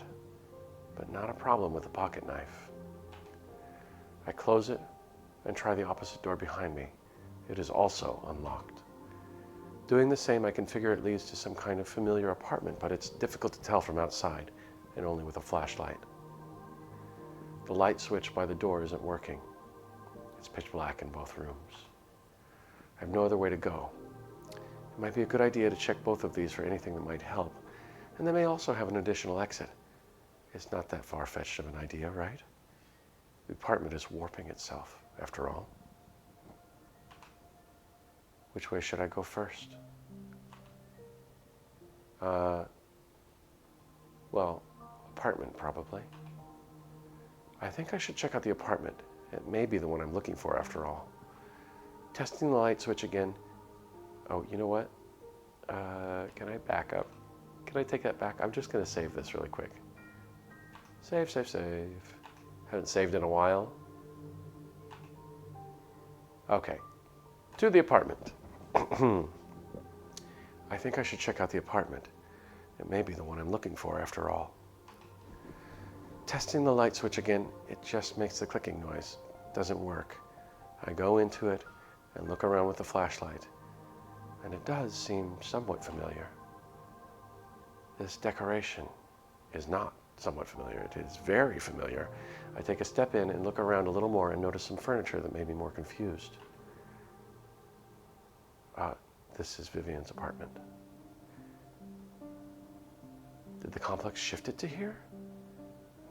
but not a problem with a pocket knife. I close it and try the opposite door behind me. It is also unlocked. Doing the same, I can figure it leads to some kind of familiar apartment, but it's difficult to tell from outside, and only with a flashlight. The light switch by the door isn't working. It's pitch black in both rooms. I have no other way to go. It might be a good idea to check both of these for anything that might help, and they may also have an additional exit. It's not that far-fetched of an idea, right? The apartment is warping itself, after all. Which way should I go first? Well, apartment probably. I think I should check out the apartment. It may be the one I'm looking for after all. Testing the light switch again. Oh, you know what? Can I back up? Can I take that back? I'm just going to save this really quick. Save, save, save. Haven't saved in a while. Okay. To the apartment. I think I should check out the apartment. It may be the one I'm looking for after all. Testing the light switch again, it just makes the clicking noise. Doesn't work. I go into it and look around with the flashlight, and it does seem somewhat familiar. This decoration is not somewhat familiar. It is very familiar. I take a step in and look around a little more and notice some furniture that made me more confused. This is Vivian's apartment. Did the complex shift it to here?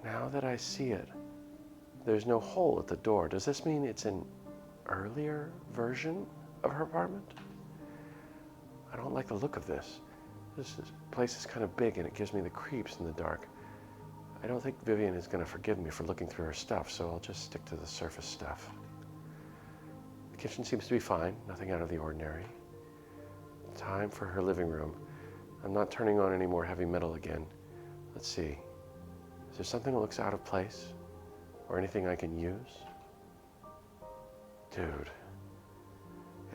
Now that I see it, there's no hole at the door. Does this mean it's an earlier version of her apartment? I don't like the look of this. This place is kind of big and it gives me the creeps in the dark. I don't think Vivian is going to forgive me for looking through her stuff, so I'll just stick to the surface stuff. The kitchen seems to be fine, nothing out of the ordinary. Time for her living room. I'm not turning on any more heavy metal again. Let's see. Is there something that looks out of place? Or anything I can use? Dude.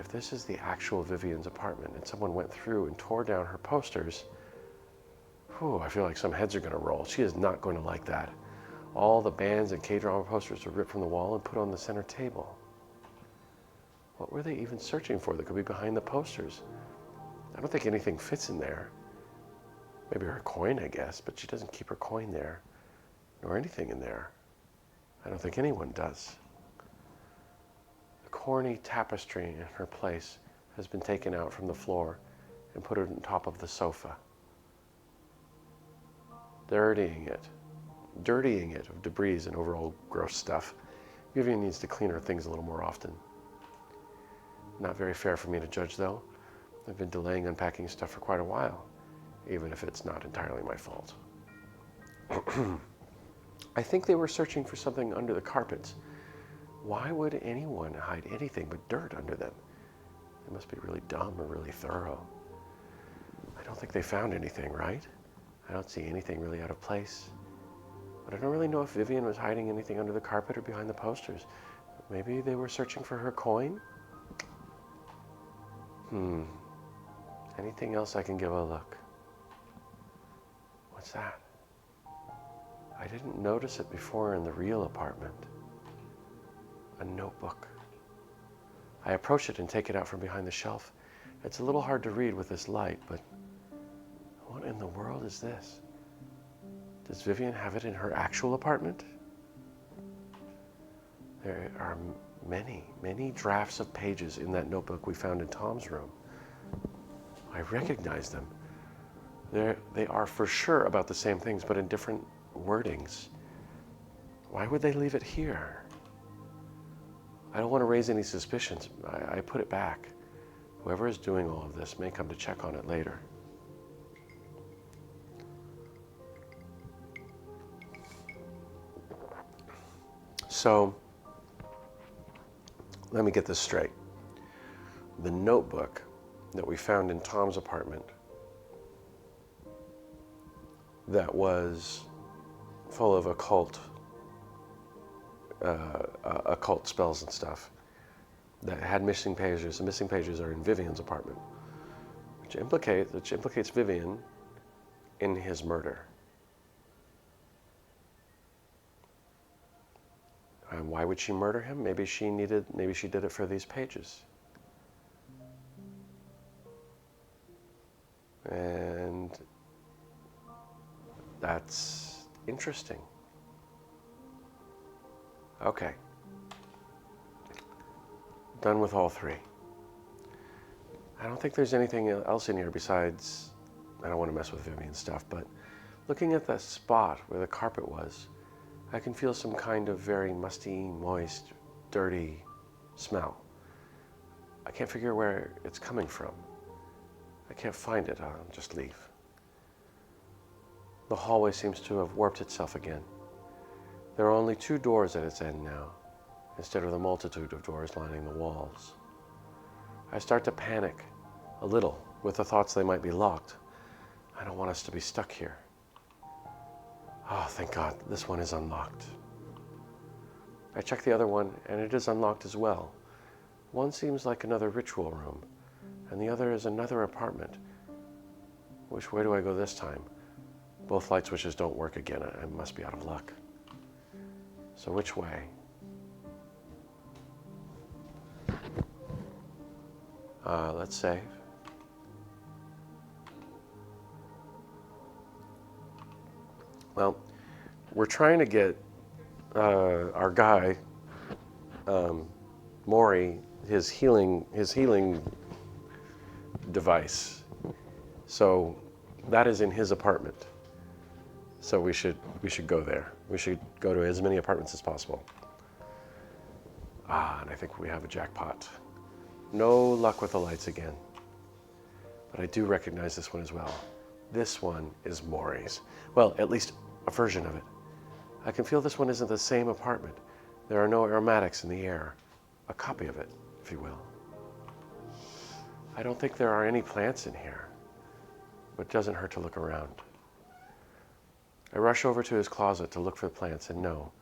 If this is the actual Vivian's apartment and someone went through and tore down her posters, whew, I feel like some heads are going to roll. She is not going to like that. All the bands and K-drama posters were ripped from the wall and put on the center table. What were they even searching for that could be behind the posters? I don't think anything fits in there. Maybe her coin, I guess, but she doesn't keep her coin there, nor anything in there. I don't think anyone does. The corny tapestry in her place has been taken out from the floor and put on top of the sofa. Dirtying it of debris and overall gross stuff. Vivian needs to clean her things a little more often. Not very fair for me to judge, though. I've been delaying unpacking stuff for quite a while, even if it's not entirely my fault. I think they were searching for something under the carpets. Why would anyone hide anything but dirt under them? They must be really dumb or really thorough. I don't think they found anything, right? I don't see anything really out of place. But I don't really know if Vivian was hiding anything under the carpet or behind the posters. Maybe they were searching for her coin? Anything else I can give a look? What's that? I didn't notice it before in the real apartment. A notebook. I approach it and take it out from behind the shelf. It's a little hard to read with this light, but what in the world is this? Does Vivian have it in her actual apartment? There are many, many drafts of pages in that notebook we found in Tom's room. I recognize them. They are for sure about the same things, but in different wordings. Why would they leave it here? I don't want to raise any suspicions. I put it back. Whoever is doing all of this may come to check on it later. So, let me get this straight. The notebook that we found in Tom's apartment that was full of occult spells and stuff that had missing pages. The missing pages are in Vivian's apartment, which implicates Vivian in his murder. And why would she murder him? Maybe she did it for these pages. And that's interesting. Okay. Done with all three. I don't think there's anything else in here besides, I don't want to mess with Vivian's stuff, but looking at the spot where the carpet was, I can feel some kind of very musty, moist, dirty smell. I can't figure where it's coming from. I can't find it. I'll just leave. The hallway seems to have warped itself again. There are only 2 doors at its end now, instead of the multitude of doors lining the walls. I start to panic a little with the thoughts they might be locked. I don't want us to be stuck here. Oh, thank God, this one is unlocked. I check the other one, and it is unlocked as well. One seems like another ritual room, and the other is another apartment. Which way do I go this time? Both light switches don't work again. I must be out of luck. So which way? Let's save. Well, we're trying to get our guy, Maury, his healing device. So that is in his apartment. So we should go there. We should go to as many apartments as possible. And I think we have a jackpot. No luck with the lights again. But I do recognize this one as well. This one is Maury's. Well, at least a version of it. I can feel this one isn't the same apartment. There are no aromatics in the air. A copy of it, if you will. I don't think there are any plants in here, but it doesn't hurt to look around. I rush over to his closet to look for the plants, and no,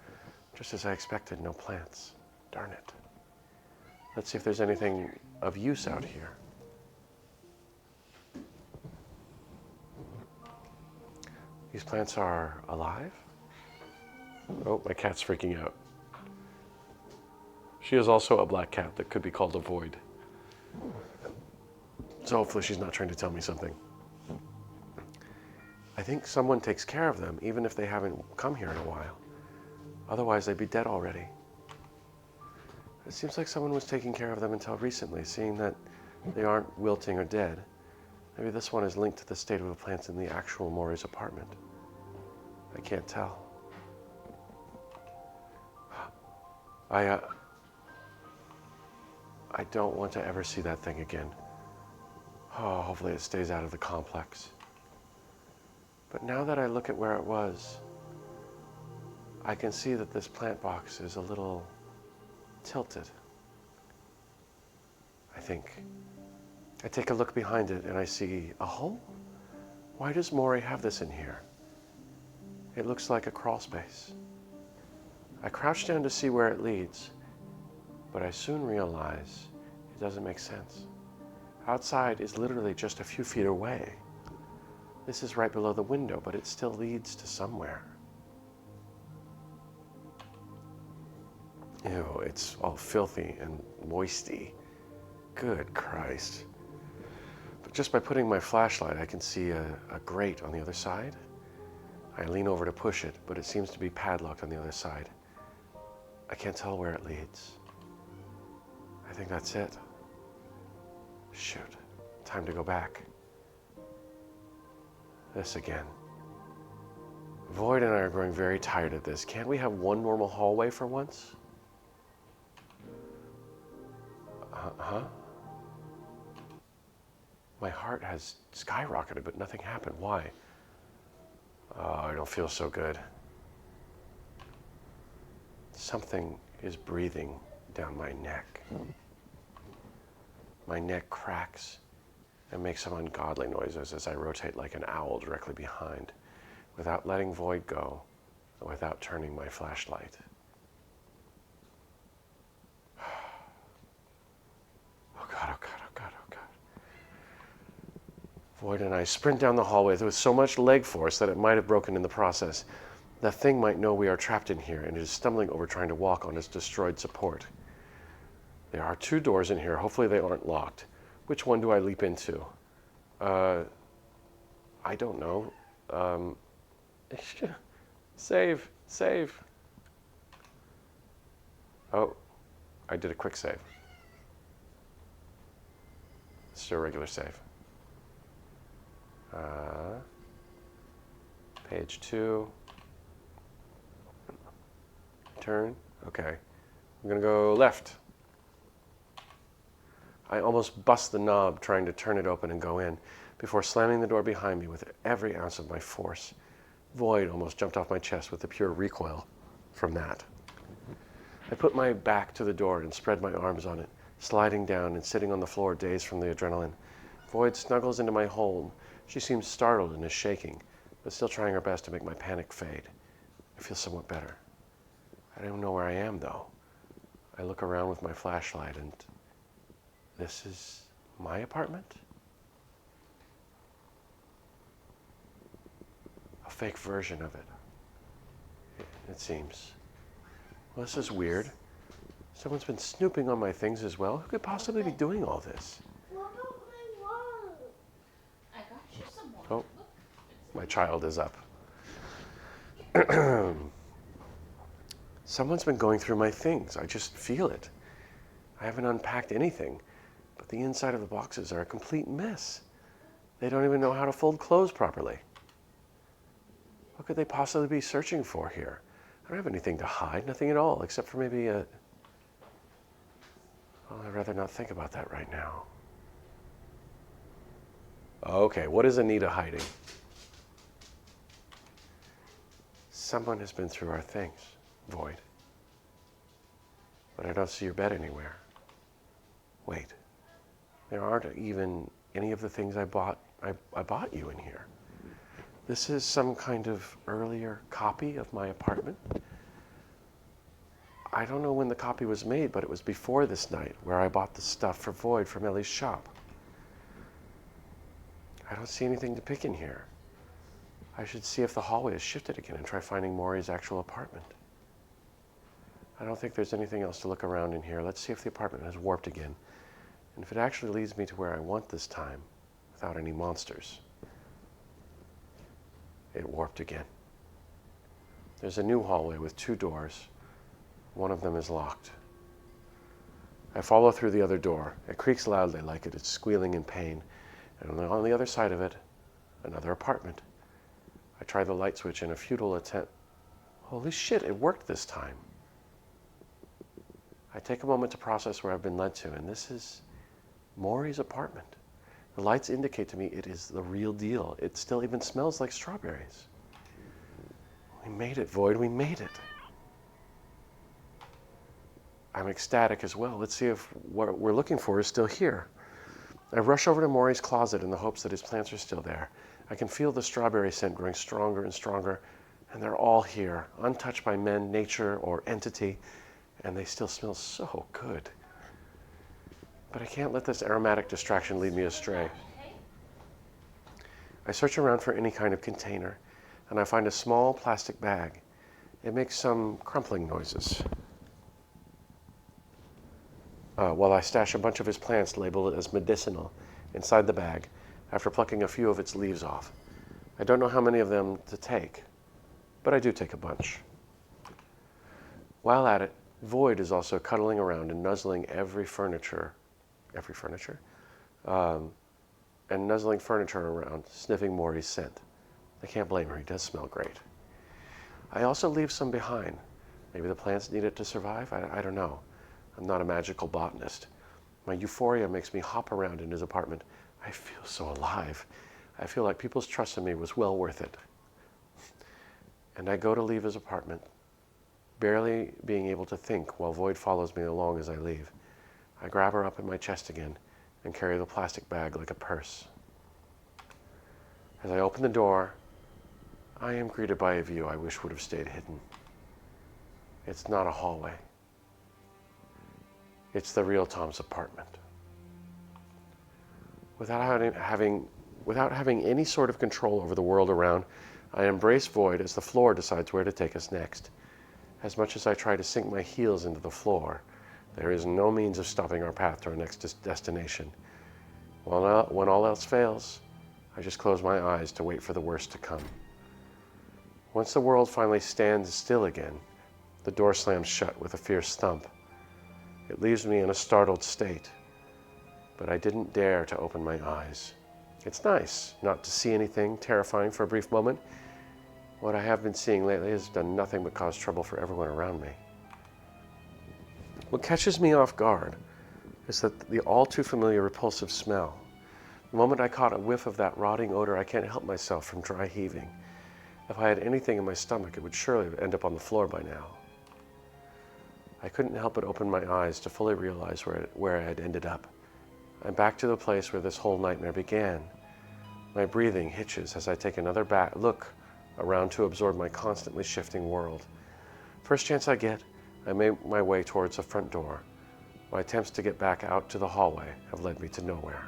just as I expected, no plants. Darn it. Let's see if there's anything of use out here. These plants are alive? Oh, my cat's freaking out. She is also a black cat that could be called a void. So hopefully she's not trying to tell me something. I think someone takes care of them, even if they haven't come here in a while. Otherwise, they'd be dead already. It seems like someone was taking care of them until recently, seeing that they aren't wilting or dead. Maybe this one is linked to the state of the plants in the actual Maury's apartment. I can't tell. I don't want to ever see that thing again. Oh, hopefully it stays out of the complex. But now that I look at where it was, I can see that this plant box is a little tilted. I think. I take a look behind it and I see a hole. Why does Maury have this in here? It looks like a crawl space. I crouch down to see where it leads, but I soon realize it doesn't make sense. Outside is literally just a few feet away. This is right below the window, but it still leads to somewhere. Ew, it's all filthy and moisty. Good Christ. But just by putting my flashlight, I can see a grate on the other side. I lean over to push it, but it seems to be padlocked on the other side. I can't tell where it leads. I think that's it. Shoot, time to go back. This again. Void and I are growing very tired of this. Can't we have one normal hallway for once? Huh? My heart has skyrocketed, but nothing happened. Why? Oh, I don't feel so good. Something is breathing down my neck. My neck cracks and makes some ungodly noises as I rotate like an owl directly behind, without letting Void go, and without turning my flashlight. Oh God, oh God, oh God, oh God. Void and I sprint down the hallway with so much leg force that it might have broken in the process. The thing might know we are trapped in here and it is stumbling over trying to walk on its destroyed support. There are 2 doors in here. Hopefully they aren't locked. Which one do I leap into? I don't know. Save. Oh, I did a quick save. Let's do a regular save. Page 2. Turn. Okay. I'm gonna go left. I almost bust the knob trying to turn it open and go in before slamming the door behind me with every ounce of my force. Void almost jumped off my chest with the pure recoil from that. I put my back to the door and spread my arms on it, sliding down and sitting on the floor dazed from the adrenaline. Void snuggles into my hold. She seems startled and is shaking, but still trying her best to make my panic fade. I feel somewhat better. I don't know where I am, though. I look around with my flashlight, and this is my apartment? A fake version of it, it seems. Well, this is weird. Someone's been snooping on my things as well. Who could possibly be doing all this? What about my water? I got you some more. Oh, Look, my child is up. Someone's been going through my things. I just feel it. I haven't unpacked anything, but the inside of the boxes are a complete mess. They don't even know how to fold clothes properly. What could they possibly be searching for here? I don't have anything to hide, nothing at all, except for maybe a... Well, I'd rather not think about that right now. Okay, what is Anita hiding? Someone has been through our things, Void. But I don't see your bed anywhere. Wait, there aren't even any of the things I bought you in here. This is some kind of earlier copy of my apartment. I don't know when the copy was made, but it was before this night where I bought the stuff for Void from Ellie's shop. I don't see anything to pick in here. I should see if the hallway is shifted again and try finding Maury's actual apartment. I don't think there's anything else to look around in here. Let's see if the apartment has warped again, and if it actually leads me to where I want this time, without any monsters. It warped again. There's a new hallway with 2 doors. One of them is locked. I follow through the other door. It creaks loudly like it is squealing in pain. And on the other side of it, another apartment. I try the light switch in a futile attempt. Holy shit, it worked this time. I take a moment to process where I've been led to, and this is Maury's apartment. The lights indicate to me it is the real deal. It still even smells like strawberries. We made it, Void, we made it. I'm ecstatic as well. Let's see if what we're looking for is still here. I rush over to Maury's closet in the hopes that his plants are still there. I can feel the strawberry scent growing stronger and stronger, and they're all here, untouched by men, nature, or entity, and they still smell so good. But I can't let this aromatic distraction lead me astray. I search around for any kind of container, and I find a small plastic bag. It makes some crumpling noises. While I stash a bunch of his plants labeled as medicinal inside the bag after plucking a few of its leaves off. I don't know how many of them to take, but I do take a bunch. While at it, Void is also cuddling around and nuzzling and nuzzling furniture around, sniffing Maury's scent. I can't blame her, he does smell great. I also leave some behind. Maybe the plants need it to survive, I don't know. I'm not a magical botanist. My euphoria makes me hop around in his apartment. I feel so alive. I feel like people's trust in me was well worth it. And I go to leave his apartment, barely being able to think while Void follows me along as I leave. I grab her up in my chest again and carry the plastic bag like a purse. As I open the door, I am greeted by a view I wish would have stayed hidden. It's not a hallway. It's the real Tom's apartment. Without having any sort of control over the world around, I embrace Void as the floor decides where to take us next. As much as I try to sink my heels into the floor, there is no means of stopping our path to our next destination. When all else fails, I just close my eyes to wait for the worst to come. Once the world finally stands still again, the door slams shut with a fierce thump. It leaves me in a startled state, but I didn't dare to open my eyes. It's nice not to see anything terrifying for a brief moment. What I have been seeing lately has done nothing but cause trouble for everyone around me. What catches me off guard is that the all too familiar repulsive smell. The moment I caught a whiff of that rotting odor, I can't help myself from dry heaving. If I had anything in my stomach, it would surely end up on the floor by now. I couldn't help but open my eyes to fully realize where I had ended up. I'm back to the place where this whole nightmare began. My breathing hitches as I take another look around to absorb my constantly shifting world. First chance I get, I make my way towards the front door. My attempts to get back out to the hallway have led me to nowhere.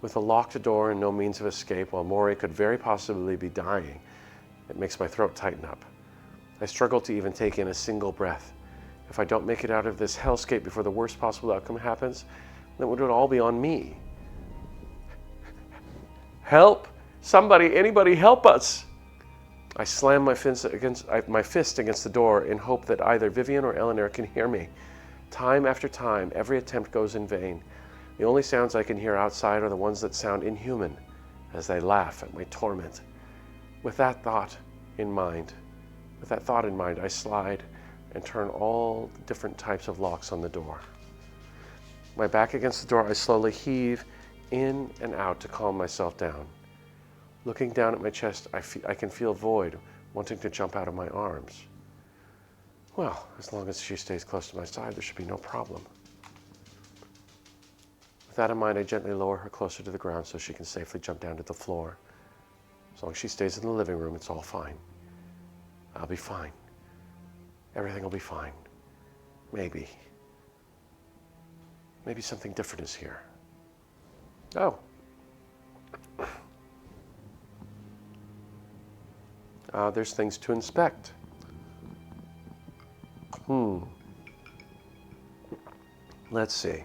With a locked door and no means of escape, while Maury could very possibly be dying, it makes my throat tighten up. I struggle to even take in a single breath. If I don't make it out of this hellscape before the worst possible outcome happens, then it would all be on me. Help! Somebody, anybody help us! I slam my fist against the door in hope that either Vivian or Eleanor can hear me. Time after time, every attempt goes in vain. The only sounds I can hear outside are the ones that sound inhuman as they laugh at my torment. With that thought in mind, I slide and turn all different types of locks on the door. My back against the door, I slowly heave in and out to calm myself down. Looking down at my chest, I can feel Void wanting to jump out of my arms. Well, as long as she stays close to my side, there should be no problem. With that in mind, I gently lower her closer to the ground so she can safely jump down to the floor. As long as she stays in the living room, it's all fine. I'll be fine. Everything will be fine. Maybe. Maybe something different is here. Oh. There's things to inspect. Let's see. You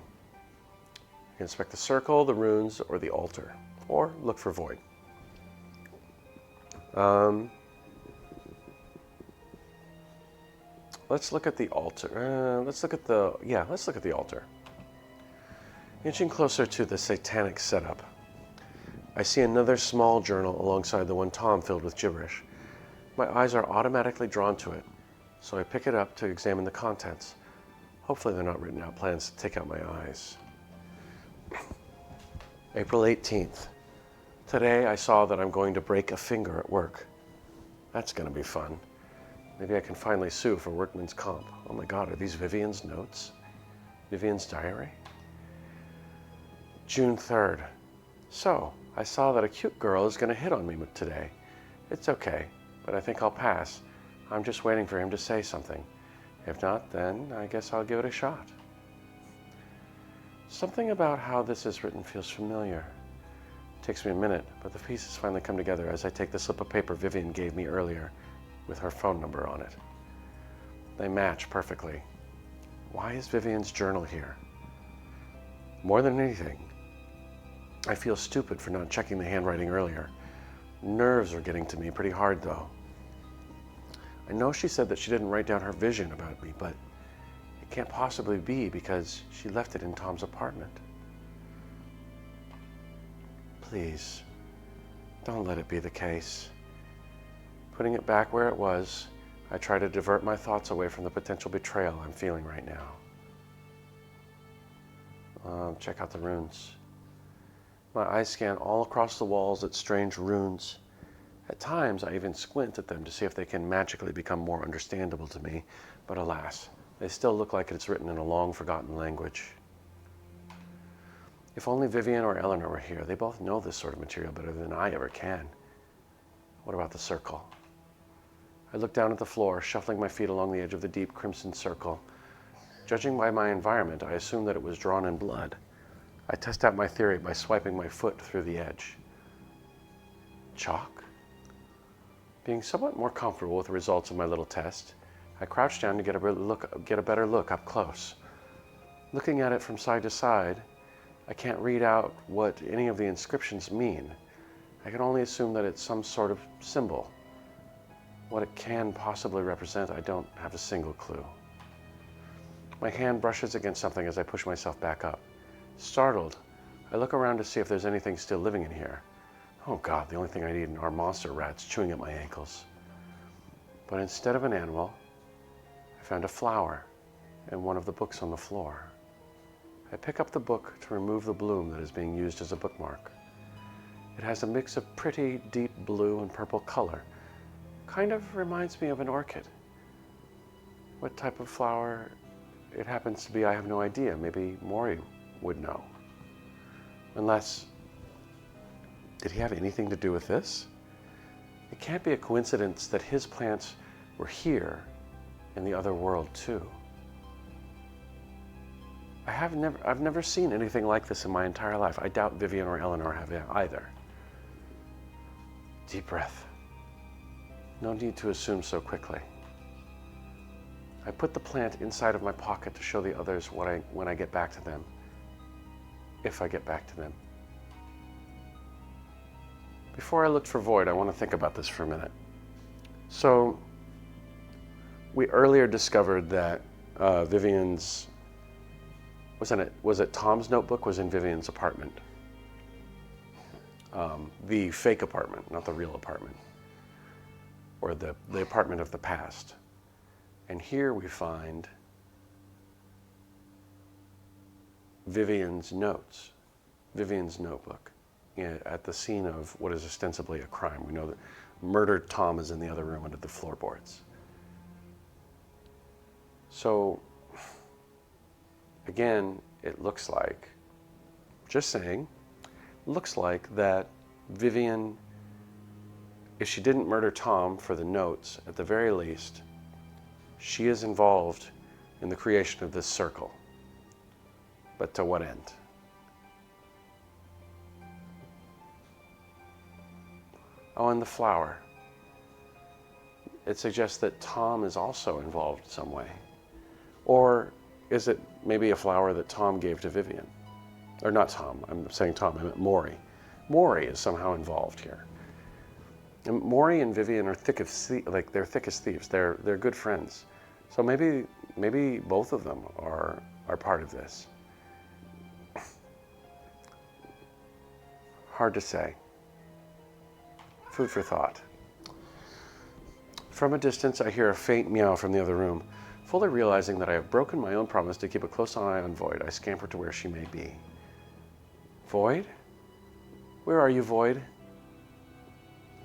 can inspect the circle, the runes, or the altar. Or look for Void. Let's look at the altar. Let's look at the altar. Inching closer to the satanic setup, I see another small journal alongside the one Tom filled with gibberish. My eyes are automatically drawn to it, so I pick it up to examine the contents. Hopefully they're not written out plans to take out my eyes. April 18th. Today I saw that I'm going to break a finger at work. That's going to be fun. Maybe I can finally sue for workman's comp. Oh my God, are these Vivian's notes? Vivian's diary? June 3rd. So, I saw that a cute girl is going to hit on me today. It's okay, but I think I'll pass. I'm just waiting for him to say something. If not, then I guess I'll give it a shot. Something about how this is written feels familiar. It takes me a minute, but the pieces finally come together as I take the slip of paper Vivian gave me earlier with her phone number on it. They match perfectly. Why is Vivian's journal here? More than anything, I feel stupid for not checking the handwriting earlier. Nerves are getting to me pretty hard, though. I know she said that she didn't write down her vision about me, but it can't possibly be because she left it in Tom's apartment. Please, don't let it be the case. Putting it back where it was, I try to divert my thoughts away from the potential betrayal I'm feeling right now. Check out the runes. My eyes scan all across the walls at strange runes. At times, I even squint at them to see if they can magically become more understandable to me, but alas, they still look like it's written in a long-forgotten language. If only Vivian or Eleanor were here. They both know this sort of material better than I ever can. What about the circle? I look down at the floor, shuffling my feet along the edge of the deep crimson circle. Judging by my environment, I assume that it was drawn in blood. I test out my theory by swiping my foot through the edge. Chalk? Being somewhat more comfortable with the results of my little test, I crouch down to get a better look up close. Looking at it from side to side, I can't read out what any of the inscriptions mean. I can only assume that it's some sort of symbol. What it can possibly represent, I don't have a single clue. My hand brushes against something as I push myself back up. Startled, I look around to see if there's anything still living in here. Oh God, the only thing I need are monster rats chewing at my ankles. But instead of an animal, I found a flower and one of the books on the floor. I pick up the book to remove the bloom that is being used as a bookmark. It has a mix of pretty deep blue and purple color. Kind of reminds me of an orchid. What type of flower it happens to be, I have no idea. Maybe Maury would know. Unless, did he have anything to do with this? It can't be a coincidence that his plants were here in the other world too. I've never seen anything like this in my entire life. I doubt Vivian or Eleanor have either. Deep breath. No need to assume so quickly. I put the plant inside of my pocket to show the others when I get back to them. If I get back to them. Before I looked for Void, I want to think about this for a minute. So, we earlier discovered that Vivian's, was it Tom's notebook was in Vivian's apartment? The fake apartment, not the real apartment. Or the apartment of the past. And here we find Vivian's notes, Vivian's notebook, at the scene of what is ostensibly a crime. We know that murdered Tom is in the other room under the floorboards. So, again, it looks like, just saying, looks like that Vivian, if she didn't murder Tom for the notes, at the very least, she is involved in the creation of this circle. But to what end? Oh, and the flower. It suggests that Tom is also involved in some way. Or is it maybe a flower that Tom gave to Vivian? Or not Tom, I'm saying Tom, I meant Maury. Maury is somehow involved here. And Maury and Vivian are thick as thieves. They're good friends. So maybe both of them are part of this. Hard to say. Food for thought. From a distance, I hear a faint meow from the other room. Fully realizing that I have broken my own promise to keep a close eye on Void, I scamper to where she may be. Void? Where are you, Void?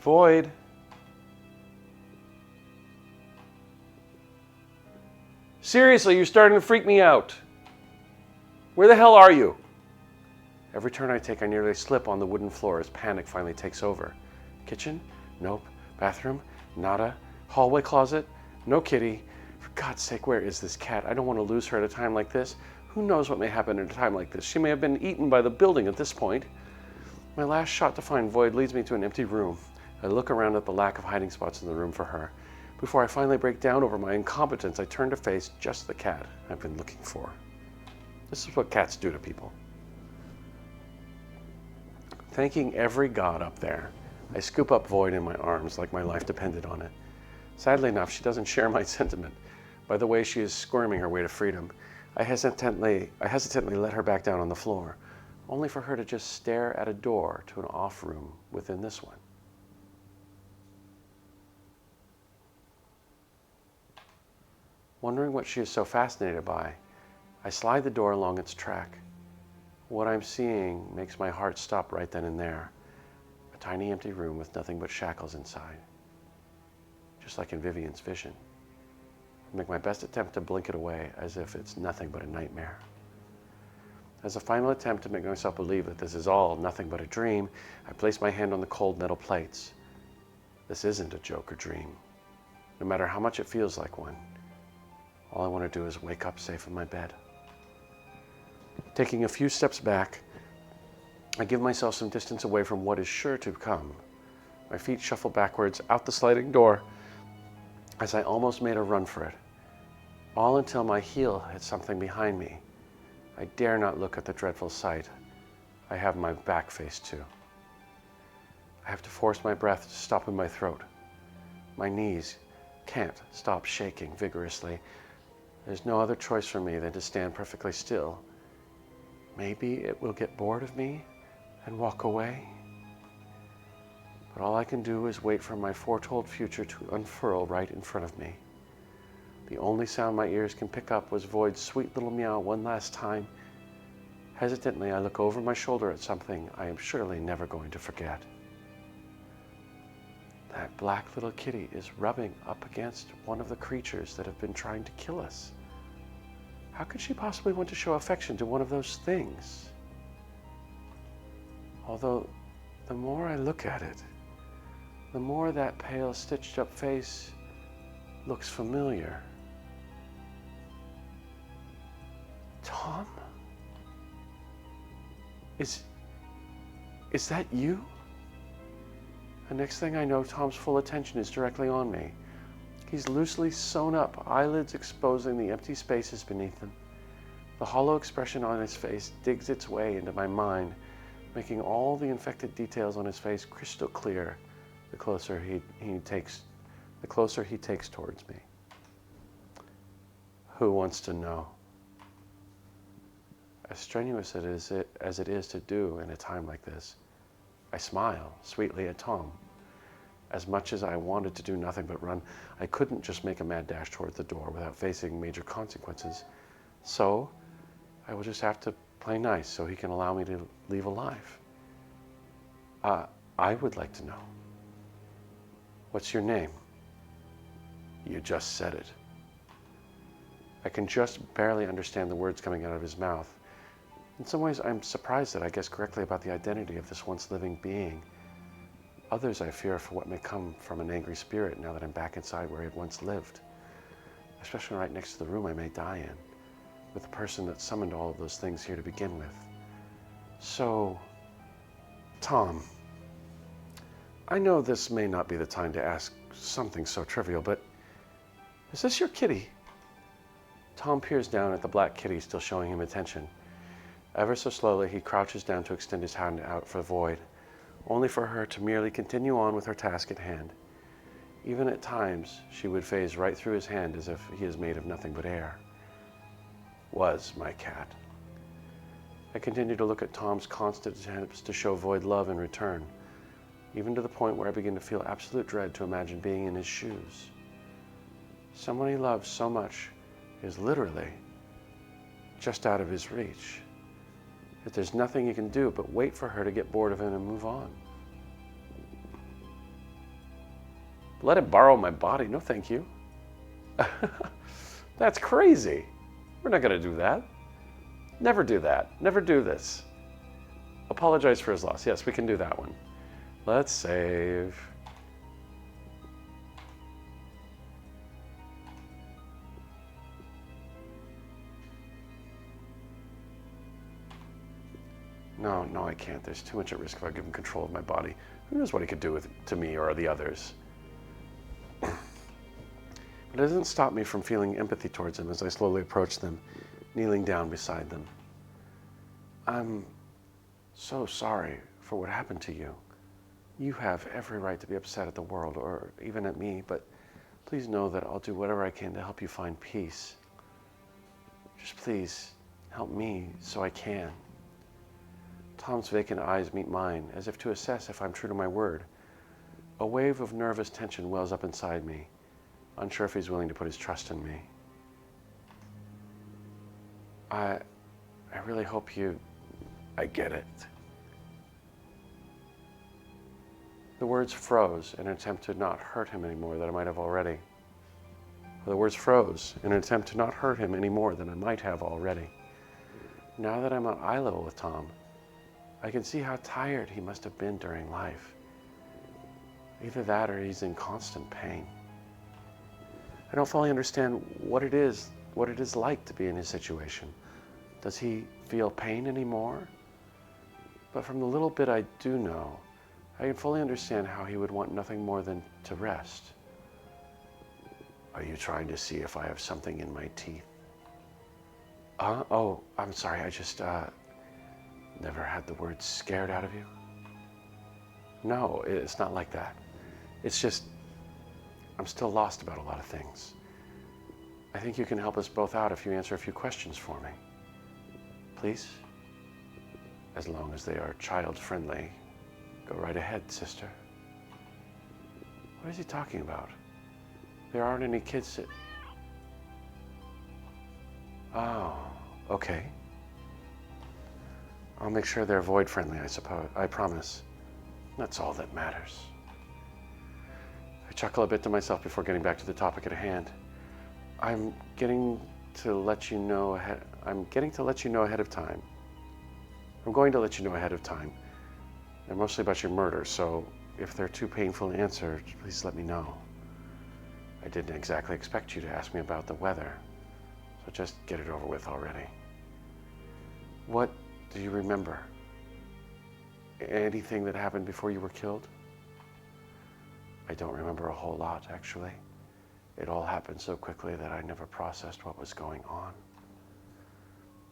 Void? Seriously, you're starting to freak me out. Where the hell are you? Every turn I take, I nearly slip on the wooden floor as panic finally takes over. Kitchen? Nope. Bathroom? Nada. Hallway closet? No kitty. For God's sake, where is this cat? I don't want to lose her at a time like this. Who knows what may happen at a time like this? She may have been eaten by the building at this point. My last shot to find Void leads me to an empty room. I look around at the lack of hiding spots in the room for her. Before I finally break down over my incompetence, I turn to face just the cat I've been looking for. This is what cats do to people. Thanking every god up there, I scoop up Void in my arms like my life depended on it. Sadly enough, she doesn't share my sentiment. By the way she is squirming her way to freedom, I hesitantly let her back down on the floor, only for her to just stare at a door to an off room within this one. Wondering what she is so fascinated by, I slide the door along its track. What I'm seeing makes my heart stop right then and there. A tiny empty room with nothing but shackles inside. Just like in Vivian's vision. I make my best attempt to blink it away as if it's nothing but a nightmare. As a final attempt to make myself believe that this is all nothing but a dream, I place my hand on the cold metal plates. This isn't a joke or dream, no matter how much it feels like one. All I want to do is wake up safe in my bed. Taking a few steps back, I give myself some distance away from what is sure to come. My feet shuffle backwards out the sliding door as I almost made a run for it, all until my heel hit something behind me. I dare not look at the dreadful sight. I have my back faced to. I have to force my breath to stop in my throat. My knees can't stop shaking vigorously. There's no other choice for me than to stand perfectly still. Maybe it will get bored of me and walk away. But all I can do is wait for my foretold future to unfurl right in front of me. The only sound my ears can pick up was Void's sweet little meow one last time. Hesitantly, I look over my shoulder at something I am surely never going to forget. That black little kitty is rubbing up against one of the creatures that have been trying to kill us. How could she possibly want to show affection to one of those things? Although, the more I look at it, the more that pale, stitched-up face looks familiar. Tom? Is that you? The next thing I know, Tom's full attention is directly on me. He's loosely sewn up, eyelids exposing the empty spaces beneath them. The hollow expression on his face digs its way into my mind, making all the infected details on his face crystal clear the closer he takes towards me. Who wants to know? As strenuous as it is to do in a time like this, I smile sweetly at Tom. As much as I wanted to do nothing but run, I couldn't just make a mad dash towards the door without facing major consequences. So, I will just have to play nice so he can allow me to leave alive. I would like to know. What's your name? You just said it. I can just barely understand the words coming out of his mouth. In some ways, I'm surprised that I guess correctly about the identity of this once living being. Others I fear for what may come from an angry spirit now that I'm back inside where he had once lived. Especially right next to the room I may die in, with the person that summoned all of those things here to begin with. So, Tom, I know this may not be the time to ask something so trivial, but is this your kitty? Tom peers down at the black kitty still showing him attention. Ever so slowly, he crouches down to extend his hand out for Void, only for her to merely continue on with her task at hand. Even at times, she would phase right through his hand as if he is made of nothing but air. Was my cat. I continue to look at Tom's constant attempts to show Void love in return, even to the point where I begin to feel absolute dread to imagine being in his shoes. Someone he loves so much is literally just out of his reach. That there's nothing he can do but wait for her to get bored of him and move on. Let him borrow my body? No, thank you. That's crazy. We're not going to do that. Never do that. Never do this. Apologize for his loss. Yes, we can do that one. Let's save. No, I can't. There's too much at risk if I give him control of my body. Who knows what he could do to me or the others? But it doesn't stop me from feeling empathy towards them as I slowly approach them, kneeling down beside them. I'm so sorry for what happened to you. You have every right to be upset at the world or even at me, but please know that I'll do whatever I can to help you find peace. Just please help me so I can. Tom's vacant eyes meet mine, as if to assess if I'm true to my word. A wave of nervous tension wells up inside me, unsure if he's willing to put his trust in me. I really hope I get it. The words froze in an attempt to not hurt him any more than I might have already. The words froze in an attempt to not hurt him any more than I might have already. Now that I'm at eye level with Tom, I can see how tired he must have been during life. Either that or he's in constant pain. I don't fully understand what it is like to be in his situation. Does he feel pain anymore? But from the little bit I do know, I can fully understand how he would want nothing more than to rest. Are you trying to see if I have something in my teeth? Oh, I'm sorry, I just, never had the word scared out of you? No, it's not like that. It's just, I'm still lost about a lot of things. I think you can help us both out if you answer a few questions for me. Please? As long as they are child-friendly. Go right ahead, sister. What is he talking about? There aren't any kids that... Oh, okay. I'll make sure they're void-friendly, I suppose. I promise. That's all that matters. I chuckle a bit to myself before getting back to the topic at hand. I'm getting to let you know ahead of time. I'm going to let you know ahead of time. They're mostly about your murder, so if they're too painful to answer, please let me know. I didn't exactly expect you to ask me about the weather, so just get it over with already. What do you remember? Anything that happened before you were killed? I don't remember a whole lot, actually. It all happened so quickly that I never processed what was going on.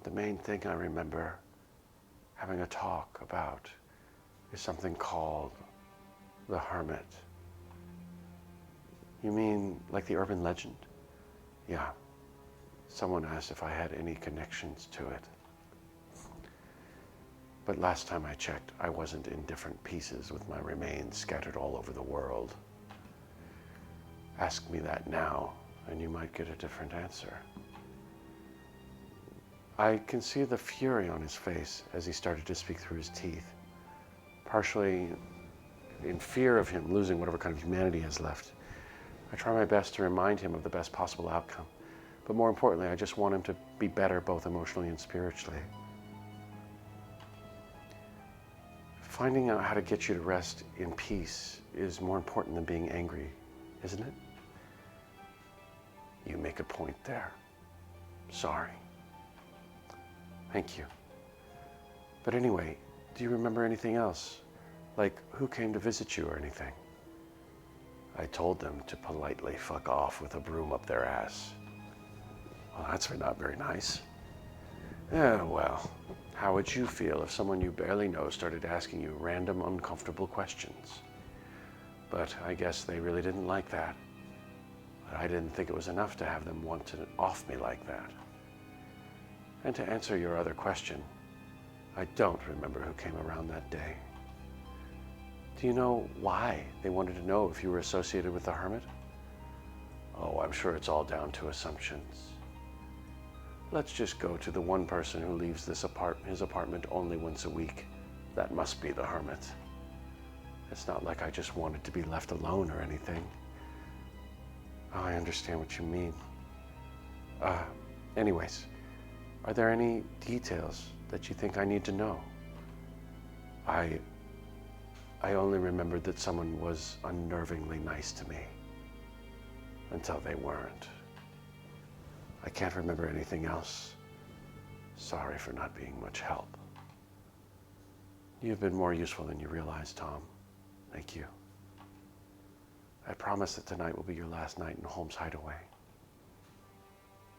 The main thing I remember having a talk about is something called the Hermit. You mean like the urban legend? Yeah. Someone asked if I had any connections to it. But last time I checked, I wasn't in different pieces with my remains scattered all over the world. Ask me that now, and you might get a different answer. I can see the fury on his face as he started to speak through his teeth, partially in fear of him losing whatever kind of humanity he has left. I try my best to remind him of the best possible outcome, but more importantly, I just want him to be better both emotionally and spiritually. Finding out how to get you to rest in peace is more important than being angry, isn't it? You make a point there. Sorry. Thank you. But anyway, do you remember anything else? Like who came to visit you or anything? I told them to politely fuck off with a broom up their ass. Well, that's not very nice. Yeah, well, how would you feel if someone you barely know started asking you random, uncomfortable questions? But I guess they really didn't like that. But I didn't think it was enough to have them want to off me like that. And to answer your other question, I don't remember who came around that day. Do you know why they wanted to know if you were associated with the Hermit? Oh, I'm sure it's all down to assumptions. Let's just go to the one person who leaves his apartment only once a week. That must be the Hermit. It's not like I just wanted to be left alone or anything. Oh, I understand what you mean. Anyways, are there any details that you think I need to know? I only remembered that someone was unnervingly nice to me until they weren't. I can't remember anything else. Sorry for not being much help. You've been more useful than you realize, Tom. Thank you. I promise that tonight will be your last night in Holmes' hideaway.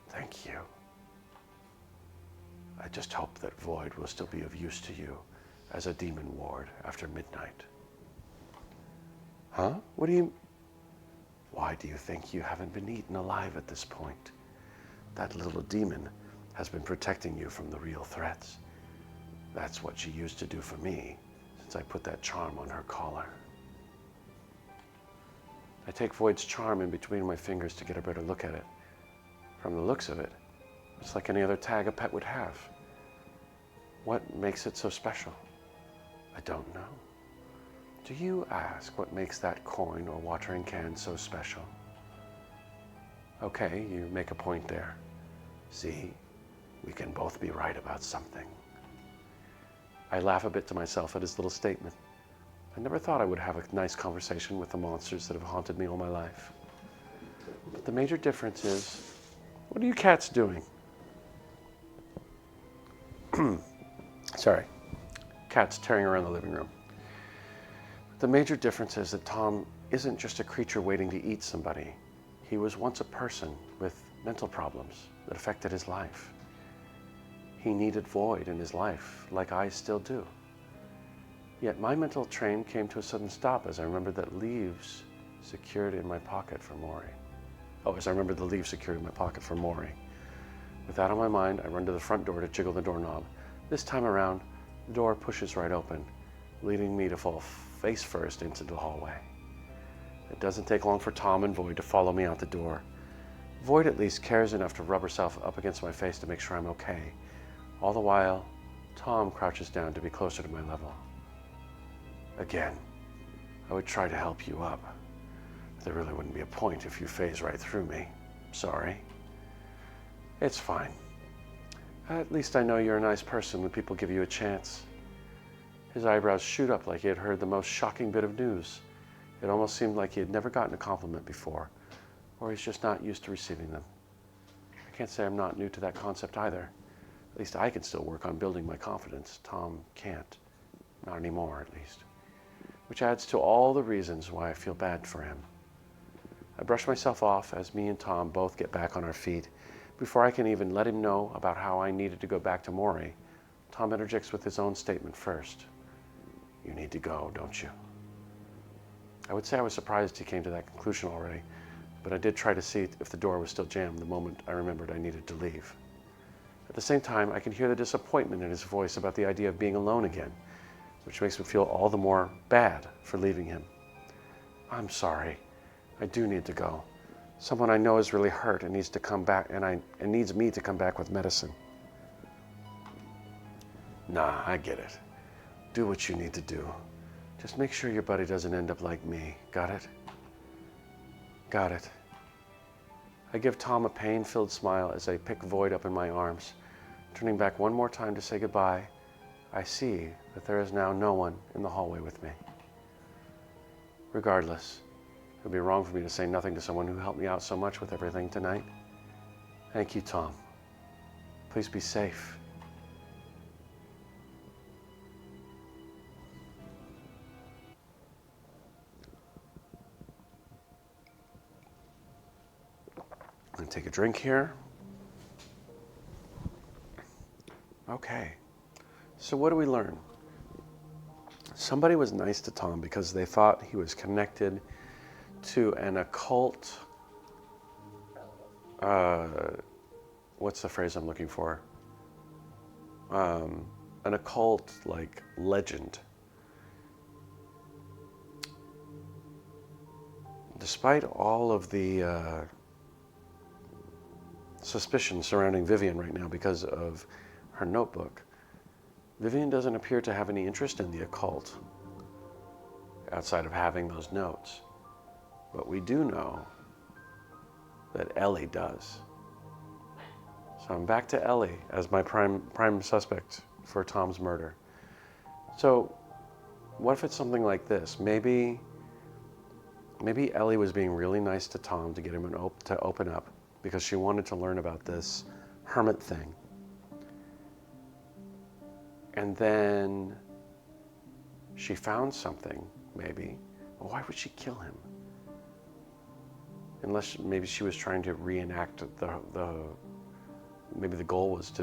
Thank you. I just hope that Void will still be of use to you as a demon ward after midnight. Huh? What do you... Why do you think you haven't been eaten alive at this point? That little demon has been protecting you from the real threats. That's what she used to do for me since I put that charm on her collar. I take Void's charm in between my fingers to get a better look at it. From the looks of it, it's like any other tag a pet would have. What makes it so special? I don't know. Do you ask what makes that coin or watering can so special? Okay, you make a point there. See, we can both be right about something. I laugh a bit to myself at his little statement. I never thought I would have a nice conversation with the monsters that have haunted me all my life. But the major difference is, what are you cats doing? Sorry, cats tearing around the living room. The major difference is that Tom isn't just a creature waiting to eat somebody. He was once a person with mental problems that affected his life. He needed Void in his life, like I still do. Yet my mental train came to a sudden stop as I remembered that leaves secured in my pocket for Maury. As I remembered the leaves secured in my pocket for Maury. With that on my mind, I run to the front door to jiggle the doorknob. This time around, the door pushes right open, leading me to fall face first into the hallway. It doesn't take long for Tom and Void to follow me out the door. Void at least cares enough to rub herself up against my face to make sure I'm okay. All the while, Tom crouches down to be closer to my level. Again, I would try to help you up. There really wouldn't be a point if you phase right through me. Sorry. It's fine. At least I know you're a nice person when people give you a chance. His eyebrows shoot up like he had heard the most shocking bit of news. It almost seemed like he had never gotten a compliment before, or he's just not used to receiving them. I can't say I'm not new to that concept either. At least I can still work on building my confidence. Tom can't. Not anymore, at least. Which adds to all the reasons why I feel bad for him. I brush myself off as me and Tom both get back on our feet. Before I can even let him know about how I needed to go back to Maury, Tom interjects with his own statement first. You need to go, don't you? I would say I was surprised he came to that conclusion already, but I did try to see if the door was still jammed the moment I remembered I needed to leave. At the same time, I can hear the disappointment in his voice about the idea of being alone again, which makes me feel all the more bad for leaving him. I'm sorry. I do need to go. Someone I know is really hurt and needs to come back, and needs me to come back with medicine. Nah, I get it. Do what you need to do. Just make sure your buddy doesn't end up like me. Got it? Got it. I give Tom a pain-filled smile as I pick Void up in my arms. Turning back one more time to say goodbye, I see that there is now no one in the hallway with me. Regardless, it would be wrong for me to say nothing to someone who helped me out so much with everything tonight. Thank you, Tom. Please be safe. I'm going to take a drink here. Okay. So what do we learn? Somebody was nice to Tom because they thought he was connected to an occult, what's the phrase I'm looking for? An occult, like, legend. Despite all of the suspicion surrounding Vivian right now because of her notebook, Vivian doesn't appear to have any interest in the occult outside of having those notes. But we do know that Ellie does. So I'm back to Ellie as my prime suspect for Tom's murder. So what if it's something like this? Maybe Ellie was being really nice to Tom to get him to open up because she wanted to learn about this hermit thing. And then she found something, maybe. Well, why would she kill him? Unless maybe she was trying to reenact maybe the goal was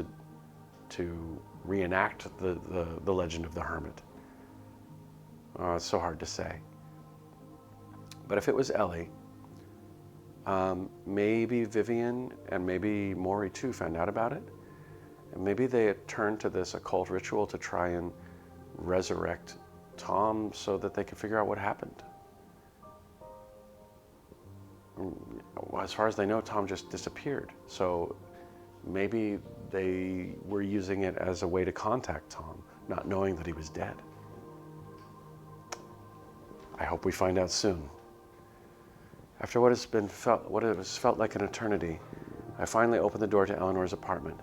to reenact the legend of the hermit. It's so hard to say. But if it was Ellie, maybe Vivian and maybe Maury too found out about it. And maybe they had turned to this occult ritual to try and resurrect Tom so that they could figure out what happened. As far as they know, Tom just disappeared. So maybe they were using it as a way to contact Tom, not knowing that he was dead. I hope we find out soon. After what has felt like an eternity, I finally open the door to Eleanor's apartment.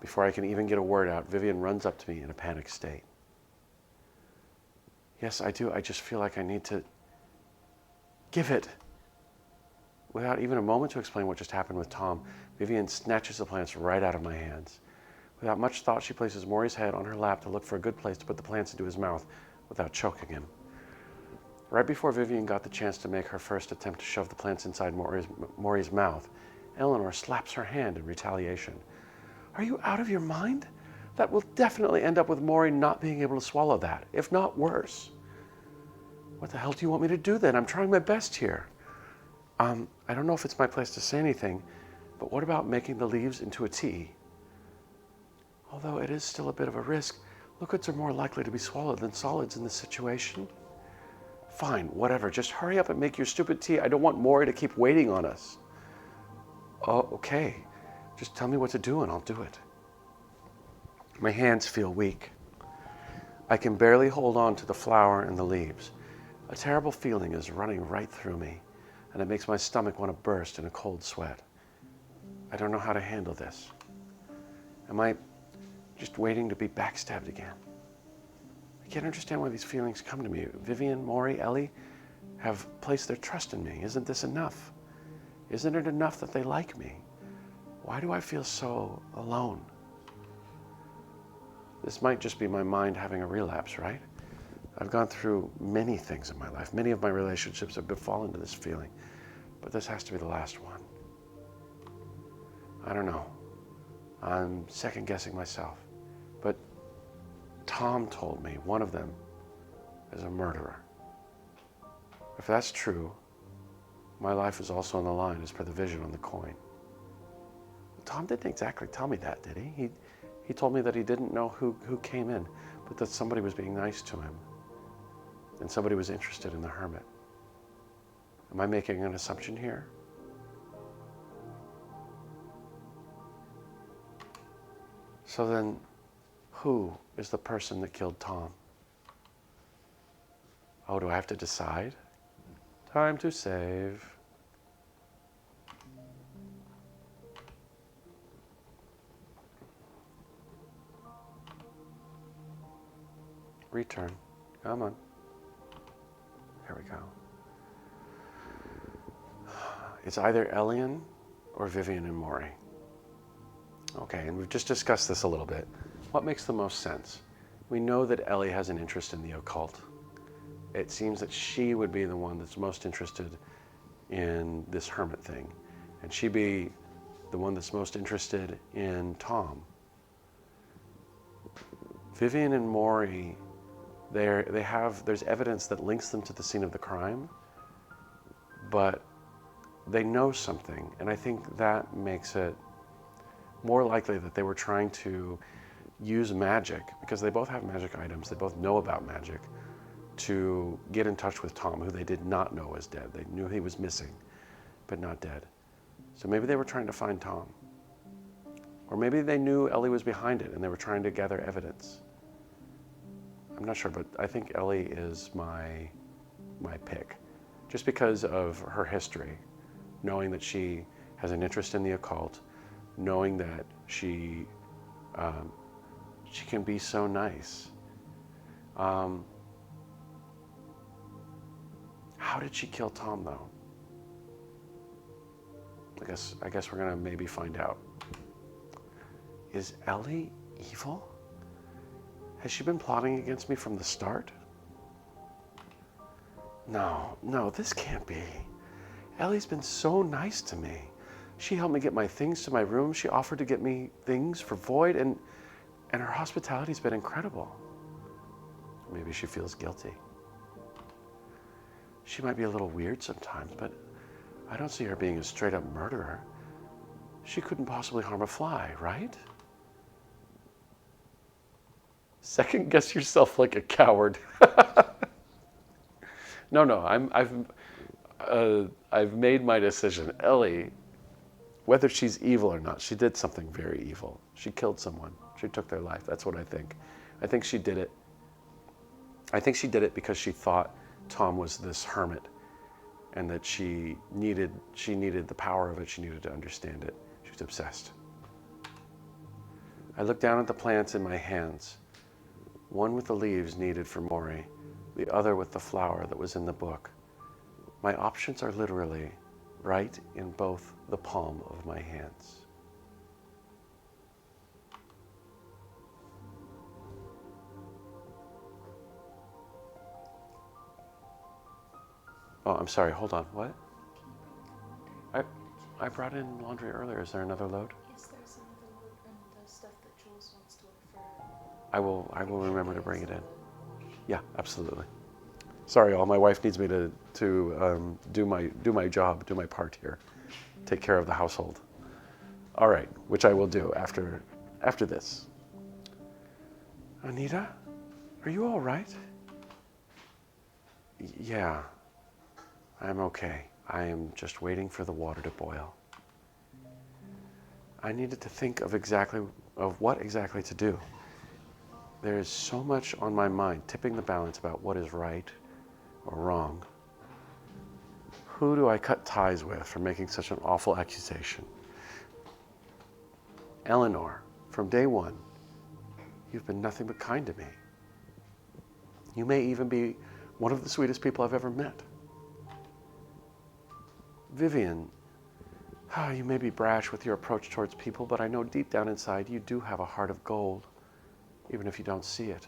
Before I can even get a word out, Vivian runs up to me in a panic state. Yes, I do. I just feel like I need to give it. Without even a moment to explain what just happened with Tom, Vivian snatches the plants right out of my hands. Without much thought, she places Maury's head on her lap to look for a good place to put the plants into his mouth without choking him. Right before Vivian got the chance to make her first attempt to shove the plants inside Maury's mouth, Eleanor slaps her hand in retaliation. Are you out of your mind? That will definitely end up with Maury not being able to swallow that, if not worse. What the hell do you want me to do then? I'm trying my best here. I don't know if it's my place to say anything, but what about making the leaves into a tea? Although it is still a bit of a risk, liquids are more likely to be swallowed than solids in this situation. Fine, whatever, just hurry up and make your stupid tea. I don't want Maury to keep waiting on us. Oh, okay. Just tell me what to do and I'll do it. My hands feel weak. I can barely hold on to the flower and the leaves. A terrible feeling is running right through me, and it makes my stomach want to burst in a cold sweat. I don't know how to handle this. Am I just waiting to be backstabbed again? I can't understand why these feelings come to me. Vivian, Maury, Ellie have placed their trust in me. Isn't this enough? Isn't it enough that they like me? Why do I feel so alone? This might just be my mind having a relapse, right? I've gone through many things in my life. Many of my relationships have befallen to this feeling, but this has to be the last one. I don't know. I'm second guessing myself, but Tom told me one of them is a murderer. If that's true, my life is also on the line as per the vision on the coin. Tom didn't exactly tell me that, did he? He told me that he didn't know who came in, but that somebody was being nice to him, and somebody was interested in the hermit. Am I making an assumption here? So then, who is the person that killed Tom? Oh, do I have to decide? Time to save. Return. Come on. There we go. It's either Elian or Vivian and Maury. Okay, and we've just discussed this a little bit. What makes the most sense? We know that Ellie has an interest in the occult. It seems that she would be the one that's most interested in this hermit thing. And she'd be the one that's most interested in Tom. Vivian and Maury, there's evidence that links them to the scene of the crime, but they know something, and I think that makes it more likely that they were trying to use magic, because they both have magic items, they both know about magic, to get in touch with Tom, who they did not know was dead. They knew he was missing, but not dead. So maybe they were trying to find Tom. Or maybe they knew Ellie was behind it and they were trying to gather evidence. I'm not sure, but I think Ellie is my pick. Just because of her history, knowing that she has an interest in the occult, knowing that She can be so nice. How did she kill Tom, though? I guess we're gonna maybe find out. Is Ellie evil? Has she been plotting against me from the start? No, this can't be. Ellie's been so nice to me. She helped me get my things to my room. She offered to get me things for Void, and her hospitality's been incredible. Maybe she feels guilty. She might be a little weird sometimes, but I don't see her being a straight-up murderer. She couldn't possibly harm a fly, right? Second guess yourself like a coward. No, I've made my decision. Ellie, whether she's evil or not, she did something very evil. She killed someone. She took their life. That's what I think. I think she did it. I think she did it because she thought Tom was this hermit, and that she needed the power of it. She needed to understand it. She was obsessed. I looked down at the plants in my hands, one with the leaves needed for Maury, the other with the flower that was in the book. My options are literally right in both the palm of my hands. Oh, I'm sorry, hold on, what? I brought in laundry earlier. Is there another load? Yes, there's another load and the stuff that Jules wants to look for. I will remember to bring it in. Yeah, absolutely. Sorry, all. My wife needs me to do my job, do my part here, take care of the household. All right, which I will do after this. Anita, are you all right? Yeah, I'm okay. I am just waiting for the water to boil. I needed to think of what exactly to do. There is so much on my mind, tipping the balance about what is right or wrong. Who do I cut ties with for making such an awful accusation? Eleanor, from day one, you've been nothing but kind to me. You may even be one of the sweetest people I've ever met. Vivian, you may be brash with your approach towards people, but I know deep down inside you do have a heart of gold, even if you don't see it.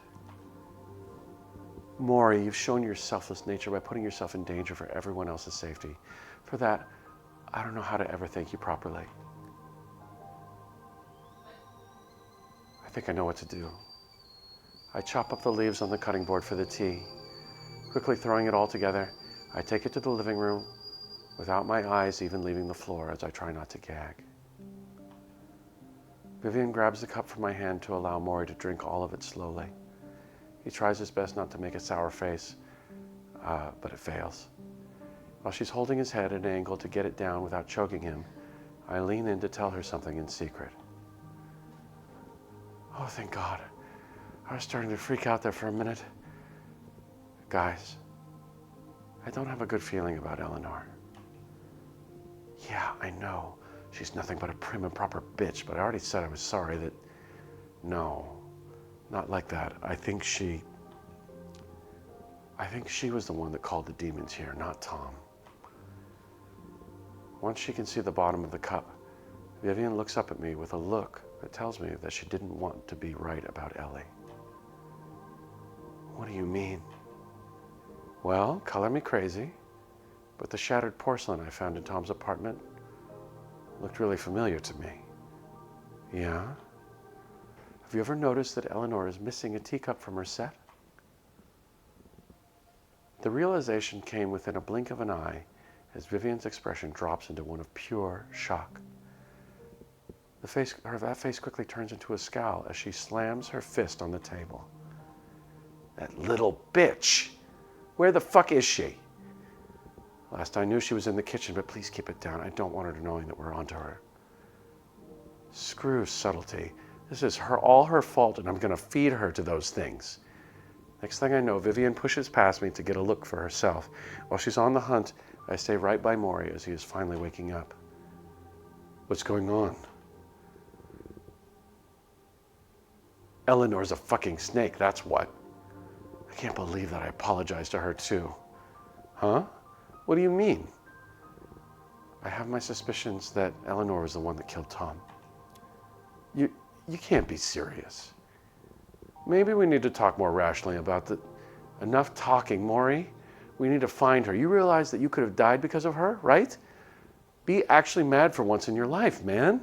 Maury, you've shown your selfless nature by putting yourself in danger for everyone else's safety. For that, I don't know how to ever thank you properly. I think I know what to do. I chop up the leaves on the cutting board for the tea. Quickly throwing it all together, I take it to the living room, without my eyes even leaving the floor as I try not to gag. Vivian grabs the cup from my hand to allow Maury to drink all of it slowly. He tries his best not to make a sour face, but it fails. While she's holding his head at an angle to get it down without choking him, I lean in to tell her something in secret. Oh, thank God. I was starting to freak out there for a minute. Guys, I don't have a good feeling about Eleanor. Yeah, I know. She's nothing but a prim and proper bitch, but I already said I was sorry that... No, not like that. I think she was the one that called the demons here, not Tom. Once she can see the bottom of the cup, Vivian looks up at me with a look that tells me that she didn't want to be right about Ellie. What do you mean? Well, color me crazy, but the shattered porcelain I found in Tom's apartment looked really familiar to me. Yeah? Have you ever noticed that Eleanor is missing a teacup from her set? The realization came within a blink of an eye as Vivian's expression drops into one of pure shock. That face quickly turns into a scowl as she slams her fist on the table. That little bitch! Where the fuck is she? Last I knew she was in the kitchen, but please keep it down. I don't want her knowing that we're onto her. Screw subtlety. This is all her fault, and I'm going to feed her to those things. Next thing I know, Vivian pushes past me to get a look for herself. While she's on the hunt, I stay right by Maury as he is finally waking up. What's going on? Eleanor's a fucking snake, that's what. I can't believe that I apologized to her too. Huh? What do you mean? I have my suspicions that Eleanor was the one that killed Tom. You can't be serious. Maybe we need to talk more rationally about the... Enough talking, Maury. We need to find her. You realize that you could have died because of her, right? Be actually mad for once in your life, man.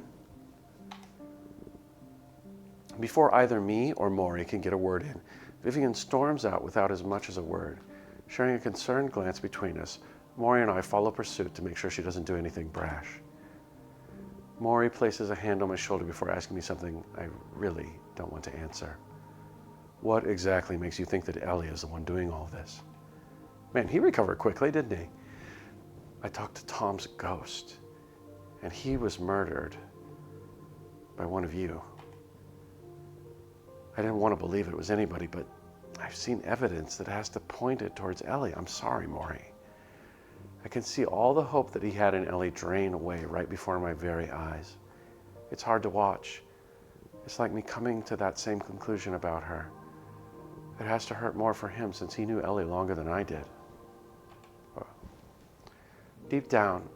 Before either me or Maury can get a word in, Vivian storms out without as much as a word. Sharing a concerned glance between us, Maury and I follow pursuit to make sure she doesn't do anything brash. Maury places a hand on my shoulder before asking me something I really don't want to answer. What exactly makes you think that Ellie is the one doing all this? Man, he recovered quickly, didn't he? I talked to Tom's ghost, and he was murdered by one of you. I didn't want to believe it was anybody, but I've seen evidence that has to point it towards Ellie. I'm sorry, Maury. I can see all the hope that he had in Ellie drain away right before my very eyes. It's hard to watch. It's like me coming to that same conclusion about her. It has to hurt more for him since he knew Ellie longer than I did. Deep down,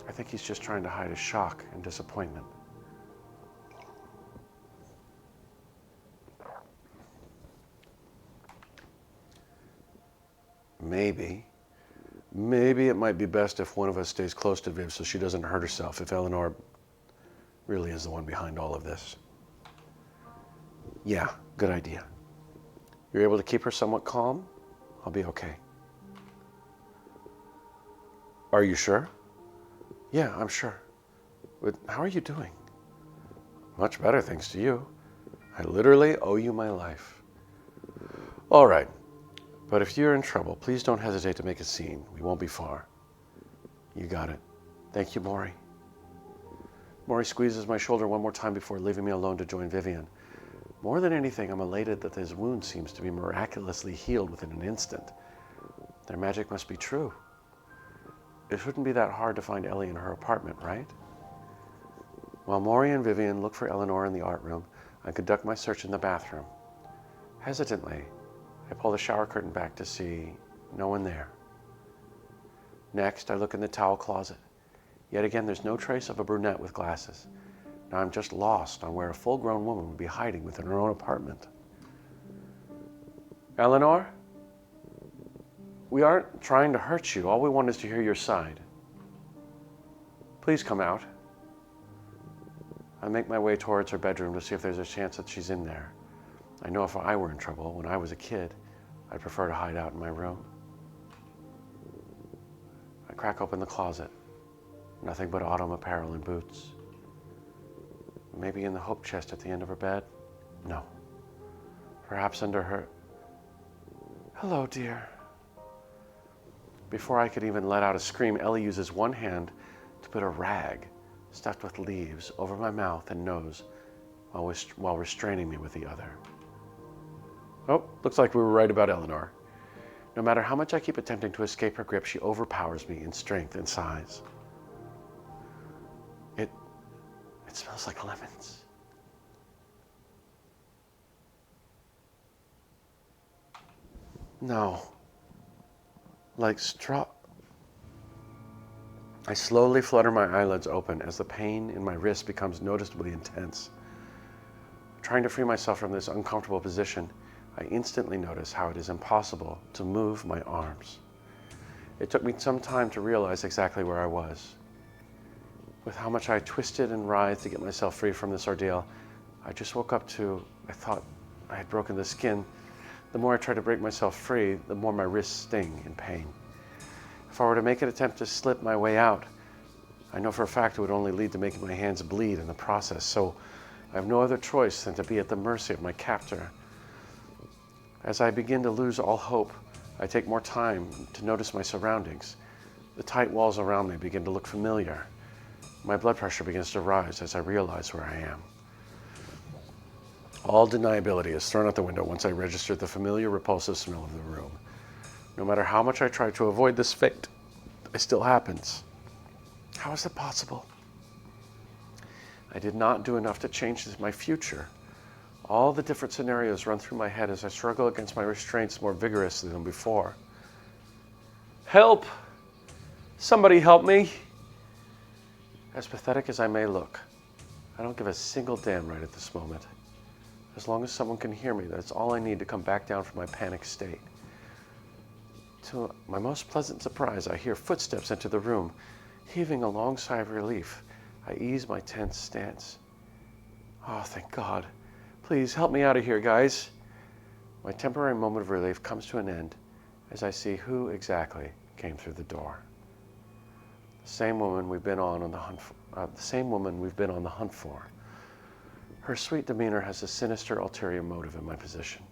I think he's just trying to hide his shock and disappointment. Maybe it might be best if one of us stays close to Viv so she doesn't hurt herself if Eleanor really is the one behind all of this. Yeah, good idea. You're able to keep her somewhat calm? I'll be okay. Are you sure? Yeah, I'm sure. But how are you doing? Much better, thanks to you. I literally owe you my life. All right. But if you're in trouble, please don't hesitate to make a scene. We won't be far. You got it. Thank you, Maury. Maury squeezes my shoulder one more time before leaving me alone to join Vivian. More than anything, I'm elated that his wound seems to be miraculously healed within an instant. Their magic must be true. It shouldn't be that hard to find Ellie in her apartment, right? While Maury and Vivian look for Eleanor in the art room, I conduct my search in the bathroom. Hesitantly, I pull the shower curtain back to see no one there. Next, I look in the towel closet. Yet again, there's no trace of a brunette with glasses. Now I'm just lost on where a full-grown woman would be hiding within her own apartment. Eleanor? We aren't trying to hurt you. All we want is to hear your side. Please come out. I make my way towards her bedroom to see if there's a chance that she's in there. I know if I were in trouble when I was a kid, I'd prefer to hide out in my room. I crack open the closet. Nothing but autumn apparel and boots. Maybe in the hope chest at the end of her bed? No. Perhaps under her... Hello, dear. Before I could even let out a scream, Ellie uses one hand to put a rag stuffed with leaves over my mouth and nose while restraining me with the other. Oh, looks like we were right about Eleanor. No matter how much I keep attempting to escape her grip, she overpowers me in strength and size. It smells like lemons. No. Like straw. I slowly flutter my eyelids open as the pain in my wrist becomes noticeably intense. Trying to free myself from this uncomfortable position, I instantly notice how it is impossible to move my arms. It took me some time to realize exactly where I was. With how much I twisted and writhed to get myself free from this ordeal, I just woke up to, I thought I had broken the skin. The more I tried to break myself free, the more my wrists sting in pain. If I were to make an attempt to slip my way out, I know for a fact it would only lead to making my hands bleed in the process, so I have no other choice than to be at the mercy of my captor. As I begin to lose all hope, I take more time to notice my surroundings. The tight walls around me begin to look familiar. My blood pressure begins to rise as I realize where I am. All deniability is thrown out the window once I register the familiar, repulsive smell of the room. No matter how much I try to avoid this fate, it still happens. How is it possible? I did not do enough to change my future. All the different scenarios run through my head as I struggle against my restraints more vigorously than before. Help! Somebody help me! As pathetic as I may look, I don't give a single damn right at this moment. As long as someone can hear me, that's all I need to come back down from my panic state. To my most pleasant surprise, I hear footsteps enter the room. Heaving a long sigh of relief, I ease my tense stance. Oh, thank God. Please help me out of here, guys. My temporary moment of relief comes to an end as I see who exactly came through the door. The same woman we've been on the hunt for. Her sweet demeanor has a sinister ulterior motive in my position.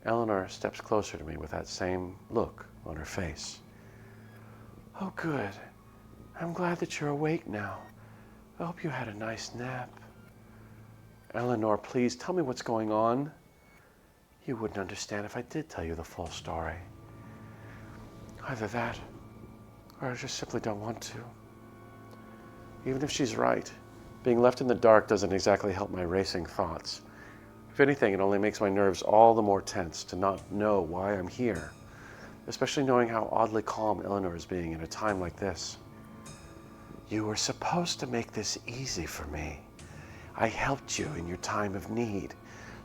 Eleanor steps closer to me with that same look on her face. Oh, good. I'm glad that you're awake now. I hope you had a nice nap. Eleanor, please tell me what's going on. You wouldn't understand if I did tell you the full story. Either that, or I just simply don't want to. Even if she's right, being left in the dark doesn't exactly help my racing thoughts. If anything, it only makes my nerves all the more tense to not know why I'm here, especially knowing how oddly calm Eleanor is being in a time like this. You were supposed to make this easy for me. I helped you in your time of need,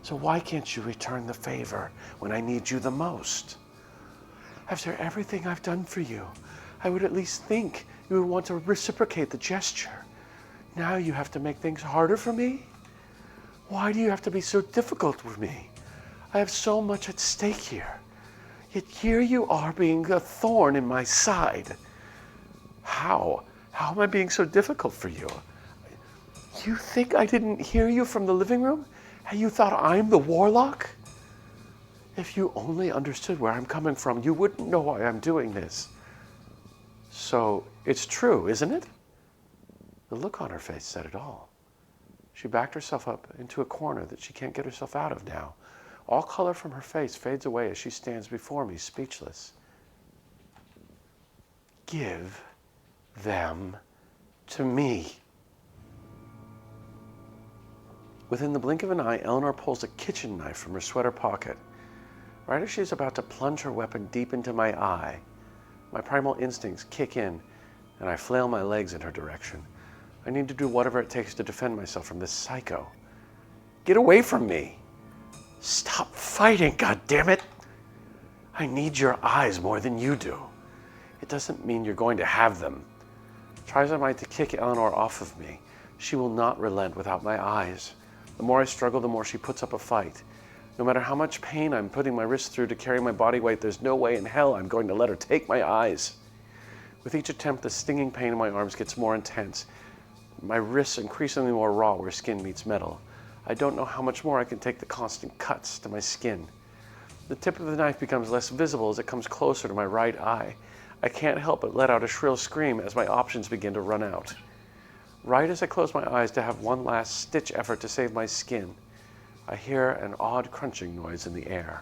so why can't you return the favor when I need you the most? After everything I've done for you, I would at least think you would want to reciprocate the gesture. Now you have to make things harder for me? Why do you have to be so difficult with me? I have so much at stake here. Yet here you are being a thorn in my side. How? How am I being so difficult for you? You think I didn't hear you from the living room? And you thought I'm the warlock? If you only understood where I'm coming from, you wouldn't know why I'm doing this. So it's true, isn't it? The look on her face said it all. She backed herself up into a corner that she can't get herself out of now. All color from her face fades away as she stands before me, speechless. Give them to me. Within the blink of an eye, Eleanor pulls a kitchen knife from her sweater pocket. Right as she's about to plunge her weapon deep into my eye, my primal instincts kick in, and I flail my legs in her direction. I need to do whatever it takes to defend myself from this psycho. Get away from me! Stop fighting, goddammit! I need your eyes more than you do. It doesn't mean you're going to have them. Try as I might to kick Eleanor off of me, she will not relent without my eyes. The more I struggle, the more she puts up a fight. No matter how much pain I'm putting my wrist through to carry my body weight, there's no way in hell I'm going to let her take my eyes. With each attempt, the stinging pain in my arms gets more intense. My wrists increasingly more raw where skin meets metal. I don't know how much more I can take the constant cuts to my skin. The tip of the knife becomes less visible as it comes closer to my right eye. I can't help but let out a shrill scream as my options begin to run out. Right as I close my eyes to have one last stitch effort to save my skin, I hear an odd crunching noise in the air.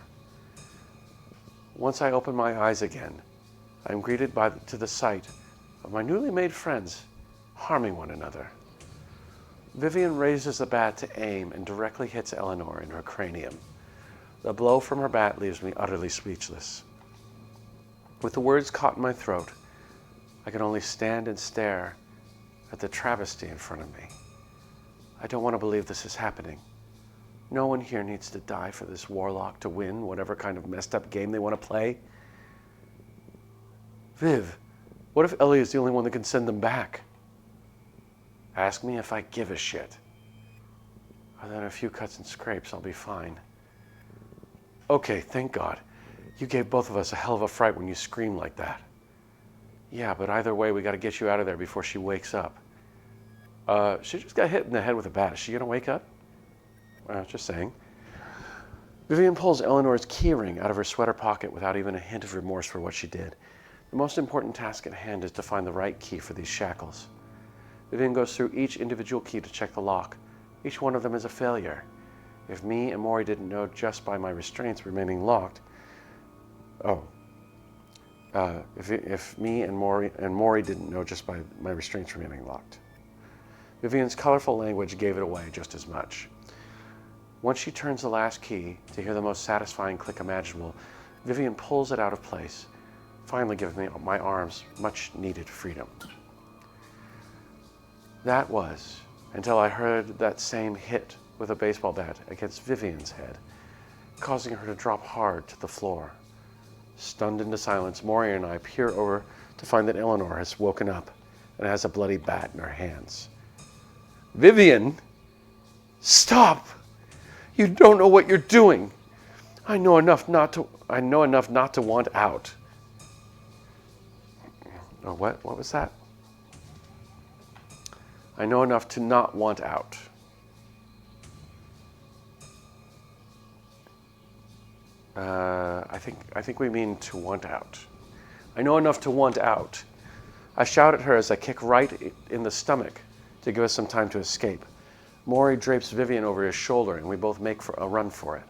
Once I open my eyes again, I am greeted to the sight of my newly made friends harming one another. Vivian raises the bat to aim and directly hits Eleanor in her cranium. The blow from her bat leaves me utterly speechless. With the words caught in my throat, I can only stand and stare at the travesty in front of me. I don't want to believe this is happening. No one here needs to die for this warlock to win whatever kind of messed up game they want to play. Viv, what if Ellie is the only one that can send them back? Ask me if I give a shit. Other than a few cuts and scrapes, I'll be fine. Okay, thank God. You gave both of us a hell of a fright when you screamed like that. Yeah, but either way, we got to get you out of there before she wakes up. She just got hit in the head with a bat. Is she going to wake up? Just saying. Vivian pulls Eleanor's keyring out of her sweater pocket without even a hint of remorse for what she did. The most important task at hand is to find the right key for these shackles. Vivian goes through each individual key to check the lock. Each one of them is a failure. If me and Maury didn't know just by my restraints remaining locked, if me and Maury didn't know just by my restraints remaining locked. Vivian's colorful language gave it away just as much. Once she turns the last key to hear the most satisfying click imaginable, Vivian pulls it out of place, finally giving me my arms much needed freedom. That was until I heard that same hit with a baseball bat against Vivian's head, causing her to drop hard to the floor. Stunned into silence, Maury and I peer over to find that Eleanor has woken up and has a bloody bat in her hands. Vivian! Stop! You don't know what you're doing. I know enough not to want out. Oh, what? What was that? I know enough to not want out. I think we mean to want out. I know enough to want out. I shout at her as I kick right in the stomach to give us some time to escape. Maury drapes Vivian over his shoulder, and we both make a run for it.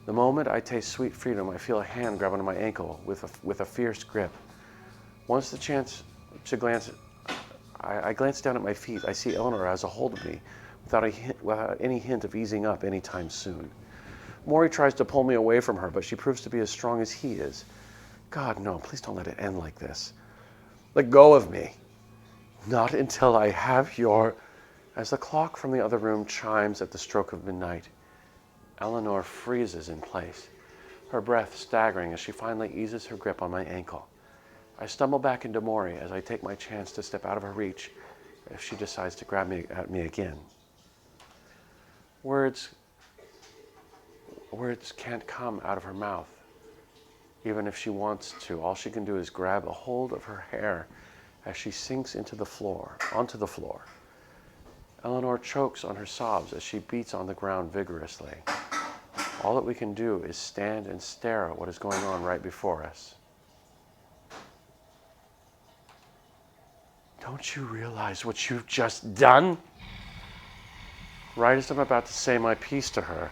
The moment I taste sweet freedom, I feel a hand grab onto my ankle with a fierce grip. Once the chance to glance, I glance down at my feet. I see Eleanor has a hold of me without any hint of easing up anytime soon. Maury tries to pull me away from her, but she proves to be as strong as he is. God, no, please don't let it end like this. Let go of me. Not until I have your... As the clock from the other room chimes at the stroke of midnight, Eleanor freezes in place, her breath staggering as she finally eases her grip on my ankle. I stumble back into Maury as I take my chance to step out of her reach if she decides to grab at me again. Words can't come out of her mouth. Even if she wants to, all she can do is grab a hold of her hair as she sinks onto the floor. Eleanor chokes on her sobs as she beats on the ground vigorously. All that we can do is stand and stare at what is going on right before us. Don't you realize what you've just done? Right as I'm about to say my piece to her,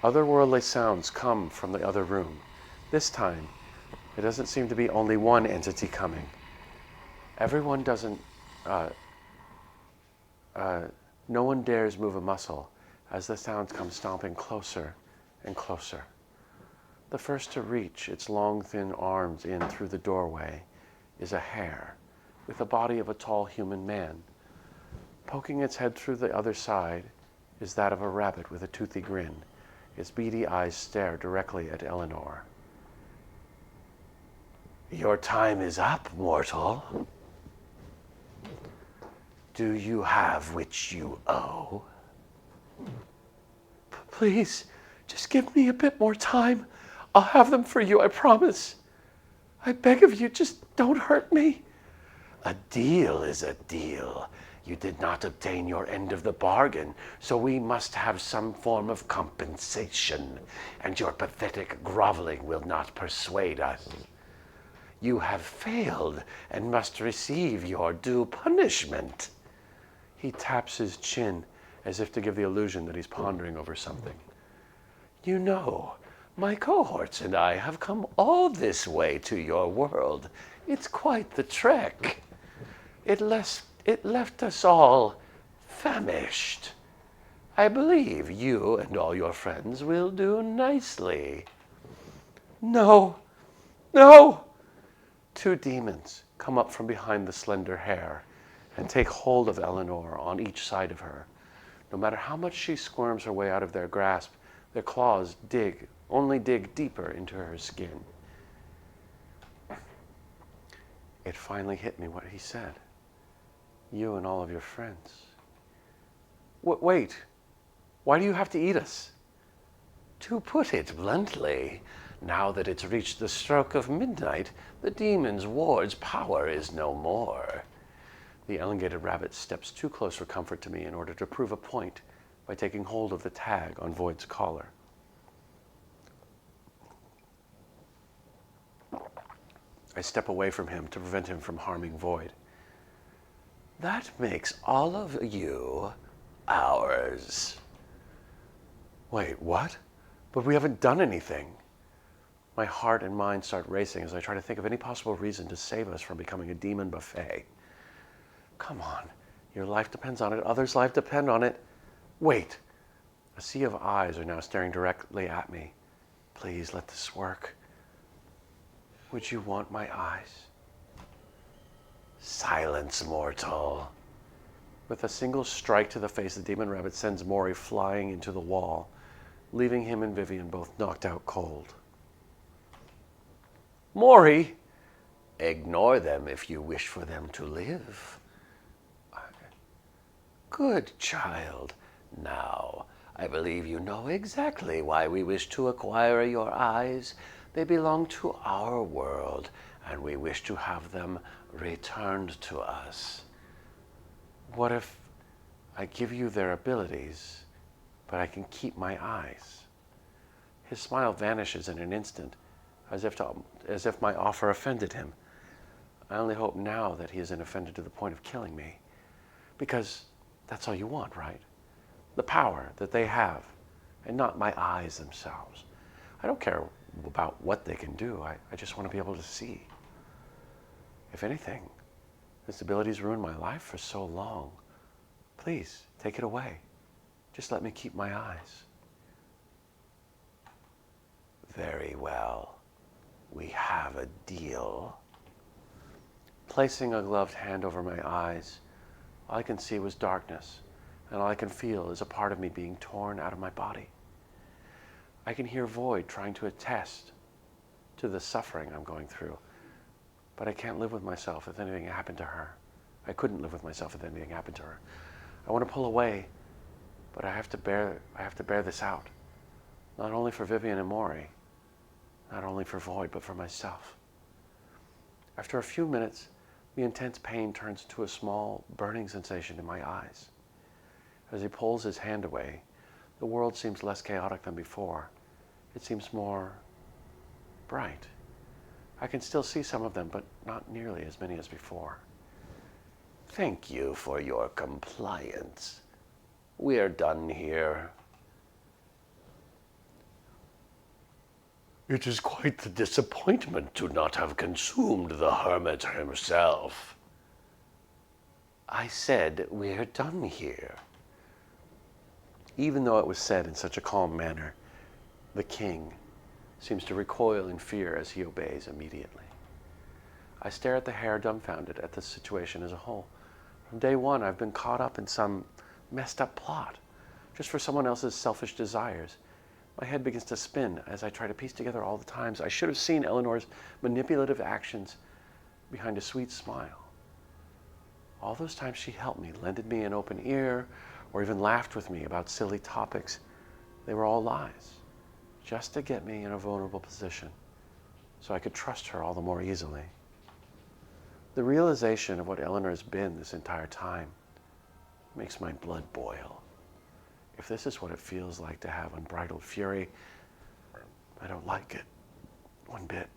otherworldly sounds come from the other room. This time, it doesn't seem to be only one entity coming. Everyone doesn't... no one dares move a muscle as the sounds come stomping closer and closer. The first to reach its long, thin arms in through the doorway is a hare with the body of a tall human man. Poking its head through the other side is that of a rabbit with a toothy grin. Its beady eyes stare directly at Eleanor. Your time is up, mortal. Do you have which you owe? Please, just give me a bit more time. I'll have them for you, I promise. I beg of you, just don't hurt me. A deal is a deal. You did not obtain your end of the bargain, so we must have some form of compensation, and your pathetic groveling will not persuade us. You have failed and must receive your due punishment. He taps his chin as if to give the illusion that he's pondering over something. You know, my cohorts and I have come all this way to your world. It's quite the trek. It left us all famished. I believe you and all your friends will do nicely. No, no! Two demons come up from behind the slender hare and take hold of Eleanor on each side of her. No matter how much she squirms her way out of their grasp, their claws only dig deeper into her skin. It finally hit me what he said. You and all of your friends. Wait, why do you have to eat us? To put it bluntly, now that it's reached the stroke of midnight, the demon's ward's power is no more. The elongated rabbit steps too close for comfort to me in order to prove a point by taking hold of the tag on Void's collar. I step away from him to prevent him from harming Void. That makes all of you ours. Wait, what? But we haven't done anything. My heart and mind start racing as I try to think of any possible reason to save us from becoming a demon buffet. Come on, your life depends on it, others' life depend on it. Wait, A sea of eyes are now staring directly at me. Please let this work. Would you want my eyes? Silence, mortal. With a single strike to the face, the demon rabbit sends Maury flying into the wall, leaving him and Vivian both knocked out cold. Maury! Ignore them if you wish for them to live. Good child. Now, I believe you know exactly why we wish to acquire your eyes. They belong to our world, and we wish to have them returned to us. What if I give you their abilities, but I can keep my eyes? His smile vanishes in an instant, as if my offer offended him. I only hope now that he isn't offended to the point of killing me. Because that's all you want, right? The power that they have, and not my eyes themselves. I don't care about what they can do. I just want to be able to see. If anything, this ability's ruined my life for so long. Please, take it away. Just let me keep my eyes. Very well. We have a deal. Placing a gloved hand over my eyes, all I can see was darkness, and all I can feel is a part of me being torn out of my body. I can hear Void trying to attest to the suffering I'm going through, but I can't live with myself if anything happened to her. I couldn't live with myself if anything happened to her. I want to pull away, but I have to bear this out. Not only for Vivian and Maury, not only for Void, but for myself. After a few minutes, the intense pain turns into a small burning sensation in my eyes. As he pulls his hand away, the world seems less chaotic than before. It seems more bright. I can still see some of them, but not nearly as many as before. Thank you for your compliance. We are done here. It is quite the disappointment to not have consumed the hermit himself. I said we're done here. Even though it was said in such a calm manner, the king seems to recoil in fear as he obeys immediately. I stare at the hare dumbfounded at the situation as a whole. From day one, I've been caught up in some messed up plot, just for someone else's selfish desires. My head begins to spin as I try to piece together all the times I should have seen Eleanor's manipulative actions behind a sweet smile. All those times she helped me, lended me an open ear, or even laughed with me about silly topics, they were all lies, just to get me in a vulnerable position, so I could trust her all the more easily. The realization of what Eleanor has been this entire time makes my blood boil. If this is what it feels like to have unbridled fury, I don't like it one bit.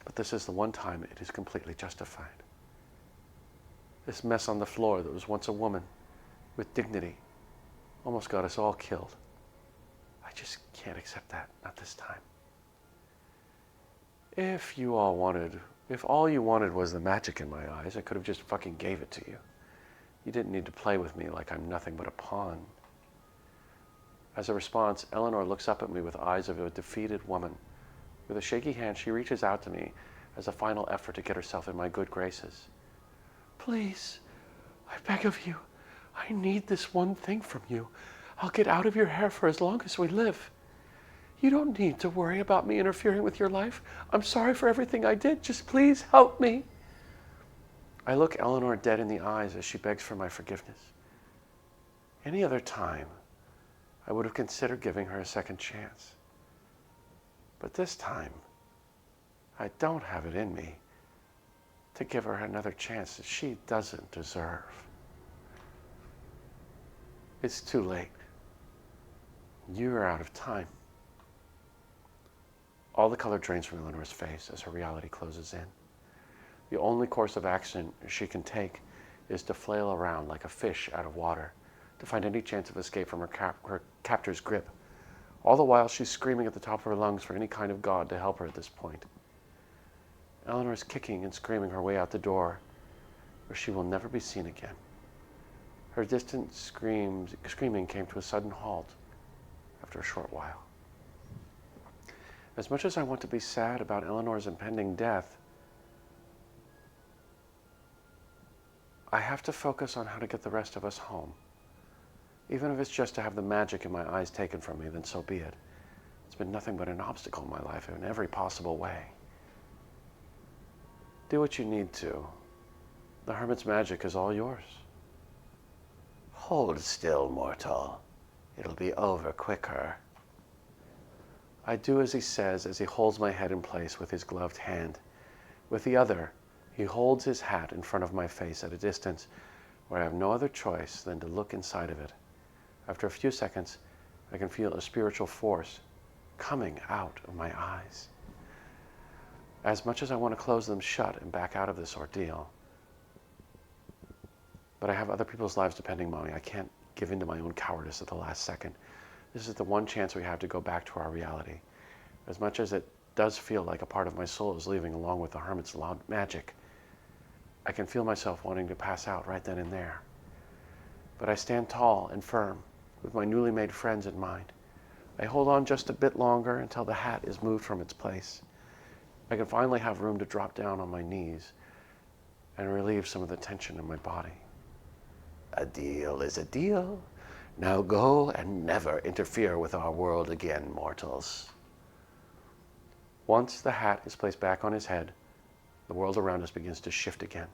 But this is the one time it is completely justified. This mess on the floor that was once a woman with dignity almost got us all killed. I just can't accept that, not this time. If all you wanted was the magic in my eyes, I could have just fucking gave it to you. You didn't need to play with me like I'm nothing but a pawn. As a response, Eleanor looks up at me with eyes of a defeated woman. With a shaky hand, she reaches out to me as a final effort to get herself in my good graces. Please, I beg of you, I need this one thing from you. I'll get out of your hair for as long as we live. You don't need to worry about me interfering with your life. I'm sorry for everything I did. Just please help me. I look Eleanor dead in the eyes as she begs for my forgiveness. Any other time, I would have considered giving her a second chance. But this time, I don't have it in me to give her another chance that she doesn't deserve. It's too late. You are out of time. All the color drains from Eleanor's face as her reality closes in. The only course of action she can take is to flail around like a fish out of water to find any chance of escape from her captor's grip. All the while, she's screaming at the top of her lungs for any kind of god to help her at this point. Eleanor is kicking and screaming her way out the door, where she will never be seen again. Her distant screaming came to a sudden halt after a short while. As much as I want to be sad about Eleanor's impending death, I have to focus on how to get the rest of us home. Even if it's just to have the magic in my eyes taken from me, then so be it. It's been nothing but an obstacle in my life in every possible way. Do what you need to. The hermit's magic is all yours. Hold still, mortal. It'll be over quicker. I do as he says as he holds my head in place with his gloved hand. With the other, he holds his hat in front of my face at a distance where I have no other choice than to look inside of it. After a few seconds, I can feel a spiritual force coming out of my eyes. As much as I want to close them shut and back out of this ordeal, but I have other people's lives depending on me. I can't give in to my own cowardice at the last second. This is the one chance we have to go back to our reality. As much as it does feel like a part of my soul is leaving along with the hermit's loud magic, I can feel myself wanting to pass out right then and there. But I stand tall and firm with my newly made friends in mind. I hold on just a bit longer until the hat is moved from its place. I can finally have room to drop down on my knees and relieve some of the tension in my body. A deal is a deal. Now go and never interfere with our world again, mortals. Once the hat is placed back on his head, the world around us begins to shift again.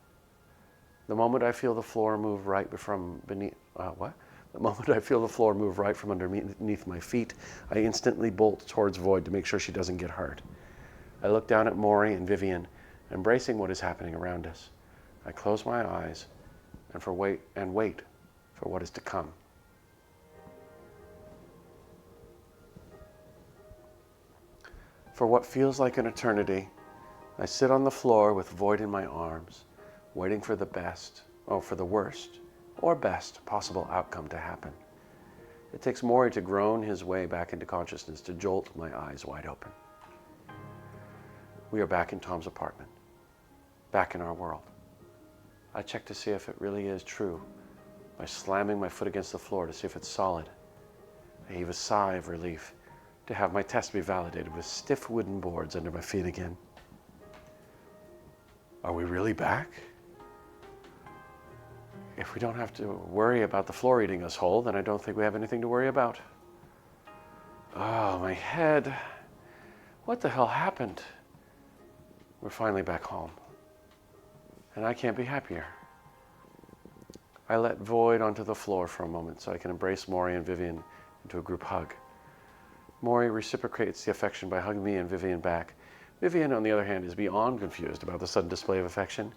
The moment I feel the floor move right from beneath, The moment I feel the floor move right from underneath my feet, I instantly bolt towards Void to make sure she doesn't get hurt. I look down at Maury and Vivian, embracing what is happening around us. I close my eyes and wait for what is to come. For what feels like an eternity, I sit on the floor with Void in my arms, waiting for for the worst or best possible outcome to happen. It takes Maury to groan his way back into consciousness to jolt my eyes wide open. We are back in Tom's apartment, back in our world. I check to see if it really is true by slamming my foot against the floor to see if it's solid. I heave a sigh of relief to have my test be validated with stiff wooden boards under my feet again. Are we really back? If we don't have to worry about the floor eating us whole, then I don't think we have anything to worry about. Oh, my head. What the hell happened? We're finally back home. And I can't be happier. I let Void onto the floor for a moment so I can embrace Maury and Vivian into a group hug. Maury reciprocates the affection by hugging me and Vivian back. Vivian, on the other hand, is beyond confused about the sudden display of affection.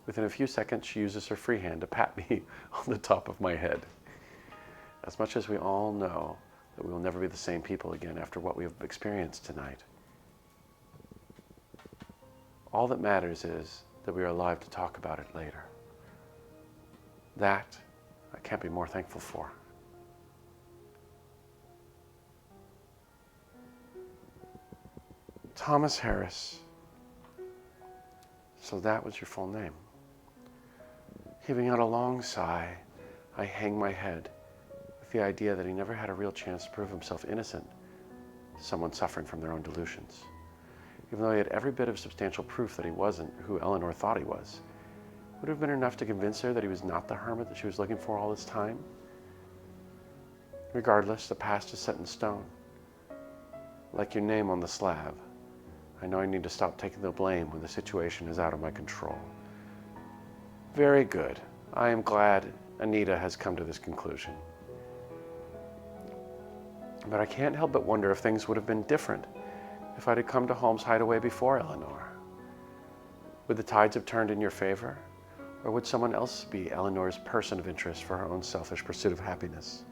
Within a few seconds, she uses her free hand to pat me on the top of my head. As much as we all know that we will never be the same people again after what we have experienced tonight, all that matters is that we are alive to talk about it later. That I can't be more thankful for. Thomas Harris. So that was your full name. Heaving out a long sigh, I hang my head with the idea that he never had a real chance to prove himself innocent to someone suffering from their own delusions. Even though he had every bit of substantial proof that he wasn't who Eleanor thought he was. Would it have been enough to convince her that he was not the hermit that she was looking for all this time? Regardless, the past is set in stone. Like your name on the slab, I know I need to stop taking the blame when the situation is out of my control. Very good. I am glad Anita has come to this conclusion. But I can't help but wonder if things would have been different if I'd have come to Holmes' hideaway before Eleanor. Would the tides have turned in your favor? Or would someone else be Eleanor's person of interest for her own selfish pursuit of happiness?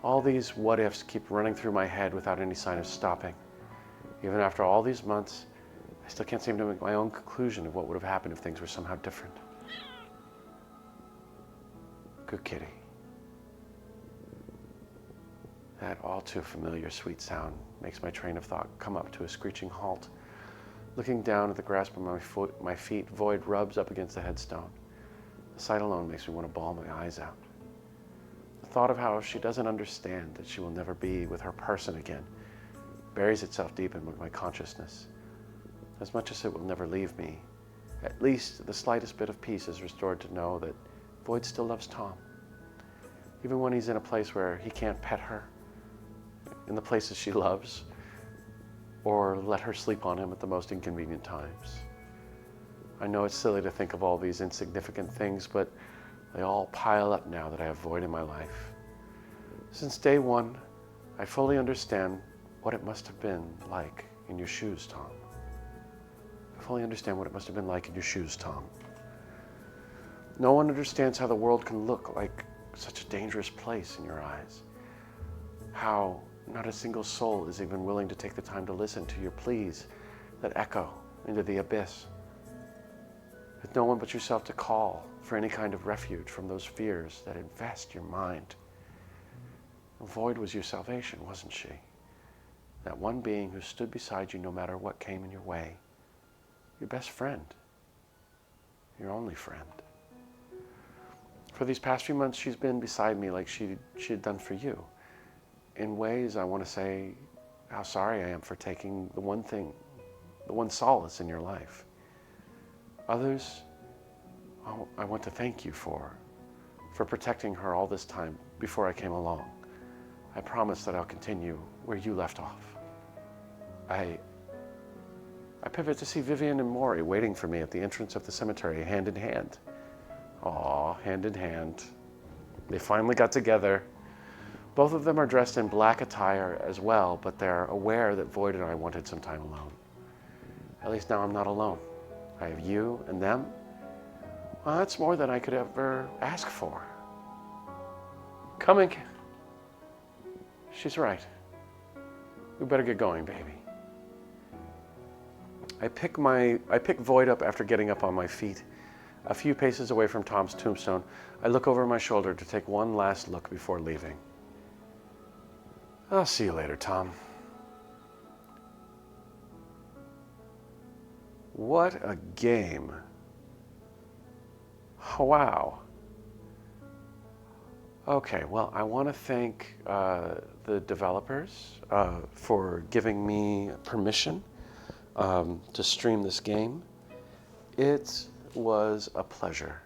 All these what-ifs keep running through my head without any sign of stopping. Even after all these months, I still can't seem to make my own conclusion of what would have happened if things were somehow different. Good kitty. That all too familiar sweet sound makes my train of thought come up to a screeching halt. Looking down at the grass by my feet, Void rubs up against the headstone. The sight alone makes me want to bawl my eyes out. thought of how she doesn't understand that she will never be with her person again buries itself deep in my consciousness. As much as it will never leave me, at least the slightest bit of peace is restored to know that Void still loves Tom. Even when he's in a place where he can't pet her, in the places she loves, or let her sleep on him at the most inconvenient times. I know it's silly to think of all these insignificant things, but they all pile up now that I have Void in my life. Since day one, I fully understand what it must have been like in your shoes, Tom. I fully understand what it must have been like in your shoes, Tom. No one understands how the world can look like such a dangerous place in your eyes. How not a single soul is even willing to take the time to listen to your pleas that echo into the abyss. With no one but yourself to call for any kind of refuge from those fears that infest your mind. Void was your salvation, wasn't she? That one being who stood beside you no matter what came in your way. Your best friend. Your only friend. For these past few months, she's been beside me like she had done for you. In ways, I want to say how sorry I am for taking the one thing, the one solace in your life. Others, I want to thank you for protecting her all this time before I came along. I promise that I'll continue where you left off. I pivot to see Vivian and Maury waiting for me at the entrance of the cemetery, hand in hand. Aw, hand in hand. They finally got together. Both of them are dressed in black attire as well, but they're aware that Void and I wanted some time alone. At least now I'm not alone. I have you and them. Well, that's more than I could ever ask for. Coming. She's right. We better get going, baby. I pick Void up after getting up on my feet. A few paces away from Tom's tombstone, I look over my shoulder to take one last look before leaving. I'll see you later, Tom. What a game. Oh, wow. Okay, well, I want to thank the developers for giving me permission to stream this game. It was a pleasure.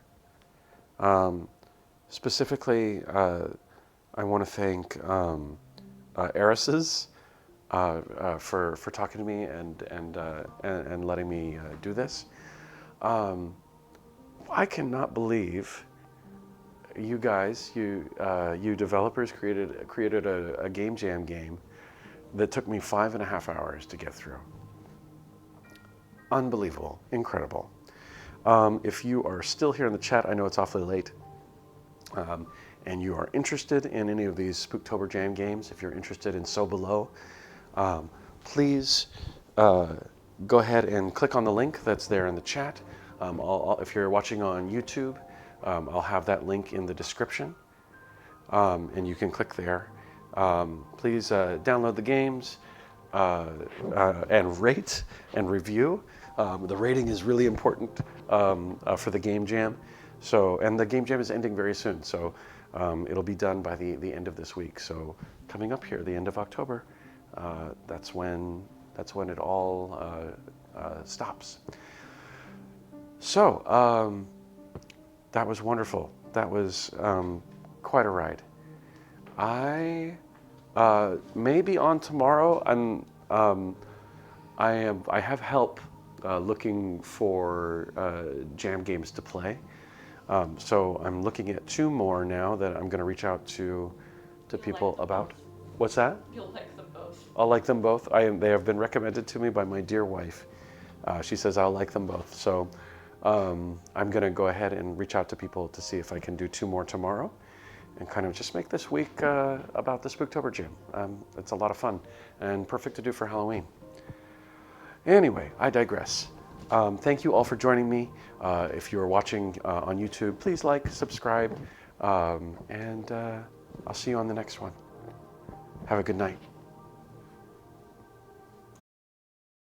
Specifically, I want to thank Eris's for talking to me and letting me do this. I cannot believe you guys, you developers created a game jam game that took me 5.5 hours to get through. Unbelievable, incredible. If you are still here in the chat, I know it's awfully late, and you are interested in any of these Spooktober jam games, if you're interested in So Below, please go ahead and click on the link that's there in the chat. If you're watching on YouTube, I'll have that link in the description, and you can click there. Please download the games and rate and review. The rating is really important for the game jam. And the game jam is ending very soon, so it'll be done by the end of this week. So coming up here, the end of October, that's when it all stops. So that was wonderful. That was quite a ride. I may be on tomorrow. I have help looking for jam games to play. So I'm looking at 2 more now that I'm going to reach out to people about. What's that? You'll like them both. I'll like them both. They have been recommended to me by my dear wife. She says I'll like them both. So I'm going to go ahead and reach out to people to see if I can do 2 more tomorrow and kind of just make this week about the Spooktober Jam. It's a lot of fun and perfect to do for Halloween. Anyway, I digress. Thank you all for joining me. If you're watching on YouTube, please like, subscribe, and I'll see you on the next one. Have a good night.